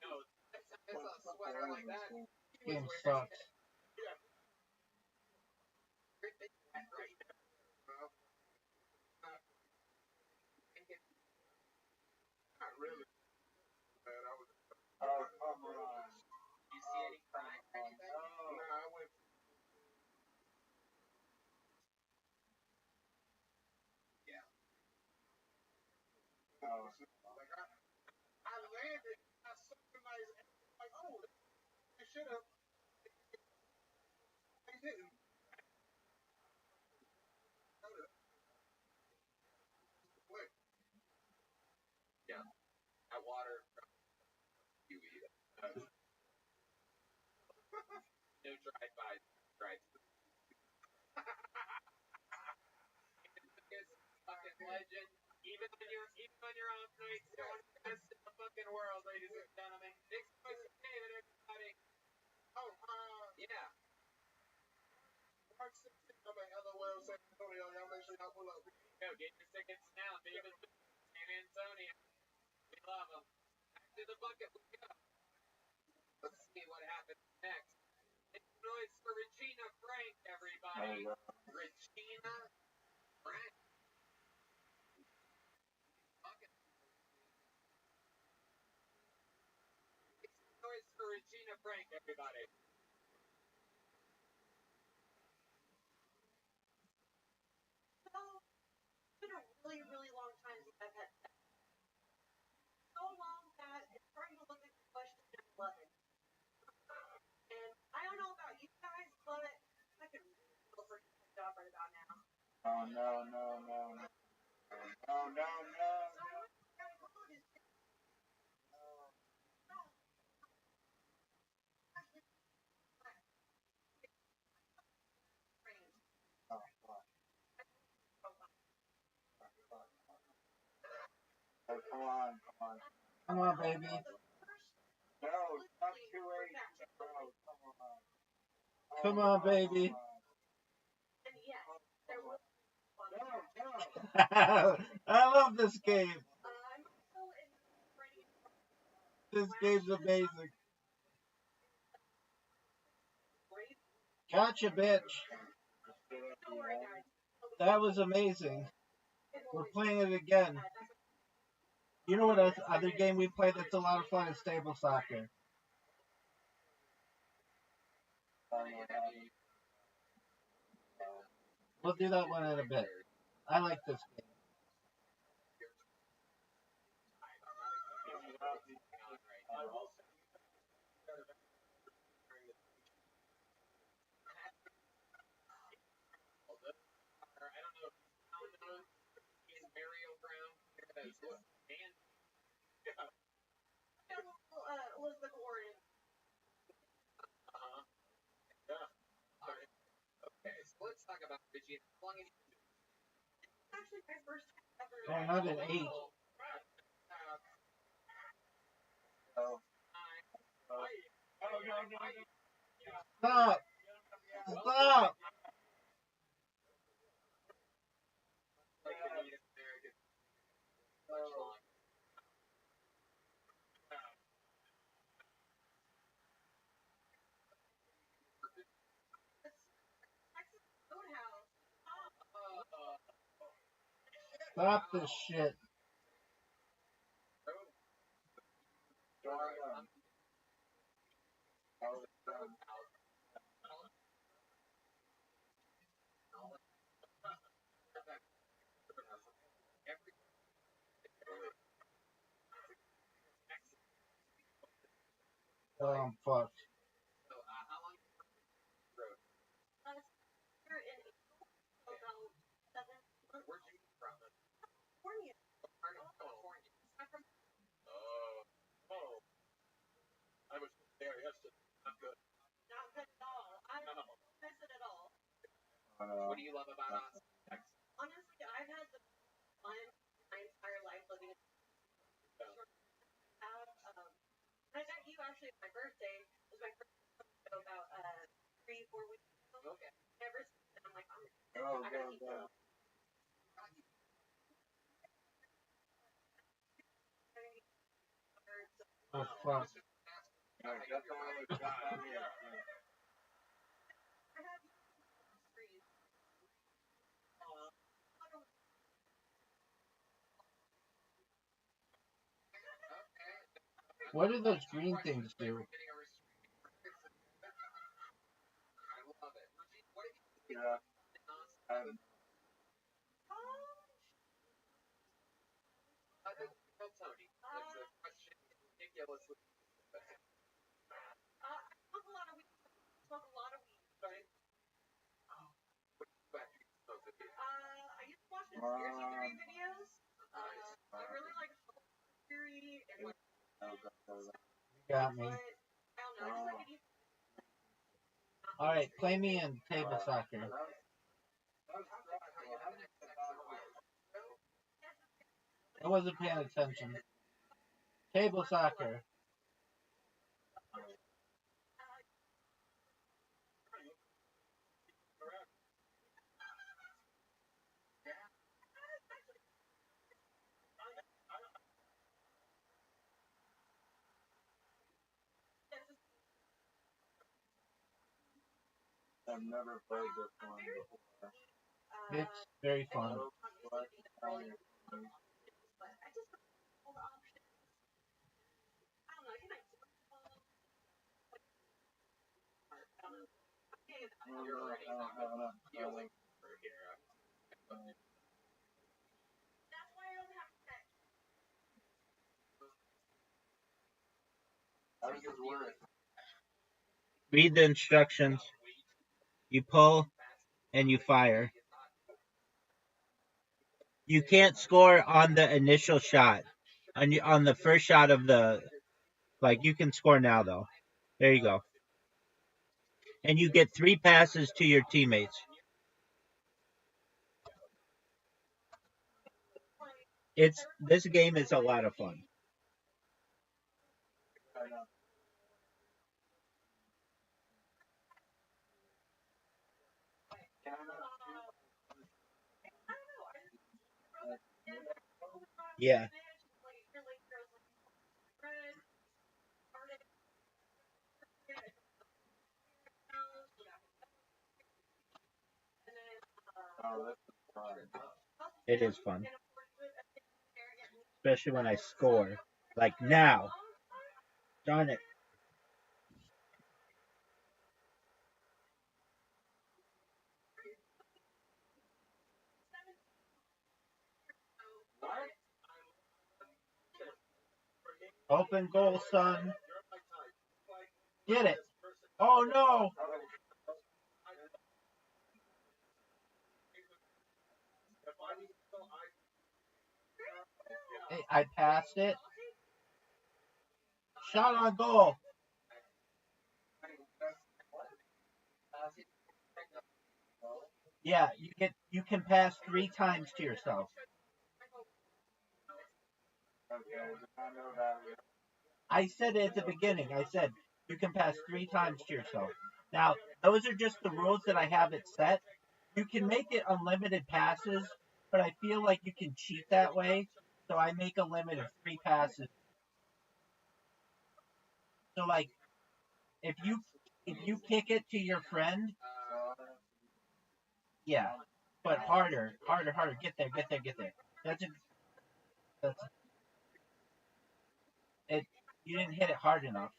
No, it's a sweater like that. Game sucks. Not really, man. I was. You see any crime or anything? Nah, I went. Yeah. Like I landed. I saw the nice. Like, oh, they should have. They didn't. Wait. Yeah. That water from you eat it. No drive-by. Right. Biggest fucking legend. Even on your off nights, you're one of the best in the fucking world, ladies and gentlemen. Exclusive David, everybody. Oh, Yeah. March 16th, I'm at LOL San Antonio. Y'all make sure y'all pull up. Go get your tickets now, David. San Antonio. We love them. Back to the bucket. We go. Let's see what happens next. Make noise for Regina Frank, everybody. Regina Frank. Bucket. Make noise for Regina Frank, everybody. So, it's been a really, really long time since I've had sex. So long that it's starting to look like a question of 11. And I don't know about you guys, but I could go for a job right about now. Oh no, no, no, no. No, no, no. So I went to my mode is Oh, fuck. Come on, baby. Come on, baby. I love this game. This game's amazing. Gotcha, bitch. That was amazing. We're playing it again. You know what other game we play that's a lot of fun is table soccer. We'll do that one in a bit. I like this game. Elizabeth Warren. Okay, so let's talk about Regina. How long have you Actually, my first time ever. Oh, not an 8. Stop! Stop! Stop this shit. Oh, I'm fucked. Here in April, about 7 months. Where'd you get from? California. Part of California. I'm from I was there yesterday. Not good. not good at all. I don't miss it at all. What do you love about Austin, Texas? Honestly, I've had the fun my entire life living in I met you actually on my birthday. It was my first show about 3-4 weeks ago. Okay. Ever since then, I'm like, I Go, gotta go, meet go. you. Oh, fuck. I have trees. What do those green things do? I love it. What have you Yeah. Tony, that's a question ridiculously. I smoke a lot of weed. Right? I used to watch conspiracy theory videos. I really like theory and like. You got me. I don't know. I just like it. Alright, play me in table soccer. I wasn't paying attention. Table soccer. I've never played this one before. It's very fun. You're already feeling for here. That's why I don't have sex. How does this work? Read the instructions. You pull and you fire. You can't score on the initial shot. On the first shot of the, like, you can score now though. There you go. And you get 3 passes to your teammates. This game is a lot of fun. Yeah. It is fun. Especially when I score. Like now. Darn it. Open goal, son. Get it. Oh no. Hey, I passed it. Shot on goal. Yeah, you can pass 3 times to yourself. I said it at the beginning. I said you can pass 3 times to yourself. Now, those are just the rules that I have it set. You can make it unlimited passes, but I feel like you can cheat that way. So I make a limit of 3 passes. So like if you kick it to your friend, yeah. But harder, harder, harder. Get there, get there, get there. That's a, that's it. You didn't hit it hard enough.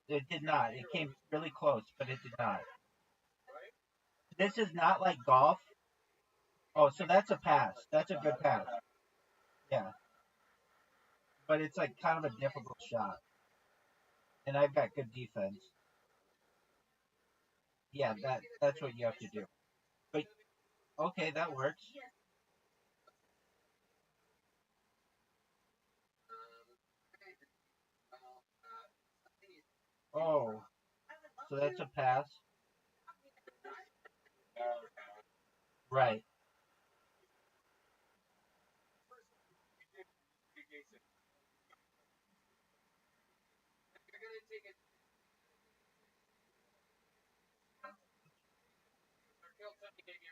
It did not. It came really close, but it did not. This is not like golf. Oh, so that's a pass. That's a good pass. Yeah, but it's like kind of a difficult shot, and I've got good defense. Yeah, that's what you have to do. But okay, that works. Oh, so that's a pass. Right. You're gonna take it. He'll tell me maybe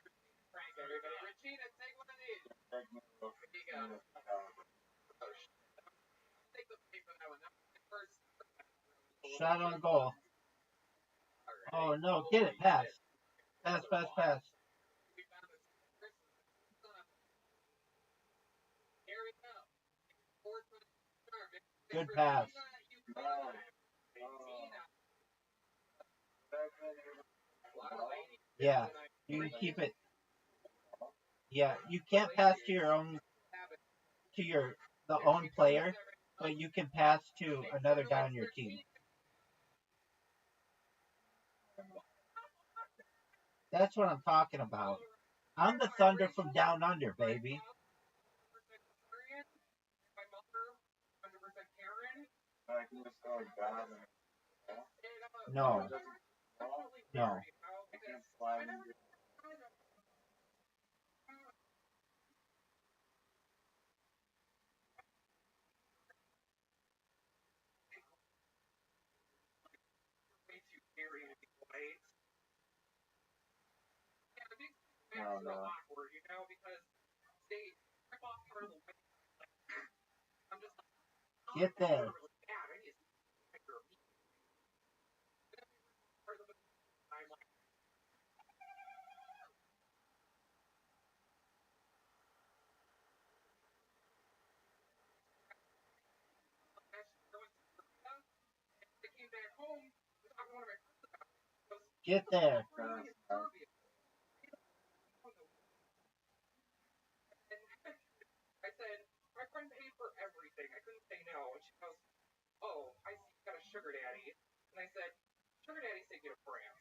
Frank, everybody. Regina, take one of these. There you go. Take the pay for that one. That was my first. Shot on goal. Oh no, get it, pass. Pass, pass, pass. We found this. Here we go. Fourth one. Good pass. Yeah, you can keep it. Yeah, you can't pass to your own to your the own player, but you can pass to another guy on your team. That's what I'm talking about. I'm the Thunder from down under, baby. My mother, 100% Karen. No, no. Way too scary to be quiet. Yeah, it makes it so awkward, because they rip off part of the way. I'm just like, Get there. really bad. I need to figure part of the I'm like, I came back home, talking to one of my friends about it. Get there. I said, my friend paid for everything. I couldn't say no. And she goes, oh, I see you got a sugar daddy. And I said, sugar daddy's taking to France.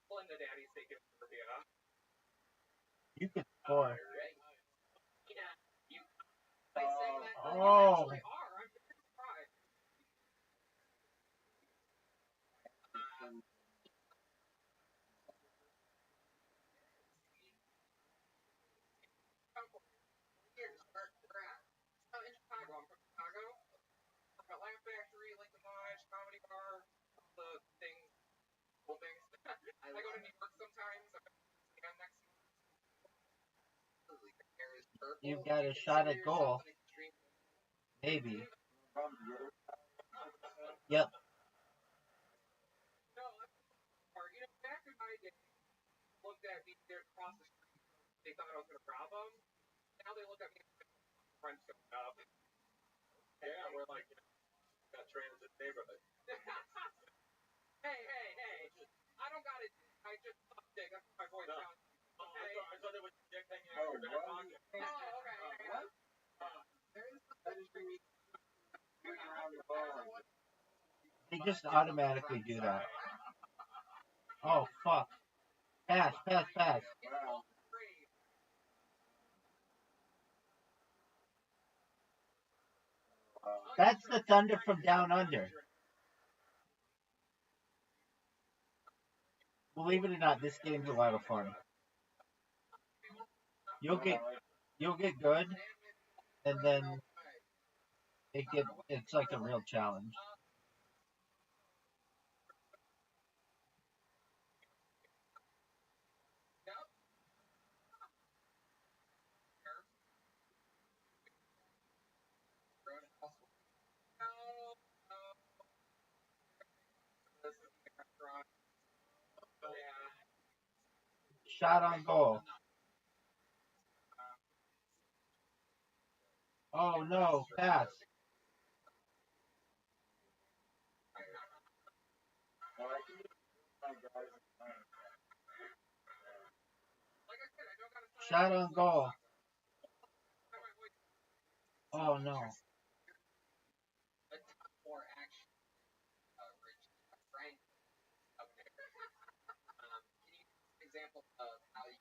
Belinda daddy's taking to Serbia. You can score. Right. Yeah, you. They say that you Oh. actually are. I'm very surprised. I go to New York sometimes. I'm next month. Hair is purple. You've got a shot at goal. Maybe. Yep. No, back in my day, looked at me there across the street. They thought I was gonna rob them. Now they look at me and friends coming up. Yeah, we're like, that transit neighborhood. Hey. I don't got it. I just thought dick. That's what my voice No. sounds. Okay. I thought there was a dick hanging out your back pocket. Oh, okay. They just automatically do that. Oh, fuck. Pass. That's the Thunder from Down Under. Believe it or not, this game's a lot of fun. You'll get good, and then it's like a real challenge. Shot on goal. Oh no, pass. Shot on goal. Oh no. Example of how you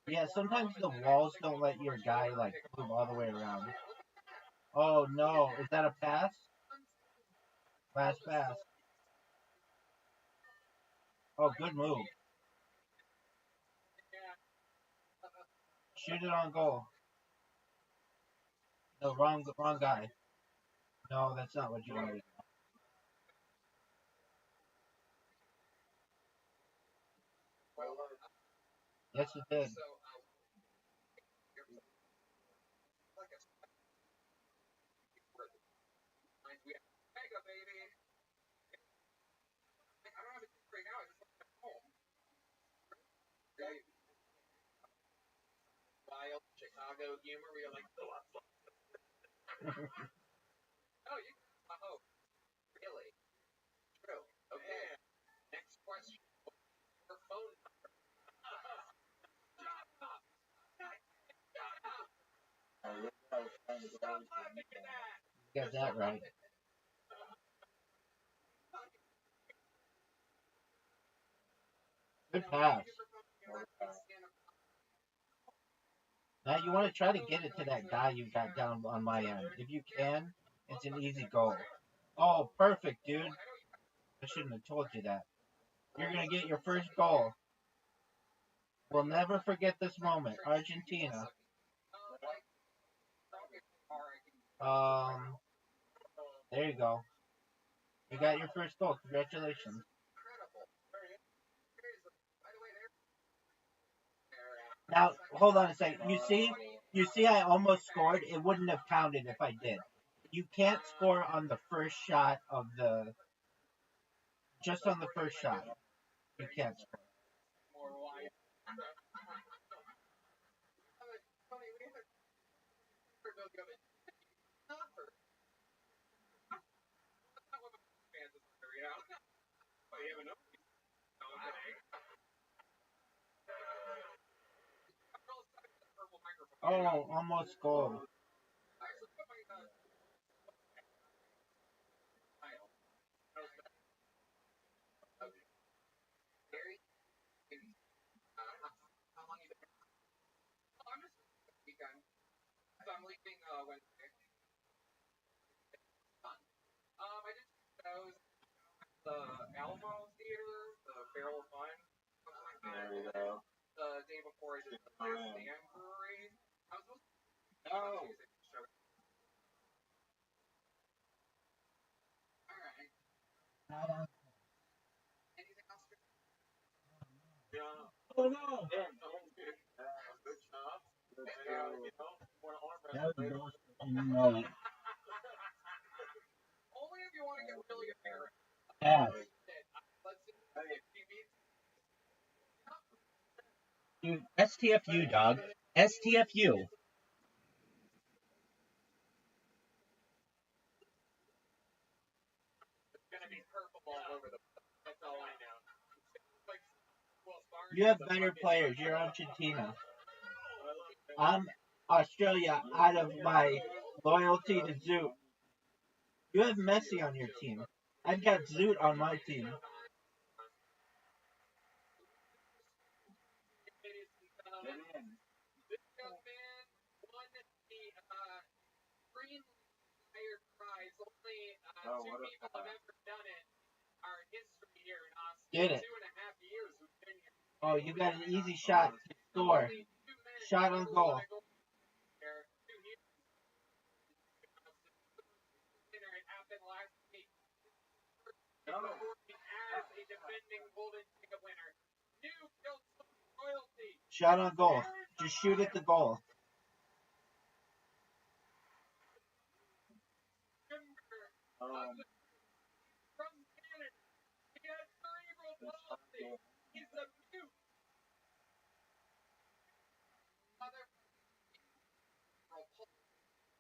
Yeah, sometimes the walls don't let your guy like move all the way around. Oh no, is that a pass? Last pass. Oh, good move. Shoot it on goal. No, wrong guy. No, that's not what you want to do. Yes, it did. Wild Chicago humor where you're like, oh, you really? True. Okay. Next question. Your phone number. You got that right. Good pass. Now you want to try to get it to that guy you got down on my end. If you can, it's an easy goal. Oh, perfect, dude. I shouldn't have told you that. You're going to get your first goal. We'll never forget this moment. Argentina. There you go. You got your first goal. Congratulations. Now, hold on a second. You see I almost scored. It wouldn't have counted if I did. You can't score on the first shot of the... Just on the first shot. You can't score. Oh, almost goal. I'm leaving Wednesday. I just chose the Alamo Theater, the Barrel of Fun. There you go. The day before I did the Last Stand Brewery. I was supposed to Alright. Anything else? Oh no! Good job. No. Only if you want to get really embarrassed. Pass. Let's see if he beats. Dude, STFU, dog. STFU. It's gonna be purple all over the place. That's all I know. Like, well, You have better players. You're Argentina. I'm Australia out of my loyalty to Zoot. You have Messi on your team. I've got Zoot on my team. Ladies and gentlemen, this young man won the Green Fire Prize. Only two people have ever done it. Our history here in Austin. Get it. 2.5 years we've been here. Oh, you got an easy shot to score. Shot on goal. It happened last week. As a defending Golden Ticket winner. New built royalty. Shot on goal. Just shoot at the goal. From Canada. He has cerebral palsy. He's a mute.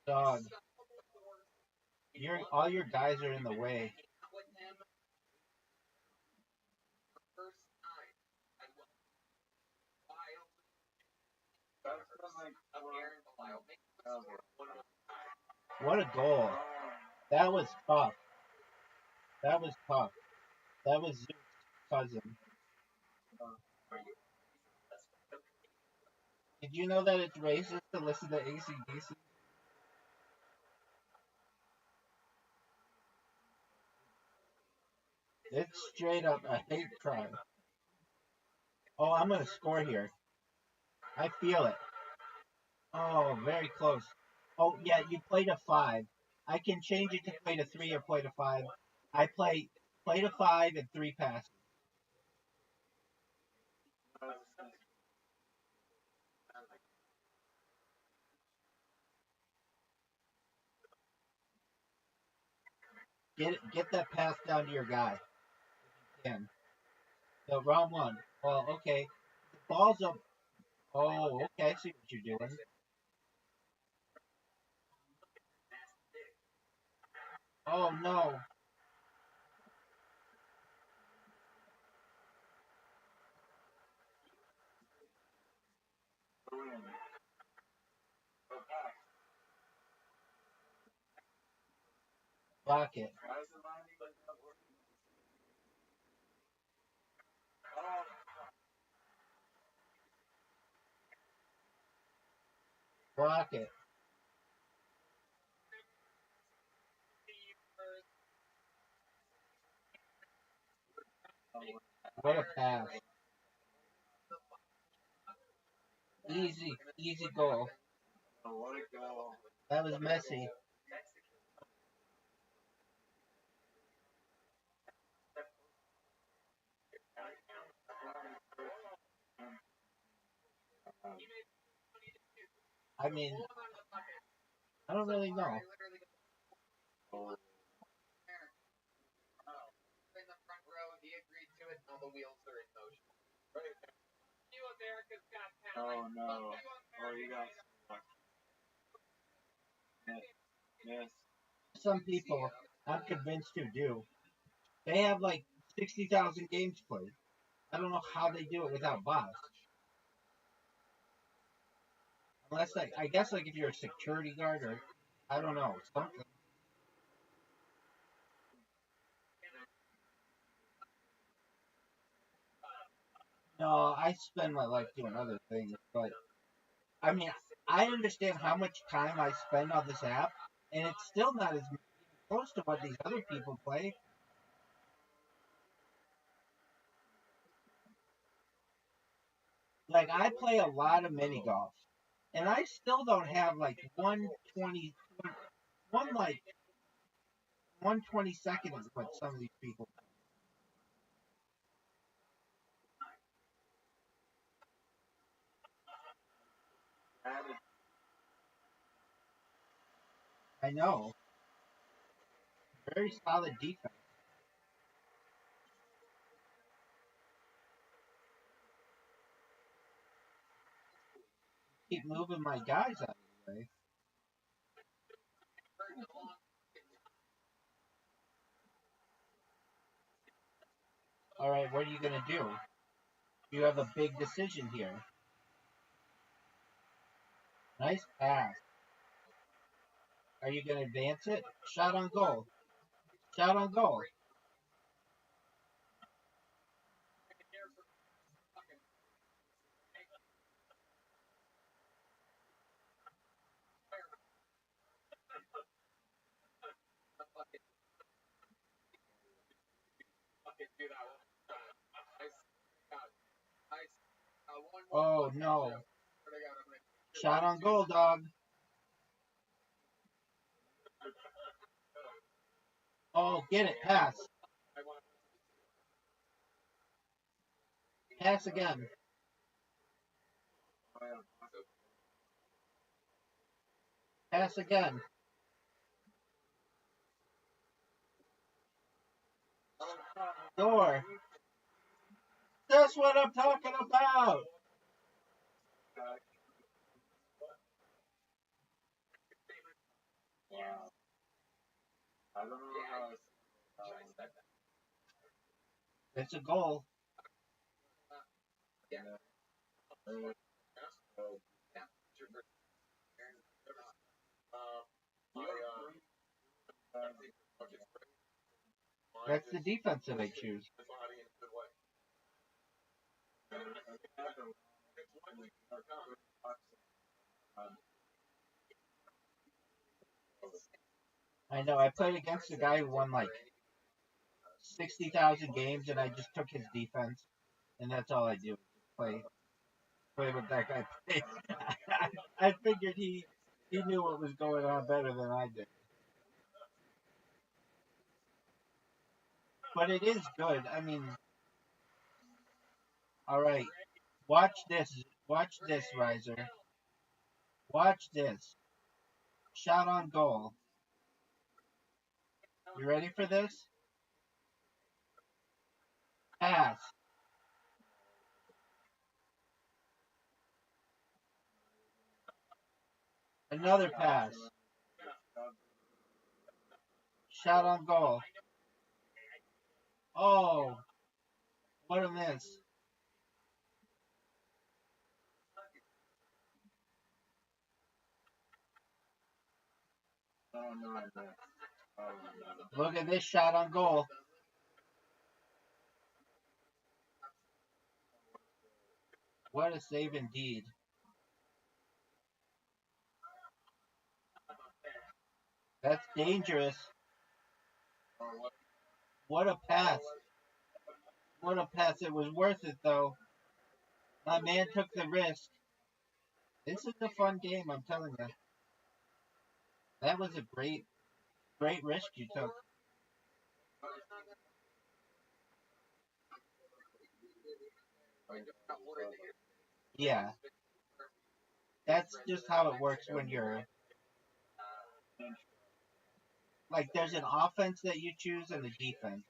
Dog. All your guys are in the way. What a goal. That was tough. That was tough. That was Zoot's cousin. Did you know that it's racist to listen to AC/DC? It's straight up a hate crime. Oh, I'm going to score here. I feel it. Oh, very close. Oh, yeah, you played a 5. I can change it to play to 3 or play to 5. I play to 5 and 3 passes. Get that pass down to your guy. If you can. So, round 1. Well, okay. The ball's up. Oh, okay. I see what you're doing. Oh, no. Block it. Block it. What a pass. Easy goal. That was messy. I mean, I don't really know. In the front row, he agreed to it. Now the wheels are in motion. You America's Got Talent. Oh no. Oh, you guys. Yes. Some people, I'm convinced who do. They have like 60,000 games played. I don't know how they do it without bots. Unless, like, I guess, like, if you're a security guard or, I don't know, something. No, I spend my life doing other things, but, I mean, I understand how much time I spend on this app, and it's still not as close to what these other people play. Like, I play a lot of mini golf, and I still don't have, like, 122nd of what some of these people. I know. Very solid defense. Keep moving my guys out of the way. All right, what are you gonna do? You have a big decision here. Nice pass. Are you gonna advance it? Shot on goal. Shot on goal. Oh no. Shot on goal, dog. Oh, get it. Pass. Pass again. Pass again. Door. That's what I'm talking about. It's a goal. That's the defense that I choose. I know. I played against a guy who won like 60,000 games, and I just took his defense, and that's all I do. Play with that guy. I figured he knew what was going on better than I did. But it is good. I mean, all right. Watch this. Watch this, Riser. Watch this. Shot on goal. You ready for this? Pass. Another pass. Shot on goal. Oh, what a miss. Look at this shot on goal. What a save indeed. That's dangerous. What a pass. What a pass. It was worth it, though. My man took the risk. This is a fun game, I'm telling you. That was a great risk you took. Yeah. That's just how it works when you're like there's an offense that you choose and a defense.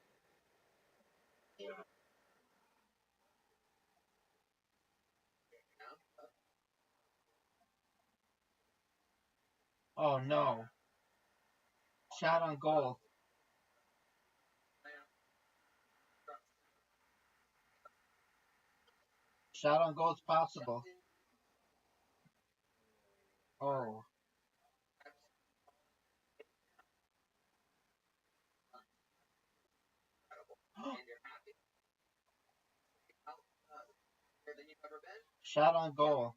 Oh no. Shot on goal. Shot on goal is possible. Oh. Shot on goal.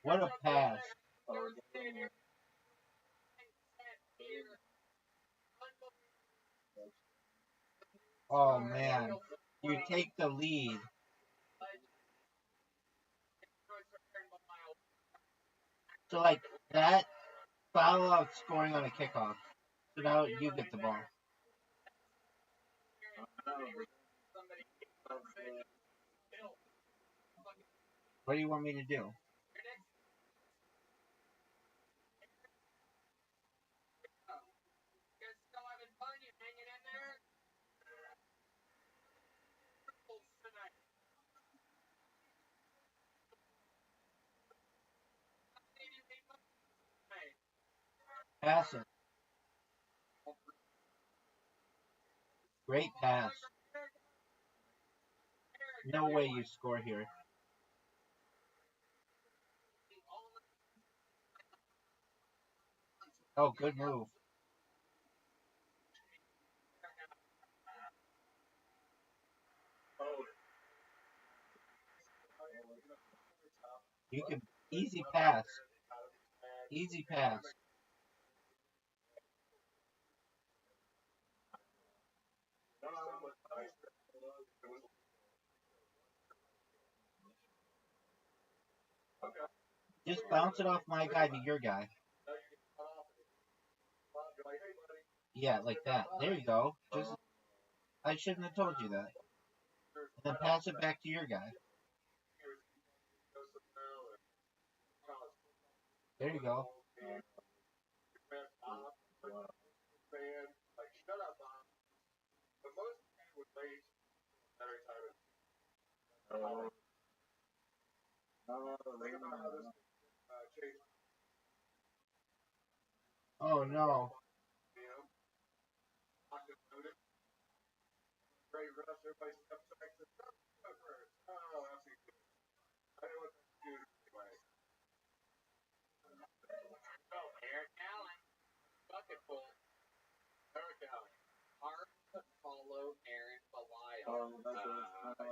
What a pass. Oh man. You take the lead. So like that foul out scoring on a kickoff. So now you get the ball. somebody still. What do you want me to do? Your next you guys still having fun? You hanging in there? Tonight. Pass it. Great pass. No way you score here. Oh, good move. You can easy pass. Easy pass. Just bounce it off my guy to your guy. Yeah, like that. There you go. Just I shouldn't have told you that. And then pass it back to your guy. There you go. Oh no. Eric Allen, bucket full. Eric Allen. Hard to follow Aaron Belial,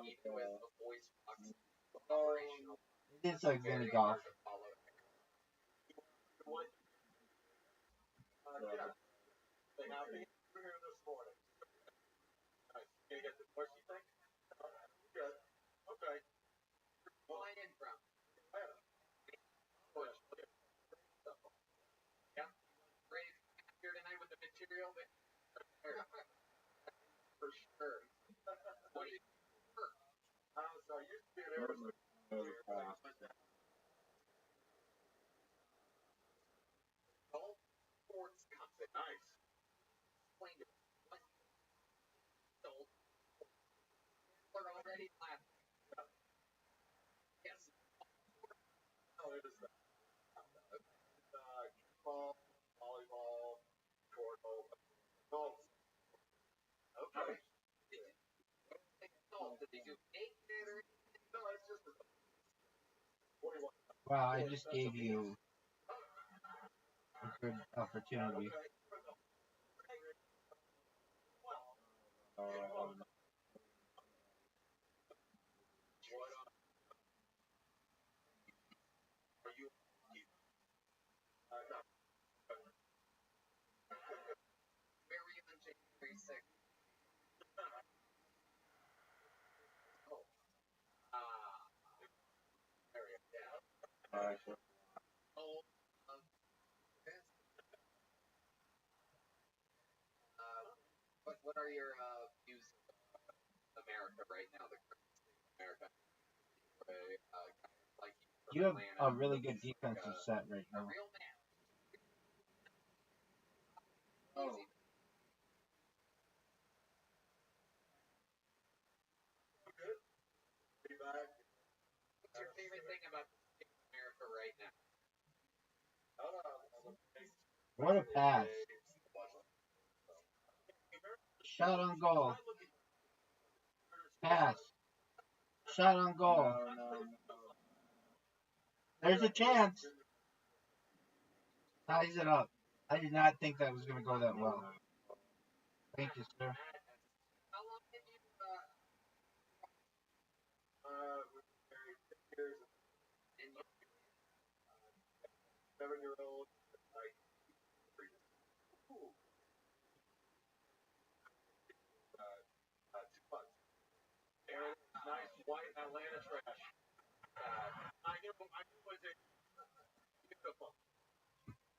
even with the voice box operational. It's like mini golf. They have me here this morning. Nice. Can you get the push, you think? Good. Okay. Flying from. Push. Yeah. Ready here tonight with the material that for sure. What do you So I used to be an aerospace. golf sports company? Nice. Explain to me what sold. We're already laughing. Yes. Oh, it is that. Ball, volleyball, cornhole, golf. Okay. Did they do eight or No, it's just a 41. Wow, I just gave you a good opportunity. Are you? No. where were you on January 6th? Oh. There we go. Yeah. Oh, this. What are your views of America right now? The current state of America. Like You have Atlanta, a really good defensive set right a now. real man. Oh. Easy. Good. Be back. What's your favorite thing about America right now? What a pass. Shot on goal. Pass. Shot on goal. There's a chance. Ties it up. I did not think that was going to go that well. Thank you, sir. How long did you We're married 6 years. and you 7-year-old. Like, 2 months. And nice white Atlanta trash. I knew it was a beautiful.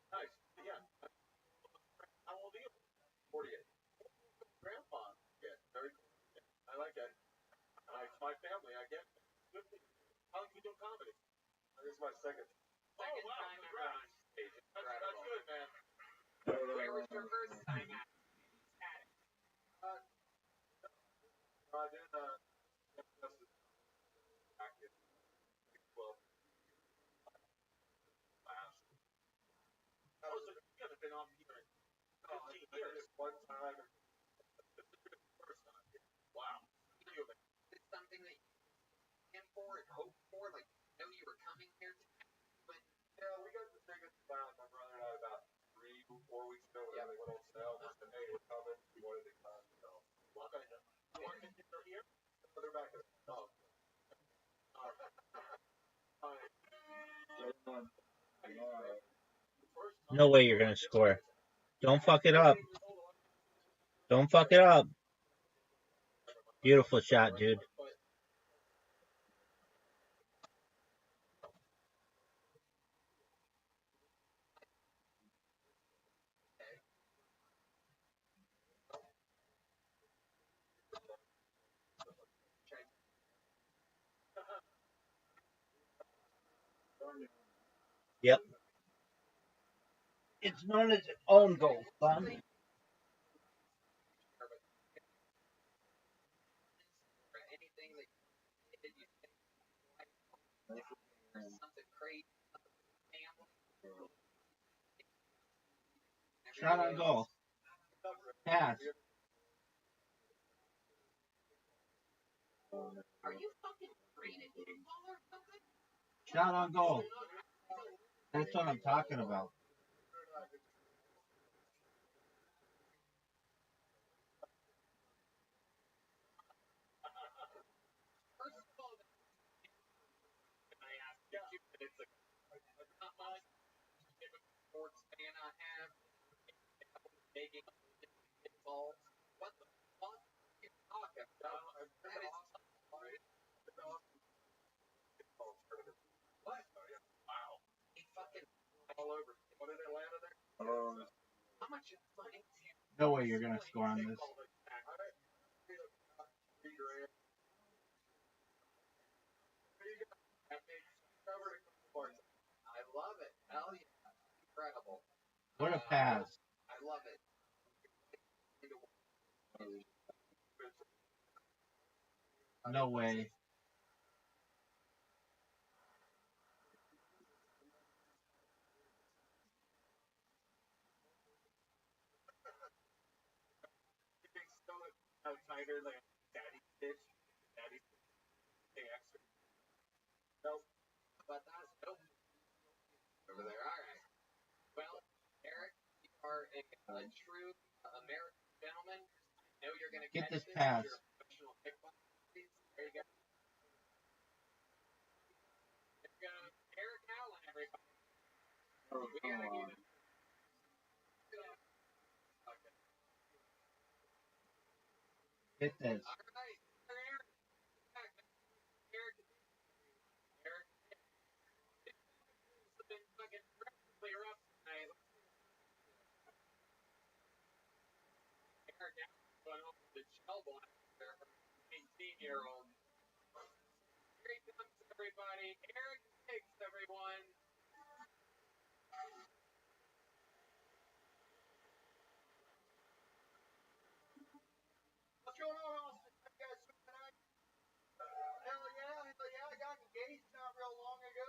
Nice. Yeah. How old are you? 48. Grandpa. Yeah. Very cool. It's my second. Second wow, time ever on stage. It's That's incredible. good, man. Where was your first time at? Static. I did back in 12. Oh, so you haven't been on here in No, 15 I did years. it one time. This is the first time. Wow. It's something that you planned for and hoped for. Like, you know you were coming here to when Yeah, we got the tickets about my brother and I about 3-4 weeks ago. Yeah. They went on sale. We said, hey, we're coming. We wanted to come. So, Okay. You want to still here? they're back in. Oh, No way you're gonna score. Don't fuck it up. Don't fuck it up. Beautiful shot, dude. Yep. It's known as an own goal, son. or anything that you did, you think or something crazy, family. Shot on goal. Pass. Are you fucking great at kickball or something? Shot on goal. That's what I'm talking about. First of all, I asked you 2 minutes ago. Not much. Sports fan I have. Making kickball. What the fuck are you talking about? That is what? Wow. He fucking all over. What in Atlanta there? How much money do you No way you're gonna score on this. $3,000. I love it. Hell yeah. Incredible. What a pass. I love it. No way. Outsider, like daddy bitch. Daddy pay extra. Nope. But that's nope. Over there. All right. Well, Eric, you are a true American gentleman. I know you're going to Get catch this this. pass. You're a professional kickboxer. There you go. There you go. Eric Allen, everybody. We got to give it. Okay. Get this. All right. Eric. Eric. Eric. It's been fucking clear up tonight. Eric Allen going over the shell block there for 18-year-old. Here he comes, everybody. Eric Hicks, everyone. What's going on, Austin? How you guys doing tonight? Hell yeah. I got engaged not real long ago.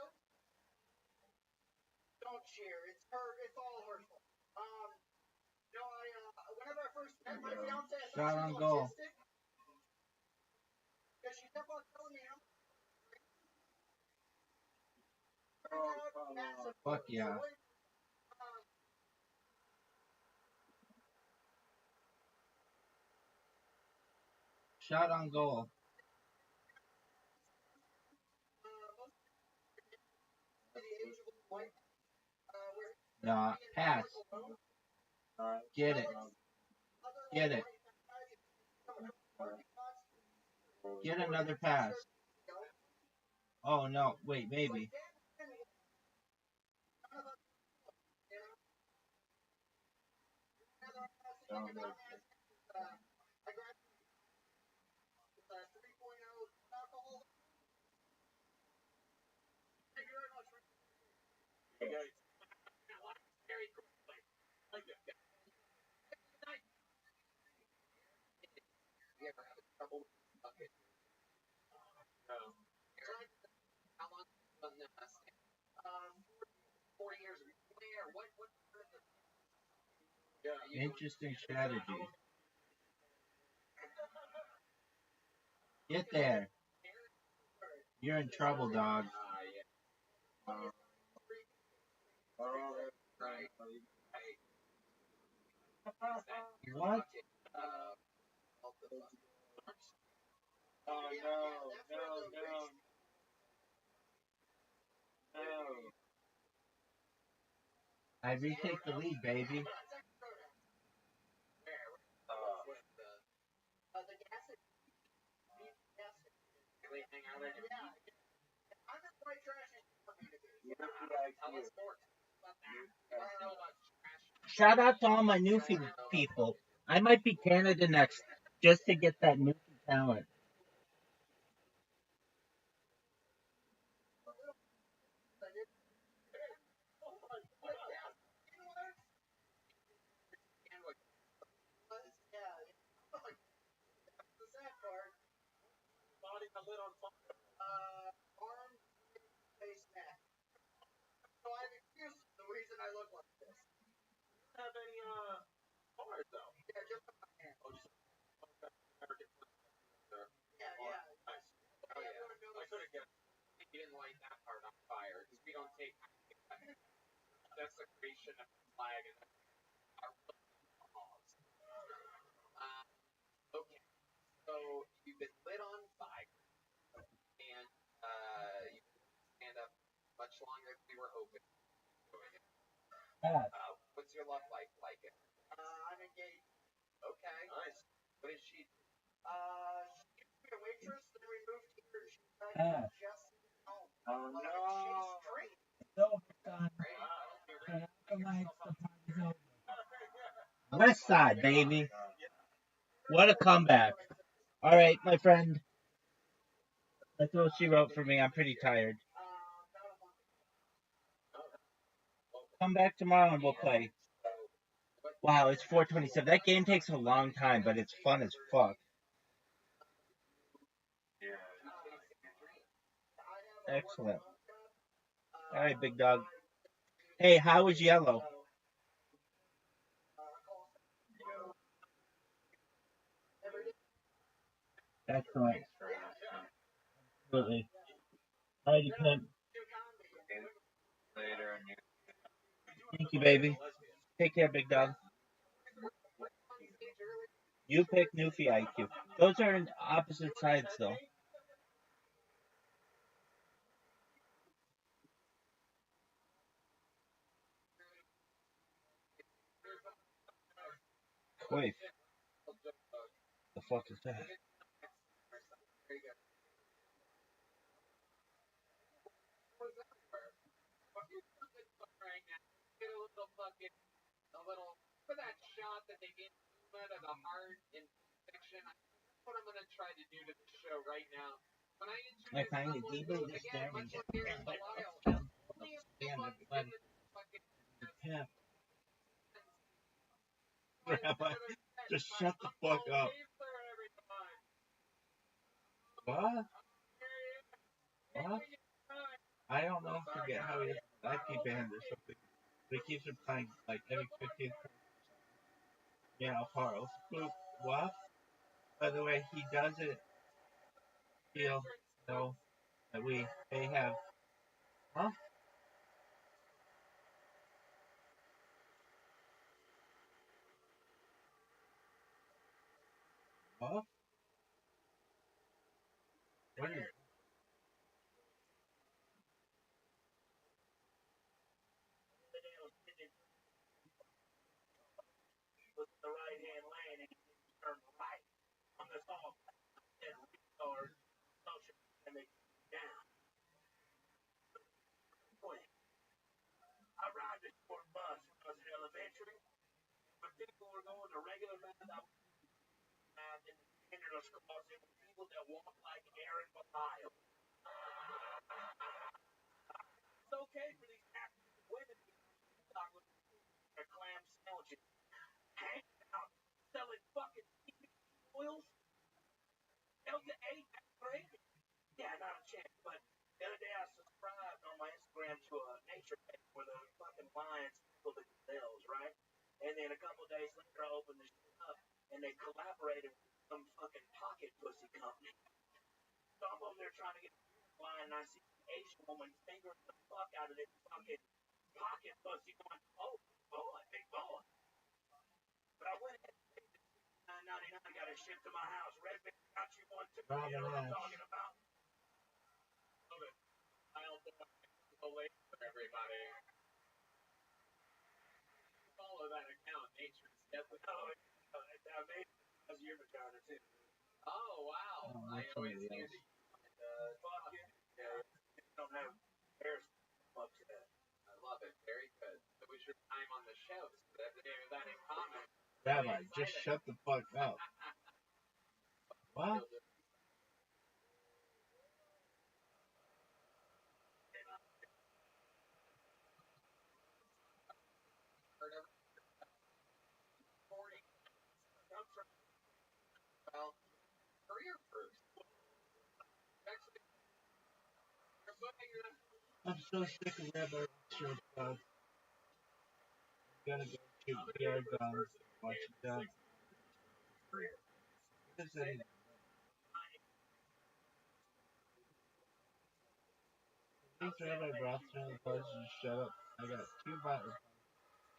Don't cheer. It's all her fault. Whenever I first met my fiance, I Shot thought on she was goal. autistic. Because she kept on telling me how massive. Fuck yeah. Shot on goal. Nah, pass. Get it. Get it. Get another pass. Oh no, wait, maybe. Very quickly. Like it. You ever have trouble with the bucket? No. How long have you done this? 4 years. Where? What part of the Yeah. Interesting strategy. Get there. You're in trouble, dog. right? What? Oh no, no, no, no. I retake the lead, baby. Shout out to all my Newfie people. I might be Canada next just to get that Newfie talent. Have any cars though? I could have get. You didn't light that part on fire because we don't take desecration of the flag and our laws. Okay, so you've been lit on fire and you stand up much longer than we were hoping. What's your love life like? I'm engaged. Okay. Nice. What is she? She used to be a waitress, then we moved here. She's like just home. Oh Like, no. she's straight. West Side, baby. What a comeback. All right, my friend. That's what she wrote for me. I'm pretty tired. Come back tomorrow and we'll play. Wow, it's 4:27. That game takes a long time, but it's fun as fuck. Excellent. All right, big dog. Hey, how was yellow? Excellent. Absolutely. All right, you can. Thank you, baby. Take care, big dog. You pick Newfie IQ. Those are on opposite sides, though. Wait. The fuck is that? For that shot that they gave Uma to the heart in fiction. That's what I'm gonna try to do to the show right now. When I I introduce find it someone deeply who, again, disturbing much that like Aaron Rabbi Belial, Rothschild only if stand fucking everybody fucking repent. Rabbi, just shut the fuck up. What? What? I don't know. Forget how he has an IP band or something. But he keeps replying like every 15th. Yeah, Carl. What? By the way, he doesn't feel though that they have. Huh? What? What is The right hand lane and turn right on this off and restart social and make down. I ride the short bus because it's elementary, but people were going to regular math and standardless crossing people that walk like Aaron Belial. It's okay for these actors to women chocolate and clam sandwiches, hanging out, selling fucking oils. Delta 8, that's great. Yeah, not a chance. But the other day I subscribed on my Instagram to a nature page where the fucking lions people the gazelles, right? And then a couple days later I opened the shit up and they collaborated with some fucking pocket pussy company. So I'm over there trying to get a line and I see an Asian woman fingering the fuck out of this fucking pocket pussy going, oh, boy, big boy. But I went ahead and paid the $9.99, got it shipped to my house. Red Bear got you one too. You know what I'm talking about? I'll link for everybody. Follow that account, Nature's Deadly. I made it because your vagina too. Oh, wow. I always hear that Fuck it. Yeah, you don't have hairs up to that. I love it. Very good. It was your time on the show, so that in common. Rabbi, just shut the fuck up. What? Well, career first. Actually, you're booking them. I'm so sick of Rabbi Rothschild stuff. I'm gonna go shoot VR guns and watch it done. What is that even? Please, Rabbi Rothschild, please just shut up. I got 2 bottles.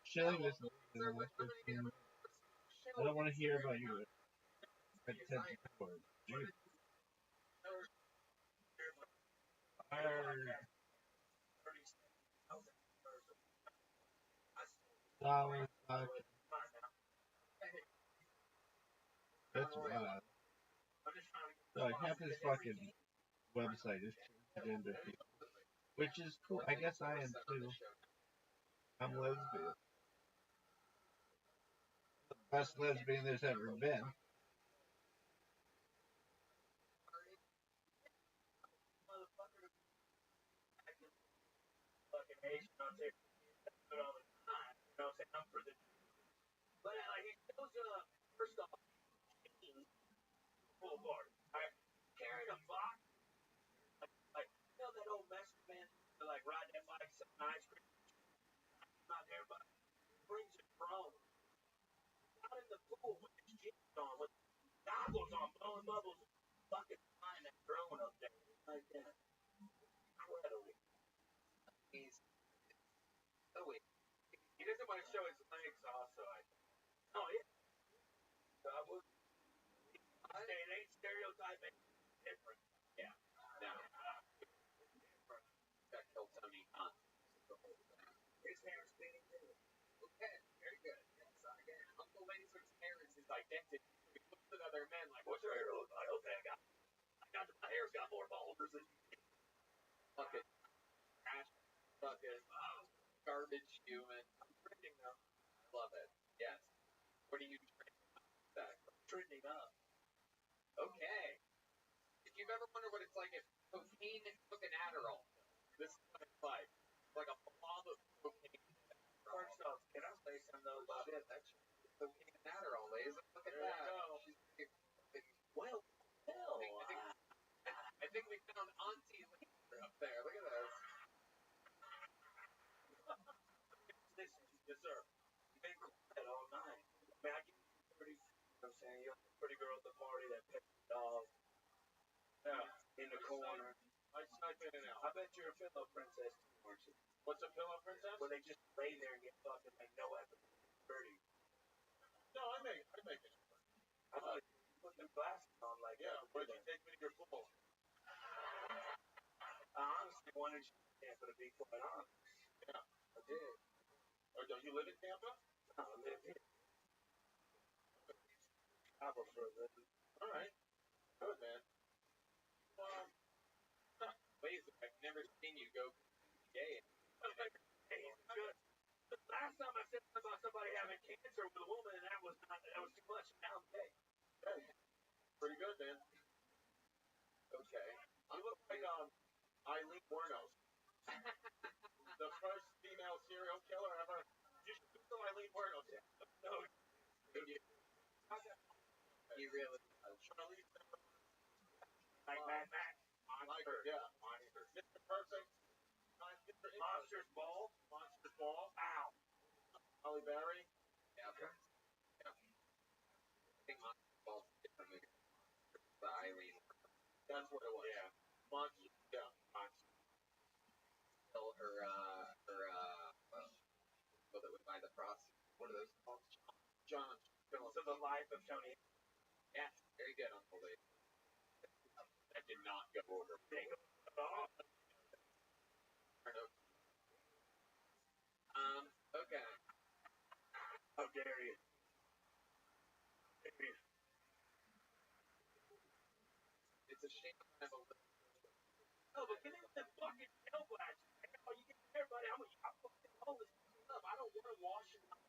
Chilling this in the last 15 minutes. I don't want to hear about your attention towards you. Dollars, that's wild. Like, half this fucking website is transgender people. Which is cool. I guess I am too. I'm lesbian. The best lesbian there's ever been. Fucking Asian on there all the time. You know what I'm saying? I'm for the. But he shows first off, Boulevard. Right? Carrying a box, like you know that old Mexican man, like riding that bike, selling ice cream. Not everybody brings a drone out in the pool with his jeans on, with goggles on, blowing bubbles, fucking flying that drone up there like that. Incredible. He's so weak. He doesn't want to show his legs also. Oh yeah. So I would. It ain't stereotyping. Different. Yeah. No. That killed Tony Khan. His parents being too. Okay, very good. Yes, again, Uncle Laser's parents is identity. He looks at other men like, what's your hair look like? Okay, my hair's got more boulders than you. Fucking trash, fucking garbage human. I'm trending though. I love it. Yes. What are you trending up? Trending up. Okay. If you've ever wondered what it's like if cocaine took an Adderall, this is what it's like. It's like a blob of cocaine. First off, can I say something though about Shit, that's cocaine and Adderall, Laser. Look at there that. you go. Well, hell. I think we found Auntie Laser up there. Look at this. Listen, yes sir. You've been quiet all night. Man, I get pretty. You know what I'm saying? You're a pretty girl at the party that pet the dog. Yeah. In the corner. I snuck in and out. I bet you're a pillow princess too, aren't you? What's a pillow princess? Where they just lay there and get fucked and make no effort to be dirty. No, I make it. I thought you put them glasses on like Yeah, that. where'd you take me to your pool? I honestly wanted you to Tampa to be quite honest. Yeah. I did. Or don't you live in Tampa? No, I live here. I prefer living. Alright. Good, man. Laser, I've never seen you go gay. Hey, good. The last time I said about somebody having cancer with a woman, and that was too much. Now I'm gay. Hey, pretty good, man. Okay. You look like Eileen Wuornos. The first female serial killer ever? You should Google Eileen Wuornos. No. He really does. Charlize Theron. Like Mad Max. Monster. Yeah. Monster. Mr. Perfect. Monsters Ball. Monsters Ball. Ow. Holly Berry. Yeah. Yeah. I think Monster Ball's a different movie. The Eileen. That's what it was. Yeah. Monster. Yeah. Monster. Still her people that would buy the prostitute. What are those called? John. So the life of Tony. Yeah. Very good, Uncle Lee. That did not go over. Oh. Okay. How dare you? It's a shame I have a little. No, but get in that fucking tail blast. You get everybody. I'm fucking all this stuff. I don't want to wash it out.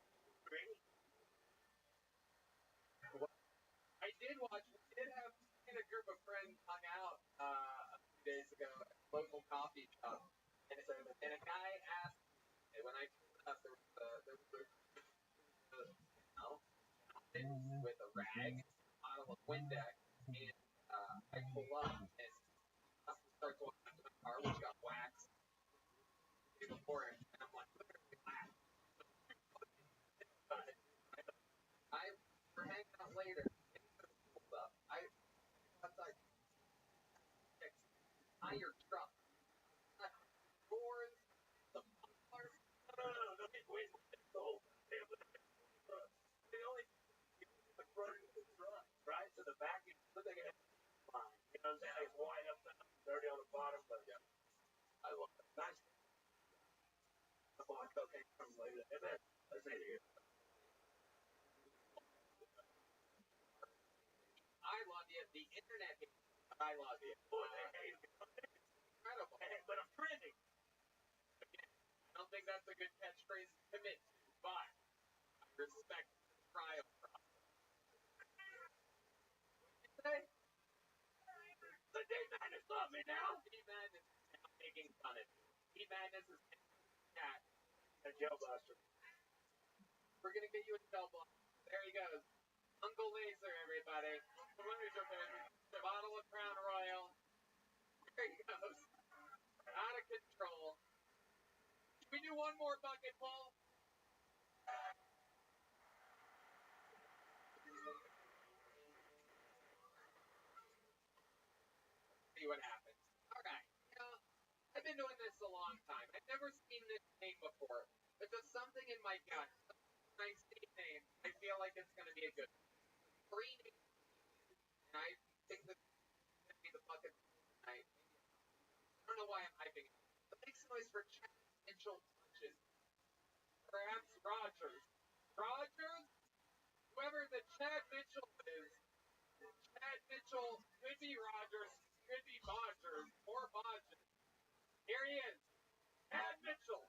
I did watch. We did have a group of friends hung out a few days ago at a local coffee shop, and a guy asked me when I turned up there was with a rag, bottle of Windex, and I pull up and starts walking up to my car, which got waxed before it, and I'm like, we're hanging out later. Outside, your truck. Doors, the muffler. No, wait. The whole damn the only the front of the truck, right? So the back is looking at fine. You know what I'm saying? It's wide up, dirty on the bottom, but yeah. I love it. Nice. I bought cocaine from later. Let's say it. I love you. The internet. I love you. Incredible. But I'm trending. I don't think that's a good catchphrase to commit to, but I respect the trial process. The Dave Madness love me now. Dave Madness is now making fun of me. Dave Madness is cat. A jailbuster. We're gonna get you a jail blaster. There he goes. Uncle Laser, everybody. Uncle Laser, baby. A bottle of Crown Royal. There he goes. Out of control. Can we do one more bucket, Paul? See what happens. Alright. You know, I've been doing this a long time. I've never seen this name before. But there's something in my gut. When I see a name, I feel like it's going to be a good one. Three names. And I think this is going to be the bucket tonight. I don't know why I'm hyping it. But make some noise for Chad Mitchell punches. Perhaps Rogers. Rogers? Whoever the Chad Mitchell is, Chad Mitchell could be Rogers, could be Bodgers, or Bodges. Here he is. Chad Mitchell.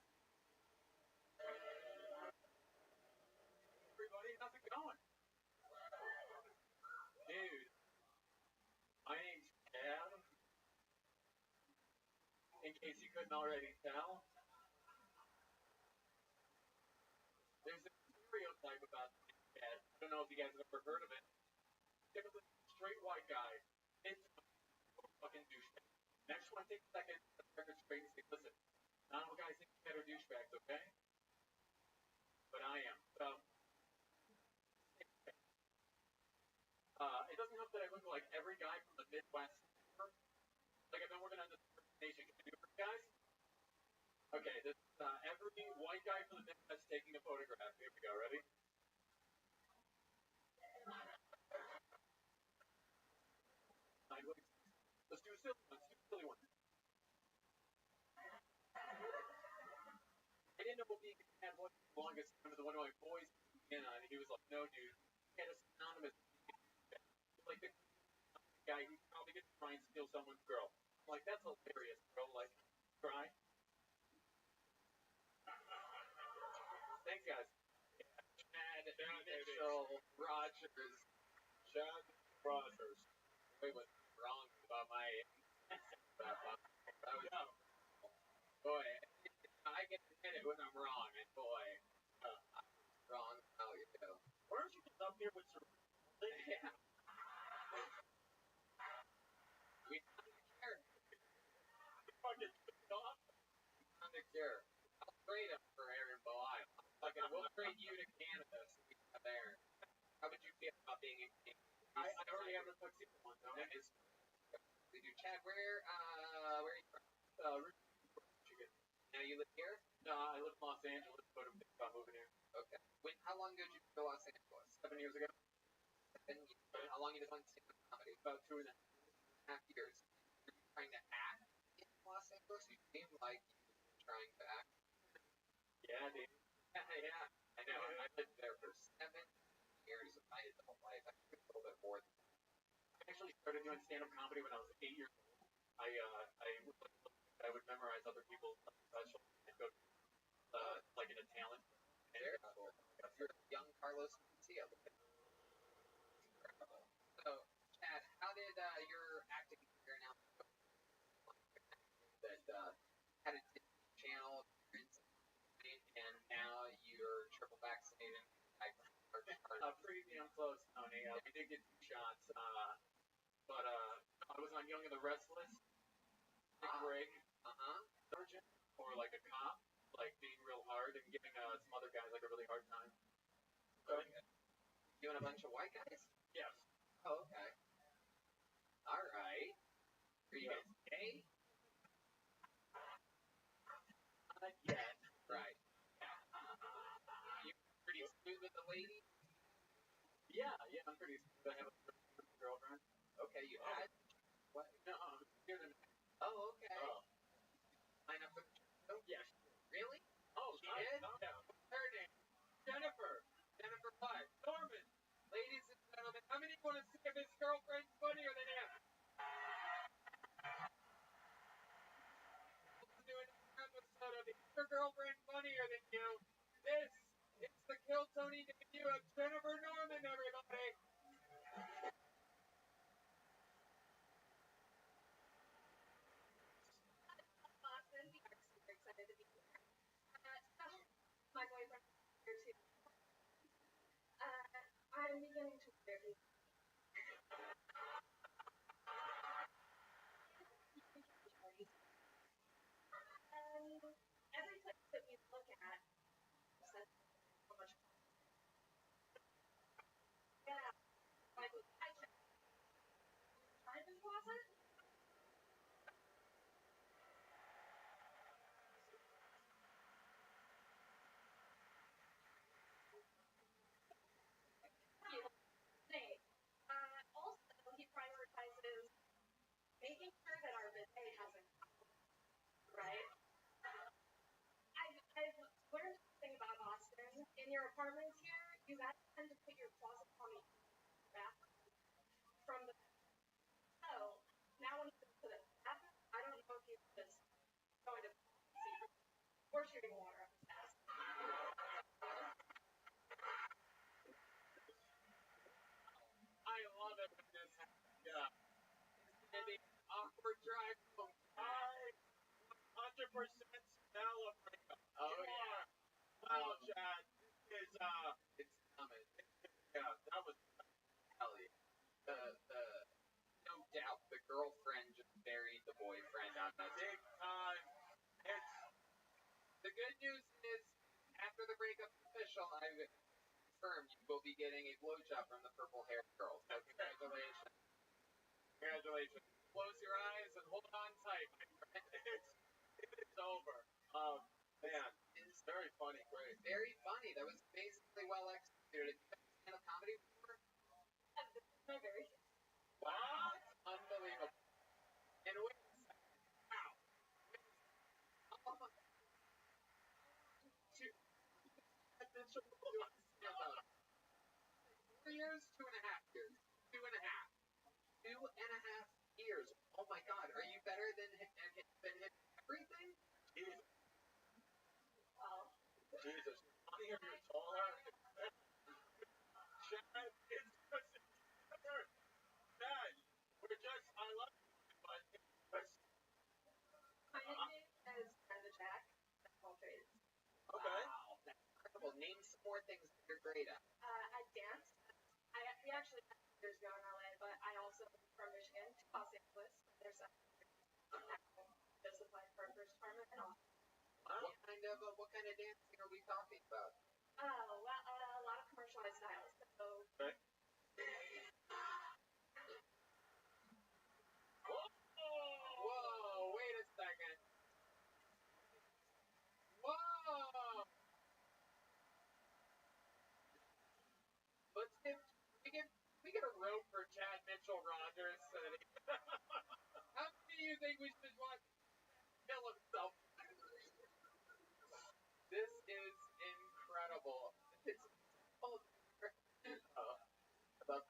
Everybody, how's it going? Dude, my name's Chad. In case you couldn't already tell. There's a stereotype about Chad. I don't know if you guys have ever heard of it. Typically, straight white guy. It's fucking douchebag. Next one, take a second, set the record straight and say, listen, not all guys think better douchebags, okay? But I am. So, it doesn't help that I look like every guy from the Midwest. Like, I've been working on this presentation. Can you do it, guys? Okay, this is every white guy from the Midwest taking a photograph. Here we go. Ready? Let's do a silly one. Let's do a silly one. I didn't know being had one for the longest time, but the one of my boys in on, he was like, no, dude, he had a synonymous. Like the guy who's probably gonna try and steal someone's girl. I'm like, that's hilarious, bro. Like, try. Thanks, guys. Chad Mitchell Rogers. Chad Rogers. Wait, what's wrong about my? That was, boy, I can admit it when I'm wrong. And here with some. Yeah. We found a cure. Fucking took off. Found a cure. I'll trade him for Aaron Belial. We'll trade you to Canada so we can have Aaron. How would you feel about being in Canada? I already have a tuxedo one, though. That is. We do. Chad, where are you from? Michigan. Now you live here? No, I live in Los Angeles, but I'm thinking about moving here. Okay. How long ago did you go to Los Angeles? 7 years ago. 7 years. How long have you been doing stand-up comedy? About 2.5 years. Were you trying to act in Los Angeles? You seem like you were trying to act. Yeah, dude. Yeah. I know. I lived there for 7 years of my adult life. Actually, a little bit more than that. I actually started doing stand-up comedy when I was 8 years old. I would memorize other people's specials and go like in a talent. Very cool. You're a young Carlos Mencia. Incredible. So, Chad, how did your acting career now that had a Disney Channel appearance and now you're triple vaccinated? Pretty damn close, Tony. We did get 2 shots, but I was on Young and the Restless. Big break. Sergeant or like a cop, like being real hard and giving some other guys like a really hard time. So, you and a bunch of white guys? Yes. Oh, okay. All right. Are you guys gay? Not yet. Right. You pretty smooth with the lady? Yeah, I'm pretty smooth. I have a girlfriend. Okay, you had? What? No, here than. Oh, okay. Oh. Line up with the show? Yeah. Really? Oh, she did? Yeah. What's her name? Jennifer. Jennifer what? Norman. Ladies and gentlemen, How many want to see if his girlfriend's funnier than him? Welcome to another episode of Is Your Girlfriend Funnier Than You? It's the Kill Tony debut of Jennifer Norman, everybody. Boston. We are super excited to be here. So, my boyfriend is here too. I'm beginning to wear these. Every place that we look at says so much. Yeah, like I check. Private closet. Also, he prioritizes making sure that our bidet has a right. I've learned something about Boston. In your apartments here, you guys tend to put your closet on the bathroom from the. So now when you go to the bathroom, I don't know if you just going to or shooting water up his ass. I love it when this happens. Yeah. It's gonna be an awkward drive home. 100% smell of breakup. Oh, yeah. Wow, Chad. This is, it's coming. Yeah, that was. Hell yeah. No doubt, the girlfriend just buried the boyfriend on us. Big time. The good news is, after the breakup is official, I confirmed you will be getting a blowjob from the purple-haired girl. So congratulations. Congratulations. Close your eyes and hold on tight, my friend. It's over. Man, it's very funny. Great. Very funny. That was basically well executed. Have you done stand-up comedy before? This is my very. Wow. Unbelievable. And wait a second. Wow. That's so cool. 4 years? 2.5 years. 2.5. 2.5 years. Oh my God. Are you better than everything? Jesus. Well, Jesus. Funnier, you're taller. Chad, it's just together. Chad, I love you, but it's just. my nickname is Brenda Jack. That's all trades. Okay. Wow. That's incredible. Name some more things that you're great at. I dance. years ago in LA, but I also moved from Michigan to Los Angeles. There's just applied for a first department and all. What kind of dancing are we talking about? Oh, well, a lot of commercialized styles. So, Okay. Whoa, wait a second. Whoa! Let's get we get a rope for Chad Mitchell Rogers so that he how many do you think we should watch kill himself? This is incredible. It's about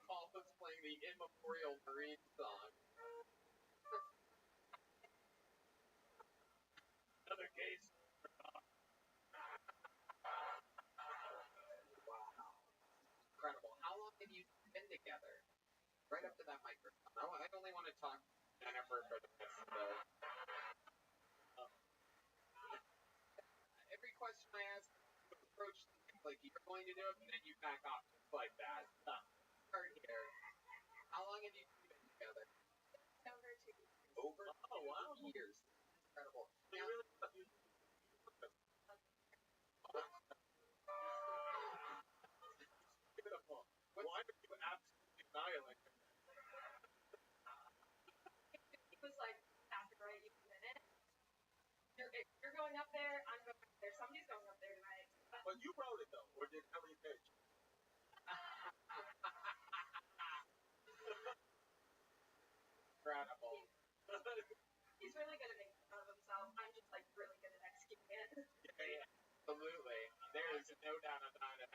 Paul was playing the Immemorial Marine song. Another case. Incredible. How long have you been together? Right up to that microphone. I only want to talk to Jennifer for the rest of the. Every question I ask, you approach things like you're going to do it, and then you back off just like that. Start here. How long have you two been together? over 2 years. Over Oh, wow. 2 years. Incredible. You really Beautiful. why did you absolutely annihilate him? He was like, after right, you come in. You're going up there, I'm going up there. Somebody's going up there tonight. But you wrote it though, or did Elliot Page? Incredible. He's really good at making fun of himself. I'm just like really good at executing it. Yeah, absolutely. There is no doubt about it.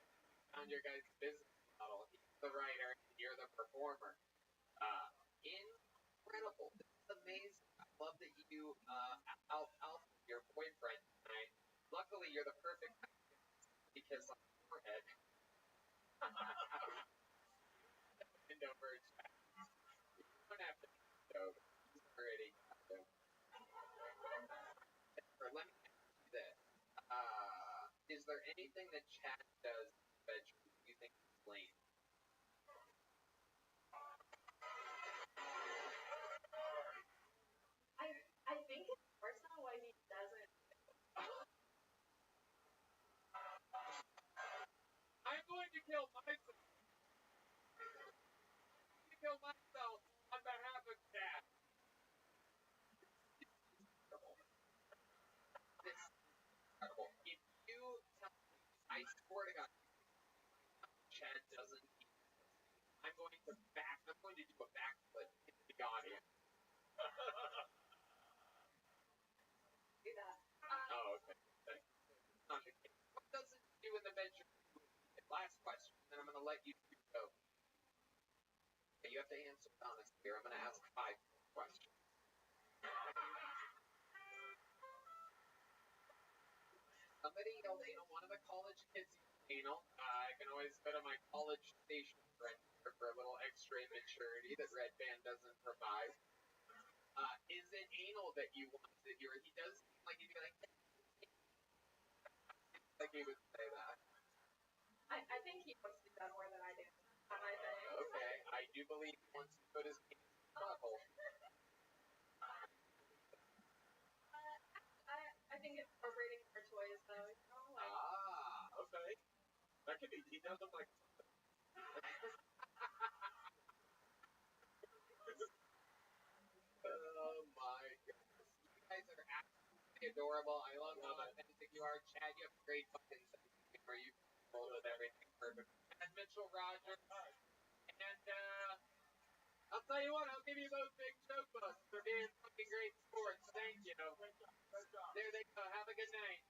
On your guys' business model, he's the writer, you're the performer. Incredible. This is amazing. I love that you Alf, your boyfriend tonight. Luckily, you're the perfect because on the forehead. And over his back. You don't have to go. He's already got them. Let me ask you this. Is there anything that Chad does in the bedroom you think is lame? I think it's personal why he doesn't. I'm going to kill myself. I'm going to kill myself on behalf of Chad. This is incredible. This is incredible. If you tell me, I swear to God, Chad doesn't eat this, I'm going to do a backflip into the audience. Do that. Oh, okay. That's not the case. What does it do in the bedroom? Last question, then I'm going to let you two go. You have to answer honestly here. I'm going to ask 5 questions. Somebody yelled anal. One of the college kids yelled anal. I can always go to my college station friend here for a little extra immaturity that Red Band doesn't provide. Is it anal that you want to hear? He does seem like he'd be like he would say that. I think he wants to do that more than I do. I think. Okay, I do believe he wants to put his penis in his butthole. I think it's appropriating for toys though. You know, like, Okay. That could be. He does look like. Oh my goodness. You guys are absolutely adorable. I love how authentic you are. Chad, you have a great fucking sense of humor. You roll with everything perfect. Chad Mitchell Rogers. And I'll tell you what, I'll give you both big choke busts for being fucking great sports. Thank you. There they go. Have a good night.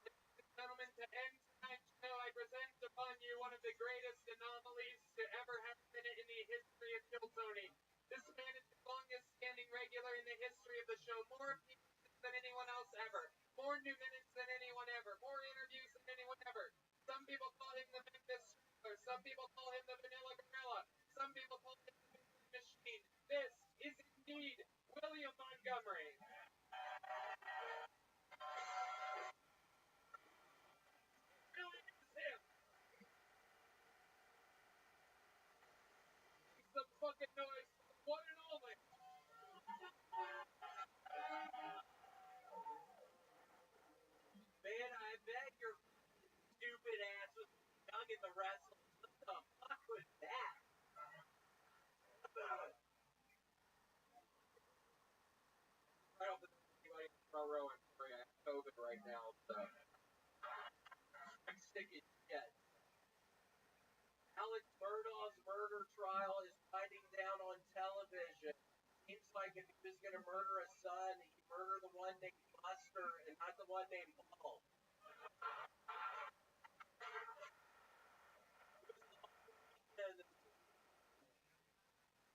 Ladies and gentlemen, to end tonight's show, I present upon you one of the greatest anomalies to ever have been in the history of Kill Tony. This man is the longest standing regular in the history of the show. More appearances than anyone else ever. More new minutes than anyone ever. More interviews than anyone ever. Some people call him the Memphis Strangler. Some people call him the Vanilla Gorilla. Some people call him the Mystery Machine. This is indeed William Montgomery. Really is him. fucking noise. One and only. Man, I bet your stupid ass was young in the wrestling. What the fuck was that? I don't think anybody in pro rowing for COVID right now, so I'm sick as shit. Alex Murdaugh's murder trial is winding down on television. Seems like if he was going to murder a son, he'd murder the one named Buster and not the one named Paul.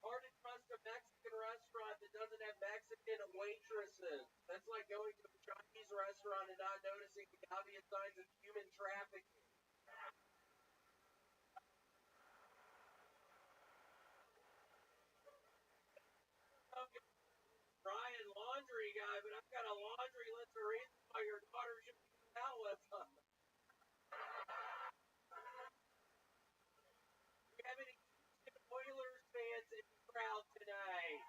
Hard to trust a Mexican restaurant that doesn't have Mexican waitresses. That's like going to a Chinese restaurant and not noticing the obvious signs of human trafficking. Okay, Brian laundry guy, but I've got a laundry list of reasons why your daughter should be out with him. Do you have any Houston Oilers fans in the crowd tonight?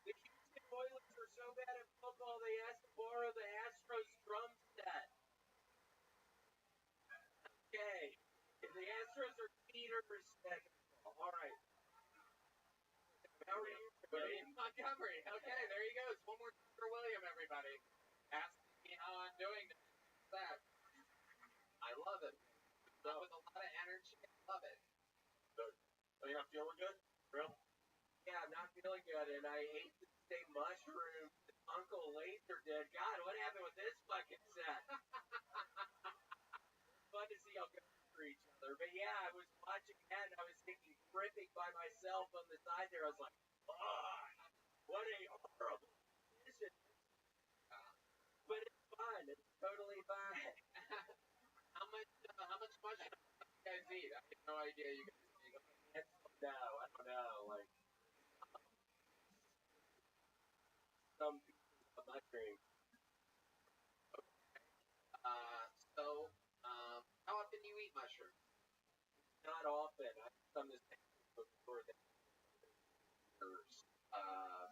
The Houston Oilers are so bad at football they asked to borrow the Astros drum set. Okay. The Astros are cheaters. All right. How are you doing? Montgomery. Okay, there he goes. One more for William, everybody. Asking me how I'm doing. That. I love it. So, with a lot of energy. I love it. Are you not feeling good? Real? Yeah, I'm not feeling good, and I ate the same mushrooms that Uncle Laser did. God, what happened with this fucking set? Fun to see how good for each other. But yeah, I was watching that, and I was thinking, tripping by myself on the side there. I was like, oh, what a horrible decision. But it's fun. It's totally fun. how much mushroom do you guys eat? I have no idea. You guys eat. No, I don't know. Like some pieces of mushroom. So, how often do you eat mushrooms? Not often. I've done this before the years.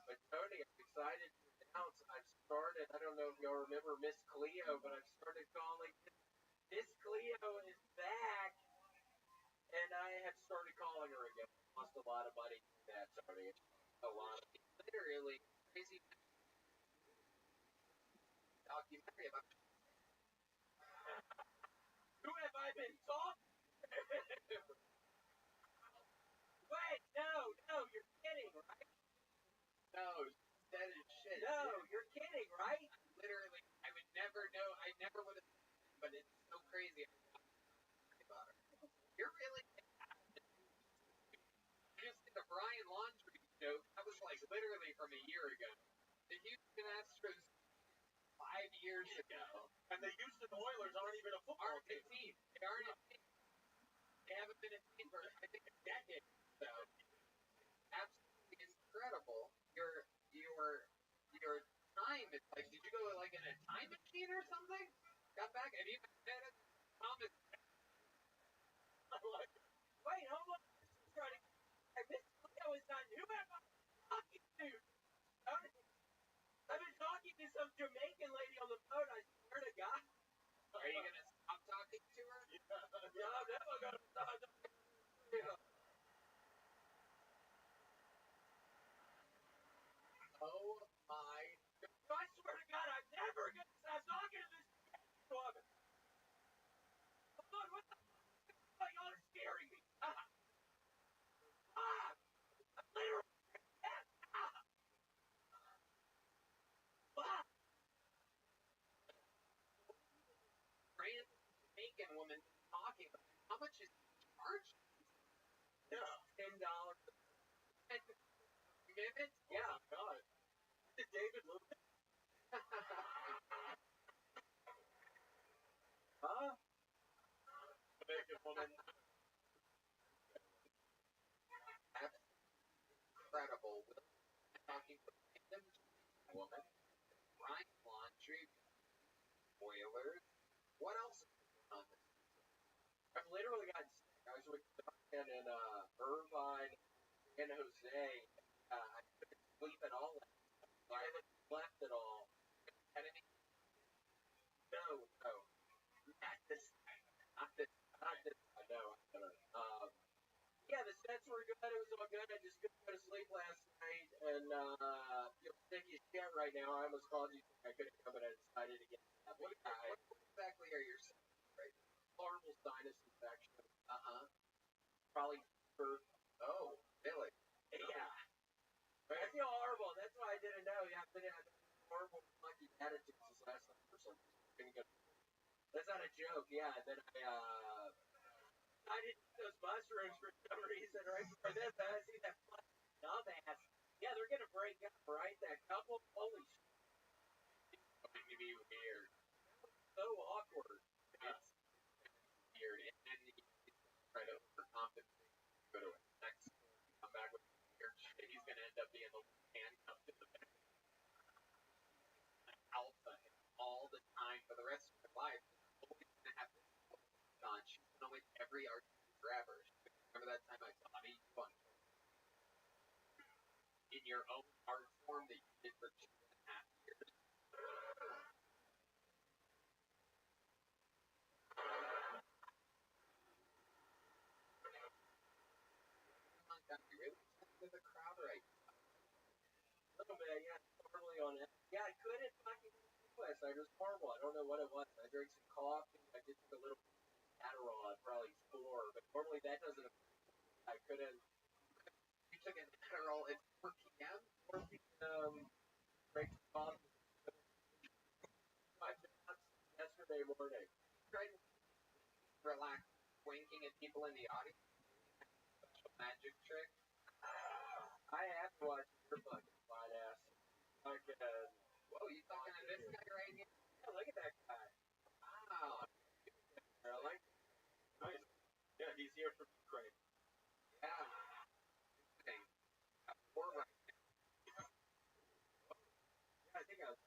But Tony, I'm excited to announce I've started. I don't know if y'all remember Miss Cleo, but I've started calling Miss Cleo is back, and I have started calling her again. I lost a lot of money to that, Tony. A lot. Literally crazy documentary about. Who have I been talking to? Wait, no, you're kidding, right? No, that is shit. No, you're kidding, right? Literally, I would never know. I never would have, but it's so crazy about her. You're really. You just did a Brian Laundrie joke. That was like literally from a year ago. The Houston Astros 5 years ago. And the Houston Oilers aren't even a football Aren't a team. They aren't a team. They haven't been a team for I think a decade. So absolutely incredible. Your time is like, did you go like in a time machine or something? Got back and you had it. Thomas. Like, wait, hold on. Miss Cleo is not who am I talking to? I've been talking to some Jamaican lady on the phone. I swear to God. Are you gonna stop talking to her? Yeah, I'm never gonna stop talking to her. Oh my! I swear to God, I'm never gonna stop talking to this woman. Come on, what the fuck? Y'all are scaring me. I'm literally. Random Jamaican woman talking. How much is charged? Yeah. $10. Minutes? Yeah. Oh my God. Did David Lucas? Huh? Jamaican woman. That's incredible. Talking to a random woman. Brian Laundrie. Oilers. What else is on this? I've literally gotten sick. I was with Doc and in Irvine, San Jose. I couldn't sleep at all. I haven't slept at all. No. Not this time. Not this. I know. Yeah, the sets were good. It was all good. I just couldn't go to sleep last night, and feel sick as shit right now. I almost called you. I couldn't come, but I decided to get that. What exactly are your symptoms? Right? Horrible sinus infection. Probably for. Oh, really? Yeah. I feel horrible. That's why I didn't know. Yeah, I've been having horrible fucking attitudes this last night for some reason. That's not a joke. Yeah, and then I didn't eat those mushrooms for some reason right before this. I see that fucking dumbass. Yeah, they're gonna break up, right? That couple. Holy shit. It's going to be weird. So awkward. It's weird. And then you try to overcompensate. Go to next. Come back with weird shit. He's gonna end up being the handcuffed to the bed. Alpha all the time for the rest of her life. Always gonna have to on. She's gonna win every argument forever. Remember that time I taught you fun in your own art form that you did for 2.5 years. Really to the crowd right now. A little bit, yeah, totally on it. Yeah, I couldn't fucking last night. It was horrible. I don't know what it was. I drank some coffee. I just took a little Adderall, probably 4, but normally that doesn't. I couldn't. You took an Adderall at 4 p.m. 4 p.m. Drank some coffee. 5 minutes yesterday morning. Tried to relax, winking at people in the audience. Special magic trick. I have to watch your fucking fine ass. Fucking. Whoa, you talking to this guy right here? Yeah, look at that guy. Wow. I like him. Nice. Yeah, he's here from Ukraine. Yeah. Interesting. War right now. Yeah, I think I was.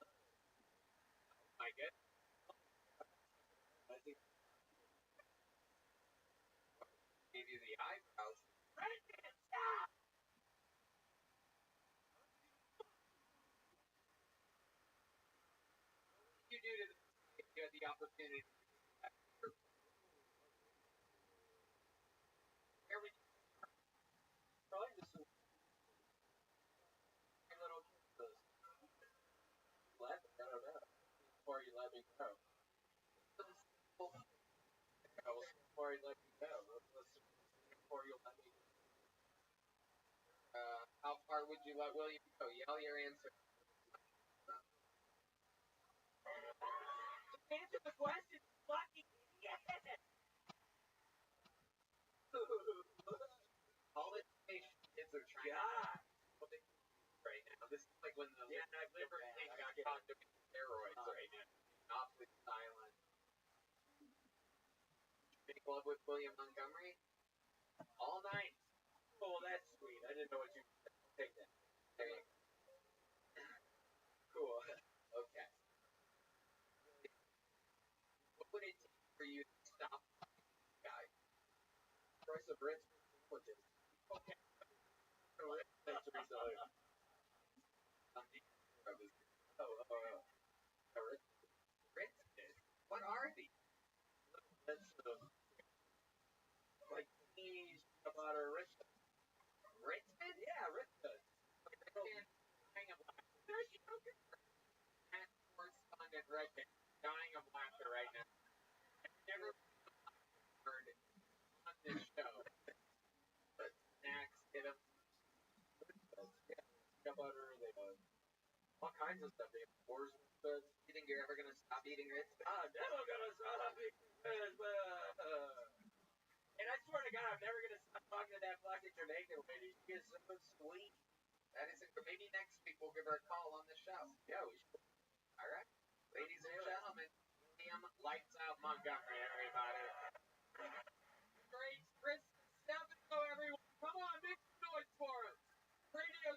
I guess. I think gave you the eyebrows. Stop! You do to this if you had the opportunity to where would you probably just some little kisses. Let I don't know. Before you let me go. Before you let me go. Before you let me go. How far would you let William go? Yell your answer. Answer the question, fucking idiot! All the kids are trying right now. This is like when the liver thing got caught doing steroids right now. Awfully silent. Big club with William Montgomery? All night. Oh, that's sweet. I didn't know what you said. Take that. There you go. Cool. Okay. What would it take for you to stop this guy? Price of rent sandwiches. Okay. Thanks for reselling. What are these? That's like cheese, butter, Richmond. Richmond? Yeah, Richmond. Dying of laughter. There's sugar. And correspondent Redmond dying of laughter right now. I've never heard on this show. But snacks, get them. Yeah, butter, they all kinds of stuff. They have wars with this. You think you're ever gonna stop eating Ritz? I'm never gonna stop eating Ritz. And I swear to God, I'm never gonna stop talking to that fucking Jamaican lady. She is so sweet. That is it. Maybe next week we'll give her a call on the show. Yeah, we should. All right, ladies and gentlemen, William Lights Out Montgomery, everybody. Great Christmas 7 everyone. Come on, make some noise for us. Radio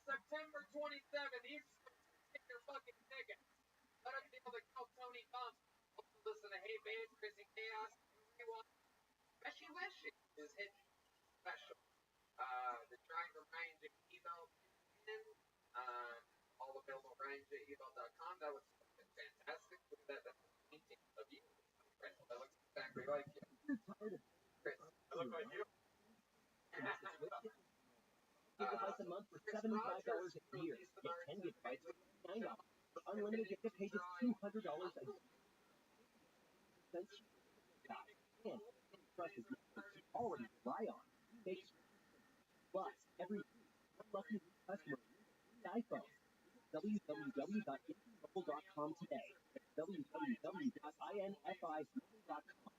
September 27th. Get your fucking tickets. Let us be able to call Tony Thompson. Also listen to Hey Babe, Chrissy Chaos. Everyone. Wishy Wishy is hitting special. They're trying to arrange an email in, all available arrange at email.com. That looks fantastic. Look at that. That's a painting of you. Right? That looks exactly like you. Chris, I look like you. Gigabytes a month for $75 a year. Get 10 gigabytes for $9. For unlimited data pages, $200 a year. Cents guys. And trusted networks you already rely on. Makes plus every one lucky new customer wins an iPhone. www.infomobile.com today. That's www.infimobile.com.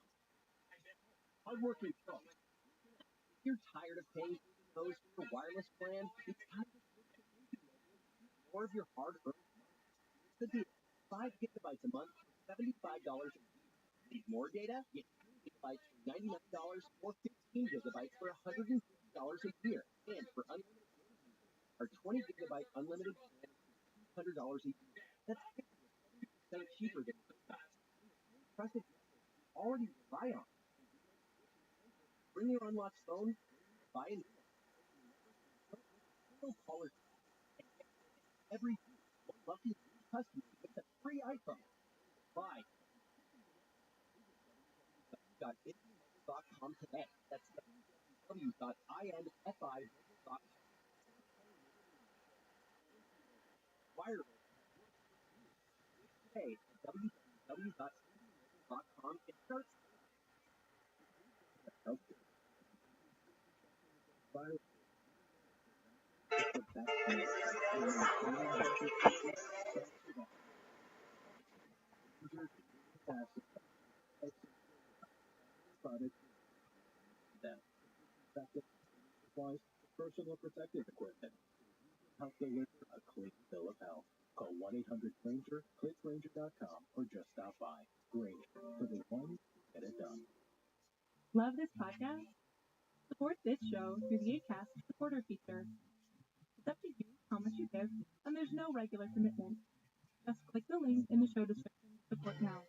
Hardworking folks, if you're tired of paying those for your wireless plan, it's time to switch to more of your hard-earned money. Could be 5 gigabytes a month for $75 a year. Need more data? Get 10 gigabytes for $99 or 15 gigabytes for $150 a year. And for unlimited data users, our 20 gigabyte unlimited plan is $200 a year. That's 50% cheaper than trusted networks you already rely on. Bring your unlocked phone, buy a new one, no callers every week. One lucky new customer gets a free iPhone. Buy www.infomobile.com today. That's www.infimobile.com. Wireless today at www.infomobile.com and start personal protective equipment. Help deliver a clean bill of health. Call 1-800-RANGER, clickRanger.com, or just stop by. Granger, for the one who get it done. Love this podcast? Support this show through the Acast supporter feature. It's up to you how much you give, and there's no regular commitment. Just click the link in the show description to support now.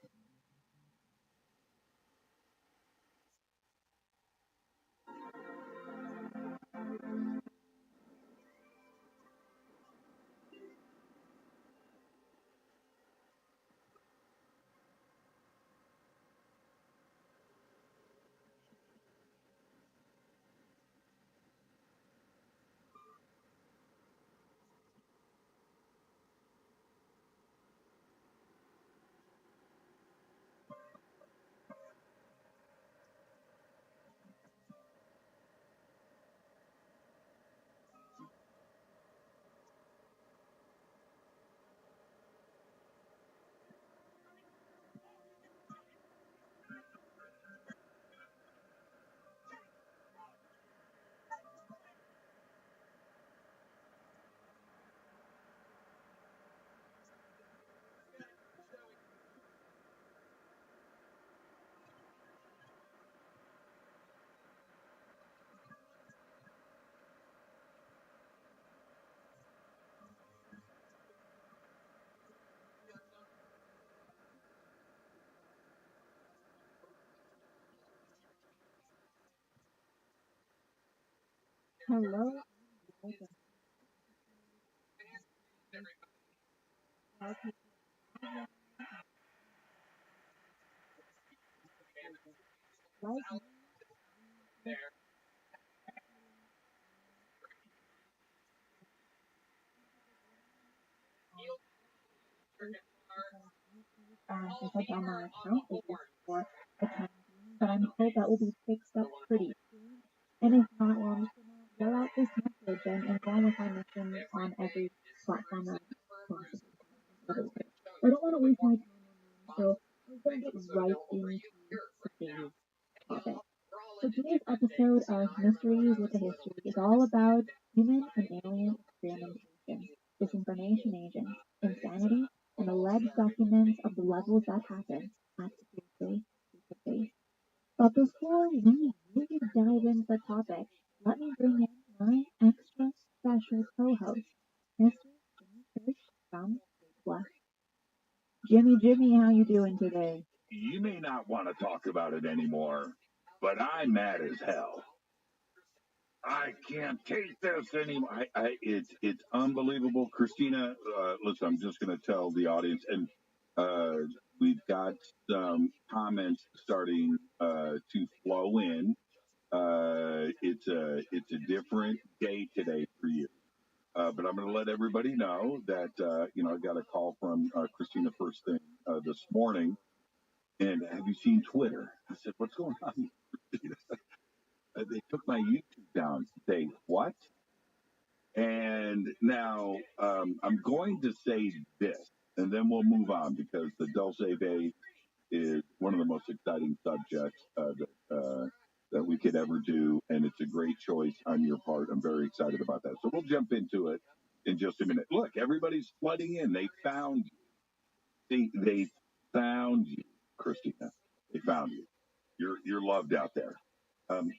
Hello. If I on my account, it is for the time being, but I'm told that will be fixed up pretty soon. And if not, well, I'm just gonna yell out this message and go on with my mission on every platform that I possibly can. I don't want to waste my time on them, so I'm gonna get right into today's topic. So today's episode of Mysteries with a History is all about human and alien experimentation, disinformation agents, insanity, and alleged documents of the levels that happen at Tuesday face-to-face. But before we really dive into the topic, let me bring in my extra special co-host, Mr. Jimmy Church from Plus. Jimmy, how you doing today? You may not want to talk about it anymore. but I'm mad as hell. I can't take this anymore. It's unbelievable, Christina. Listen, I'm just going to tell the audience, and we've got some comments starting to flow in. It's a different day today for you. But I'm going to let everybody know that I got a call from Christina first thing this morning. And have you seen Twitter? I said, what's going on? They took my YouTube down. Say what? And now I'm going to say this, and then we'll move on because the Dulce Bay is one of the most exciting subjects that we could ever do, and it's a great choice on your part. I'm very excited about that. So we'll jump into it in just a minute. Look, everybody's flooding in. They found you. See, they found you, Christina. They found you. You're loved out there.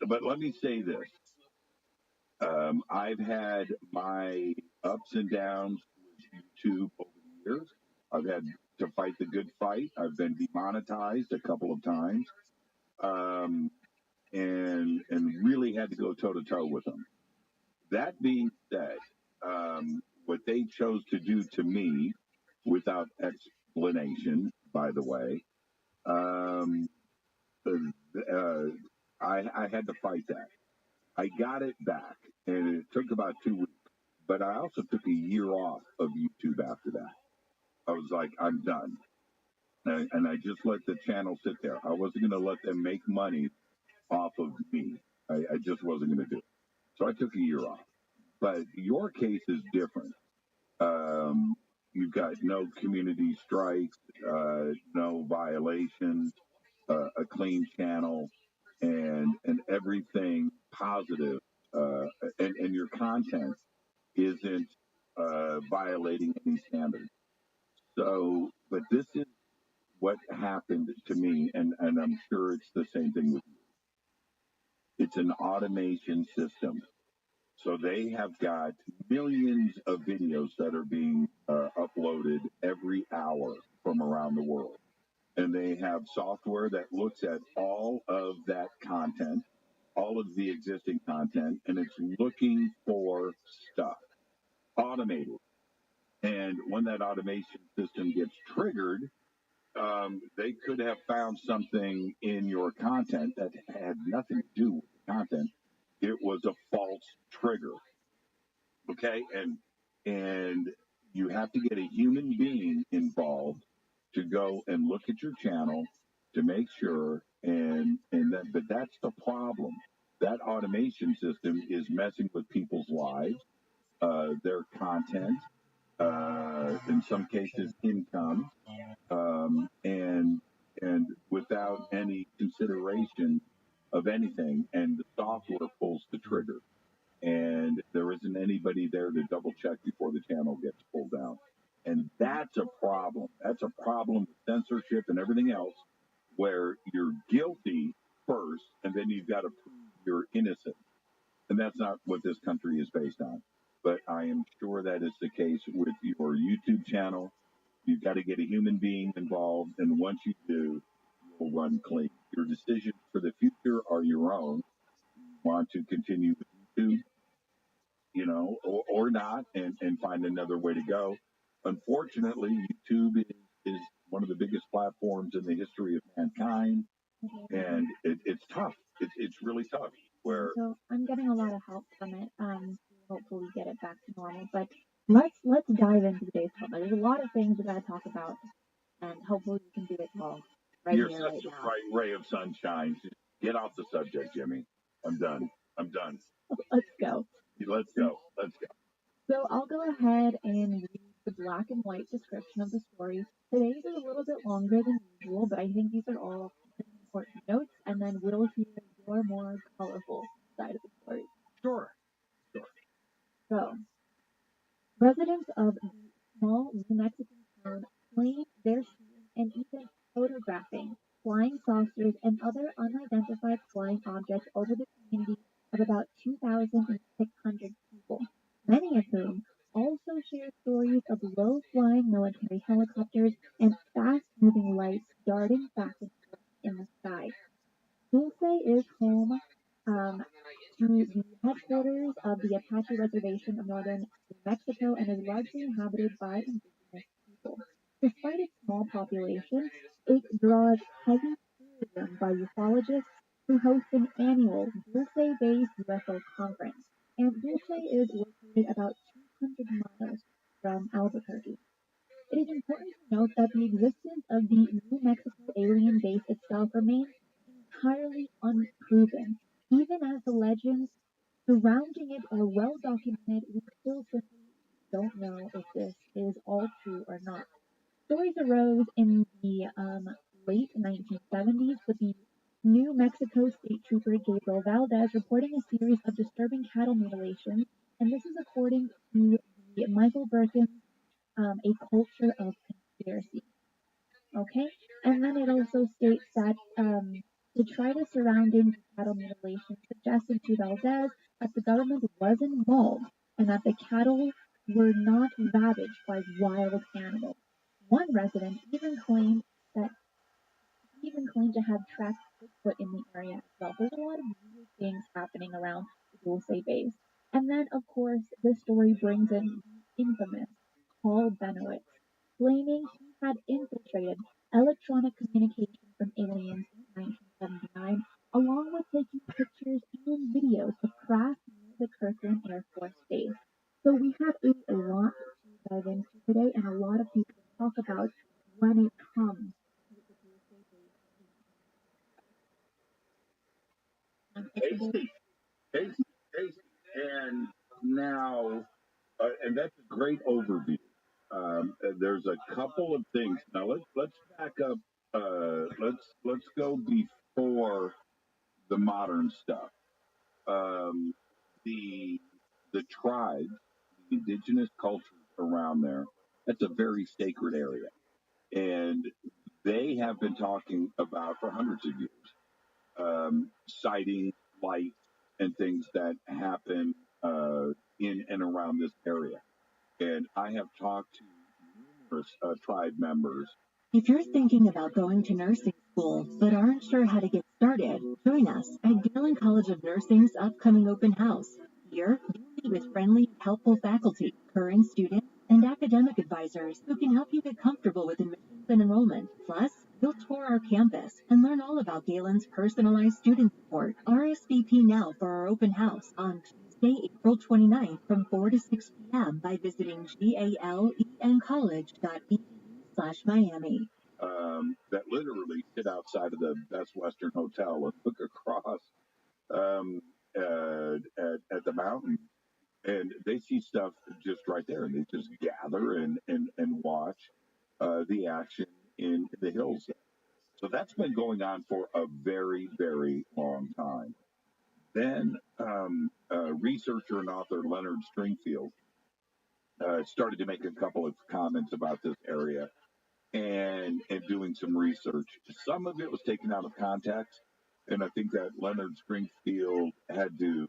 But let me say this. I've had my ups and downs with YouTube over the years. I've had to fight the good fight. I've been demonetized a couple of times, and really had to go toe to toe with them. That being said, what they chose to do to me, without explanation, by the way, um, I had to fight that. I got it back, and it took about 2 weeks. But I also took a year off of YouTube after that. I was like, I'm done. And I just let the channel sit there. I wasn't going to let them make money off of me. I just wasn't going to do it. So I took a year off. But your case is different. You've got no community strikes, no violations, a clean channel, and everything positive, and your content isn't violating any standards. So, but this is what happened to me, and I'm sure it's the same thing with you. It's an automation system. So they have got millions of videos that are being uploaded every hour from around the world. And they have software that looks at all of that content, all of the existing content, and it's looking for stuff automated. And when that automation system gets triggered, they could have found something in your content that had nothing to do with the content. It was a false trigger. Okay, and you have to get a human being involved to go and look at your channel to make sure, but that's the problem. That automation system is messing with people's lives, their content, in some cases income, and without any consideration of anything, and the software pulls the trigger, and there isn't anybody there to double check before the channel gets pulled down. And that's a problem. That's a problem with censorship and everything else, where you're guilty first, and then you've got to prove you're innocent. And that's not what this country is based on. But I am sure that is the case with your YouTube channel. You've got to get a human being involved, and once you do, you'll run clean. Your decisions for the future are your own. You want to continue with YouTube, or not, and find another way to go. Unfortunately, YouTube is one of the biggest platforms in the history of mankind, and it's tough. It's really tough. So I'm getting a lot of help from it. To hopefully get it back to normal. But let's dive into today's topic. There's a lot of things we gotta talk about, and hopefully we can do it all right You're here, such right a now. bright ray of sunshine. Get off the subject, Jimmy. I'm done. Let's go. Let's go. So I'll go ahead and read the black and white description of the story. Today's is a little bit longer than usual, but I think these are all important notes, and then we'll hear your more colorful side of the story. Sure. So, residents of the small New Mexican town claim they're seeing and even photographing flying saucers and other unidentified flying objects over the community of about 2,600 people, many of whom also share stories of low-flying military helicopters and fast-moving lights darting back and forth in the sky. Dulce is borders of the Apache Reservation of northern New Mexico and is largely inhabited by indigenous people. Despite its small population, it draws heavy tourism by ufologists who host an annual Dulce-based UFO conference. And Dulce is located about 200 miles from Albuquerque. It is important to note that the existence of the New Mexico alien base itself remains entirely unproven. Even as the legends surrounding it are well documented, we still simply don't know if this is all true or not. Stories arose in the late 1970s with the New Mexico State Trooper Gabriel Valdez reporting a series of disturbing cattle mutilations, and this is according to the Michael Birkin's A Culture of Conspiracy. Okay, and then it also states that detritus surrounding cattle mutilation suggested to Valdez that the government was involved and that the cattle were not ravaged by wild animals. One resident that even claimed to have tracked Bigfoot in the area as well. There's a lot of weird things happening around the Dulce base. And then, of course, this story brings in the infamous Paul Benowitz, claiming he had infiltrated electronic communication from aliens in 1979, along with taking pictures and videos of craft near the Kirkland Air Force Base. So we have a lot to dive into today and a lot of people to talk about when it comes to the Dulce base. Tasty, tasty, tasty. And now, and that's a great overview. There's a couple of things. Now let's back up. Let's go before the modern stuff. Um, the tribes, the indigenous cultures around there. That's a very sacred area, and they have been talking about for hundreds of years sightings, lights, and things that happen in and around this area. And I have talked to numerous tribe members. If you're thinking about going to nursing school but aren't sure how to get started, join us at Galen College of Nursing's upcoming open house. Here, you'll meet with friendly, helpful faculty, current students, and academic advisors who can help you get comfortable with admissions and enrollment. Plus, you'll tour our campus and learn all about Galen's personalized student support. RSVP now for our open house on Tuesday, April 29th from 4 to 6 p.m. by visiting galencollege.edu/Miami. That literally sit outside of the Best Western Hotel and look across at the mountain, and they see stuff just right there, and they just gather and watch the action in the hills. So that's been going on for a very, very long time. Then researcher and author Leonard Stringfield started to make a couple of comments about this area and doing some research. Some of it was taken out of context, and I think that Leonard Stringfield had to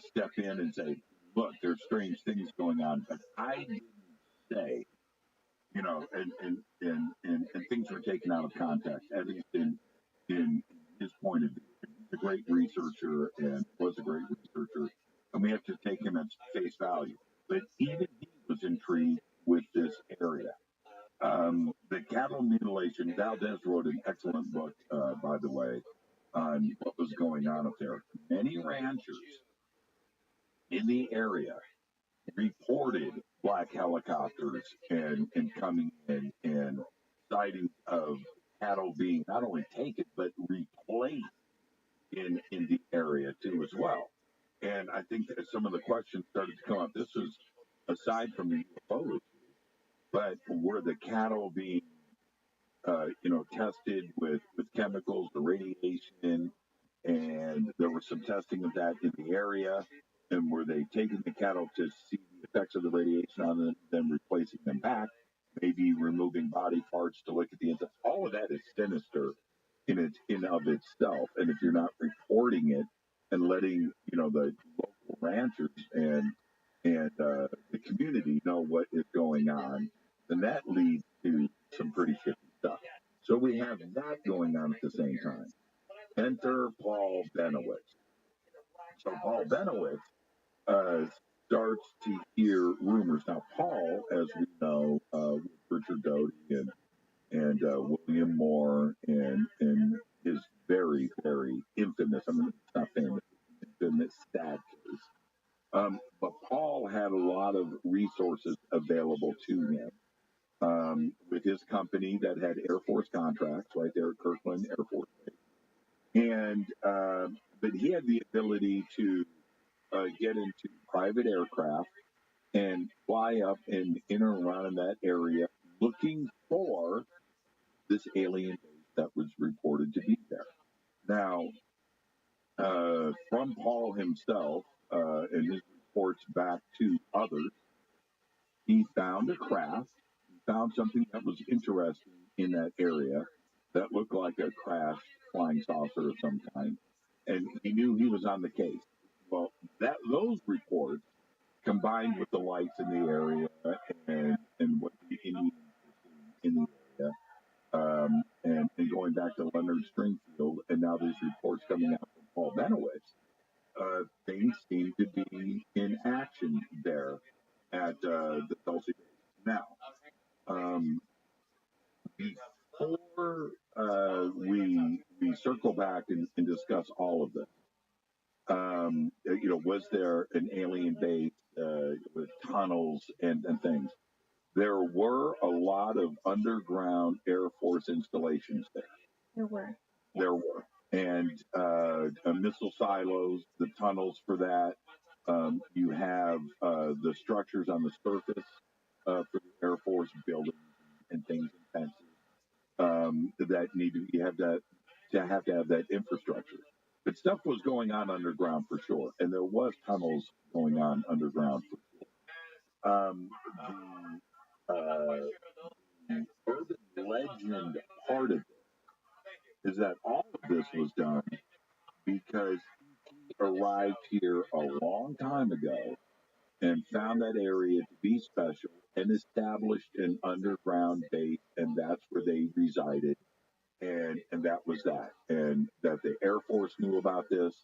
step in and say, look, there's strange things going on, but I didn't say, and things were taken out of context, at least in his point of view. He's a great researcher and was a great researcher, and we have to take him at face value. But even he was intrigued with this area. The cattle mutilation, Valdez wrote an excellent book, by the way, on what was going on up there. Many ranchers in the area reported black helicopters and coming in and sightings of cattle being not only taken but replaced in the area too as well. And I think that some of the questions started to come up. This was aside from the UFO, but were the cattle being tested with chemicals, the radiation, and there was some testing of that in the area. And were they taking the cattle to see the effects of the radiation on them, then replacing them back, maybe removing body parts to look at the inside? All of that is sinister in of itself. And if you're not reporting it and letting the local ranchers and the community know what is going on, then that leads to some pretty shitty stuff. So we have that going on at the same time. Enter Paul Benowitz. So Paul Benowitz starts to hear rumors. Now, Paul, as we know, Richard Doty and William Moore and his very, very infamous, I mean, it's not famous, infamous sad case. But Paul had a lot of resources available to him with his company that had Air Force contracts right there at Kirkland Air Force Base. And but he had the ability to get into private aircraft and fly up and in and around in that area looking for this alien base that was reported to be there. Now, from Paul himself and his reports back to others, he found a craft, he found something that was interesting in that area that looked like a crashed flying saucer of some kind, and he knew he was on the case. Well, those reports, combined with the lights in the area and what the Indians were seeing in the area, and going back to Leonard Stringfield, and now these reports coming out from Paul Benowitz, things seem to be in action there at the Dulce Base. Now, before we circle back and discuss all of this, was there an alien base with tunnels and things? There were a lot of underground Air Force installations there. There were. Yeah. There were. And missile silos, the tunnels for that. You have the structures on the surface for the Air Force buildings and things and fences that need to have that infrastructure. But stuff was going on underground for sure, and there was tunnels going on underground for sure. The urban legend part of it is that all of this was done because he arrived here a long time ago and found that area to be special and established an underground base, and that's where they resided. And that was that. And that the Air Force knew about this,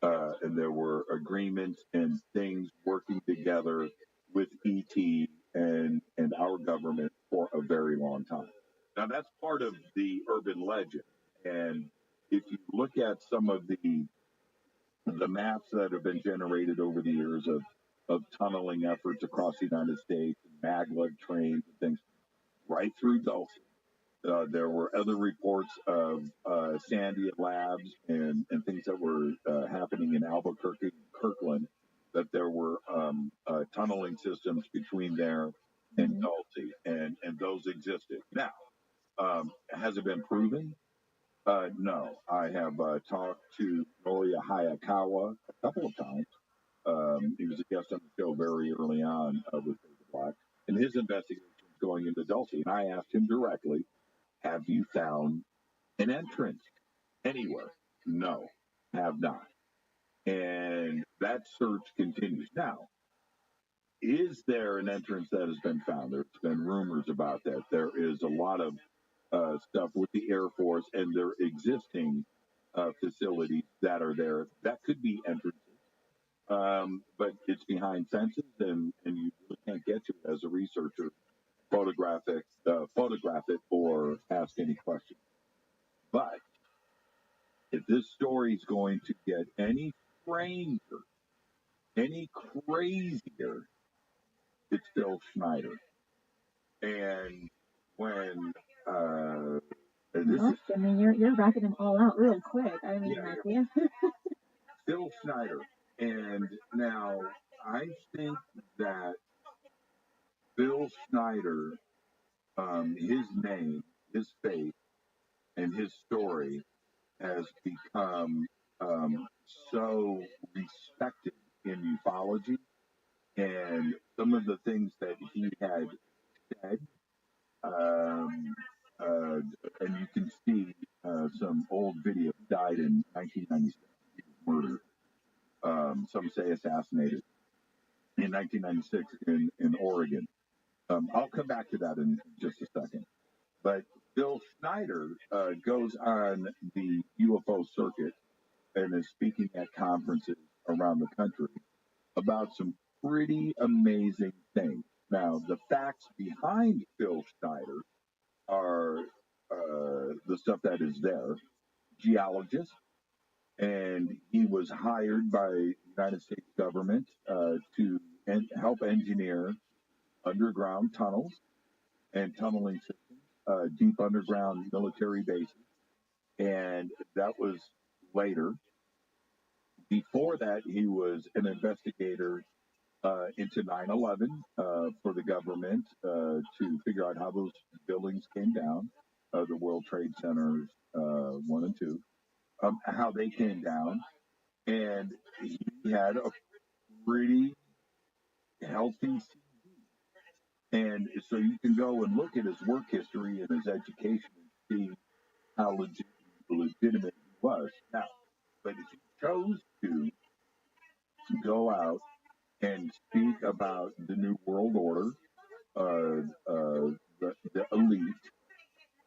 and there were agreements and things working together with ET and our government for a very long time. Now, that's part of the urban legend. And if you look at some of the maps that have been generated over the years of tunneling efforts across the United States, maglev trains and things, right through Dulce. There were other reports of Sandia Labs and things that were happening in Albuquerque and Kirkland, that there were tunneling systems between there and Dulce, and those existed. Now, has it been proven? No. I have talked to Noria Hayakawa a couple of times. He was a guest on the show very early on with David Black, and his investigation going into Dulce. And I asked him directly, have you found an entrance anywhere? No, have not. And that search continues. Now, is there an entrance that has been found? There's been rumors about that. There is a lot of stuff with the Air Force and their existing facilities that are there. That could be entrances. But it's behind fences, and you really can't get to it as a researcher. Photograph it, or ask any questions. But if this story is going to get any stranger, any crazier, it's Bill Schneider. And when I mean, you're wrapping them all out real quick. I mean, yeah. Bill Schneider. And now I think that Bill Schneider, his name, his faith, and his story has become so respected in ufology, and some of the things that he had said, and you can see some old videos. Died in 1996. He was murdered. Some say assassinated in 1996 in Oregon. I'll come back to that in just a second. But Bill Schneider goes on the UFO circuit and is speaking at conferences around the country about some pretty amazing things. Now, the facts behind Phil Schneider are the stuff that is there. Geologist, and he was hired by the United States government to help engineer underground tunnels and tunneling systems, deep underground military bases. And that was later. Before that, he was an investigator into 9/11 for the government to figure out how those buildings came down, the World Trade Centers 1 and 2, how they came down. And he had a pretty healthy CV. And so you can go and look at his work history and his education and see how legitimate he was. Now, but if he chose to go out and speak about the New World Order, the elite,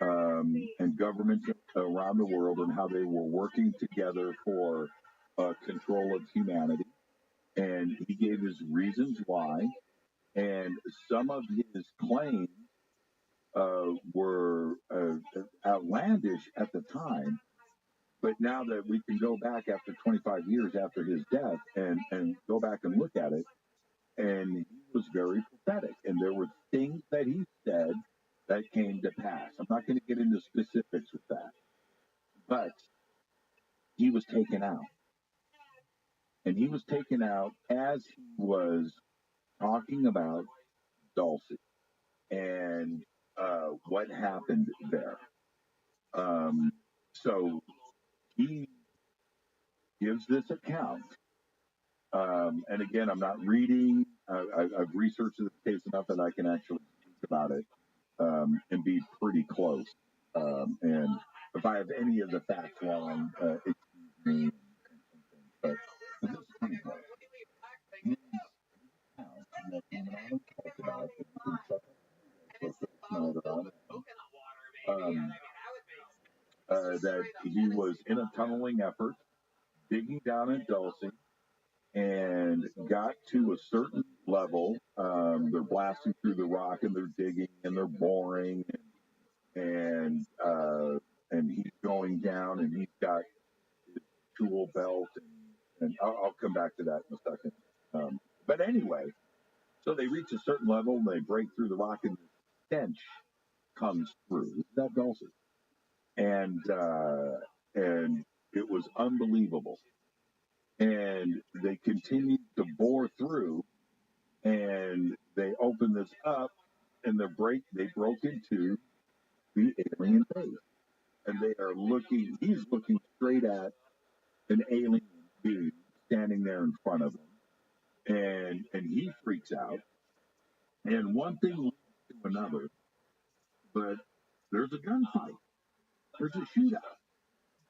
and governments around the world and how they were working together for control of humanity. And he gave his reasons why. And some of his claims were outlandish at the time. But now that we can go back after 25 years after his death and go back and look at it, and he was very prophetic. And there were things that he said that came to pass. I'm not going to get into specifics with that. But he was taken out. And he was taken out as he was talking about Dulcie and what happened there. So he gives this account. And again, I'm not reading. I've researched the case enough that I can actually speak about it and be pretty close. And if I have any of the facts wrong, excuse me. But this is pretty close. His account, that him and I talked about, and you can check it that he was in a tunneling effort, digging down at Dulcie, and got to a certain level. They're blasting through the rock and they're digging and they're boring, and he's going down and he's got his tool belt, and I'll come back to that in a second. But anyway, so they reach a certain level and they break through the rock and the stench comes through. Isn't that Dulcie? And it was unbelievable. And they continued to bore through, and they opened this up, and they broke into the alien base. And they are looking, he's looking straight at an alien being standing there in front of him. And he freaks out. And one thing leads to another, but there's a gunfight. There's a shootout.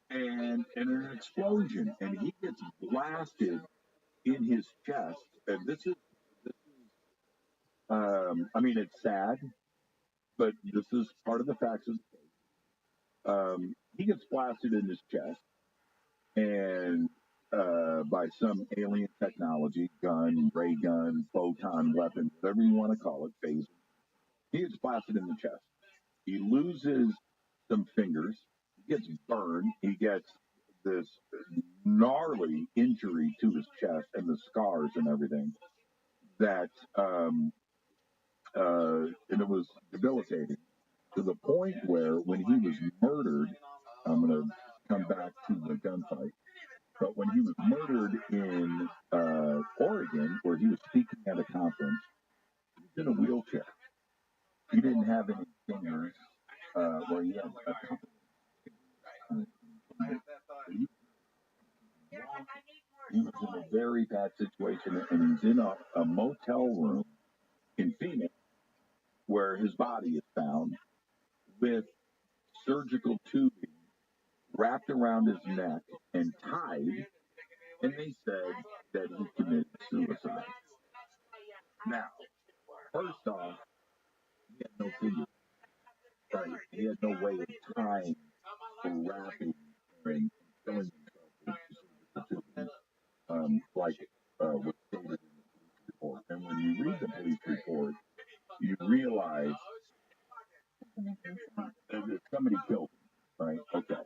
And an explosion. And he gets blasted in his chest. And this is I mean, it's sad, but this is part of the facts of the case. He gets blasted in his chest, and by some alien technology, gun, ray gun, photon weapon, whatever you want to call it, phaser. He gets blasted in the chest. He loses some fingers. He gets burned. He gets this gnarly injury to his chest and the scars and everything that and it was debilitating to the point where when he was murdered, I'm going to come back to the gunfight, but when he was murdered in Oregon, where he was speaking at a conference, he was in a wheelchair. He didn't have any fingers, where he had a couple. He was in a very bad situation, and he's in a motel room in Phoenix where his body is found with surgical tubing wrapped around his neck and tied, and they said that he committed suicide. Now, first off, he had no fingers, right? He had no way of tying or wrapping and killing himself with surgical tubing. like was stated in the police report. And when you read the police report, you realize that somebody killed him, right? Okay.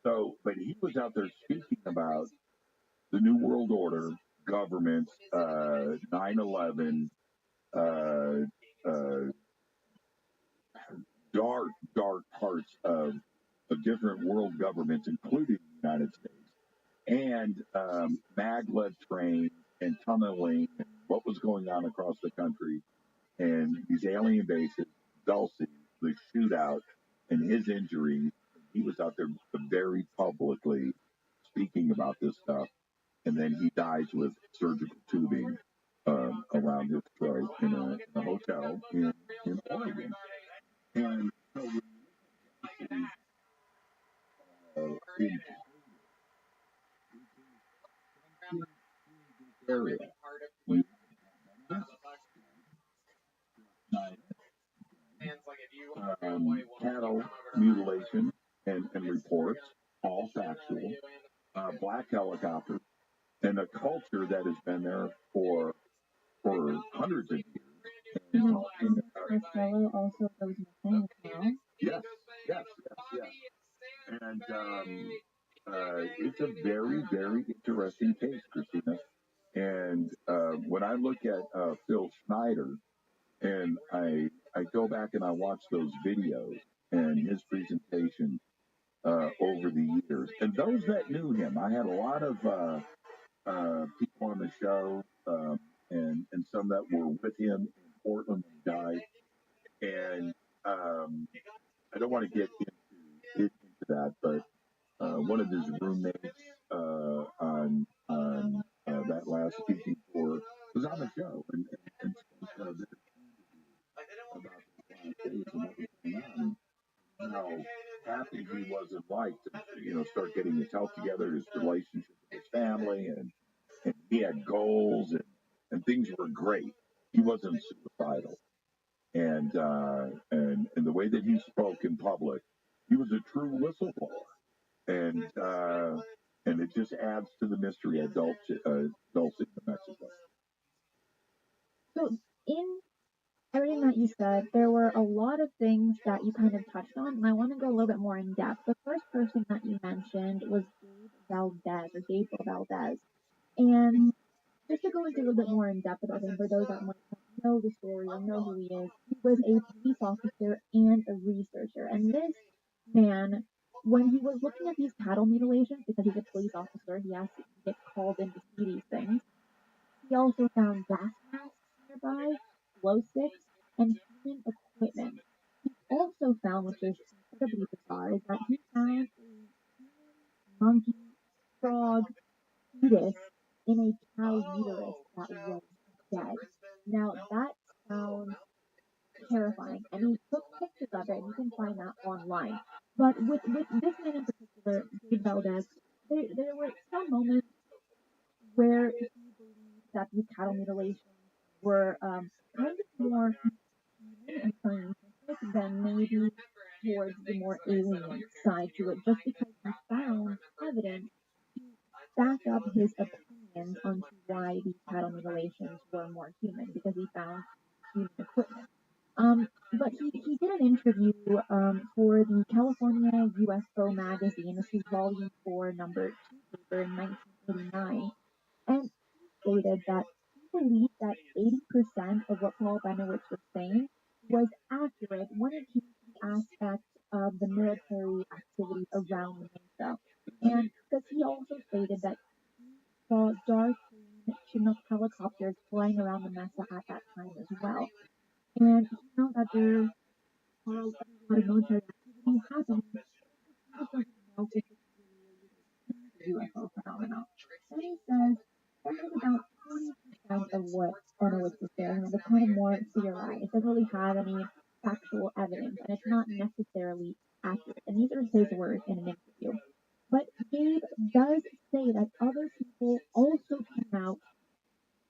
So, but he was out there speaking about the New World Order, governments, 9/11, uh, uh, dark parts of different world governments, including the United States, and maglev trains and tunneling, and what was going on across the country, and these alien bases, Dulcie, the shootout, and his injuries. He was out there very publicly speaking about this stuff, and then he dies with surgical tubing around his throat in a hotel in Oregon. And so when you in this area, we cattle mutilation and reports, all factual, black helicopters, and a culture that has been there for hundreds of years. And Costello also goes missing as well. Yes, yes, yes, yes. And it's a very, very interesting case, Christina. And when I look at Phil Schneider, and I go back and I watch those videos and his presentation over the years, and those that knew him, I had a lot of people on the show, and some that were with him in Portland when he died. And I don't want to get into that, but one of his roommates on that last speaking tour was on the show and spoke of it about the last days and what was going on, and how happy he was in life to start getting his health together, his relationship with his family, and he had goals, and things were great. He wasn't suicidal, and the way that he spoke in public, he was a true whistleblower, and it just adds to the mystery of Dulce, New Mexico. So in everything that you said, there were a lot of things that you kind of touched on, and I want to go a little bit more in depth. The first person that you mentioned was Gabe Valdez. And just to go into a little bit more in depth about him, for those that might not know the story or know who he is, he was a police officer and a researcher. And this man, when he was looking at these cattle mutilations, because he's a police officer, he has to get called in to see these things. He also found gas masks nearby, glow sticks, and human equipment. He also found, which is incredibly bizarre, is that he found a human monkey frog fetus in a cow uterus that was dead. Now that sounds terrifying, and he took pictures of it, and you can find that online. But with this man in particular, Gabe Valdez, there were some moments where he believed that these cattle mutilations were kind of more human and scientific than maybe towards the more alien side to it, just because he found evidence to back up his opinions onto why these cattle mutilations were more human, because he found human equipment. But he did an interview for the California UFO magazine. This is volume 4, number 2 paper in 1989. And he stated that he believed that 80% of what Paul Benowitz was saying was accurate when it came to the aspect of the military activity around the Mesa. And because he also stated that he saw dark green Chinook helicopters flying around the Mesa at that time as well. And he found that there was a lot of military activity happening, but he just doesn't know if it's related to the UFO phenomenon. And he says that was about 20% of what Benowitz was saying. It was kind of more theorized. It doesn't really have any factual evidence, and it's not necessarily accurate. And these are his words in an interview. But Gabe does say that other people also came out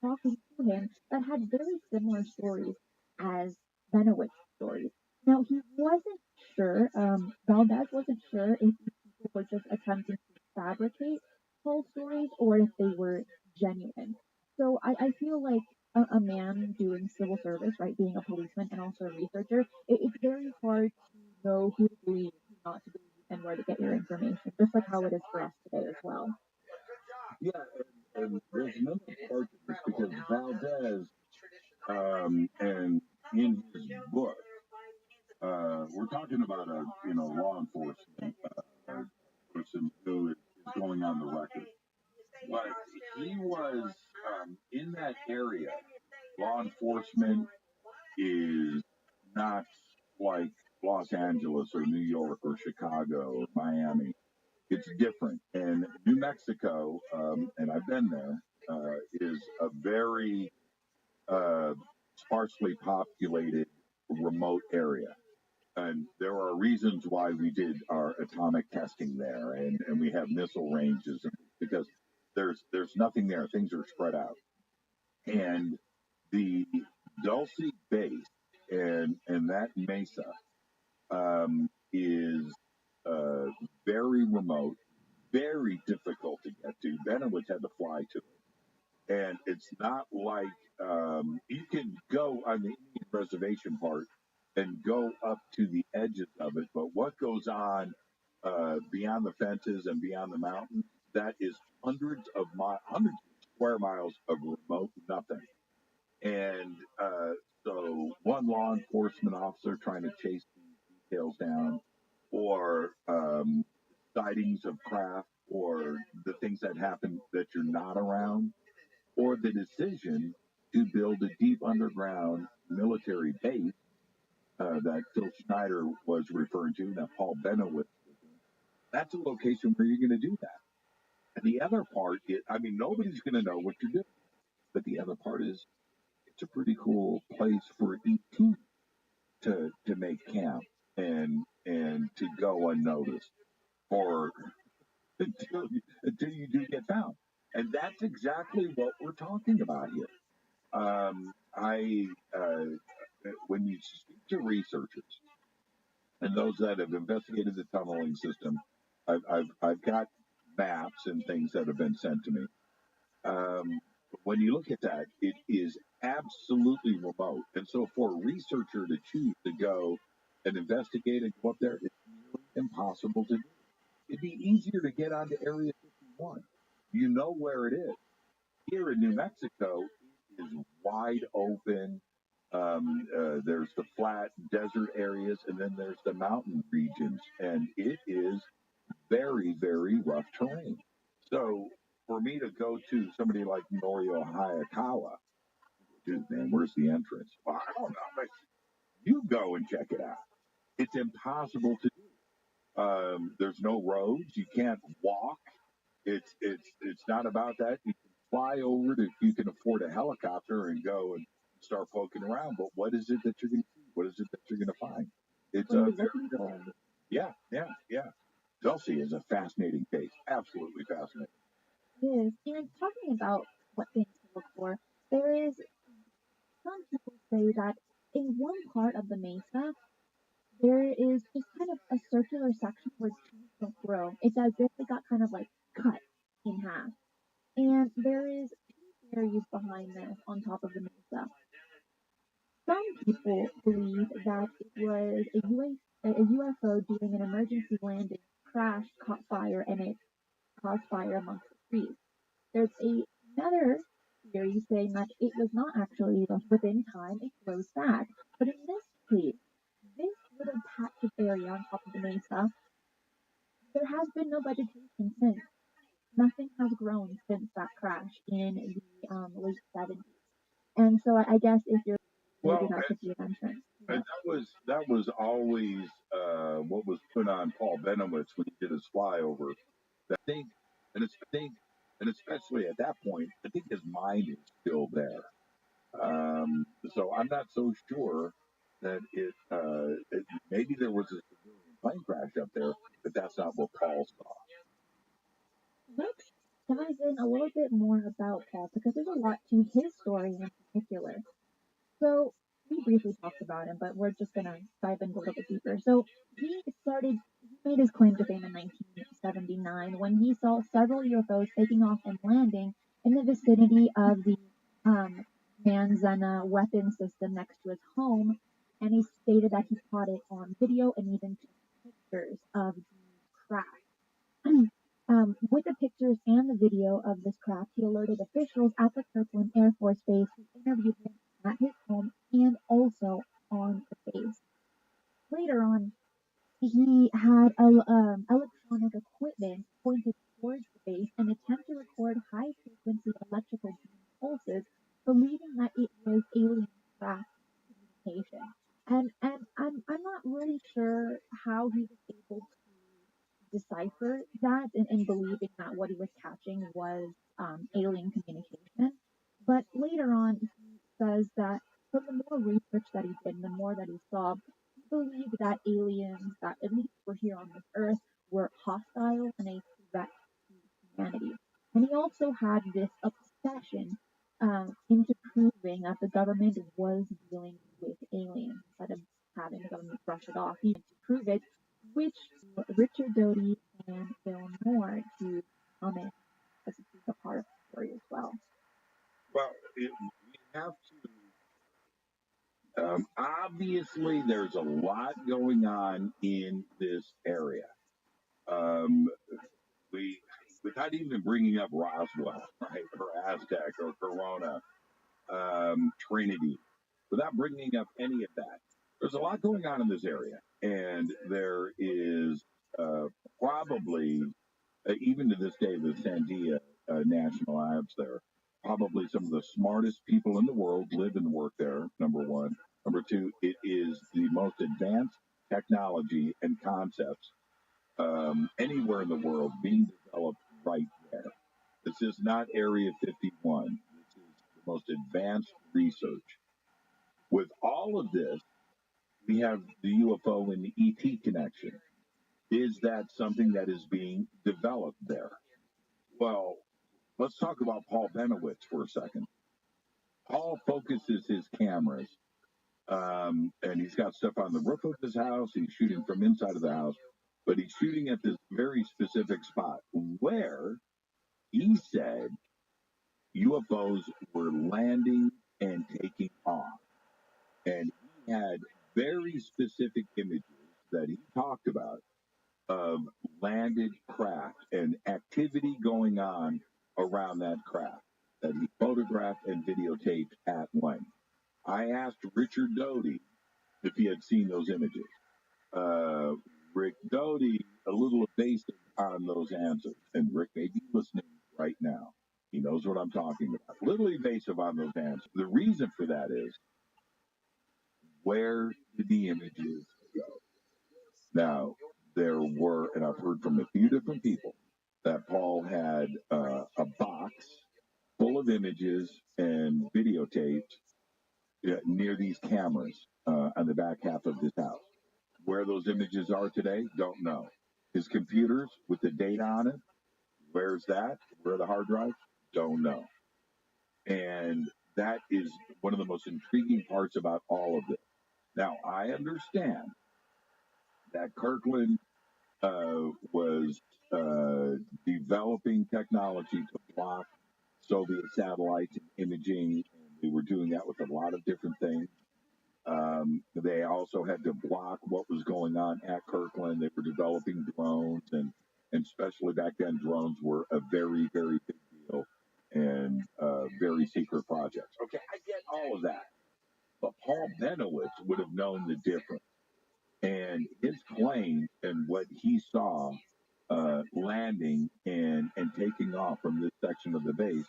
talking to him that had very similar stories as Benowitz's stories. Now, he wasn't sure, Valdez wasn't sure if these people were just attempting to fabricate false stories or if they were genuine. So I feel like a man doing civil service, right, being a policeman and also a researcher, it's very hard to know who to believe, who not to believe, and where to get your information, just like how it is for us today as well. Yeah, and there's another part to this because Valdez, and in his book, we're talking about a law enforcement person who is going on the record, but he was in that area. Law enforcement is not like Los Angeles or New York or Chicago or Miami. It's different. And New Mexico, and I've been there, is a very sparsely populated, remote area. And there are reasons why we did our atomic testing there, and we have missile ranges because there's nothing there. Things are spread out, and the Dulce base and that mesa is very remote, very difficult to get to. Benowitz had to fly to it, and it's not like you can go on the Indian reservation part and go up to the edges of it, but what goes on beyond the fences and beyond the mountains, that is hundreds of square miles of remote nothing. And so one law enforcement officer trying to chase these details down, or sightings of craft, or the things that happen that you're not around, or the decision to build a deep underground military base that Phil Schneider was referring to, that Paul Benowitz was in. That's a location where you're going to do that. And the other part is, I mean, nobody's going to know what you're doing. But the other part is, it's a pretty cool place for ET to make camp and to go unnoticed or until you do get found. And that's exactly what we're talking about here. I when you speak to researchers and those that have investigated the tunneling system, I've got maps and things that have been sent to me. When you look at that, it is absolutely remote. And so for a researcher to choose to go and investigate and go up there, it's nearly impossible to do. It'd be easier to get onto Area 51. You know where it is. Here in New Mexico, it is wide open. There's the flat desert areas, and then there's the mountain regions, and it is very, very rough terrain. So for me to go to somebody like Norio Hayakawa, dude, man, where's the entrance? Well, I don't know, but you go and check it out. It's impossible to do. There's no roads. You can't walk. It's not about that. You can fly over it if you can afford a helicopter and go and start poking around. But what is it that you're going to see? What is it that you're going to find? It's What are a you looking for? yeah. Dulce is a fascinating case. Absolutely fascinating. It is. And talking about what things to look for, there is some people say that in one part of the mesa, there is just kind of a circular section where trees don't grow. It's as if they got kind of like cut in half. And there is two theories behind this on top of the mesa. Some people believe that it was a UFO doing an emergency landing, crashed, caught fire, and it caused fire amongst the trees. There's another theory saying that it was not actually within time, it grows back. But in this case, this little patch of area on top of the mesa, there has been no vegetation since. Nothing has grown since that crash in the late 70s. And so I guess if you're maybe Well, that could be an entrance. and that was always what was put on Paul Benowitz when he did his flyover. That thing, and especially at that point, I think his mind is still there. So I'm not so sure that maybe there was a civilian plane crash up there, but that's not what Paul saw. Let's dive in a little bit more about Paul because there's a lot to his story in particular. So we briefly talked about him, but we're just gonna dive in a little bit deeper. So he made his claim to fame in 1979 when he saw several UFOs taking off and landing in the vicinity of the Manzana weapon system next to his home, and he stated that he caught it on video and even took pictures of the craft. With the pictures and the video of this craft, he alerted officials at the Kirtland Air Force Base who interviewed him at his home and also on the base. Later on, he had electronic equipment pointed towards the base and attempt to record high-frequency electrical beam pulses, believing that it was alien craft communication. And I'm not really sure how he was able to decipher that and believing that what he was catching was alien communication. But later on, he says that from the more research that he did and the more that he saw, he believed that aliens that at least were here on this earth were hostile and a threat to humanity. And he also had this obsession into proving that the government was dealing with aliens instead of having the government brush it off. He wanted to prove it, which Richard Doty and Bill Moore to come in as a part of the story as well. Well, we have to. Obviously, there's a lot going on in this area. Without even bringing up Roswell, right, or Aztec, or Corona, Trinity, without bringing up any of that, there's a lot going on in this area, and there is probably, even to this day, the Sandia National Labs there, probably some of the smartest people in the world live and work there, number one. Number two, it is the most advanced technology and concepts anywhere in the world being developed right there. This is not Area 51. This is the most advanced research. With all of this, we have the UFO and the ET connection. Is that something that is being developed there? Well, let's talk about Paul Benowitz for a second. Paul focuses his cameras, and he's got stuff on the roof of his house. He's shooting from inside of the house, but he's shooting at this very specific spot where he said UFOs were landing and taking off. And he had very specific images that he talked about of landed craft and activity going on around that craft that he photographed and videotaped at length. I asked Richard Doty if he had seen those images. Rick Doty, a little evasive on those answers, and Rick may be listening right now. He knows what I'm talking about. A little evasive on those answers. The reason for that is, where did the images go? Now, there were, and I've heard from a few different people, that Paul had a box full of images and videotapes near these cameras on the back half of this house. Where those images are today, don't know. His computers with the data on it, where's that? Where are the hard drives? Don't know. And that is one of the most intriguing parts about all of this. Now, I understand that Kirkland was developing technology to block Soviet satellites and imaging. They were doing that with a lot of different things. They also had to block what was going on at Kirkland. They were developing drones, and especially back then, drones were a very, very big deal and very secret projects. Okay, I get all of that. But Paul Benowitz would have known the difference. And his claim and what he saw landing and taking off from this section of the base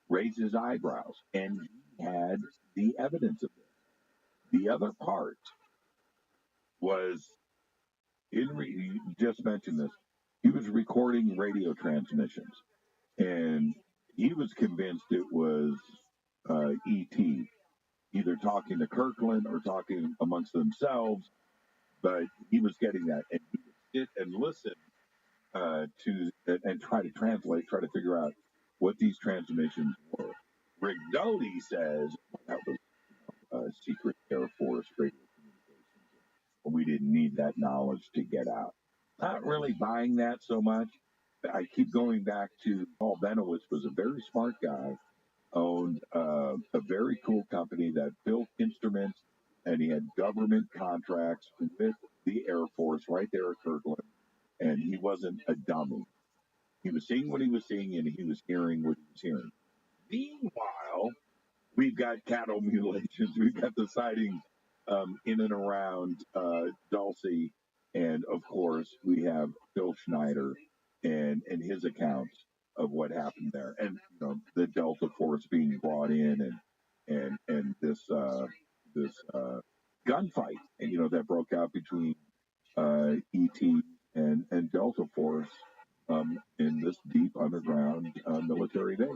raised his eyebrows. And he had the evidence of it. The other part was, you just mentioned this, he was recording radio transmissions. And he was convinced it was ET, either talking to Kirkland or talking amongst themselves. But he was getting that, and he would sit and listen and try to translate, try to figure out what these transmissions were. Rick Doty says that was secret Air Force radio communications, and we didn't need that knowledge to get out. not really buying that so much. I keep going back to Paul Benowitz was a very smart guy, owned a very cool company that built instruments, and he had government contracts with the Air Force right there at Kirkland, and he wasn't a dummy. He was seeing what he was seeing, and he was hearing what he was hearing. Meanwhile, we've got cattle mutilations. We've got the sightings in and around Dulce. And of course, we have Phil Schneider and his accounts of what happened there. And, the Delta Force being brought in and this gunfight, and, that broke out between ET and Delta Force in this deep underground military base.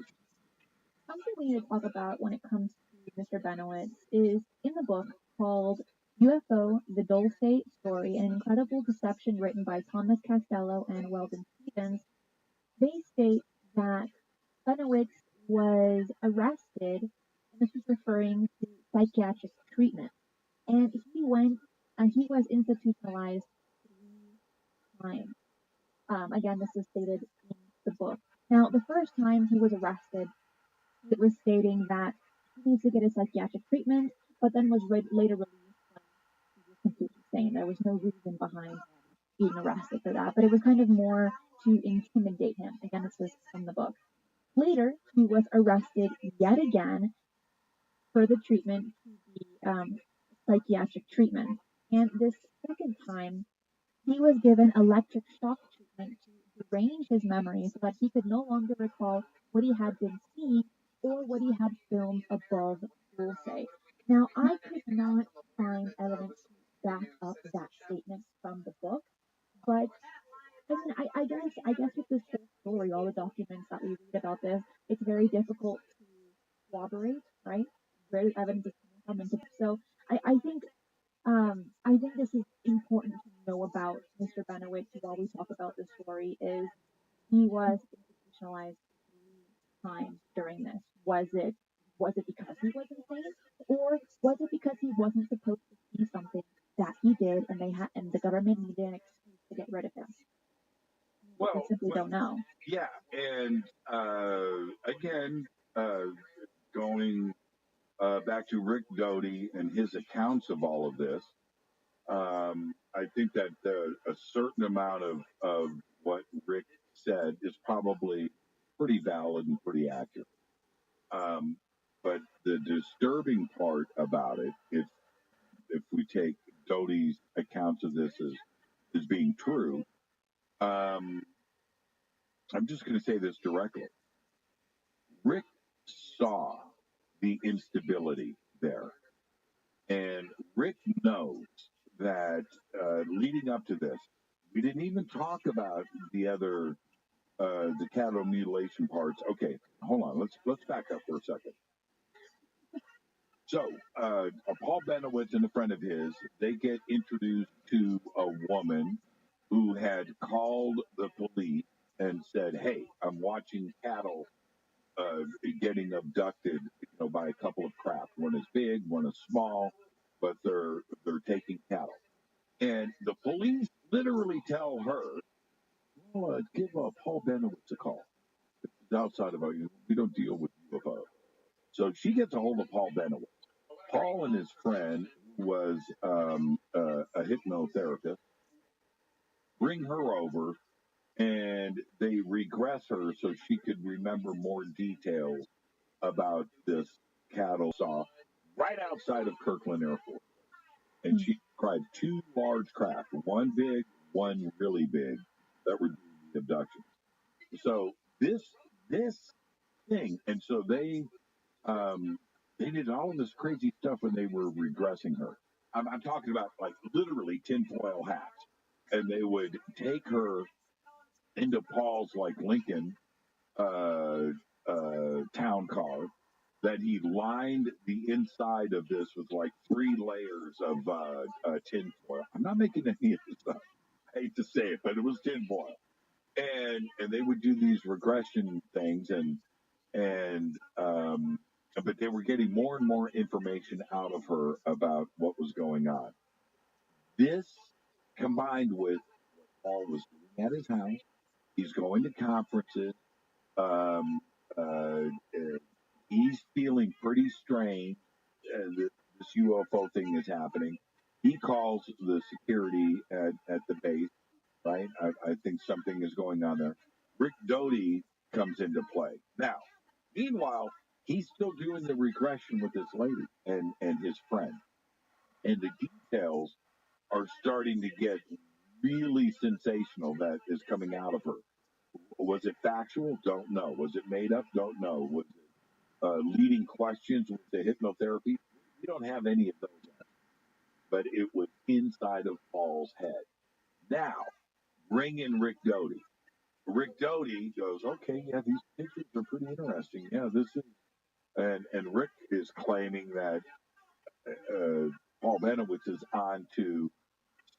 Something we need to talk about when it comes to Mr. Benowitz is in the book called UFO, The Dulce Story, an incredible deception written by Thomas Castello and Weldon Stevens. They state that Benowitz was arrested, and this is referring to psychiatric treatment, and he was institutionalized 3 times. Again, this is stated in the book. Now, the first time he was arrested, it was stating that he needs to get a psychiatric treatment, but then was later released when he was completely sane. There was no reason behind being arrested for that, but it was kind of more to intimidate him. Again, this was from the book. Later, he was arrested yet again for the treatment to the psychiatric treatment, and this second time, he was given electric shock treatment to derange his memory so that he could no longer recall what he had been seeing or what he had filmed above Dulce. Now, I could not find evidence to back up that statement from the book, but I mean, I guess with this whole story, all the documents that we read about this, it's very difficult to corroborate, right? Where the evidence is coming from. So I think this is important to know about Mr. Benowitz while we talk about this story is he was institutionalized 3 times during this. Was it because he was insane, or was it because he wasn't supposed to see something that he did, and the government needed an excuse to get rid of him? We simply don't know. Yeah, and again, going back to Rick Doty and his accounts of all of this, I think that a certain amount of what Rick said is probably pretty valid and pretty accurate. But the disturbing part about it, if we take Doty's accounts of this as being true, I'm just going to say this directly. Rick saw the instability there. And Rick knows that leading up to this, we didn't even talk about the other, the cattle mutilation parts. Okay, hold on. Let's back up for a second. So, Paul Benowitz and a friend of his, they get introduced to a woman who had called the police and said, "Hey, I'm watching cattle getting abducted, by a couple of craft. One is big, one is small, but they're taking cattle." And the police literally tell her, "Well, give Paul Benowitz a call. It's outside of our, we don't deal with UFO." So she gets a hold of Paul Benowitz. Paul and his friend, who was a hypnotherapist, bring her over, and they regress her so she could remember more details about this cattle saw right outside of Kirkland Air Force. And she described 2 large craft, one big, one really big, that were doing the abduction. So this thing, and so they did all of this crazy stuff when they were regressing her. I'm talking about like literally tinfoil hats, and they would take her into Paul's like Lincoln town car that he lined the inside of this with like 3 layers of tinfoil. I'm not making any of this up. I hate to say it, but it was tinfoil. And they would do these regression things, and but they were getting more and more information out of her about what was going on. This combined with Paul was doing at his house. He's going to conferences. Um, uh, uh, he's feeling pretty strange. This UFO thing is happening. He calls the security at the base, right? I think something is going on there. Rick Doty comes into play. Now, meanwhile, he's still doing the regression with this lady and his friend. And the details are starting to get really sensational that is coming out of her. Was it factual? Don't know. Was it made up? Don't know. Was it leading questions with the hypnotherapy? We don't have any of those yet. But it was inside of Paul's head. Now, bring in Rick Doty. Rick Doty goes, okay, yeah, these pictures are pretty interesting. Yeah, this is, and Rick is claiming that Paul Benowitz is on to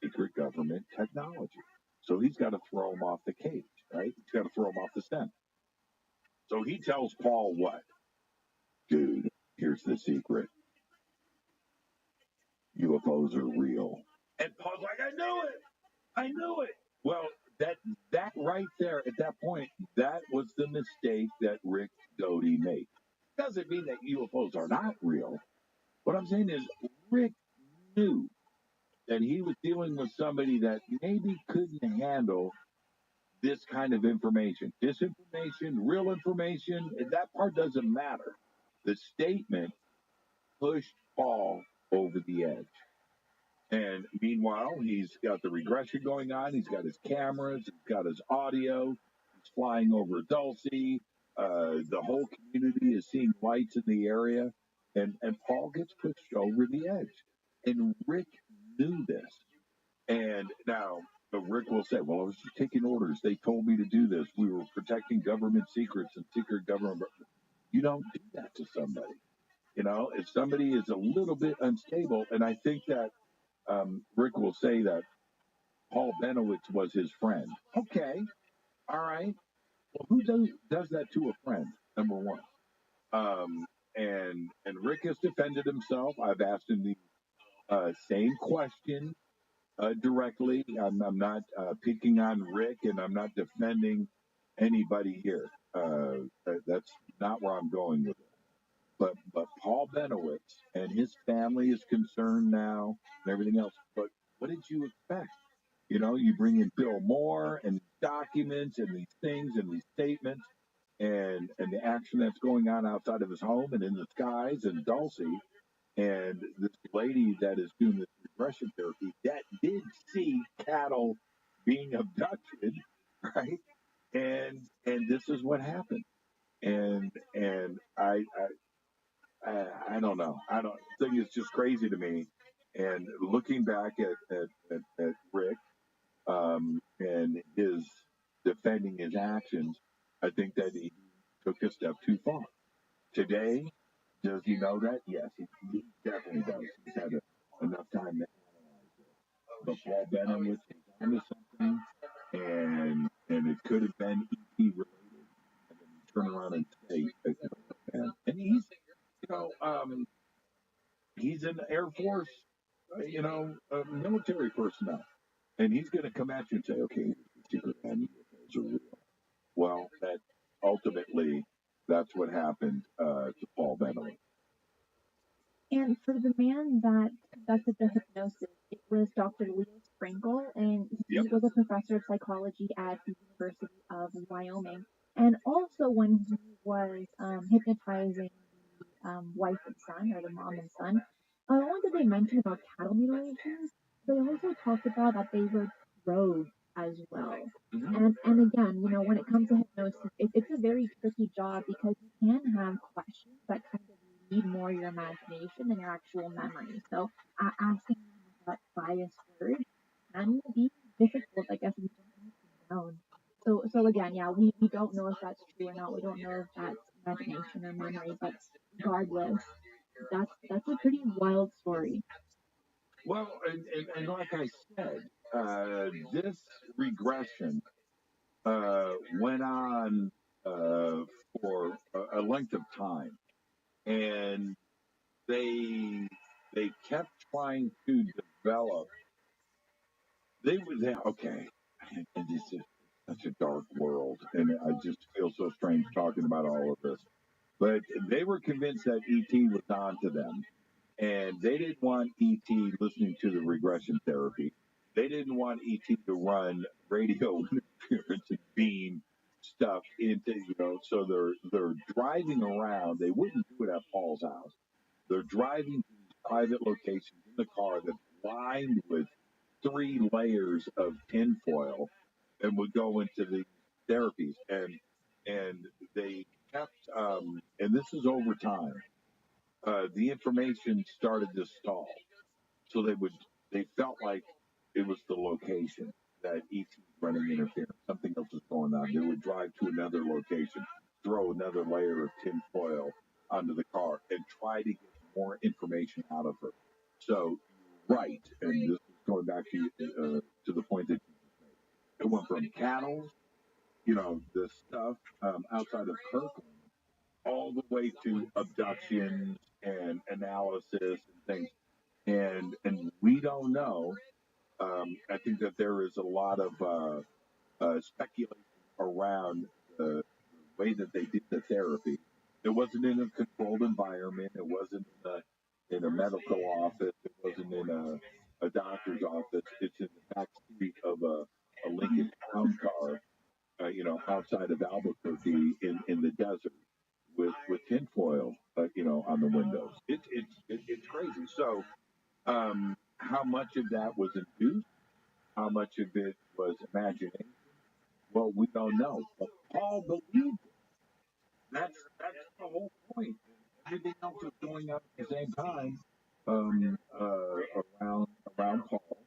secret government technology. So he's got to throw him off the cage, right? He's got to throw him off the scent. So he tells Paul what? Dude, here's the secret. UFOs are real. And Paul's like, I knew it. I knew it. Well, that right there at that point, that was the mistake that Rick Doty made. Doesn't mean that UFOs are not real. What I'm saying is Rick knew that he was dealing with somebody that maybe couldn't handle this kind of information. Disinformation, real information, that part doesn't matter. The statement pushed Paul over the edge. And meanwhile, he's got the regression going on. He's got his cameras. He's got his audio. He's flying over Dulcie. The whole community is seeing lights in the area. And Paul gets pushed over the edge. And Rick knew this. And now Rick will say, well, I was just taking orders. They told me to do this. We were protecting government secrets and secret government. You don't do that to somebody. You know, if somebody is a little bit unstable, and I think that Rick will say that Paul Benowitz was his friend. Okay, all right. Well, who does that to a friend? Number one. And Rick has defended himself. I've asked him the same question directly. I'm not picking on Rick, and I'm not defending anybody here. That's not where I'm going with it. But Paul Benowitz and his family is concerned now and everything else. But what did you expect? You know, you bring in Bill Moore and documents and these things and these statements and the action that's going on outside of his home and in the skies and Dulcie and this lady that is doing this regression therapy that did see cattle being abducted, right? And this is what happened. And I don't know. I don't think it's just crazy to me. And looking back at Rick and his defending his actions, I think that he took a step too far. Today, does he know that? Yes, he definitely does. He's had enough time to analyze it. But Paul Benowitz was onto something, and it could have been EP related, and then you turn around and say, and he's an Air Force, military personnel, and he's going to come at you and say, okay, secret UFOs are real. Well, that ultimately, that's what happened to Paul Benowitz. And for the man that conducted the hypnosis, it was Dr. Leo Sprinkle, and he Yep. was a professor of psychology at the University of Wyoming. And also, when he was hypnotizing the wife and son, or the mom and son, not only did they mention about cattle mutilations, they also talked about that they were rogues as well. And again, when it comes to hypnosis, it's a very tricky job because you can have questions that kind of need more your imagination than your actual memory. So asking that biased word can be difficult, I guess, if you don't know. So again, yeah, we don't know if that's true or not. We don't know if that's imagination or memory, but regardless, that's a pretty wild story. Well, and like I said, this regression went on for a length of time, and they kept trying to develop. Okay. And it's just such a dark world, and I just feel so strange talking about all of this. But they were convinced that ET was on to them, and they didn't want ET listening to the regression therapy. They didn't want ET to run radio interference and beam stuff into, so they're driving around. They wouldn't do it at Paul's house. They're driving to these private locations in the car that's lined with 3 layers of tinfoil, and would go into the therapies, and they kept and this is over time. The information started to stall, so they felt like it was the location that ET running interference. Something else was going on. They would drive to another location, throw another layer of tinfoil onto the car, and try to get more information out of her. So, right, and this is going back to the point that you just made. It went from cattle, the stuff outside of Kirkland, all the way to abductions and analysis and things. And we don't know. I think that there is a lot of speculation around the way that they did the therapy. It wasn't in a controlled environment. It wasn't in a medical office. It wasn't in a doctor's office. It's in the back seat of a Lincoln Town car, outside of Albuquerque in the desert with tinfoil, on the windows. It's crazy. So, how much of that was induced? How much of it was imagination? Well, we don't know. But Paul believed it. That's the whole point. Everything else was going on at the same time, around Paul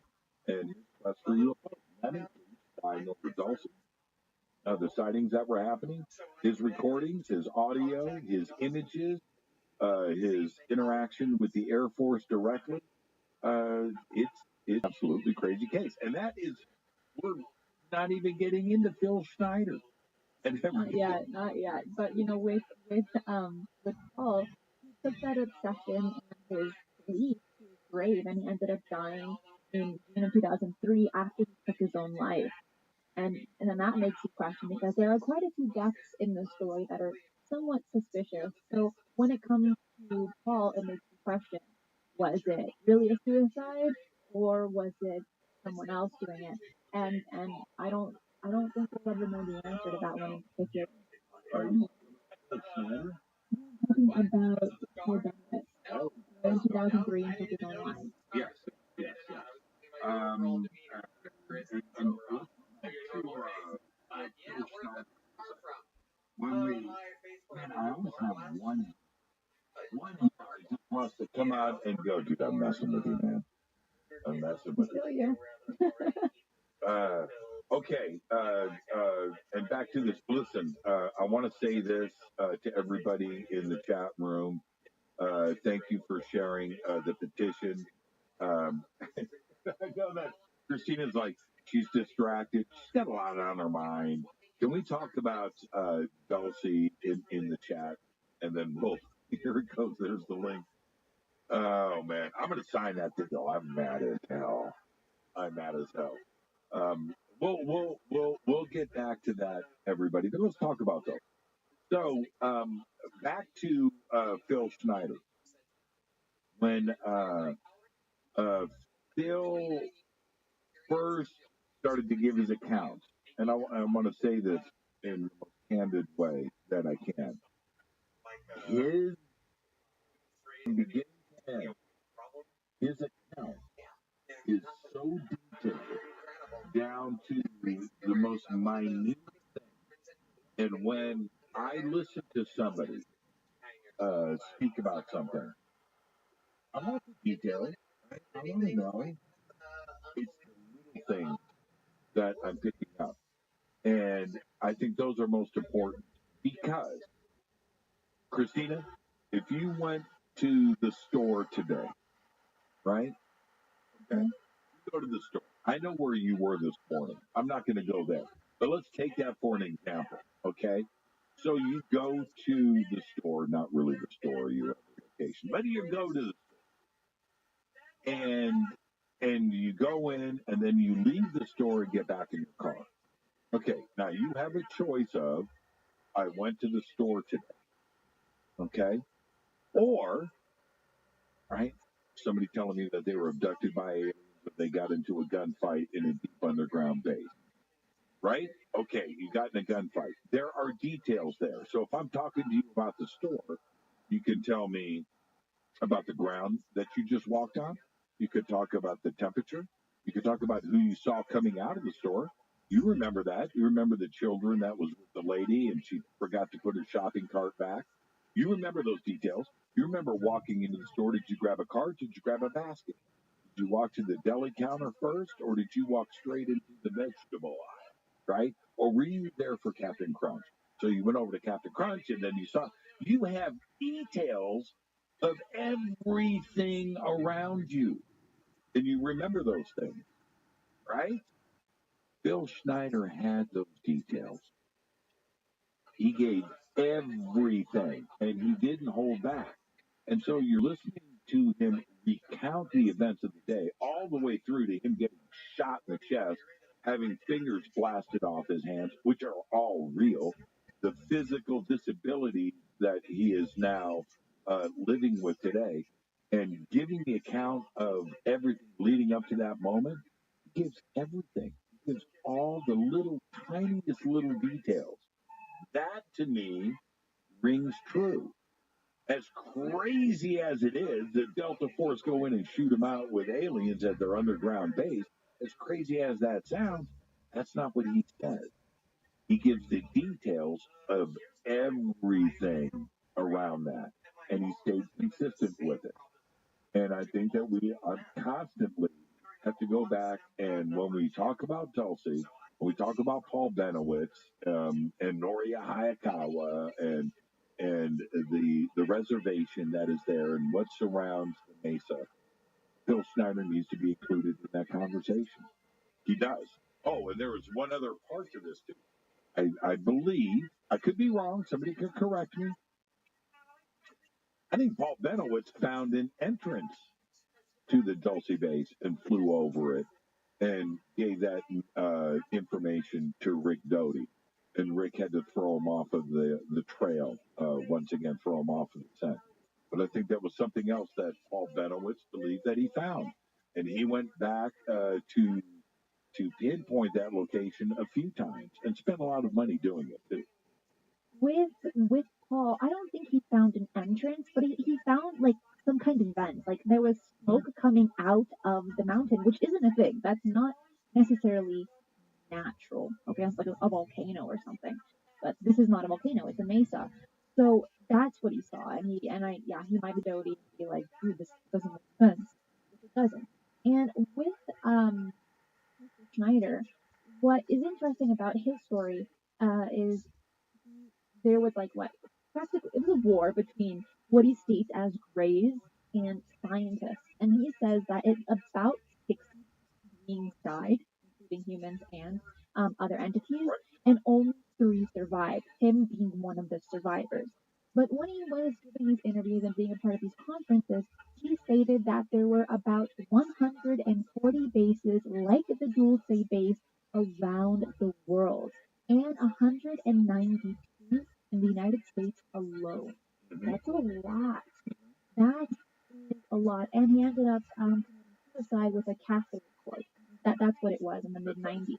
and his quest for UFOs. That includes flying over Dulce, the sightings that were happening, his recordings, his audio, his images, his interaction with the Air Force directly. It's absolutely crazy case, and that is, we're not even getting into Phil Schneider. And Not yet. But with Paul, he took that obsession and his belief to his grave, and he ended up dying in June of 2003 after he took his own life. And then that makes you question, because there are quite a few deaths in the story that are somewhat suspicious. So when it comes to Paul, it makes you question: was it really a suicide, or was it someone else doing it? And I don't think we'll ever know the answer to that one in particular. Talking about Paul Bennett in 2003 and took his own life. Yes, yes, yes. And when we, man, I always have one who just wants to come out and go, dude, I'm messing with you, man. I'm messing with you. Okay, and back to this. Listen, I want to say this to everybody in the chat room. Thank you for sharing the petition. I know that Christina's like, she's distracted. She's got a lot on her mind. Can we talk about Dulcie in the chat? And then here it goes. There's the link. Oh, man. I'm going to sign that deal. I'm mad as hell. We'll get back to that, everybody. But let's talk about those. So, back to Phil Schneider. When Phil first started to give his accounts, and I want to say this in the most candid way that I can. His beginning to end, his account is so detailed down to the most minute thing. And when I listen to somebody speak about something, I want the details. I want to know. It's the little things that I'm picking up. And I think those are most important, because, Christina, if you went to the store today, right? Okay. You go to the store. I know where you were this morning. I'm not going to go there. But let's take that for an example, okay? So you go to the store, not really the store, you're at the location, but you go to the store, and you go in, and then you leave the store and get back in your car. Okay, now you have a choice of, I went to the store today, okay? Or, right, somebody telling me that they were abducted by aliens, but they got into a gunfight in a deep underground base, right? Okay, you got in a gunfight. There are details there. So if I'm talking to you about the store, you can tell me about the ground that you just walked on. You could talk about the temperature. You could talk about who you saw coming out of the store. You remember that. You remember the children that was with the lady and she forgot to put her shopping cart back. You remember those details. You remember walking into the store. Did you grab a cart? Did you grab a basket? Did you walk to the deli counter first, or did you walk straight into the vegetable aisle, right? Or were you there for Captain Crunch? So you went over to Captain Crunch and then you saw, you have details of everything around you. And you remember those things, right? Bill Schneider had those details. He gave everything and he didn't hold back. And so you're listening to him recount the events of the day all the way through to him getting shot in the chest, having fingers blasted off his hands, which are all real, the physical disability that he is now living with today, and giving the account of everything leading up to that moment. He gives everything. He gives all the little, tiniest little details. That to me rings true. As crazy as it is that Delta Force go in and shoot them out with aliens at their underground base, as crazy as that sounds, that's not what he says. He gives the details of everything around that, and he stays consistent with it. And I think that we are constantly have to go back, and when we talk about Tulsi, when we talk about Paul Benowitz and Noria Hayakawa and the reservation that is there and what surrounds the Mesa, Bill Snyder needs to be included in that conversation. He does. Oh, and there is one other part to this too. I believe, I could be wrong, somebody could correct me. I think Paul Benowitz found an entrance to the Dulce base and flew over it and gave that information to Rick Doty. And Rick had to throw him off of the trail, once again, throw him off of the scent. But I think that was something else that Paul Benowitz believed that he found. And he went back to pinpoint that location a few times and spent a lot of money doing it, too. With Paul, I don't think he found an entrance, but he found like some kind of vent. Like there was smoke coming out of the mountain, which isn't a thing. That's not necessarily natural. Okay, it's like a volcano or something. But this is not a volcano, it's a mesa. So that's what he saw. And he might be doty and be like, dude, this doesn't make sense. Which it doesn't. And with Mr. Schneider, what is interesting about his story is there was like what practically it was a war between what he states as grays and scientists, and he says that about 60 beings died, including humans and other entities, and only 3 survived. Him being one of the survivors. But when he was giving these interviews and being a part of these conferences, he stated that there were about 140 bases like the Dulce base around the world, and 192 in the United States alone. That's a lot. That is a lot. And he ended up committing suicide with a catheter cord. That's what it was in the mid 90s.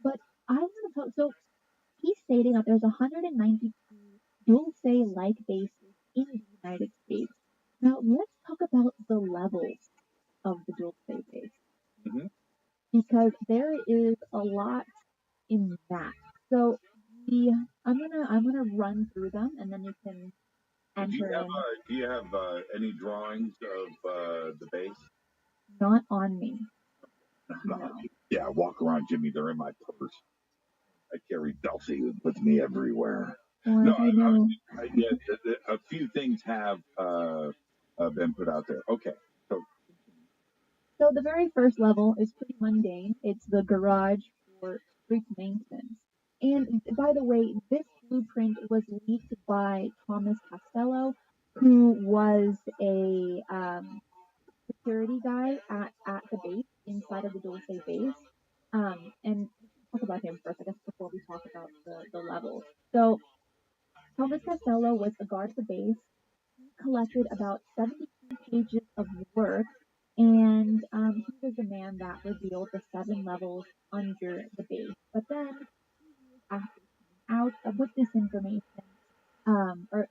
But I want to talk. So he's stating that there's 192 Dulce-like bases in the United States. Now let's talk about the levels of the Dulce base, because there is a lot in that. So I'm gonna run through them, and then you can enter in. Do you have any drawings of the base? Not on me. No. Yeah, walk around, Jimmy. They're in my purse. I carry Dulcie with me everywhere. Well, no, a few things have been put out there. Okay, so the very first level is pretty mundane. It's the garage for street maintenance. And by the way, this blueprint was leaked by Thomas Costello, who was a security guy at the base inside inside of the Dulce base. And we should talk about him first, I guess, before we talk about the levels. So Thomas Costello was a guard at the base. He collected about 72 pages of work, and he was the man that revealed the 7 levels under the base. But then, after coming out with this information, or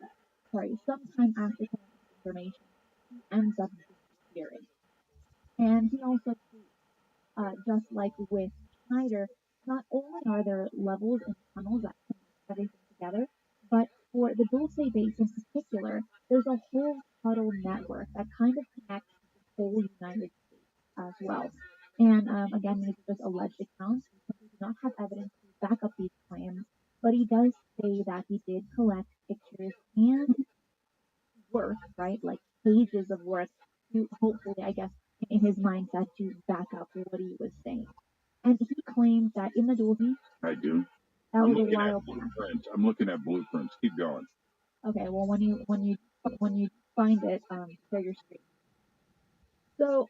sorry, sometime after coming out with this information, he ends up disappearing. And he also just like with Schneider, not only are there levels and tunnels that connect everything together, but for the Dulce base in particular, there's a whole tunnel network that kind of connects the whole United States as well. And again, these are just alleged accounts. We do not have evidence to back up these claims, but he does say that he did collect pictures and work, right? Like pages of work to hopefully, I guess, in his mindset to back up what he was saying. And he claimed that in the Dolby, I do. that I'm was a looking at while back. blueprints. I'm looking at blueprints. Keep going. Okay, well when you find it, share your screen. So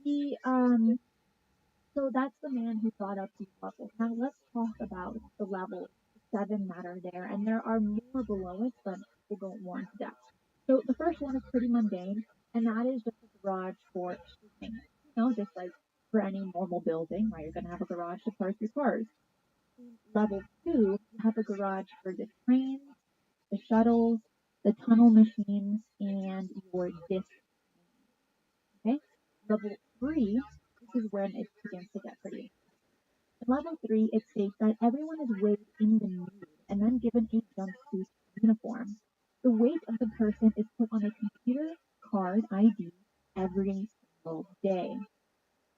he so that's the man who brought up these levels. Now let's talk about the levels, 7 that are there, and there are more below it, but we'll go more into depth. So the first one is pretty mundane, and that is just a garage for shipping. Just like for any normal building, right? You're gonna have a garage to park your cars. Level 2, you have a garage for the trains, the shuttles, the tunnel machines, and your disc. Okay? Level 3, this is when it begins to get pretty. In level 3, it states that everyone is weighed in the nude and then given a jumpsuit uniform. The weight of the person is put on a computer card ID every single day.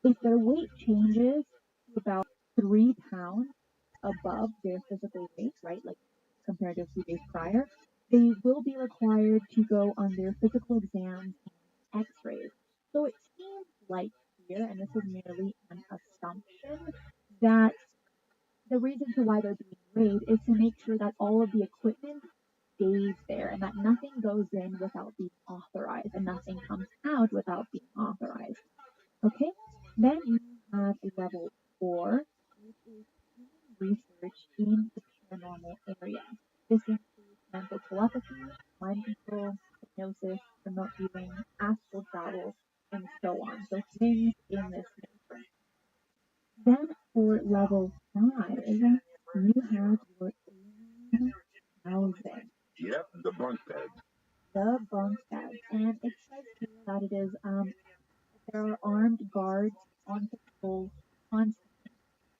If their weight changes to about 3 pounds above their physical weight, right, like compared to a few days prior, they will be required to go on their physical exams and x-rays. So it seems like here, and this is merely an assumption, that the reason to why they're being weighed is to make sure that all of the equipment stays there and that nothing goes in without being authorized and nothing comes out without being authorized. Okay, then you have level 4, which is human research in the paranormal area. This includes mental telepathy, mind control, hypnosis, remote viewing, astral travel, and so on. So things in this nature. Then for level 5, you have your alien housing. Yep, the bunk beds. The bunk beds. And it says here that it is there are armed guards on patrol constantly.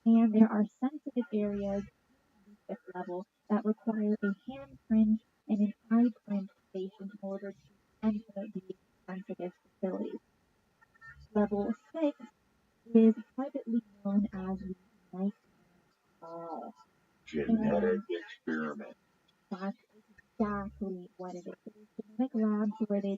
And there are sensitive areas in the 5th level that require a handprint and an eye print station in order to enter these sensitive facilities. Level 6 is privately known as the Nightmare Hall. Genetic experiment. That's exactly what it is. It is genetic labs where they